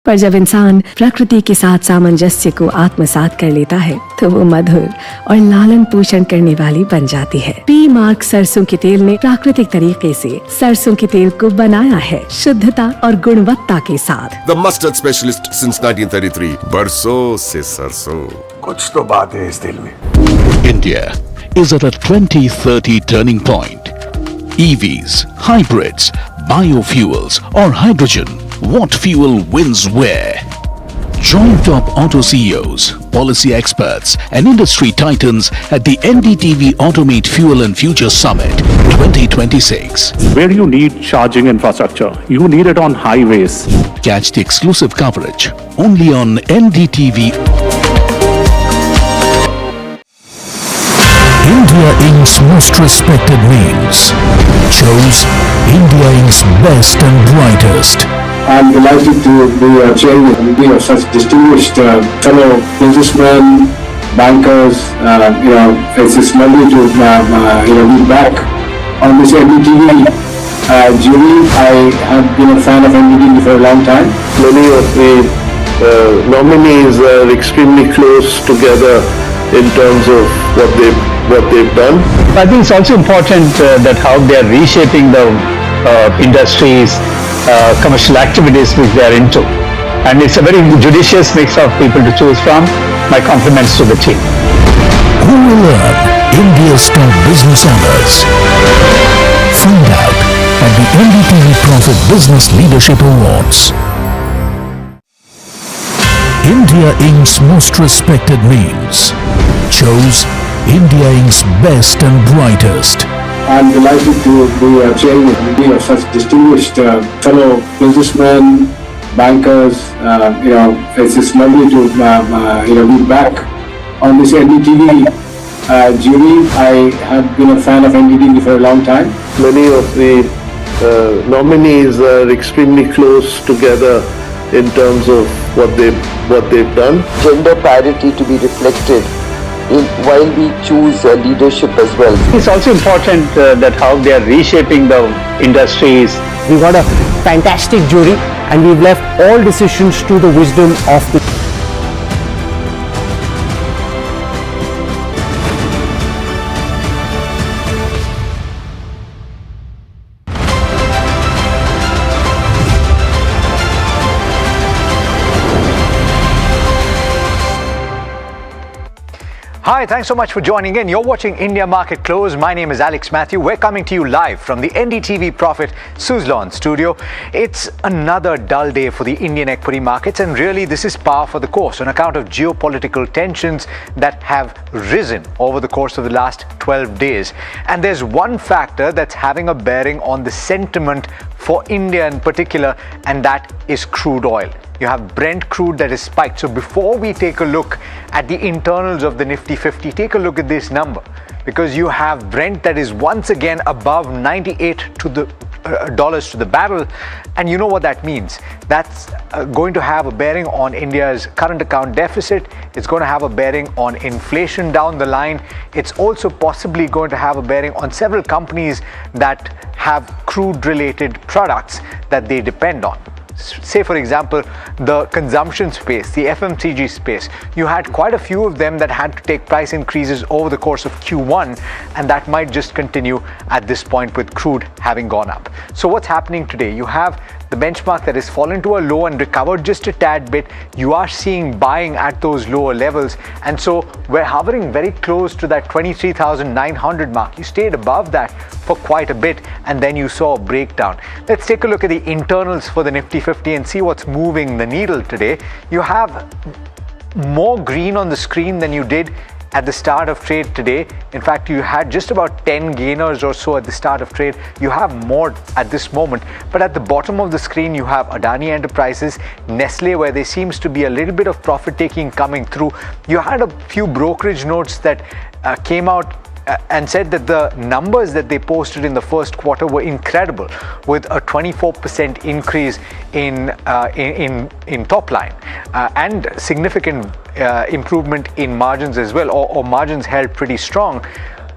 पर जब इंसान प्रकृति के साथ सामंजस्य को आत्मसात कर लेता है तो वो मधुर और लालन पोषण करने वाली बन जाती है। पी मार्क सरसों के तेल ने प्राकृतिक तरीके से सरसों के तेल को बनाया है शुद्धता और गुणवत्ता के साथ। The mustard specialist since 1933. बरसों से सरसों। कुछ तो बात है इस दिल में। India is at a 2030 turning point. EVs, hybrids, biofuels or hydrogen. What fuel wins where? Join top auto CEOs, policy experts and industry titans at the NDTV Automate Fuel and Future Summit 2026. Where you need charging infrastructure, you need it on highways. Catch the exclusive coverage only on NDTV. India Inc.'s most respected names chose India Inc.'s best and brightest. I'm delighted to be chairing a committee of such distinguished fellow businessmen, bankers. It's lovely to be back on this NDTV jury. I have been a fan of NDTV for a long time. Many of the nominees are extremely close together in terms of what they've done. I think it's also important that how they are reshaping the industries, commercial activities which they are into. And it's a very judicious mix of people to choose from. My compliments to the team. Who will earn India's top business honors? Find out at the NDTV Profit Business Leadership Awards. India Inc.'s most respected names chose India Inc.'s best and brightest. I'm delighted to be chairing a committee of such distinguished fellow businessmen, bankers. It's lovely to be back on this NDTV jury. I have been a fan of NDTV for a long time. Many of the nominees are extremely close together in terms of what they've done. Gender parity to be reflected while we choose leadership as well. It's also important that how they are reshaping the industries. We got a fantastic jury and we've left all decisions to the wisdom of the Hi, thanks so much for joining in. You're watching India Market Close. My name is Alex Matthew. We're coming to you live from the NDTV Profit Suzlon studio. It's another dull day for the Indian equity markets, and really this is par for the course on account of geopolitical tensions that have risen over the course of the last 12 days. And there's one factor that's having a bearing on the sentiment for India in particular, and that is crude oil. You have Brent crude that is spiked. So before we take a look at the internals of the Nifty 50, take a look at this number, because you have Brent that is once again above 98 to the dollars to the barrel. And you know what that means. That's going to have a bearing on India's current account deficit. It's going to have a bearing on inflation down the line. It's also possibly going to have a bearing on several companies that have crude related products that they depend on. Say, for example, the consumption space, the FMCG space, you had quite a few of them that had to take price increases over the course of Q1, and that might just continue at this point with crude having gone up. So what's happening today? You have the benchmark that has fallen to a low and recovered just a tad bit. You are seeing buying at those lower levels, and so we're hovering very close to that 23,900 mark. You stayed above that for quite a bit, and then you saw a breakdown. Let's take a look at the internals for the Nifty 50 and see what's moving the needle today. You have more green on the screen than you did at the start of trade today. In fact, you had just about 10 gainers or so at the start of trade. You have more at this moment, but at the bottom of the screen you have Adani Enterprises, Nestle, where there seems to be a little bit of profit taking coming through. You had a few brokerage notes that came out and said that the numbers that they posted in the first quarter were incredible, with a 24% increase in top line and significant improvement in margins as well, or margins held pretty strong.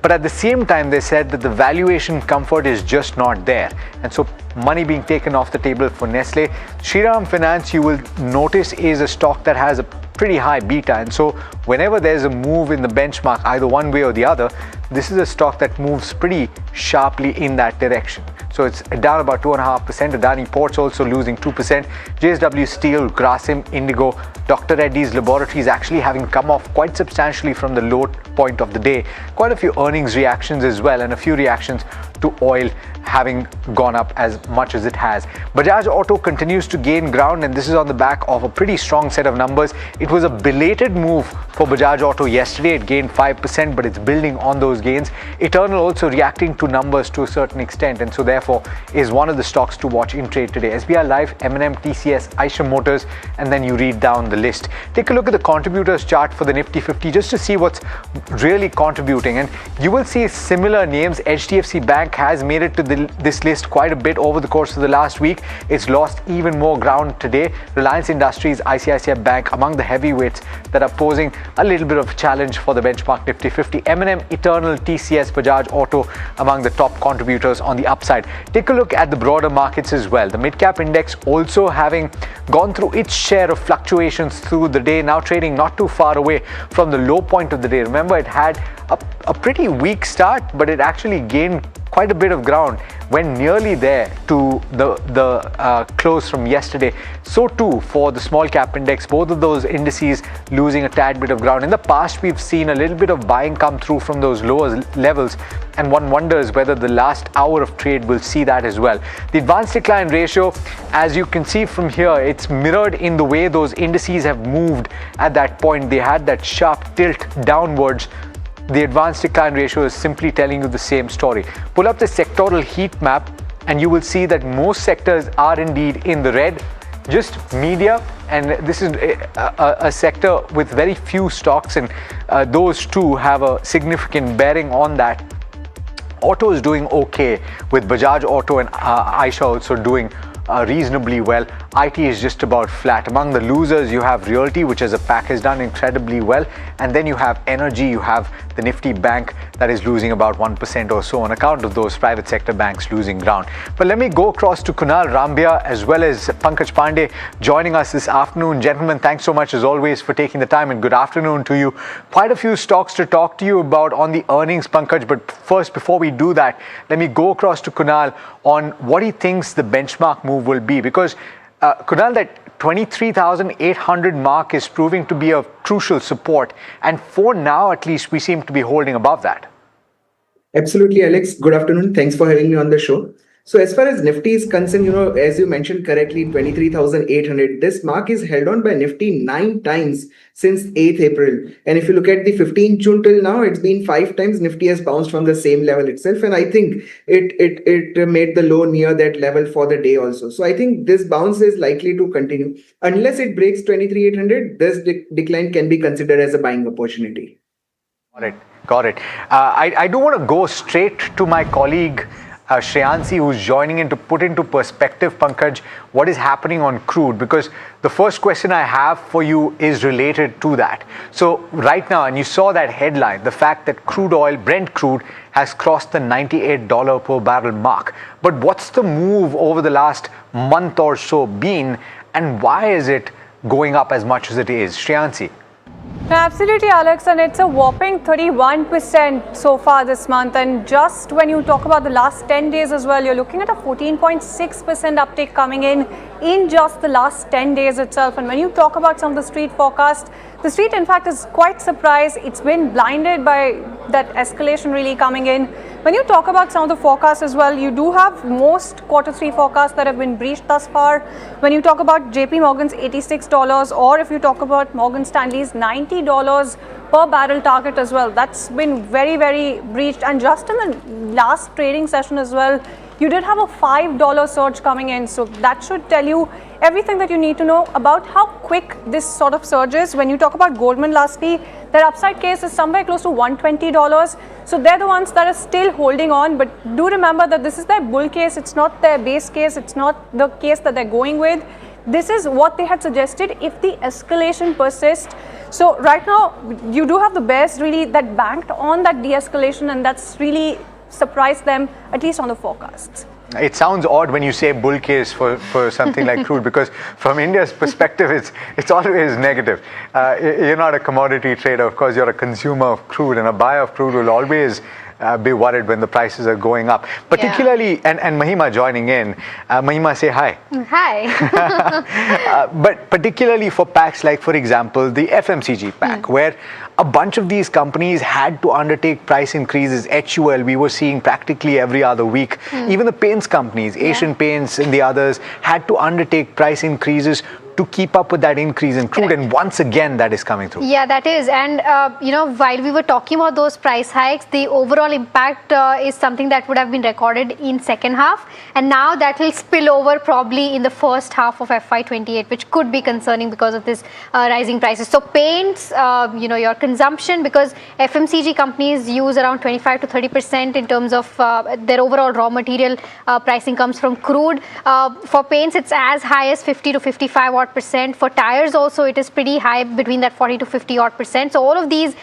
But at the same time, they said that the valuation comfort is just not there. And so money being taken off the table for Nestle. Shriram Finance, you will notice, is a stock that has a pretty high beta. And so whenever there's a move in the benchmark, either one way or the other, this is a stock that moves pretty sharply in that direction. So it's down about 2.5%. Adani Ports also losing 2%. JSW Steel, Grasim, Indigo, Dr. Reddy's Laboratories actually having come off quite substantially from the low point of the day. Quite a few earnings reactions as well, and a few reactions to oil having gone up as much as it has. Bajaj Auto continues to gain ground, and this is on the back of a pretty strong set of numbers. It was a belated move for Bajaj Auto yesterday. It gained 5%, but it's building on those gains. Eternal also reacting to numbers to a certain extent, and so therefore is one of the stocks to watch in trade today. SBI Life, M&M, TCS, Eicher Motors, and then you read down the list. Take a look at the contributors chart for the Nifty 50 just to see what's really contributing, and you will see similar names. HDFC Bank has made it to this list quite a bit over the course of the last week. It's lost even more ground today. Reliance Industries, ICICI Bank among the heavyweights that are posing a little bit of a challenge for the benchmark Nifty 50. M&M, Eternal, TCS, Bajaj Auto among the top contributors on the upside. Take a look at the broader markets as well. The mid-cap index also having gone through its share of fluctuations through the day, now trading not too far away from the low point of the day. Remember, it had a pretty weak start, but it actually gained quite a bit of ground, went nearly there to the close from yesterday. So too for the small cap index, both of those indices losing a tad bit of ground. In the past, we've seen a little bit of buying come through from those lower levels, and one wonders whether the last hour of trade will see that as well. The advanced decline ratio, as you can see from here, it's mirrored in the way those indices have moved at that point. They had that sharp tilt downwards. The advanced decline ratio is simply telling you the same story. Pull up the sectoral heat map and you will see that most sectors are indeed in the red. Just media, and this is a sector with very few stocks, and those two have a significant bearing on that. Auto is doing okay, with Bajaj Auto and Eicher also doing reasonably well. IT is just about flat. Among the losers, you have Realty, which as a pack has done incredibly well, and then you have Energy, you have the Nifty Bank that is losing about 1% or so on account of those private sector banks losing ground. But let me go across to Kunal Rambia as well as Pankaj Pandey joining us this afternoon. Gentlemen, thanks so much as always for taking the time, and good afternoon to you. Quite a few stocks to talk to you about on the earnings, Pankaj, but first, before we do that, let me go across to Kunal on what he thinks the benchmark move will be, because Kunal, that 23,800 mark is proving to be a crucial support, and for now at least we seem to be holding above that. Absolutely, Alex. Good afternoon. Thanks for having me on the show. So as far as Nifty is concerned, as you mentioned correctly, 23,800, this mark is held on by Nifty 9 times since 8th April. And if you look at the 15th June till now, it's been 5 times Nifty has bounced from the same level itself. And I think it made the low near that level for the day also. So I think this bounce is likely to continue. Unless it breaks 23,800, this decline can be considered as a buying opportunity. Got it. I do want to go straight to my colleague, Shreyansi, who's joining in to put into perspective, Pankaj, what is happening on crude, because the first question I have for you is related to that. So right now, and you saw that headline, the fact that crude oil, Brent crude, has crossed the $98 per barrel mark. But what's the move over the last month or so been, and why is it going up as much as it is? Shreyansi. Absolutely, Alex, and it's a whopping 31% so far this month. And just when you talk about the last 10 days as well, you're looking at a 14.6% uptick coming in just the last 10 days itself. And when you talk about some of the street forecasts, the street in fact is quite surprised. It's been blinded by that escalation really coming in. When you talk about some of the forecasts as well, you do have most Q3 forecasts that have been breached thus far. When you talk about JP Morgan's $86, or if you talk about Morgan Stanley's $90 per barrel target as well, that's been very, very breached. And just in the last trading session as well, you did have a $5 surge coming in. So that should tell you everything that you need to know about how quick this sort of surge is. When you talk about Goldman lastly, their upside case is somewhere close to $120. So they're the ones that are still holding on. But do remember that this is their bull case. It's not their base case. It's not the case that they're going with. this is what they had suggested if the escalation persists. So right now, you do have the bears really that banked on that de-escalation, and that's really surprised them, at least on the forecasts. It sounds odd when you say bull case for something like crude, because from India's perspective, it's always negative. You're not a commodity trader, of course, you're a consumer of crude, and a buyer of crude will always be worried when the prices are going up. Particularly, and Mahima joining in. Mahima, say hi. Hi. But particularly for packs like, for example, the FMCG pack, where a bunch of these companies had to undertake price increases. HUL, we were seeing practically every other week. Even the paints companies, Asian Paints and the others, had to undertake price increases to keep up with that increase in crude. And once again, that is coming through. Yeah, that is. And, while we were talking about those price hikes, the overall impact is something that would have been recorded in second half. And now that will spill over probably in the first half of FY28, which could be concerning because of this rising prices. So paints, your consumption, because FMCG companies use around 25 to 30% in terms of their overall raw material pricing comes from crude. For paints, it's as high as 50 to 55% %. For tires also, it is pretty high, between that 40 to 50% So all of these,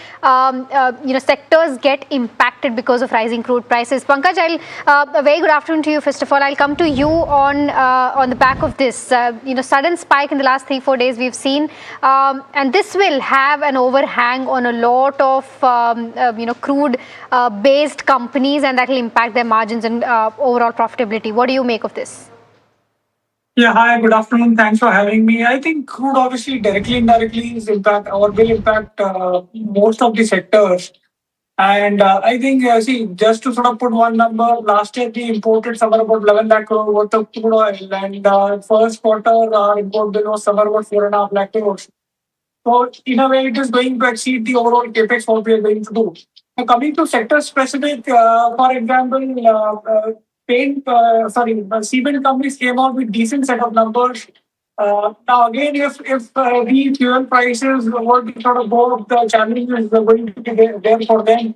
sectors get impacted because of rising crude prices. Pankaj, a very good afternoon to you. First of all, I'll come to you on the back of this. Sudden spike in the last 3-4 days we've seen, and this will have an overhang on a lot of crude based companies, and that will impact their margins and overall profitability. What do you make of this? Yeah, hi, good afternoon. Thanks for having me. I think crude obviously directly, indirectly will impact most of the sectors. And I think, just to sort of put one number, last year we imported somewhere about 11 lakh crore worth of crude oil, and first quarter import bill was somewhere about 4.5 lakh crores. So in a way, it is going to exceed the overall capex what we are going to do. Now, coming to sector specific, for example, cement companies came out with decent set of numbers. Now again, if the fuel prices were to sort of go up, the challenges are going to be there for them.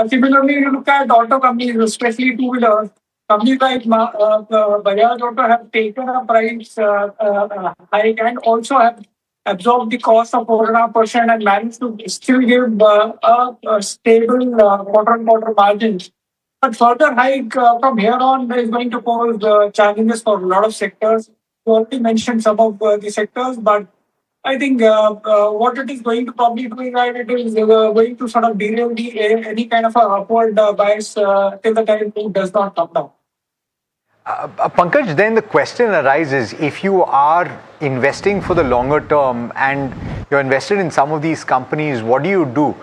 Similarly, you look at auto companies, especially two-wheelers. Companies like Bazaar Auto have taken a price hike and also have absorbed the cost of 4.5% and managed to still give a stable quarter-on-quarter margins. But further hike from here on is going to pose challenges for a lot of sectors. You already mentioned some of the sectors, but I think what it is going to probably do is that it is going to sort of derail any kind of a upward bias till the time it does not come down. Pankaj, then the question arises, if you are investing for the longer term and you're invested in some of these companies, what do you do?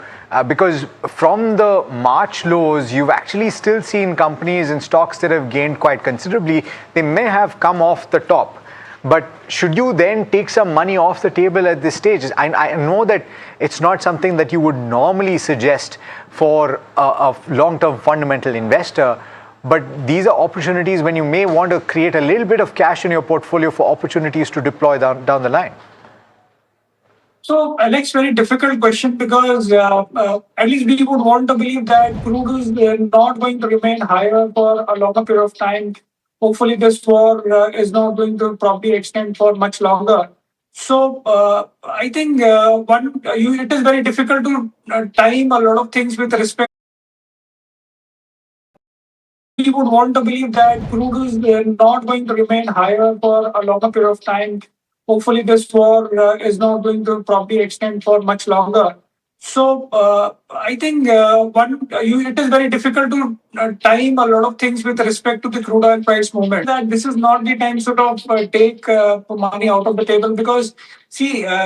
Because from the March lows, you've actually still seen companies and stocks that have gained quite considerably. They may have come off the top. But should you then take some money off the table at this stage? I know that it's not something that you would normally suggest for a long-term fundamental investor, but these are opportunities when you may want to create a little bit of cash in your portfolio for opportunities to deploy down the line. So, Alex, very difficult question, because at least we would want to believe that crude is not going to remain higher for a longer period of time. Hopefully, this war is not going to probably extend for much longer. So, I think it is very difficult to time a lot of things with respect. We would want to believe that crude is not going to remain higher for a longer period of time. Hopefully, this war is not going to probably extend for much longer. So, I think it is very difficult to time a lot of things with respect to the crude oil price movement. That this is not the time sort of take money out of the table, because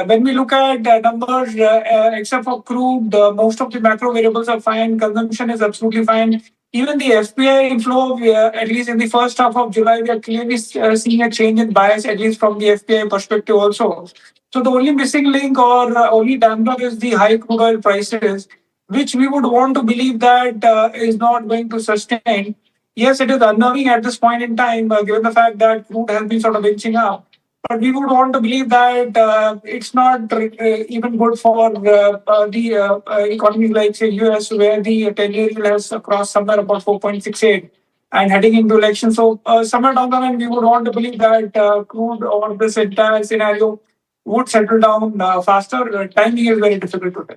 when we look at numbers, except for crude, most of the macro variables are fine. Consumption is absolutely fine. Even the FPI inflow, at least in the first half of July, we are clearly seeing a change in bias, at least from the FPI perspective also. So the only missing link or only damper is the high crude oil prices, which we would want to believe that is not going to sustain. Yes, it is unnerving at this point in time, given the fact that crude has been sort of inching up. But we would want to believe that it's not even good for the economies like, say, US, where the 10-year yield has crossed somewhere about 4.68. and heading into election. So somewhere down the line, we would want to believe that crude or this entire scenario would settle down faster. Timing is very difficult to tell.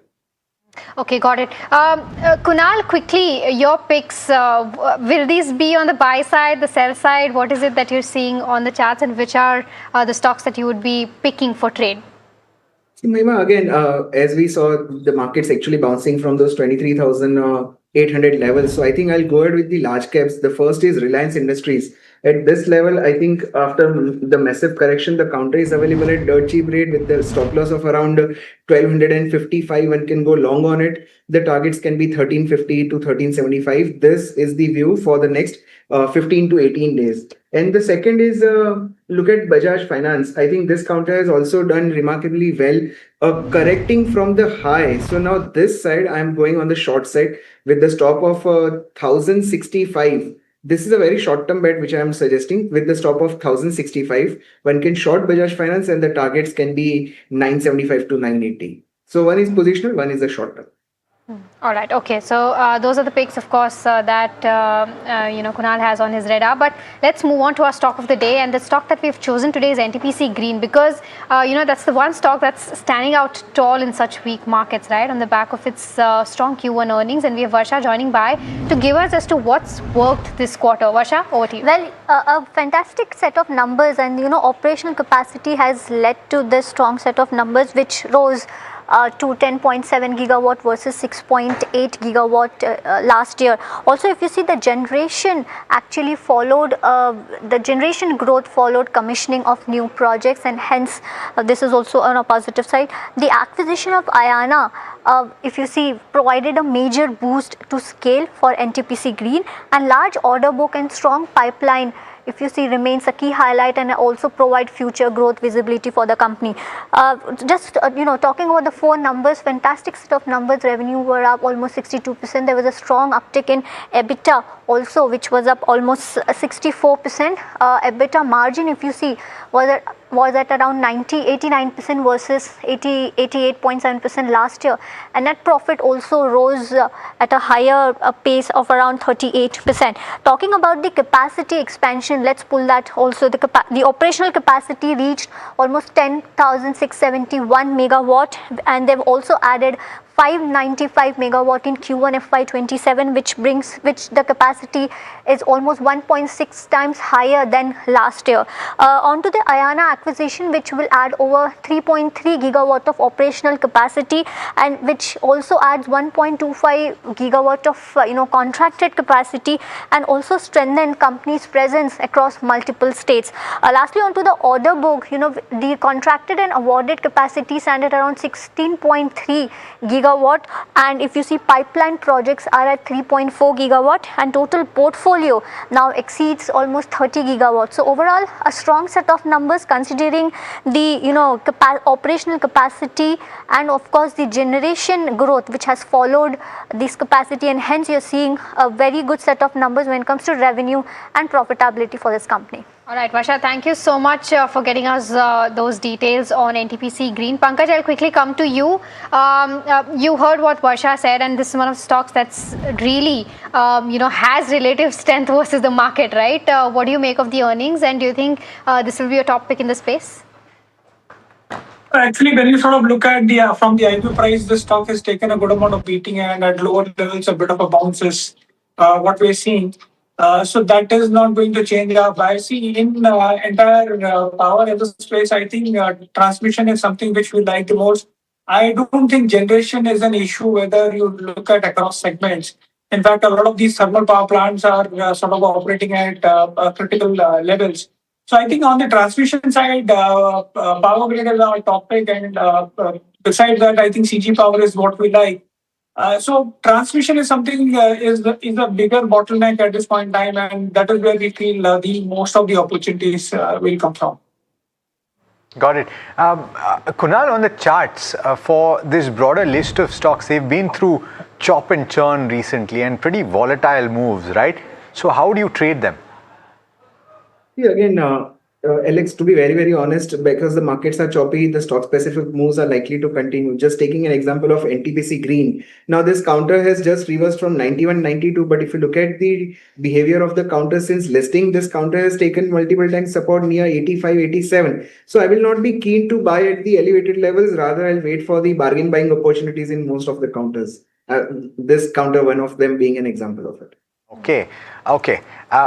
Okay, got it. Kunal, quickly, your picks. Will these be on the buy side, the sell side? What is it that you're seeing on the charts, and which are the stocks that you would be picking for trade? Mahima, again, as we saw the markets actually bouncing from those 23,800 levels. So I think I'll go ahead with the large caps. The first is Reliance Industries. At this level, I think after the massive correction, the counter is available at dirt cheap rate with the stop loss of around 1255. One can go long on it. The targets can be 1350 to 1375. This is the view for the next 15 to 18 days. And the second is look at Bajaj Finance. I think this counter has also done remarkably well, correcting from the high. So now this side, I'm going on the short side with the stop of 1065. This is a very short-term bet which I am suggesting with the stop of 1065. One can short Bajaj Finance and the targets can be 975 to 980. So one is positional, one is a short-term. All right. Okay. So those are the picks, of course, that Kunal has on his radar. But let's move on to our stock of the day, and the stock that we've chosen today is NTPC Green, because that's the one stock that's standing out tall in such weak markets, right? On the back of its strong Q1 earnings, and we have Varsha joining by to give us as to what's worked this quarter. Varsha, over to you. Well, a fantastic set of numbers, and operational capacity has led to this strong set of numbers, which rose to 10.7 gigawatt versus 6.8 gigawatt last year. Also, if you see, the generation actually followed, the generation growth followed commissioning of new projects, and hence this is also on a positive side. The acquisition of Ayana, if you see, provided a major boost to scale for NTPC Green, and large order book and strong pipeline, if you see, remains a key highlight and also provide future growth visibility for the company. Talking about the four numbers, fantastic set of numbers. Revenue were up almost 62%. There was a strong uptick in EBITDA also, which was up almost 64%. EBITDA margin, if you see, was at around 89% versus 88.7% last year, and net profit also rose at a higher pace of around 38%. Talking about the capacity expansion, let's pull that also. The operational capacity reached almost 10,671 megawatt, and they've also added 595 megawatt in Q1 FY27, which the capacity is almost 1.6 times higher than last year. Onto the Ayana acquisition, which will add over 3.3 gigawatt of operational capacity, and which also adds 1.25 gigawatt of contracted capacity, and also strengthen company's presence across multiple states. Lastly, onto the order book, the contracted and awarded capacity stand at around 16.3 gigawatt, and if you see, pipeline projects are at 3.4 gigawatt, and total portfolio now exceeds almost 30 gigawatt. So overall, a strong set of numbers considering the operational capacity and of course the generation growth which has followed this capacity, and hence you're seeing a very good set of numbers when it comes to revenue and profitability for this company. All right, Varsha, thank you so much for getting us those details on NTPC Green. Pankaj, I'll quickly come to you. You heard what Varsha said, and this is one of the stocks that's really, has relative strength versus the market, right? What do you make of the earnings, and do you think this will be a top pick in the space? Actually, when you sort of look at from the IPO price, the stock has taken a good amount of beating, and at lower levels, a bit of a bounce is what we're seeing. So that is not going to change our buy. See, in entire power as a space, I think transmission is something which we like the most. I don't think generation is an issue whether you look at across segments. In fact, a lot of these thermal power plants are sort of operating at critical levels. So I think on the transmission side, power grid is our topic, and besides that, I think CG power is what we like. So transmission is something is a bigger bottleneck at this point in time, and that is where we feel the most of the opportunities will come from. Got it. Kunal, on the charts for this broader list of stocks, they've been through chop and churn recently and pretty volatile moves, right? So how do you trade them? Yeah, again, Alex, to be very, very honest, because the markets are choppy, the stock specific moves are likely to continue. Just taking an example of NTPC Green. Now, this counter has just reversed from 91.92, but if you look at the behavior of the counter since listing, this counter has taken multiple times support near 85, 87. So, I will not be keen to buy at the elevated levels. Rather, I'll wait for the bargain buying opportunities in most of the counters. This counter, one of them being an example of it. Okay.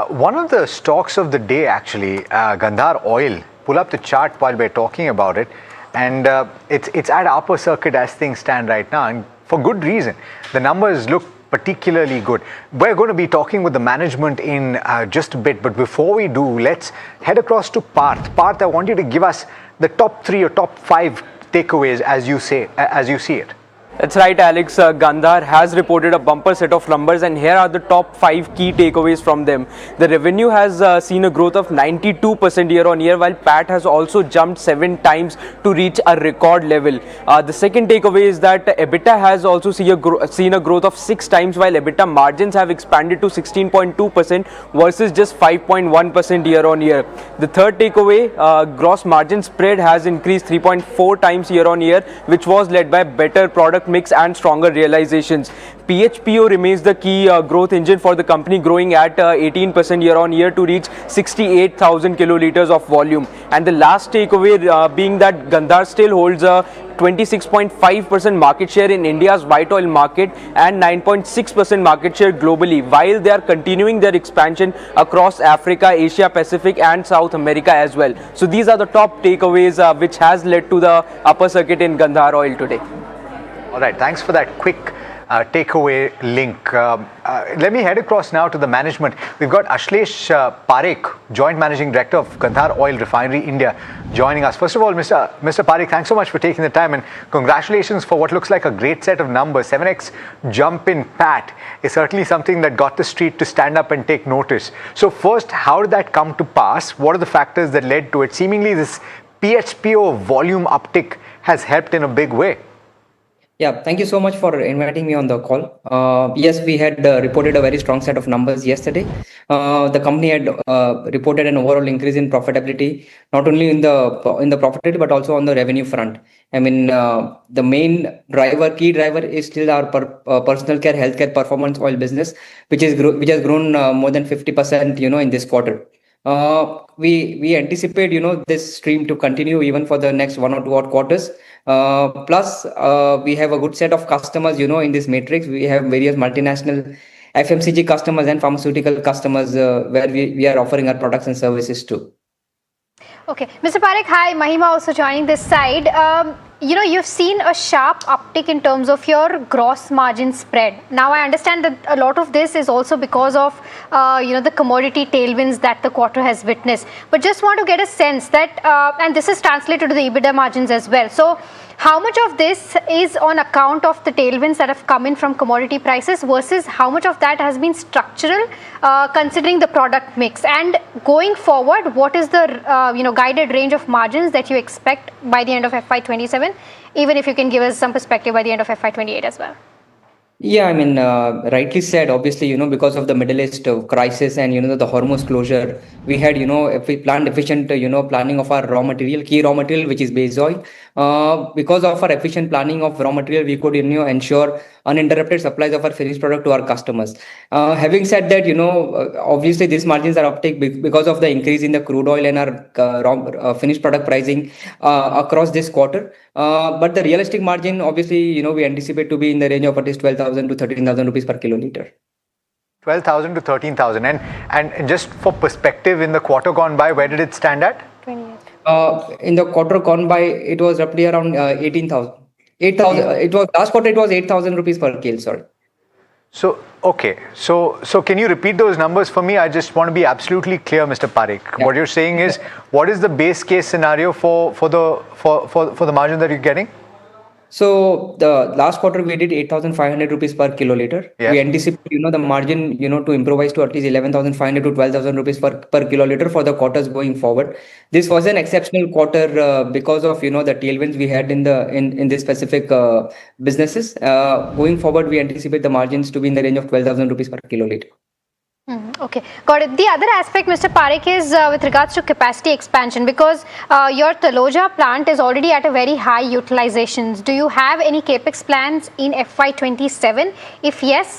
One of the stocks of the day, actually, Gandhar Oil. Pull up the chart while we're talking about it, and it's at upper circuit as things stand right now, and for good reason. The numbers look particularly good. We're going to be talking with the management in just a bit, but before we do, let's head across to Parth. Parth, I want you to give us the top 3 or top 5 takeaways as you see it. That's right, Alex. Gandhar has reported a bumper set of numbers, and here are the top 5 key takeaways from them. The revenue has seen a growth of 92% year on year, while PAT has also jumped 7 times to reach a record level. The second takeaway is that EBITDA has also seen a growth of 6 times, while EBITDA margins have expanded to 16.2% versus just 5.1% year on year. The third takeaway, gross margin spread has increased 3.4 times year on year, which was led by better product mix and stronger realizations. PHPO remains the key growth engine for the company, growing at 18% year on year to reach 68,000 kiloliters of volume. And the last takeaway being that Gandhar still holds a 26.5% market share in India's white oil market and 9.6% market share globally, while they are continuing their expansion across Africa, Asia Pacific and South America as well. So these are the top takeaways which has led to the upper circuit in Gandhar Oil today. All right, thanks for that quick takeaway link. Let me head across now to the management. We've got Ashlesh Parekh, Joint Managing Director of Gandhar Oil Refinery India, joining us. First of all, Mr. Parekh, thanks so much for taking the time, and congratulations for what looks like a great set of numbers. 7x jump in PAT is certainly something that got the street to stand up and take notice. So first, how did that come to pass? What are the factors that led to it? Seemingly this PHPO volume uptick has helped in a big way. Yeah, thank you so much for inviting me on the call. Yes, we had reported a very strong set of numbers yesterday. The company had reported an overall increase in profitability, not only in the profitability but also on the revenue front. I mean, the main key driver is still our personal care, healthcare performance oil business, which has grown more than 50%, in this quarter. We anticipate, this stream to continue even for the next 1 or 2 odd quarters. Plus, we have a good set of customers, in this matrix. We have various multinational FMCG customers and pharmaceutical customers where we are offering our products and services to. Okay, Mr. Parekh, hi, Mahima also joining this side. You've seen a sharp uptick in terms of your gross margin spread. Now, I understand that a lot of this is also because of, the commodity tailwinds that the quarter has witnessed. But just want to get a sense that, and this is translated to the EBITDA margins as well. So, how much of this is on account of the tailwinds that have come in from commodity prices versus how much of that has been structural, considering the product mix? And going forward, what is the guided range of margins that you expect by the end of FY27? Even if you can give us some perspective by the end of FY28 as well. Yeah, I mean, rightly said, obviously, because of the Middle East crisis and, the Hormuz closure, we had, if we planned efficient, planning of our key raw material, which is base oil. Because of our efficient planning of raw material, we could, ensure uninterrupted supplies of our finished product to our customers. Having said that, obviously these margins are uptake because of the increase in the crude oil and our finished product pricing across this quarter. But the realistic margin, obviously, we anticipate to be in the range of at least 12,000 to 13,000 rupees per kiloliter. 12,000 to 13,000. And just for perspective, in the quarter gone by, where did it stand at? 28. In the quarter gone by, it was roughly around 18,000. 8,000. It was last quarter. It was 8,000 rupees per kil. Sorry. So okay. So can you repeat those numbers for me? I just want to be absolutely clear, Mr. Parekh. Yeah. What you're saying is, what is the base case scenario for the margin that you're getting? So the last quarter we did 8,500 rupees per kiloliter. Yeah. We anticipate, the margin, to improvise to at least 11,500 to 12,000 rupees per kiloliter for the quarters going forward. This was an exceptional quarter because of, the tailwinds we had in this specific businesses. Going forward, we anticipate the margins to be in the range of 12,000 rupees per kiloliter. Okay, got it. The other aspect, Mr. Parekh, is with regards to capacity expansion, because your Taloja plant is already at a very high utilizations. Do you have any capex plans in FY27? If yes,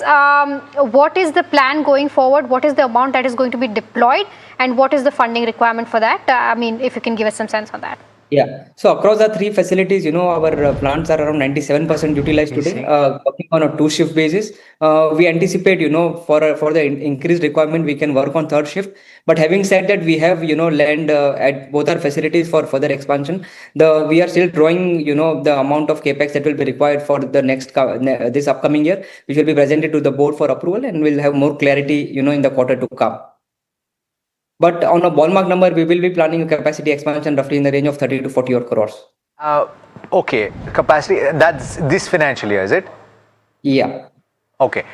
what is the plan going forward? What is the amount that is going to be deployed, and what is the funding requirement for that? I mean, if you can give us some sense on that. Yeah. So across the three facilities, our plants are around 97% utilized today, working on a 2-shift basis. We anticipate, for the increased requirement, we can work on 3rd shift. But having said that, we have, land at both our facilities for further expansion. We are still drawing, the amount of capex that will be required for the this upcoming year, which will be presented to the board for approval, and we'll have more clarity, in the quarter to come. But on a ballpark number, we will be planning a capacity expansion roughly in the range of 30 to 40 crores. Okay, capacity, that's this financial year, is it? Yeah. Okay.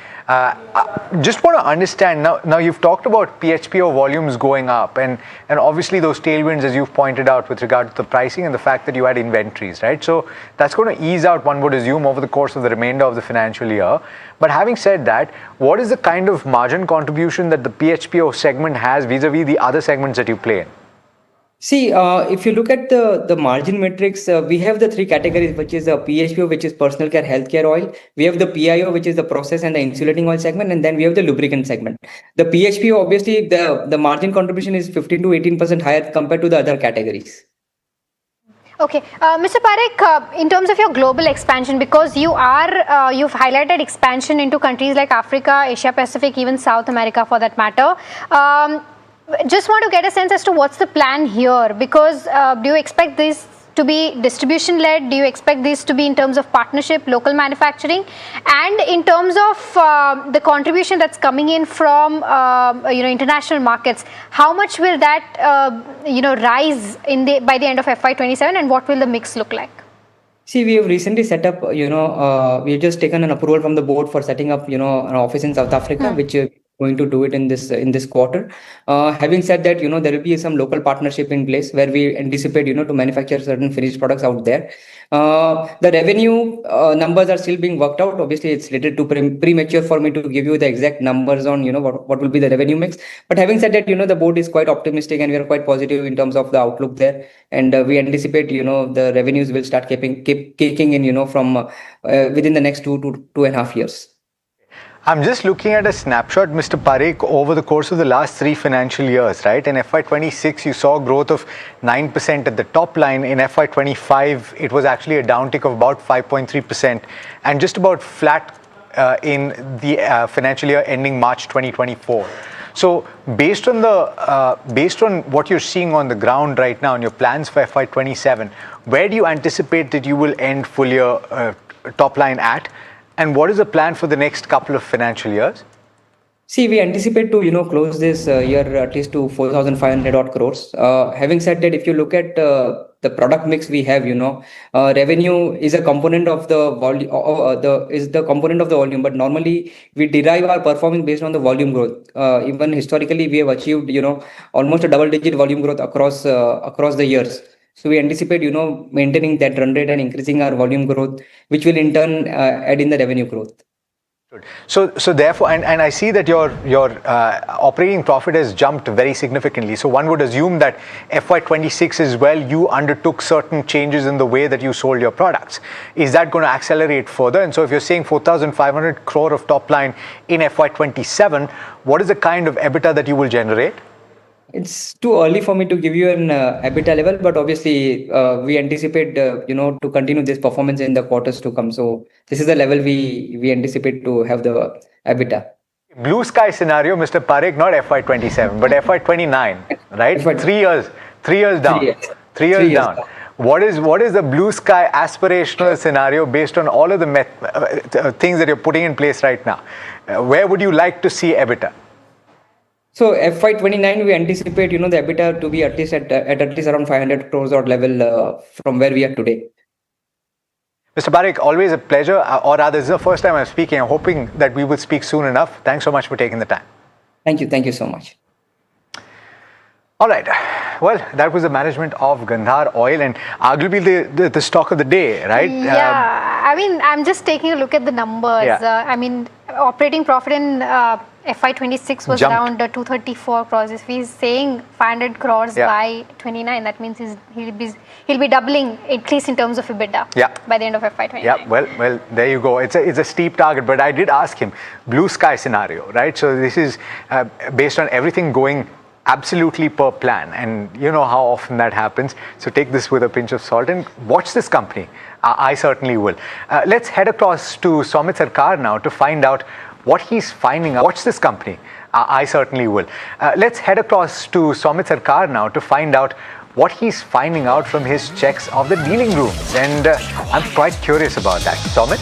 Just want to understand, now you've talked about PHPO volumes going up, and obviously those tailwinds, as you've pointed out, with regard to the pricing and the fact that you had inventories, right? So that's going to ease out, one would assume, over the course of the remainder of the financial year. But having said that, what is the kind of margin contribution that the PHPO segment has vis-a-vis the other segments that you play in? See, if you look at the margin metrics, we have the three categories, which is the PHPO, which is personal care, healthcare oil. We have the PIO, which is the process and the insulating oil segment, and then we have the lubricant segment. The PHPO, obviously, the margin contribution is 15 to 18% higher compared to the other categories. Okay, Mr. Parekh, in terms of your global expansion, because you've highlighted expansion into countries like Africa, Asia Pacific, even South America for that matter. Just want to get a sense as to what's the plan here, because do you expect this to be distribution led? Do you expect this to be in terms of partnership, local manufacturing, and in terms of the contribution that's coming in from international markets? How much will that rise by the end of FY27, and what will the mix look like? See, we have recently set up, we have just taken an approval from the board for setting up, an office in South Africa, which going to do it in this quarter. Having said that, there will be some local partnership in place where we anticipate, to manufacture certain finished products out there. The revenue numbers are still being worked out. Obviously, it's little too premature for me to give you the exact numbers on, what will be the revenue mix. But having said that, the board is quite optimistic and we are quite positive in terms of the outlook there. And we anticipate, the revenues will start kicking in, from within the next 2 to 2.5 years. I'm just looking at a snapshot, Mr. Parekh, over the course of the last 3 financial years, right? In FY26, you saw growth of 9% at the top line. In FY25, it was actually a downtick of about 5.3% and just about flat in the financial year ending March 2024. So based on what you're seeing on the ground right now and your plans for FY27, where do you anticipate that you will end full year top line at? And what is the plan for the next couple of financial years? See, we anticipate to, close this year at least to 4,500 odd crores. Having said that, if you look at the product mix we have, revenue is a component of the volume, but normally we derive our performance based on the volume growth. Even historically, we have achieved, almost a double-digit volume growth across the years. So we anticipate, maintaining that run rate and increasing our volume growth, which will in turn add in the revenue growth. Good. So therefore, and I see that your operating profit has jumped very significantly. So one would assume that FY26 as well, you undertook certain changes in the way that you sold your products. Is that going to accelerate further? And so if you're saying 4,500 crore of top line in FY27, what is the kind of EBITDA that you will generate? It's too early for me to give you an EBITDA level, but obviously we anticipate, to continue this performance in the quarters to come. So this is the level we anticipate to have the EBITDA. Blue sky scenario, Mr. Parekh, not FY27, but FY29, right? 3 years down. 3 years down. What is the blue sky aspirational scenario based on all of the things that you're putting in place right now? Where would you like to see EBITDA? So FY29, we anticipate, the EBITDA to be at least at least around 500 crores or level from where we are today. Mr. Parekh, always a pleasure, or rather, this is the first time I'm speaking. I'm hoping that we will speak soon enough. Thanks so much for taking the time. Thank you so much. All right. Well, that was the management of Gandhar Oil and arguably the stock of the day, right? Yeah. I mean, I'm just taking a look at the numbers. Yeah. I mean, operating profit in FY26 was Jumped. around 234 crores. If he's saying 500 crores by 29, that means he'll be doubling, at least in terms of EBITDA, by the end of FY29. Yeah, well, there you go. It's a steep target, but I did ask him, blue sky scenario, right? So this is based on everything going absolutely per plan, and you know how often that happens. So take this with a pinch of salt and watch this company. I certainly will. Let's head across to Somit Sarkar now to find out what he's finding out. Watch this company. I certainly will. Let's head across to Somit Sarkar now to find out what he's finding out from his checks of the dealing rooms, and I'm quite curious about that. Somit?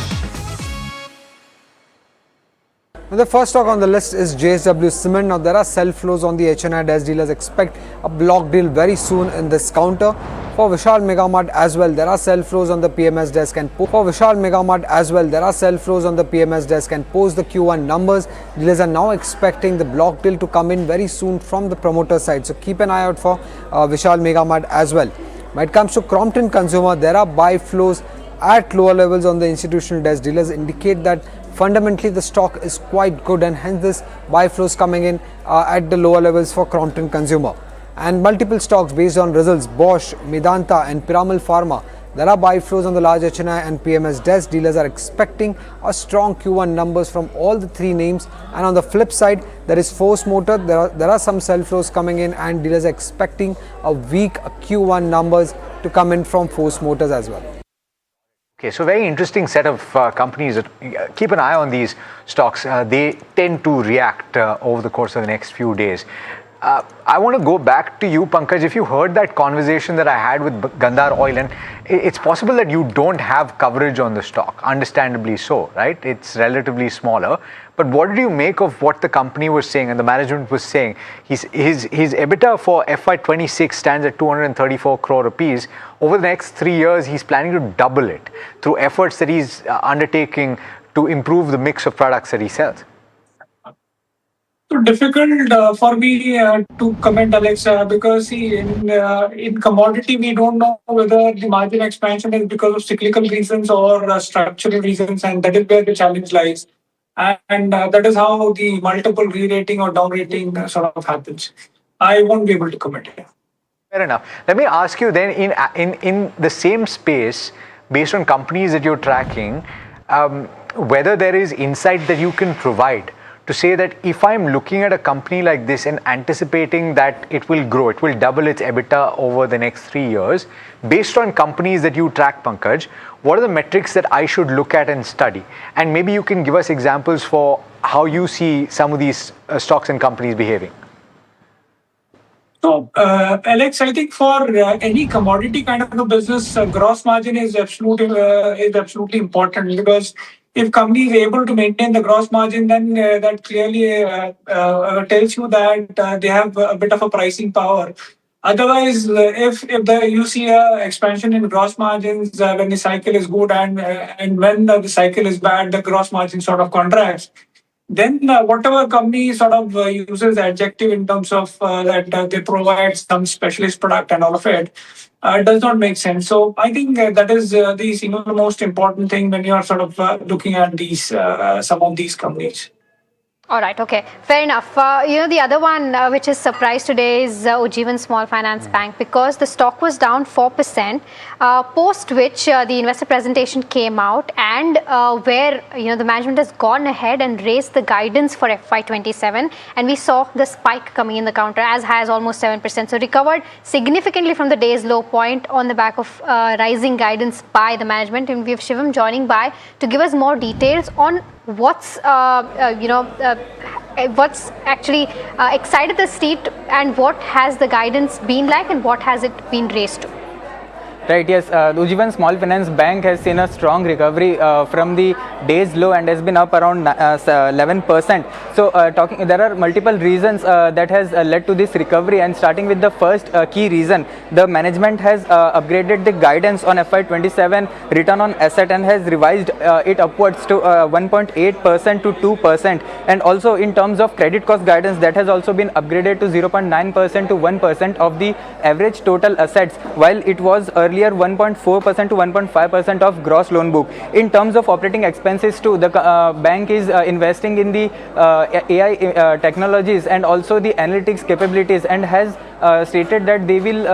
The first stock on the list is JSW Cement. Now there are sell flows on the HNI desk. Dealers expect a block deal very soon in this counter. For Vishal Mega Mart as well, there are sell flows on the PMS desk, and for Vishal Mega Mart as well, there are sell flows on the PMS desk, and post the Q1 numbers, dealers are now expecting the block deal to come in very soon from the promoter side. So keep an eye out for Vishal Mega Mart as well. When it comes to Crompton Consumer, there are buy flows at lower levels on the institutional desk. Dealers indicate that fundamentally the stock is quite good, and hence this buy flows coming in at the lower levels for Crompton Consumer. And multiple stocks based on results, Bosch, Medanta and Piramal Pharma, there are buy flows on the large HNI and PMS desk. Dealers are expecting a strong Q1 numbers from all the three names, and on the flip side there is Force Motor. There are some sell flows coming in, and dealers are expecting a weak Q1 numbers to come in from Force Motors as well. Okay, so very interesting set of companies. Keep an eye on these stocks. They tend to react over the course of the next few days. I want to go back to you, Pankaj. If you heard that conversation that I had with Gandhar Oil, and it's possible that you don't have coverage on the stock, understandably so, right? It's relatively smaller. But what did you make of what the company was saying and the management was saying? His EBITDA for FY26 stands at 234 crore rupees. Over the next 3 years, he's planning to double it through efforts that he's undertaking to improve the mix of products that he sells. So difficult for me to comment, Alex, because see, in commodity we don't know whether the margin expansion is because of cyclical reasons or structural reasons, and that is where the challenge lies. And that is how the multiple re-rating or down-rating sort of happens. I won't be able to comment here. Fair enough. Let me ask you then, in the same space, based on companies that you're tracking, whether there is insight that you can provide to say that if I'm looking at a company like this and anticipating that it will grow, it will double its EBITDA over the next 3 years, based on companies that you track, Pankaj, what are the metrics that I should look at and study? And maybe you can give us examples for how you see some of these stocks and companies behaving. So, Alex, I think for any commodity kind of a business, gross margin is absolutely important, because if company is able to maintain the gross margin, then that clearly tells you that they have a bit of a pricing power. Otherwise, if you see a expansion in gross margins when the cycle is good, and when the cycle is bad, the gross margin sort of contracts, then whatever company sort of uses adjective in terms of that they provide some specialist product and all of it, does not make sense. So I think that is the most important thing when you are sort of looking at these some of these companies. All right, okay, fair enough. The other one which is surprise today is Ujjivan Small Finance Bank, because the stock was down 4%, post which the investor presentation came out, and where the management has gone ahead and raised the guidance for FY27, and we saw the spike coming in the counter as high as almost 7%. So recovered significantly from the day's low point on the back of rising guidance by the management. And we have Shivam joining by to give us more details on what's actually excited the street, and what has the guidance been like, and what has it been raised to? Right, yes. Ujjivan Small Finance Bank has seen a strong recovery from the day's low and has been up around 11%. So there are multiple reasons that has led to this recovery, and starting with the first key reason, the management has upgraded the guidance on FY27 return on asset and has revised it upwards to 1.8% to 2%, and also in terms of credit cost guidance, that has also been upgraded to 0.9% to 1% of the average total assets, while it was earlier earlier 1.4% to 1.5% of gross loan book. In terms of operating expenses too, the bank is investing in the AI technologies and also the analytics capabilities, and has stated that they will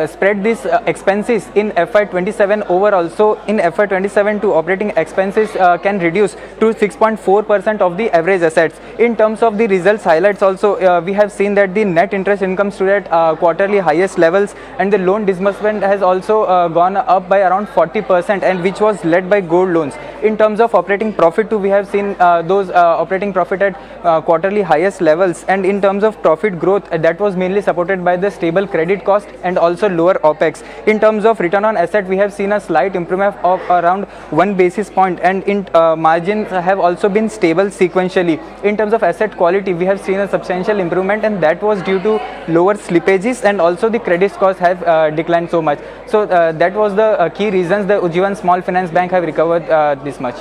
spread these expenses in FY27 overall. So in FY27 to operating expenses can reduce to 6.4% of the average assets. In terms of the results highlights also, we have seen that the net interest income stood at quarterly highest levels, and the loan disbursement has also gone up by around 40%, and which was led by gold loans. In terms of operating profit too, we have seen those operating profit at quarterly highest levels, and in terms of profit growth, that was mainly supported by the stable credit cost and also lower OPEX. In terms of return on asset, we have seen a slight improvement of around 1 basis point, and in margins have also been stable sequentially. In terms of asset quality, we have seen a substantial improvement, and that was due to lower slippages, and also the credit scores have declined so much. So that was the key reasons the Ujjivan Small Finance Bank have recovered this much.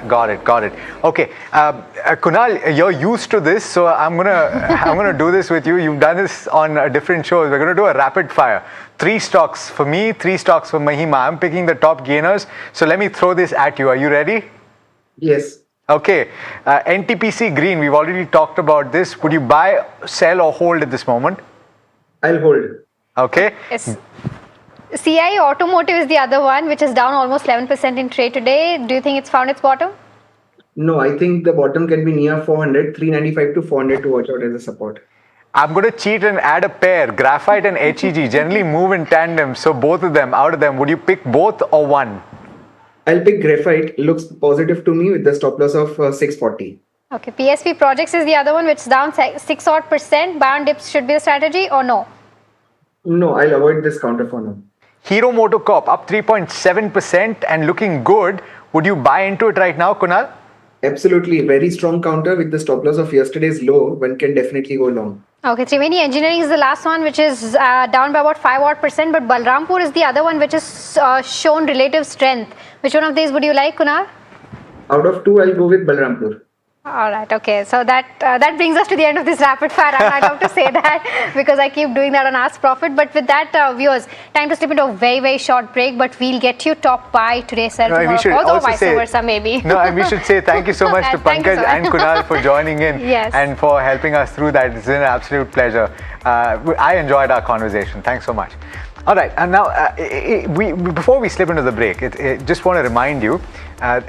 Got it. Okay, Kunal, you're used to this, so I'm gonna do this with you. You've done this on different shows. We're gonna do a rapid fire. 3 stocks for me, 3 stocks for Mahima. I'm picking the top gainers. So let me throw this at you. Are you ready? Yes. Okay. NTPC Green. We've already talked about this. Would you buy, sell, or hold at this moment? I'll hold. Okay. Yes. CI Automotive is the other one, which is down almost 11% in trade today. Do you think it's found its bottom? No, I think the bottom can be near 400, 395 to 400 to watch out as a support. I'm going to cheat and add a pair. Graphite and HEG generally move in tandem. So both of them, out of them, would you pick both or one? I'll pick Graphite. Looks positive to me with the stop loss of 640. Okay. PSP Projects is the other one, which is down 6% Buy on dips should be the strategy, or no? No, I'll avoid this counter for now. Hero MotoCorp up 3.7% and looking good. Would you buy into it right now, Kunal? Absolutely. Very strong counter with the stop loss of yesterday's low. One can definitely go long. Okay, Triveni Engineering is the last one, which is down by about 5%, but Balrampur is the other one, which has shown relative strength. Which one of these would you like, Kunal? Out of 2, I'll go with Balrampur. All right, okay. So that brings us to the end of this rapid fire. I love to say that because I keep doing that on Ask Profit. But with that, viewers, time to slip into a very, very short break. But we'll get you top by today, sir. Although vice versa, maybe. No, and we should say thank you so much to Pankaj and Kunal for joining in and for helping us through that. It's been an absolute pleasure. I enjoyed our conversation. Thanks so much. All right, and now before we slip into the break, just want to remind you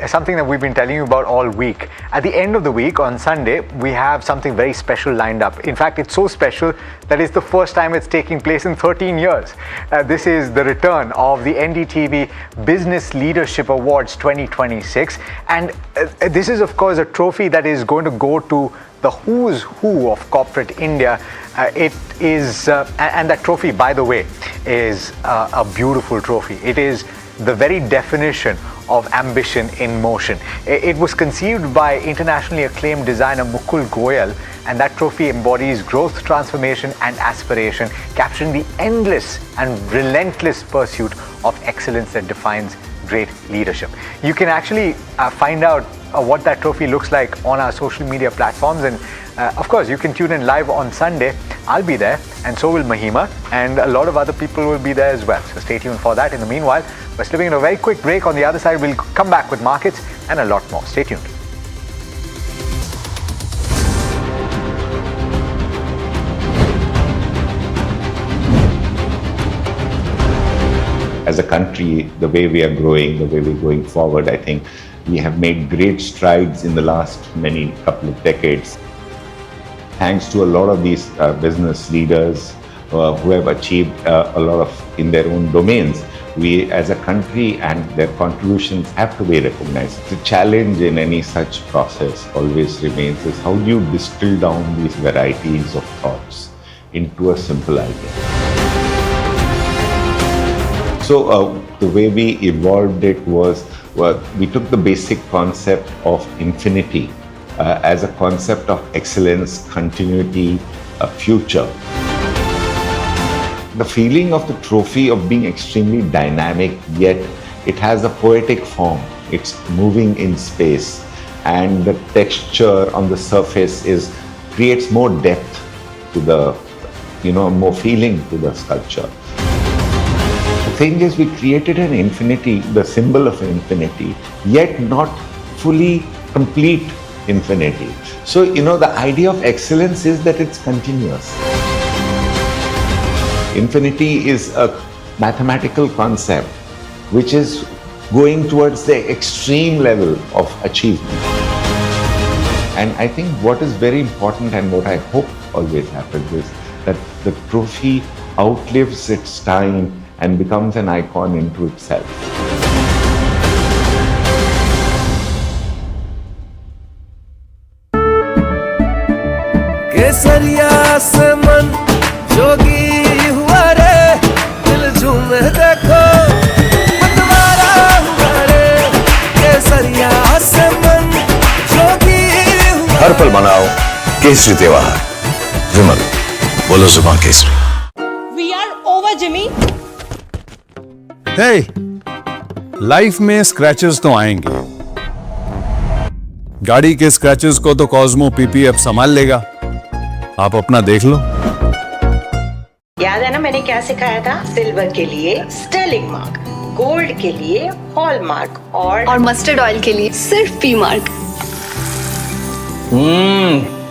something that we've been telling you about all week. At the end of the week, on Sunday, we have something very special lined up. In fact, it's so special that it's the first time it's taking place in 13 years. This is the return of the NDTV Business Leadership Awards 2026. And this is, of course, a trophy that is going to go to the who's who of corporate India. It is, and that trophy, by the way, is a beautiful trophy. It is the very definition of ambition in motion. It was conceived by internationally acclaimed designer Mukul Goyal, and that trophy embodies growth, transformation, and aspiration, capturing the endless and relentless pursuit of excellence that defines great leadership. You can actually find out what that trophy looks like on our social media platforms, and of course you can tune in live on Sunday. I'll be there, and so will Mahima, and a lot of other people will be there as well, so stay tuned for that. In the meanwhile, we're slipping in a very quick break. On the other side, we'll come back with markets and a lot more. Stay tuned. As a country, the way we are growing, the way we're going forward, I think we have made great strides in the last couple of decades. Thanks to a lot of these business leaders who have achieved a lot of in their own domains, we as a country and their contributions have to be recognized. The challenge in any such process always remains is how do you distill down these varieties of thoughts into a simple idea. So the way we evolved it was we took the basic concept of infinity as a concept of excellence, continuity, a future. The feeling of the trophy of being extremely dynamic, yet it has a poetic form. It's moving in space, and the texture on the surface creates more depth to the, more feeling to the sculpture. thing is, we created an infinity, the symbol of infinity, yet not fully complete infinity. So, the idea of excellence is that it's continuous. Infinity is a mathematical concept which is going towards the extreme level of achievement. And I think what is very important and what I hope always happens is that the trophy outlives its time and becomes an icon into itself. केसरिया से मन जोगी हुआ रे, दिल झूमे देखो मतवारा हुआ रे, केसरिया से मन जोगी हुआ। हर पल मनाओ केसरी त्योहार। विमल, बोलो जुबान केसरी। We are over, Jimmy. Hey, life में स्क्रैचेस तो आएंगे। गाड़ी के स्क्रैचेस को तो कॉस्मो पीपीएफ संभाल लेगा। आप अपना देख लो। याद है ना मैंने क्या सिखाया था? सिल्वर के लिए स्टर्लिंग मार्क, गोल्ड के लिए हॉलमार्क और मस्टर्ड ऑयल के लिए सिर्फ पी मार्क।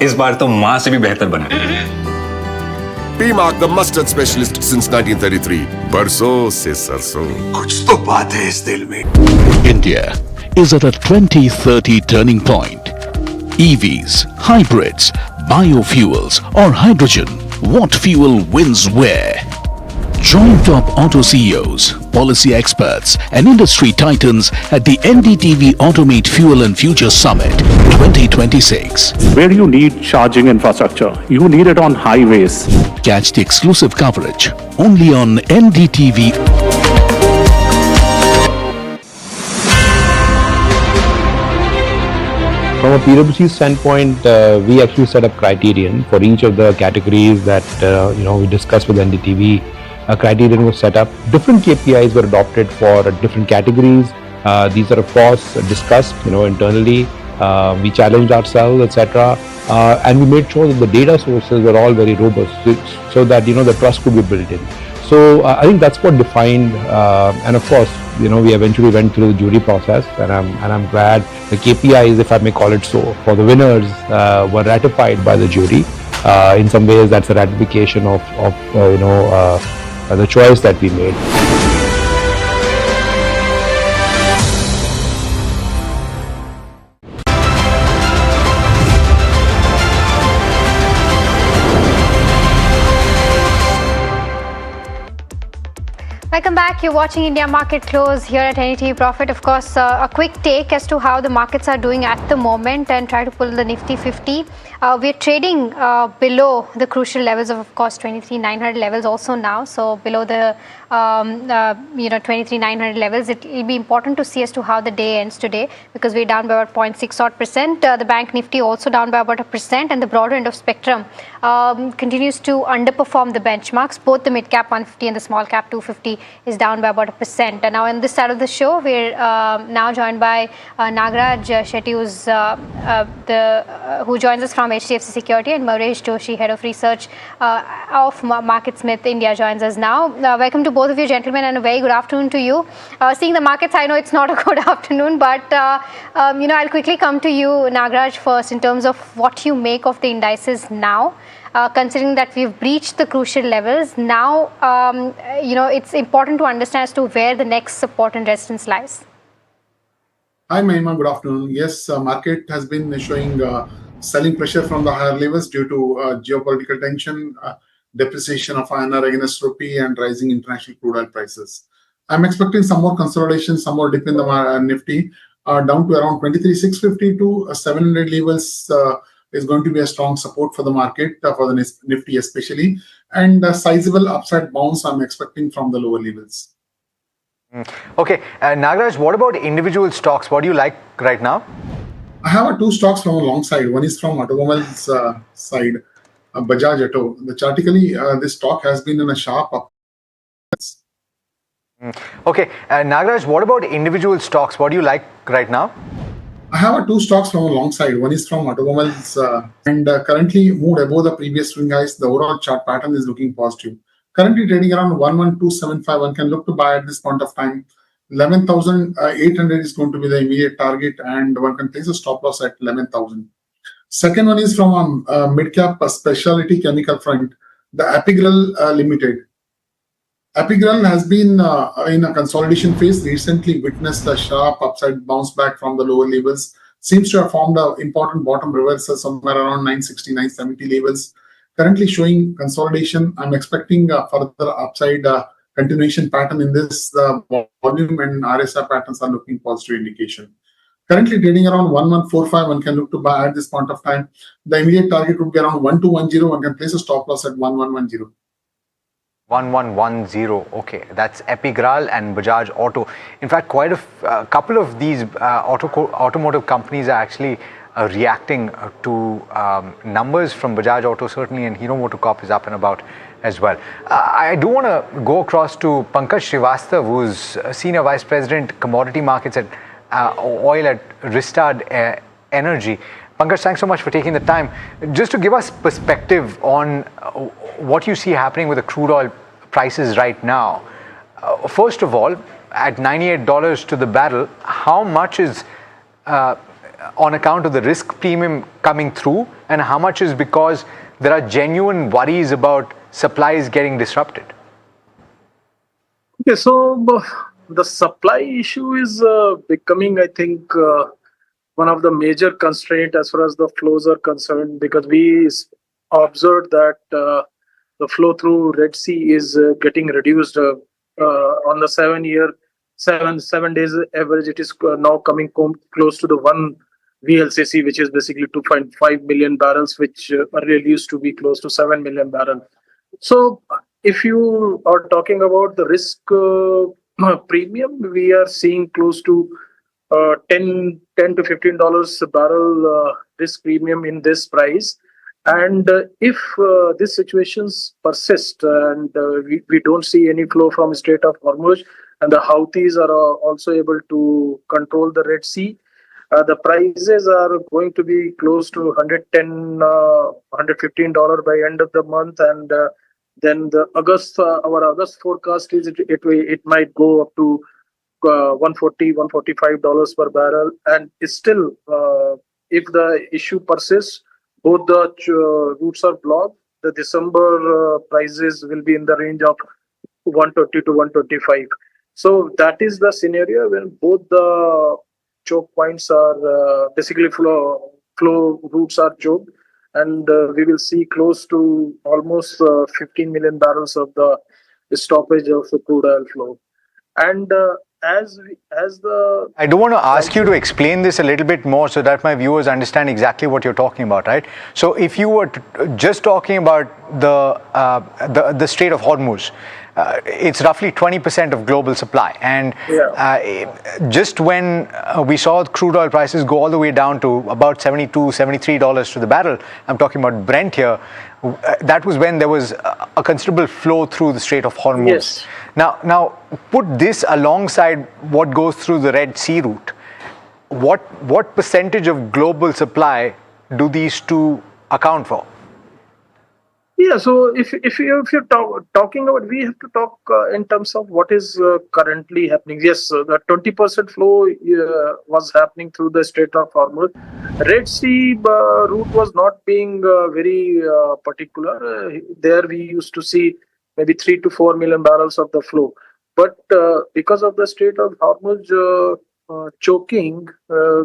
इस बार तो माँ से भी बेहतर बना। P-Mark, the mustard specialist since 1933. बरसों से सरसों। कुछ तो बात है इस दिल में। India is at a 2030 turning point. EVs, hybrids, biofuels or hydrogen, what fuel wins where? Join top auto CEOs, policy experts and industry titans at the NDTV Automate Fuel and Future Summit 2026. Where you need charging infrastructure, you need it on highways. Catch the exclusive coverage only on NDTV. From a PwC standpoint, we actually set up criterion for each of the categories that we discussed with NDTV. A criterion was set up. Different KPIs were adopted for different categories. These are of course discussed, internally. We challenged ourselves, etc., and we made sure that the data sources were all very robust, so that the trust could be built in. So I think that's what defined, and of course, we eventually went through the jury process, and I'm glad the KPIs, if I may call it so, for the winners were ratified by the jury. In some ways, that's a ratification of the choice that we made. Welcome back. You're watching India Market Close here at NDTV Profit. Of course, a quick take as to how the markets are doing at the moment and try to pull the Nifty 50. We're trading below the crucial levels of course, 23,900 levels also now. So below the 23,900 levels. It will be important to see as to how the day ends today, because we're down by about 0.6%. The bank Nifty also down by about 1%, and the broader end of spectrum continues to underperform the benchmarks. Both the mid cap 150 and the small cap 250 is down by about 1%. And now on this side of the show, we're now joined by Nagaraj Shetty, who joins us from HDFC Security, and Maresh Joshi, Head of Research of MarketSmith India, joins us now. Welcome to both of you gentlemen, and a very good afternoon to you. Seeing the markets, I know it's not a good afternoon, but I'll quickly come to you, Nagaraj, first, in terms of what you make of the indices now. Considering that we've breached the crucial levels, now it's important to understand as to where the next support and resistance lies. Hi Mahima, good afternoon. Yes, market has been showing selling pressure from the higher levels due to geopolitical tension, depreciation of INR against rupee, and rising international crude oil prices. I'm expecting some more consolidation, some more dip in the Nifty, down to around 23,650 to 700 levels. Is going to be a strong support for the market, for the Nifty especially, and a sizable upside bounce I'm expecting from the lower levels. Okay, Nagaraj, what about individual stocks? What do you like right now? I have two stocks from a long side. One is from automobiles side, Bajaj Auto. Chartically, this stock has been in a sharp up. Okay, Nagaraj, what about individual stocks? What do you like right now? I have two stocks from a long side. One is from automobiles and currently moved above the previous swing highs. The overall chart pattern is looking positive. currently trading around 11275. One can look to buy at this point of time. 11,800 is going to be the immediate target, and one can place a stop loss at 11,000. Second one is from a mid-cap specialty chemical front, the Apigral Limited. Apigral has been in a consolidation phase, recently witnessed a sharp upside bounce back from the lower levels, seems to have formed an important bottom reversal somewhere around 960, 970 levels. Currently showing consolidation. I'm expecting a further upside continuation pattern in this. The volume and RSI patterns are looking positive indication. Currently trading around 1145, one can look to buy at this point of time. The immediate target would be around 1210. One can place a stop loss at 1110. 1110. Okay, that's Epigral and Bajaj Auto. In fact, quite a couple of these automotive companies are actually reacting to numbers from Bajaj Auto, certainly, and Hero MotoCorp is up and about as well. I do want to go across to Pankaj Srivastav, who's Senior Vice President, Commodity Markets at Oil at Ristad Energy. Pankaj, thanks so much for taking the time. Just to give us perspective on what you see happening with the crude oil prices right now. First of all, at $98 to the barrel, how much is on account of the risk premium coming through, and how much is because there are genuine worries about supplies getting disrupted? Okay, so the supply issue is becoming, I think, one of the major constraints as far as the flows are concerned, because we observed that the flow through Red Sea is getting reduced on the 7 days average. It is now coming close to the 1 VLCC, which is basically 2.5 million barrels, which earlier used to be close to 7 million barrels. So if you are talking about the risk premium, we are seeing close to $10 to $15 a barrel risk premium in this price. And if these situations persist and we don't see any flow from Strait of Hormuz, and the Houthis are also able to control the Red Sea, the prices are going to be close to $110, $115 by end of the month, and then the our August forecast is it might go up to $140, $145 per barrel, and it's still if the issue persists, both the routes are blocked. The December prices will be in the range of 130 to 125. So that is the scenario when both the choke points are basically flow routes are choked, and we will see close to almost 15 million barrels of the stoppage of the crude oil flow. And I do want to ask you to explain this a little bit more so that my viewers understand exactly what you're talking about, right? So if you were just talking about the Strait of Hormuz, it's roughly 20% of global supply, and just when we saw crude oil prices go all the way down to about $72, $73 to the barrel, I'm talking about Brent here, that was when there was a considerable flow through the Strait of Hormuz. Yes. Now put this alongside what goes through the Red Sea route. What percentage of global supply do these two account for? Yeah, so if you're talking about, we have to talk in terms of what is currently happening. Yes, the 20% flow was happening through the Strait of Hormuz. Red Sea route was not being very particular. There we used to see maybe 3 to 4 million barrels of the flow. But because of the Strait of Hormuz choking,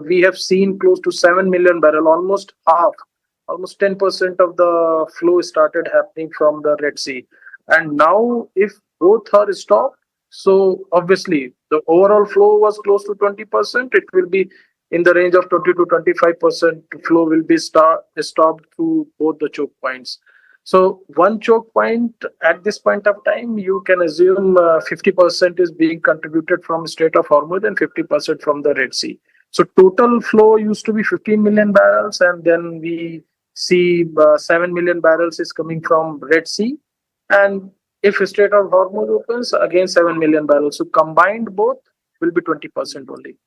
we have seen close to 7 million barrel, almost half. Almost 10% of the flow started happening from the Red Sea. And now if both are stopped, so obviously the overall flow was close to 20%. It will be in the range of 20 to 25% flow will be stopped through both the choke points. So one choke point at this point of time, you can assume 50% is being contributed from Strait of Hormuz and 50% from the Red Sea. So total flow used to be 15 million barrels, and then we see 7 million barrels is coming from Red Sea, and if Strait of Hormuz opens, again 7 million barrels. So combined both will be 20% only.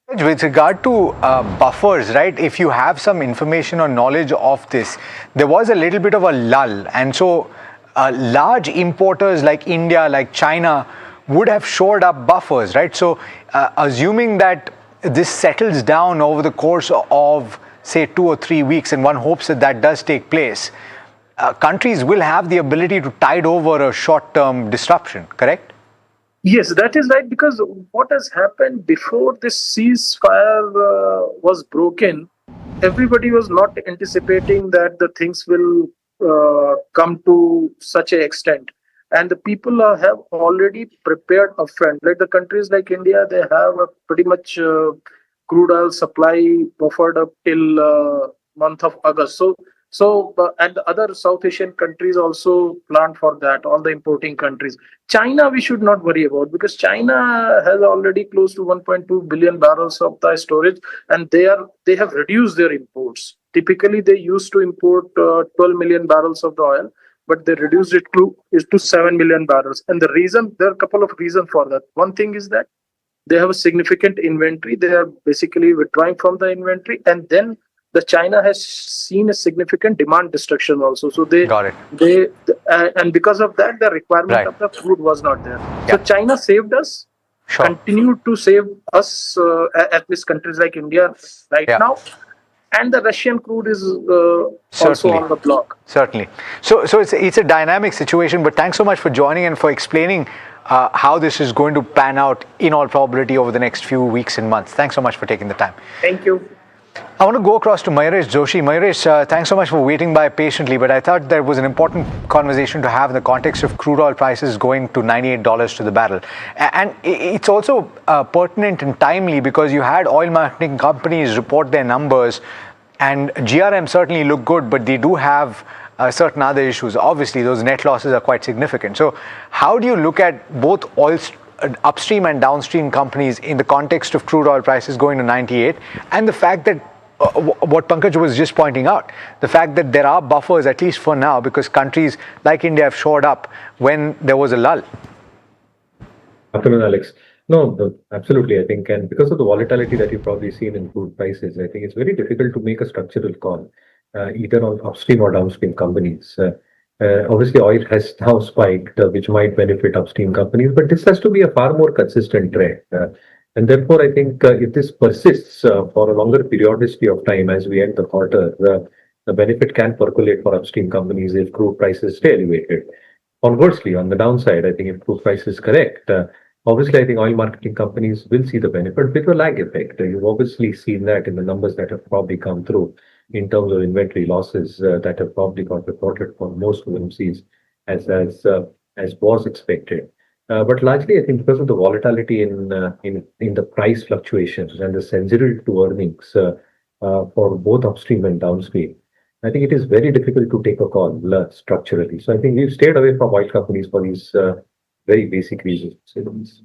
With regard to buffers, right, if you have some information or knowledge of this, there was a little bit of a lull, and so large importers like India, like China, would have shored up buffers, right? So assuming that this settles down over the course of, say, 2 or 3 weeks, and one hopes that that does take place, countries will have the ability to tide over a short-term disruption, correct? Yes, that is right, because what has happened before this ceasefire was broken, everybody was not anticipating that the things will come to such an extent. And the people have already prepared upfront. Like the countries like India, they have a pretty much crude oil supply buffered up till month of August. And the other South Asian countries also planned for that, all the importing countries. China, we should not worry about, because China has already close to 1.2 billion barrels of the storage, and they have reduced their imports. Typically, they used to import 12 million barrels of the oil, but they reduced it to 7 million barrels. And there are a couple of reasons for that. One thing is that they have a significant inventory. They are basically withdrawing from the inventory, and then the China has seen a significant demand destruction also. So they got it. And because of that, the requirement of the crude was not there. Yeah. So China saved us, continued to save us, at least countries like India right now. And the Russian crude is also on the block. Certainly. So it's a dynamic situation, but thanks so much for joining and for explaining how this is going to pan out in all probability over the next few weeks and months. Thanks so much for taking the time. Thank you. I want to go across to Mayuresh Joshi. Mayuresh, thanks so much for waiting by patiently, but I thought there was an important conversation to have in the context of crude oil prices going to $98 to the barrel. And it's also pertinent and timely because you had oil marketing companies report their numbers, and GRM certainly look good, but they do have certain other issues. Obviously, those net losses are quite significant. So how do you look at both upstream and downstream companies in the context of crude oil prices going to 98, and the fact that what Pankaj was just pointing out, the fact that there are buffers, at least for now, because countries like India have shored up when there was a lull? Afternoon, Alex. No, absolutely, I think, and because of the volatility that you've probably seen in crude prices, I think it's very difficult to make a structural call, either on upstream or downstream companies. Obviously, oil has now spiked, which might benefit upstream companies, but this has to be a far more consistent trend. And therefore, I think if this persists for a longer periodicity of time as we end the quarter, the benefit can percolate for upstream companies if crude prices stay elevated. Conversely, on the downside, I think if crude prices correct, obviously, I think oil marketing companies will see the benefit with a lag effect. You've obviously seen that in the numbers that have probably come through in terms of inventory losses that have probably got reported for most OMCs as was expected. But largely, I think because of the volatility in the price fluctuations and the sensitivity to earnings for both upstream and downstream, I think it is very difficult to take a call structurally. So I think we've stayed away from oil companies for these very basic reasons.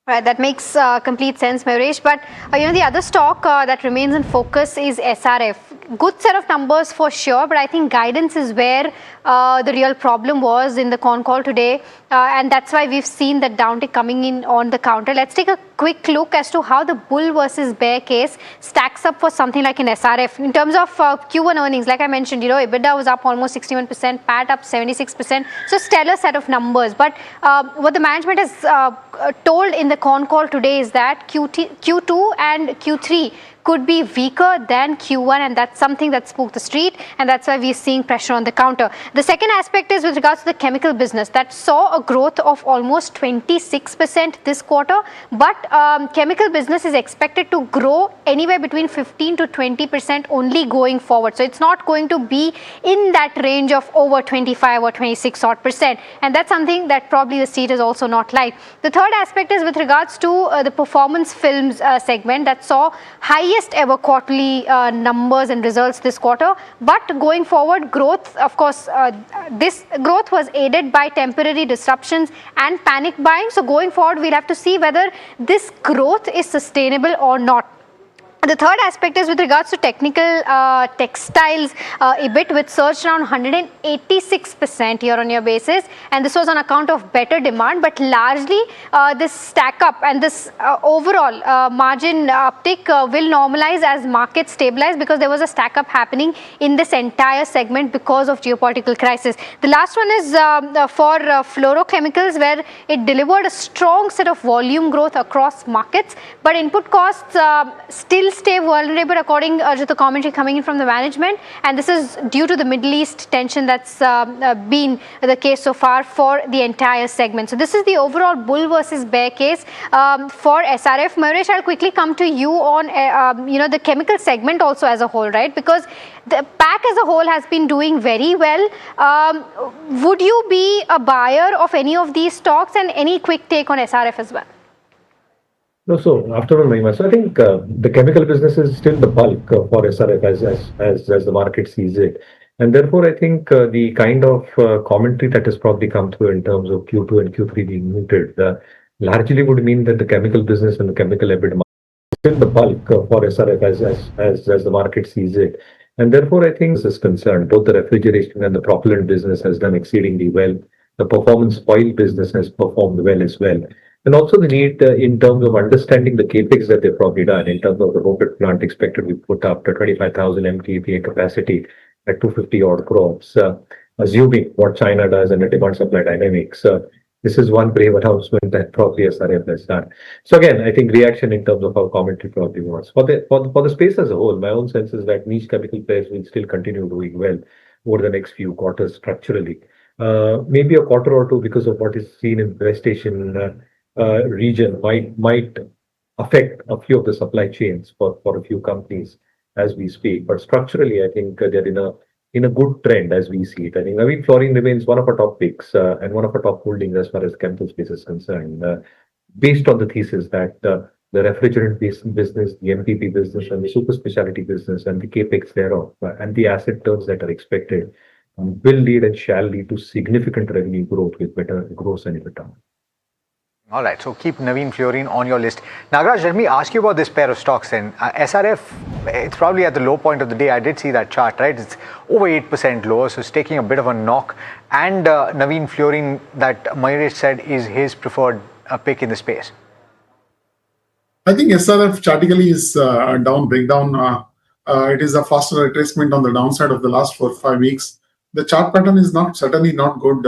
Right, that makes complete sense, Mayuresh. But the other stock that remains in focus is SRF. Good set of numbers for sure, but I think guidance is where the real problem was in the con call today, and that's why we've seen that downtick coming in on the counter. Let's take a quick look as to how the bull versus bear case stacks up for something like an SRF. In terms of Q1 earnings, like I mentioned, EBITDA was up almost 61%, PAT up 76%, so stellar set of numbers. But what the management has told in the con call today is that Q2 and Q3 could be weaker than Q1, and that's something that spooked the street, and that's why we're seeing pressure on the counter. The second aspect is with regards to the chemical business that saw a growth of almost 26% this quarter, but chemical business is expected to grow anywhere between 15 to 20% only going forward. So it's not going to be in that range of over 25 or 26 odd percent, and that's something that probably the street is also not like. The third aspect is with regards to the performance films segment that saw highest ever quarterly numbers and results this quarter, but going forward growth, of course, this growth was aided by temporary disruptions and panic buying. So going forward we'll have to see whether this growth is sustainable or not. The third aspect is with regards to technical textiles EBIT, which surged around 186% year-on-year basis, and this was on account of better demand, but largely this stack up and this overall margin uptick will normalize as markets stabilize, because there was a stack up happening in this entire segment because of geopolitical crisis. The last one is for fluorochemicals, where it delivered a strong set of volume growth across markets, but input costs still stay vulnerable according to the commentary coming in from the management, and this is due to the Middle East tension that's been the case so far for the entire segment. So this is the overall bull versus bear case for SRF. Mayuresh, I'll quickly come to you on the chemical segment also as a whole, right? Because the pack as a whole has been doing very well. Would you be a buyer of any of these stocks, and any quick take on SRF as well? No, so afternoon, Mahima. So I think the chemical business is still the bulk for SRF as the market sees it. And therefore, I think the kind of commentary that has probably come through in terms of Q2 and Q3 being muted largely would mean that the chemical business and the chemical EBIT is still the bulk for SRF as the market sees it. And therefore, I think this is concerned. Both the refrigeration and the propellant business has done exceedingly well. The performance oil business has performed well as well. And also the need in terms of understanding the capex that they've probably done in terms of the rocket plant expected to be put up to 25,000 MTPA capacity at 250 odd crores, assuming what China does and the demand supply dynamics. This is one brave announcement that probably SRF has done. So again, I think reaction in terms of how commentary probably was. For the space as a whole, my own sense is that niche chemical players will still continue doing well over the next few quarters structurally. Maybe a quarter or two, because of what is seen in the West Asian region, might affect a few of the supply chains for a few companies as we speak. But structurally, I think they're in a good trend as we see it. I think Navin Fluorine remains one of our top picks and one of our top holdings as far as chemical space is concerned, based on the thesis that the refrigerant business, the MPP business, and the super specialty business, and the capex thereof, and the asset turns that are expected will lead and shall lead to significant revenue growth with better growth and EBITDA. All right, so keep Navin Fluorine on your list. Nagaraj, let me ask you about this pair of stocks then. SRF, it's probably at the low point of the day. I did see that chart, right? It's over 8% lower, so it's taking a bit of a knock. And Navin Fluorine, that Mayuresh said, is his preferred pick in the space. I think SRF chartically is breakdown. It is a faster retracement on the downside of the last 4 or 5 weeks. The chart pattern is certainly not good.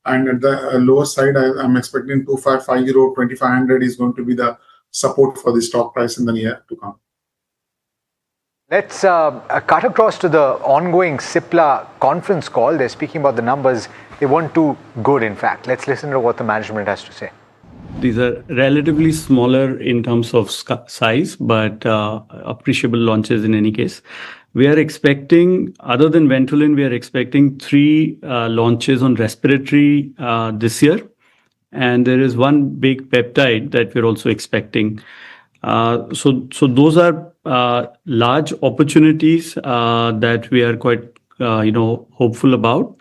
And at the lower side, I'm expecting 2550, 2500 is going to be the support for the stock price in the year to come. Let's cut across to the ongoing Cipla conference call. They're speaking about the numbers. They weren't too good, in fact. Let's listen to what the management has to say. These are relatively smaller in terms of size, but appreciable launches in any case. We are expecting, other than Ventolin, we are expecting 3 launches on respiratory this year. And there is one big peptide that we're also expecting. So those are large opportunities that we are quite, hopeful about.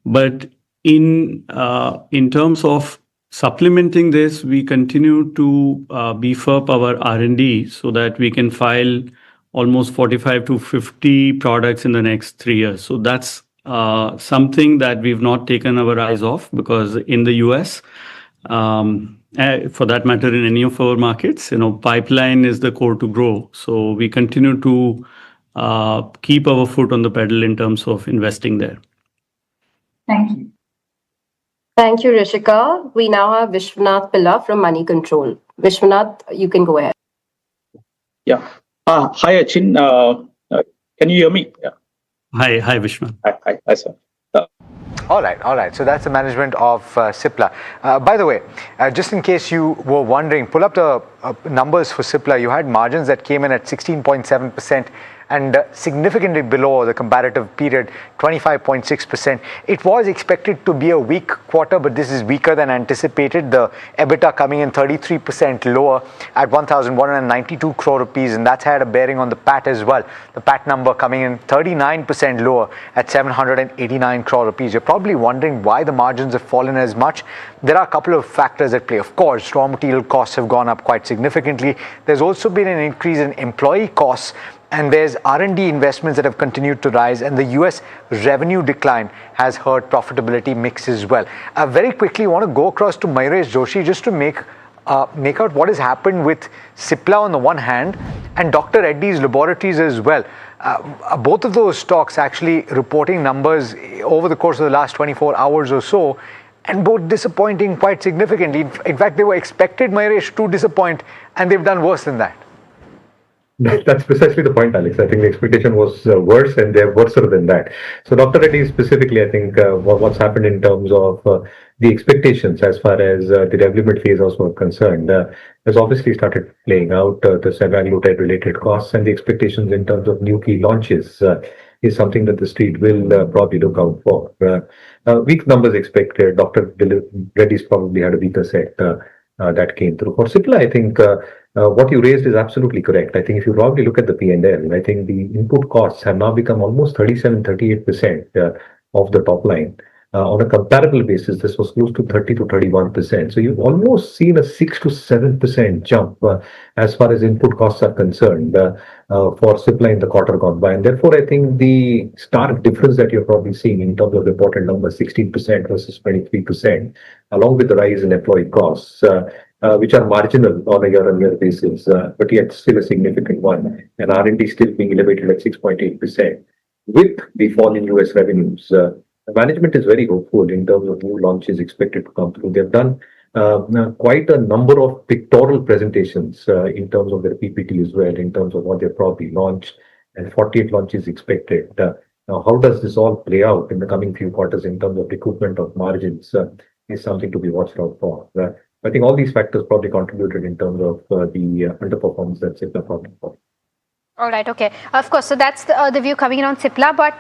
But in terms of supplementing this, we continue to beef up our R&D so that we can file almost 45 to 50 products in the next 3 years. So that's something that we've not taken our eyes off, because in the US, for that matter, in any of our markets, pipeline is the core to grow. So we continue to keep our foot on the pedal in terms of investing there. Thank you. Thank you, Rishika. We now have Vishwanath Pilla from Money Control. Vishwanath, you can go ahead. Yeah. Hi, Achin. Can you hear me? Yeah. Hi, Vishwanath. Hi, sir. All right. So that's the management of Cipla. By the way, just in case you were wondering, pull up the numbers for Cipla. You had margins that came in at 16.7%. and significantly below the comparative period, 25.6%. It was expected to be a weak quarter, but this is weaker than anticipated. The EBITDA coming in 33% lower at 1,192 crore rupees, and that's had a bearing on the PAT as well. The PAT number coming in 39% lower at 789 crore rupees. You're probably wondering why the margins have fallen as much. There are a couple of factors at play. Of course, raw material costs have gone up quite significantly. There's also been an increase in employee costs, and there's R&D investments that have continued to rise, and the US revenue decline has hurt profitability mix as well. Very quickly, I want to go across to Mayuresh Joshi just to make out what has happened with Cipla on the one hand and Dr. Reddy's Laboratories as well. Both of those stocks actually reporting numbers over the course of the last 24 hours or so, and both disappointing quite significantly. In fact, they were expected, Mayuresh, to disappoint, and they've done worse than that. That's precisely the point, Alex. I think the expectation was worse, and they're worse than that. So, Dr. Reddy specifically, I think what's happened in terms of the expectations as far as the Revlimid phase also were concerned has obviously started playing out. The semaglutide related costs and the expectations in terms of new key launches is something that the street will probably look out for. Weak numbers expected. Dr. Reddy's probably had a weaker set that came through. For Cipla, I think what you raised is absolutely correct. I think if you probably look at the P&L, I think the input costs have now become almost 37-38% of the top line. On a comparable basis, this was close to 30 to 31%. So you've almost seen a 6 to 7% jump as far as input costs are concerned for Cipla in the quarter gone by. And therefore, I think the stark difference that you're probably seeing in terms of reported numbers, 16% versus 23%, along with the rise in employee costs, which are marginal on a year-on-year basis, but yet still a significant one, and R&D still being elevated at 6.8%. With the fall in US revenues, the management is very hopeful in terms of new launches expected to come through. They've done quite a number of pictorial presentations in terms of their PPT as well, in terms of what they've probably launched, and 48 launches expected. Now, how does this all play out in the coming few quarters in terms of recoupment of margins is something to be watched out for. I think all these factors probably contributed in terms of the underperformance that Cipla probably for. All right, okay. Of course, so that's the view coming in on Cipla. But,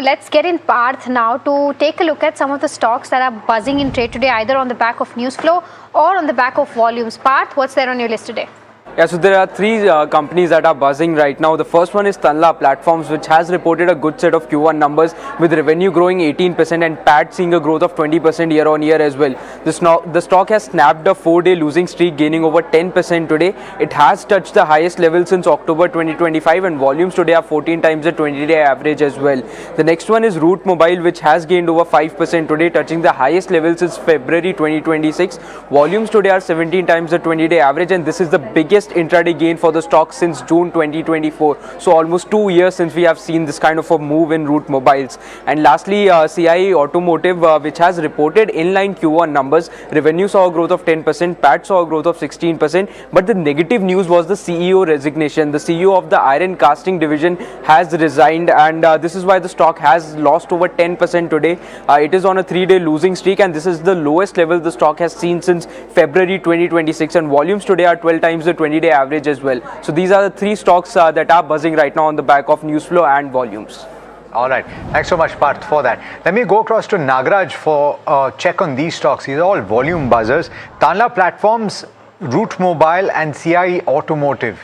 let's get in Parth now to take a look at some of the stocks that are buzzing in trade today, either on the back of news flow or on the back of volumes. Parth, what's there on your list today? Yeah, so there are three companies that are buzzing right now. The first one is Tanla Platforms, which has reported a good set of Q1 numbers with revenue growing 18% and PAT seeing a growth of 20% year on year as well. The stock has snapped a 4-day losing streak, gaining over 10% today. It has touched the highest level since October 2025, and volumes today are 14 times the 20-day average as well. The next one is Root Mobile, which has gained over 5% today, touching the highest level since February 2026. Volumes today are 17 times the 20-day average, and this is the biggest intraday gain for the stock since June 2024. So almost 2 years since we have seen this kind of a move in Root Mobiles. And lastly, CIE Automotive, which has reported inline Q1 numbers. Revenue saw a growth of 10%, PAT saw a growth of 16%. But the negative news was the CEO resignation. The CEO of the iron casting division has resigned, and this is why the stock has lost over 10% today. It is on a 3-day losing streak, and this is the lowest level the stock has seen since February 2026. And volumes today are 12 times the 20-day average as well. So these are the three stocks that are buzzing right now on the back of news flow and volumes. All right. Thanks so much, Parth, for that. Let me go across to Nagaraj for a check on these stocks. These are all volume buzzers. Tanla Platforms, Root Mobile, and CIE Automotive.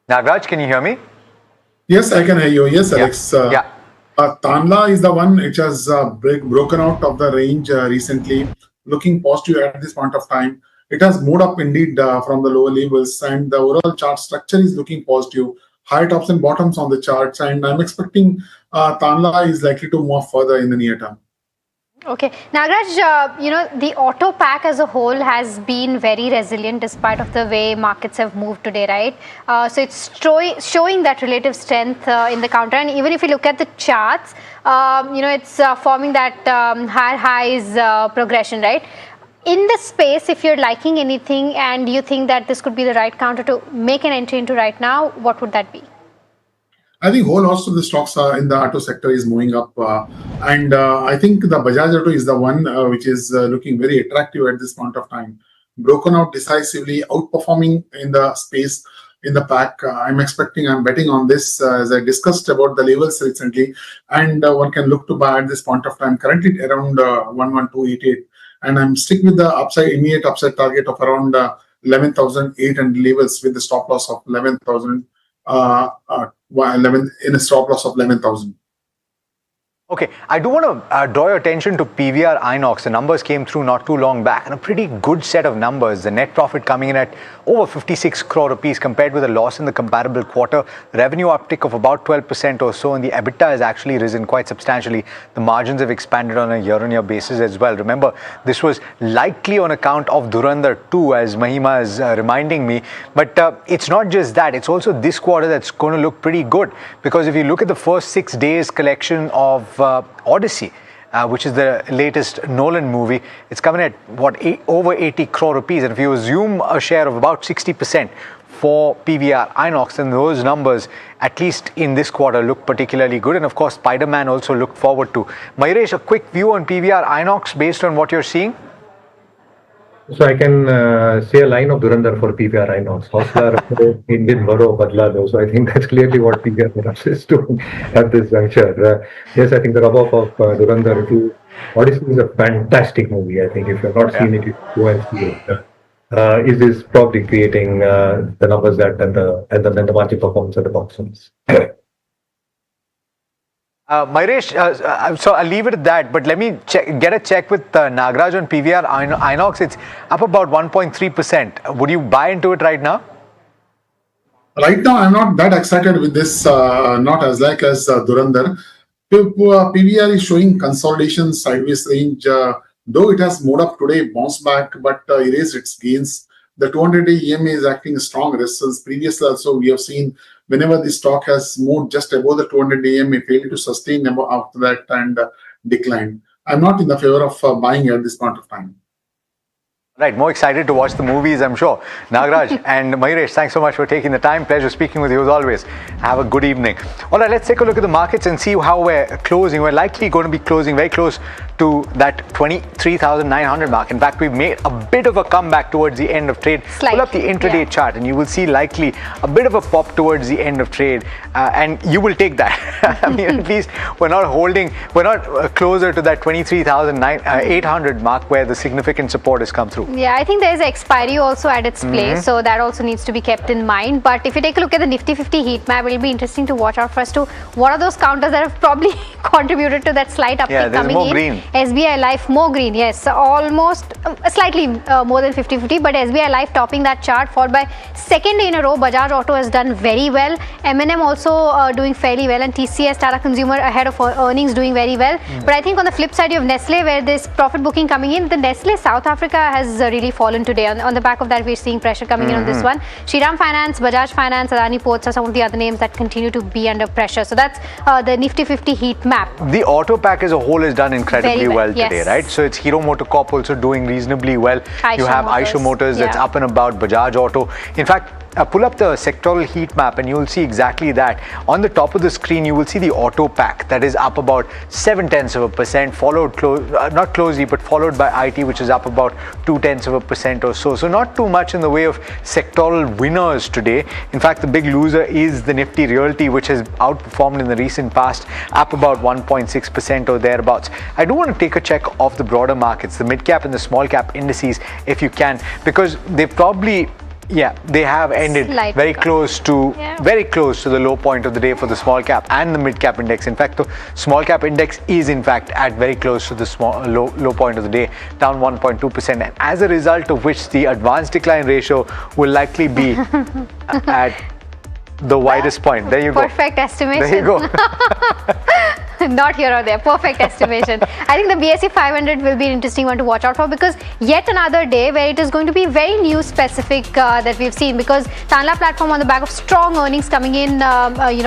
Nagaraj, can you hear me? Yes, I can hear you. Yes, Alex. Tanla is the one which has broken out of the range recently, looking positive at this point of time. It has moved up indeed from the lower levels, and the overall chart structure is looking positive. High tops and bottoms on the charts, and I'm expecting Tanla is likely to move further in the near term. Okay, Nagaraj, the auto pack as a whole has been very resilient despite of the way markets have moved today, right? So it's showing that relative strength in the counter, and even if you look at the charts, it's forming that higher highs progression, right? In the space, if you're liking anything and you think that this could be the right counter to make an entry into right now, what would that be? I think whole host of the stocks in the auto sector is moving up, and I think the Bajaj Auto is the one which is looking very attractive at this point of time. broken out decisively, outperforming in the space in the pack. I'm betting on this as I discussed about the levels recently, and one can look to buy at this point of time. Currently around 11288, and I'm sticking with the immediate upside target of around 11,800 levels with the stop loss of 11,000. 11 in a stop loss of 11,000. Okay, I do want to draw your attention to PVR Inox. The numbers came through not too long back, and a pretty good set of numbers. The net profit coming in at over 56 crore rupees compared with a loss in the comparable quarter. Revenue uptick of about 12% or so, and the EBITDA has actually risen quite substantially. The margins have expanded on a year-on-year basis as well. Remember, this was likely on account of Dhurandhar 2, as Mahima is reminding me. But it's not just that. It's also this quarter that's going to look pretty good, because if you look at the first 6 days collection of Odyssey, which is the latest Nolan movie, it's coming at over 80 crore rupees, and if you assume a share of about 60% for PVR Inox, then those numbers, at least in this quarter, look particularly good. And of course, Spider-Man also looked forward to. Mayuresh, a quick view on PVR Inox based on what you're seeing? So I can say a line of Dhurandhar for PVR Inox. Hausla Indian Varo Badla Do. So I think that's clearly what PVR Inox is doing at this juncture. Yes, I think the rub-off of Dhurandhar 2, Odyssey is a fantastic movie. I think if you've not seen it, you go and see it. It is probably creating the numbers that and the margin performance at the box office. Mayuresh, so I'll leave it at that, but let me get a check with Nagaraj on PVR Inox. It's up about 1.3%. Would you buy into it right now? Right now, I'm not that excited with this, not as like as Dhurandhar. PVR is showing consolidation sideways range, though it has moved up today, bounced back, but erased its gains. The 200-day EMA is acting a strong resistance. Previously also, we have seen whenever the stock has moved just above the 200-day EMA, failed to sustain after that and declined. I'm not in the favor of buying at this point of time. Right, more excited to watch the movies, I'm sure. Nagaraj and Mayuresh, thanks so much for taking the time. Pleasure speaking with you as always. Have a good evening. All right, let's take a look at the markets and see how we're closing. We're likely going to be closing very close to that 23,900 mark. In fact, we've made a bit of a comeback towards the end of trade. Pull up the intraday chart and you will see likely a bit of a pop towards the end of trade, and you will take that. I mean, at least we're not closer to that 23,800 mark where the significant support has come through. Yeah, I think there is expiry also at its place, so that also needs to be kept in mind. But if you take a look at the Nifty 50 heat map, it will be interesting to watch out for as to what are those counters that have probably contributed to that slight uptick coming in. Green. SBI Life more green, yes, almost slightly more than 50-50, but SBI Life topping that chart, followed by second day in a row. Bajaj Auto has done very well. M&M also doing fairly well, and TCS, Tata Consumer, ahead of earnings, doing very well. But I think on the flip side, you have Nestle, where this profit booking coming in. The Nestle South Africa has really fallen today. On the back of that, we're seeing pressure coming in on this one. Shriram Finance, Bajaj Finance, Adani Ports are some of the other names that continue to be under pressure. So that's the Nifty 50 heat map. The auto pack as a whole has done incredibly well today, yes. right? So it's Hero MotoCorp also doing reasonably well. You have Eicher Motors that's up and about, Bajaj Auto. In fact, pull up the sectoral heat map and you will see exactly that. On the top of the screen, you will see the auto pack that is up about 0.7%, followed not closely, but followed by IT, which is up about 0.2% or so. So not too much in the way of sectoral winners today. In fact, the big loser is the Nifty Realty, which has outperformed in the recent past, up about 1.6% or thereabouts. I do want to take a check of the broader markets, the mid cap and the small cap indices, if you can, because they probably they have ended very close to the low point of the day for the small cap and the mid cap index. In fact, the small cap index is in fact at very close to the low point of the day, down 1.2%, and as a result of which the advanced decline ratio will likely be at the widest point. There you go. Perfect estimation. There you go. Not here or there, perfect estimation. I think the BSE 500 will be an interesting one to watch out for, because yet another day where it is going to be very news specific that we've seen, because Tanla platform on the back of strong earnings coming in,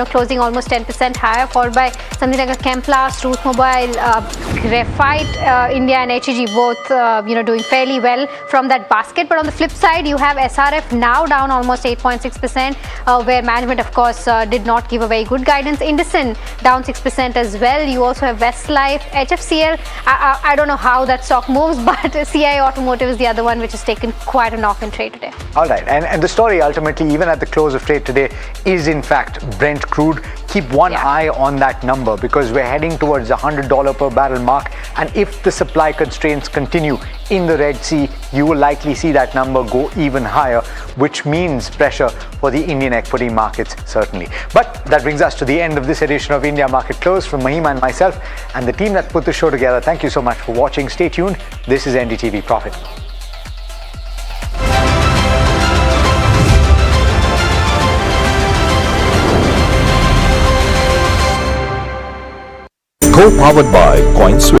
closing almost 10% higher, followed by something like a Chemplast, Root Mobile, Graphite, India and HEG both doing fairly well from that basket. But on the flip side, you have SRF now down almost 8.6%, where management of course did not give a very good guidance. IndusInd down 6% as well. well. You also have Westlife, HFCL. I don't know how that stock moves, but CI Automotive is the other one which has taken quite a knock in trade today. All right, and the story ultimately, even at the close of trade today, is in fact Brent crude. Keep one eye on that number because we're heading towards the $100 per barrel mark, and if the supply constraints continue in the Red Sea, you will likely see that number go even higher, which means pressure for the Indian equity markets, certainly. But that brings us to the end of this edition of India Market Close. From Mahima and myself and the team that put the show together, thank you so much for watching. Stay tuned. This is NDTV Profit. Co-powered by CoinSwitch.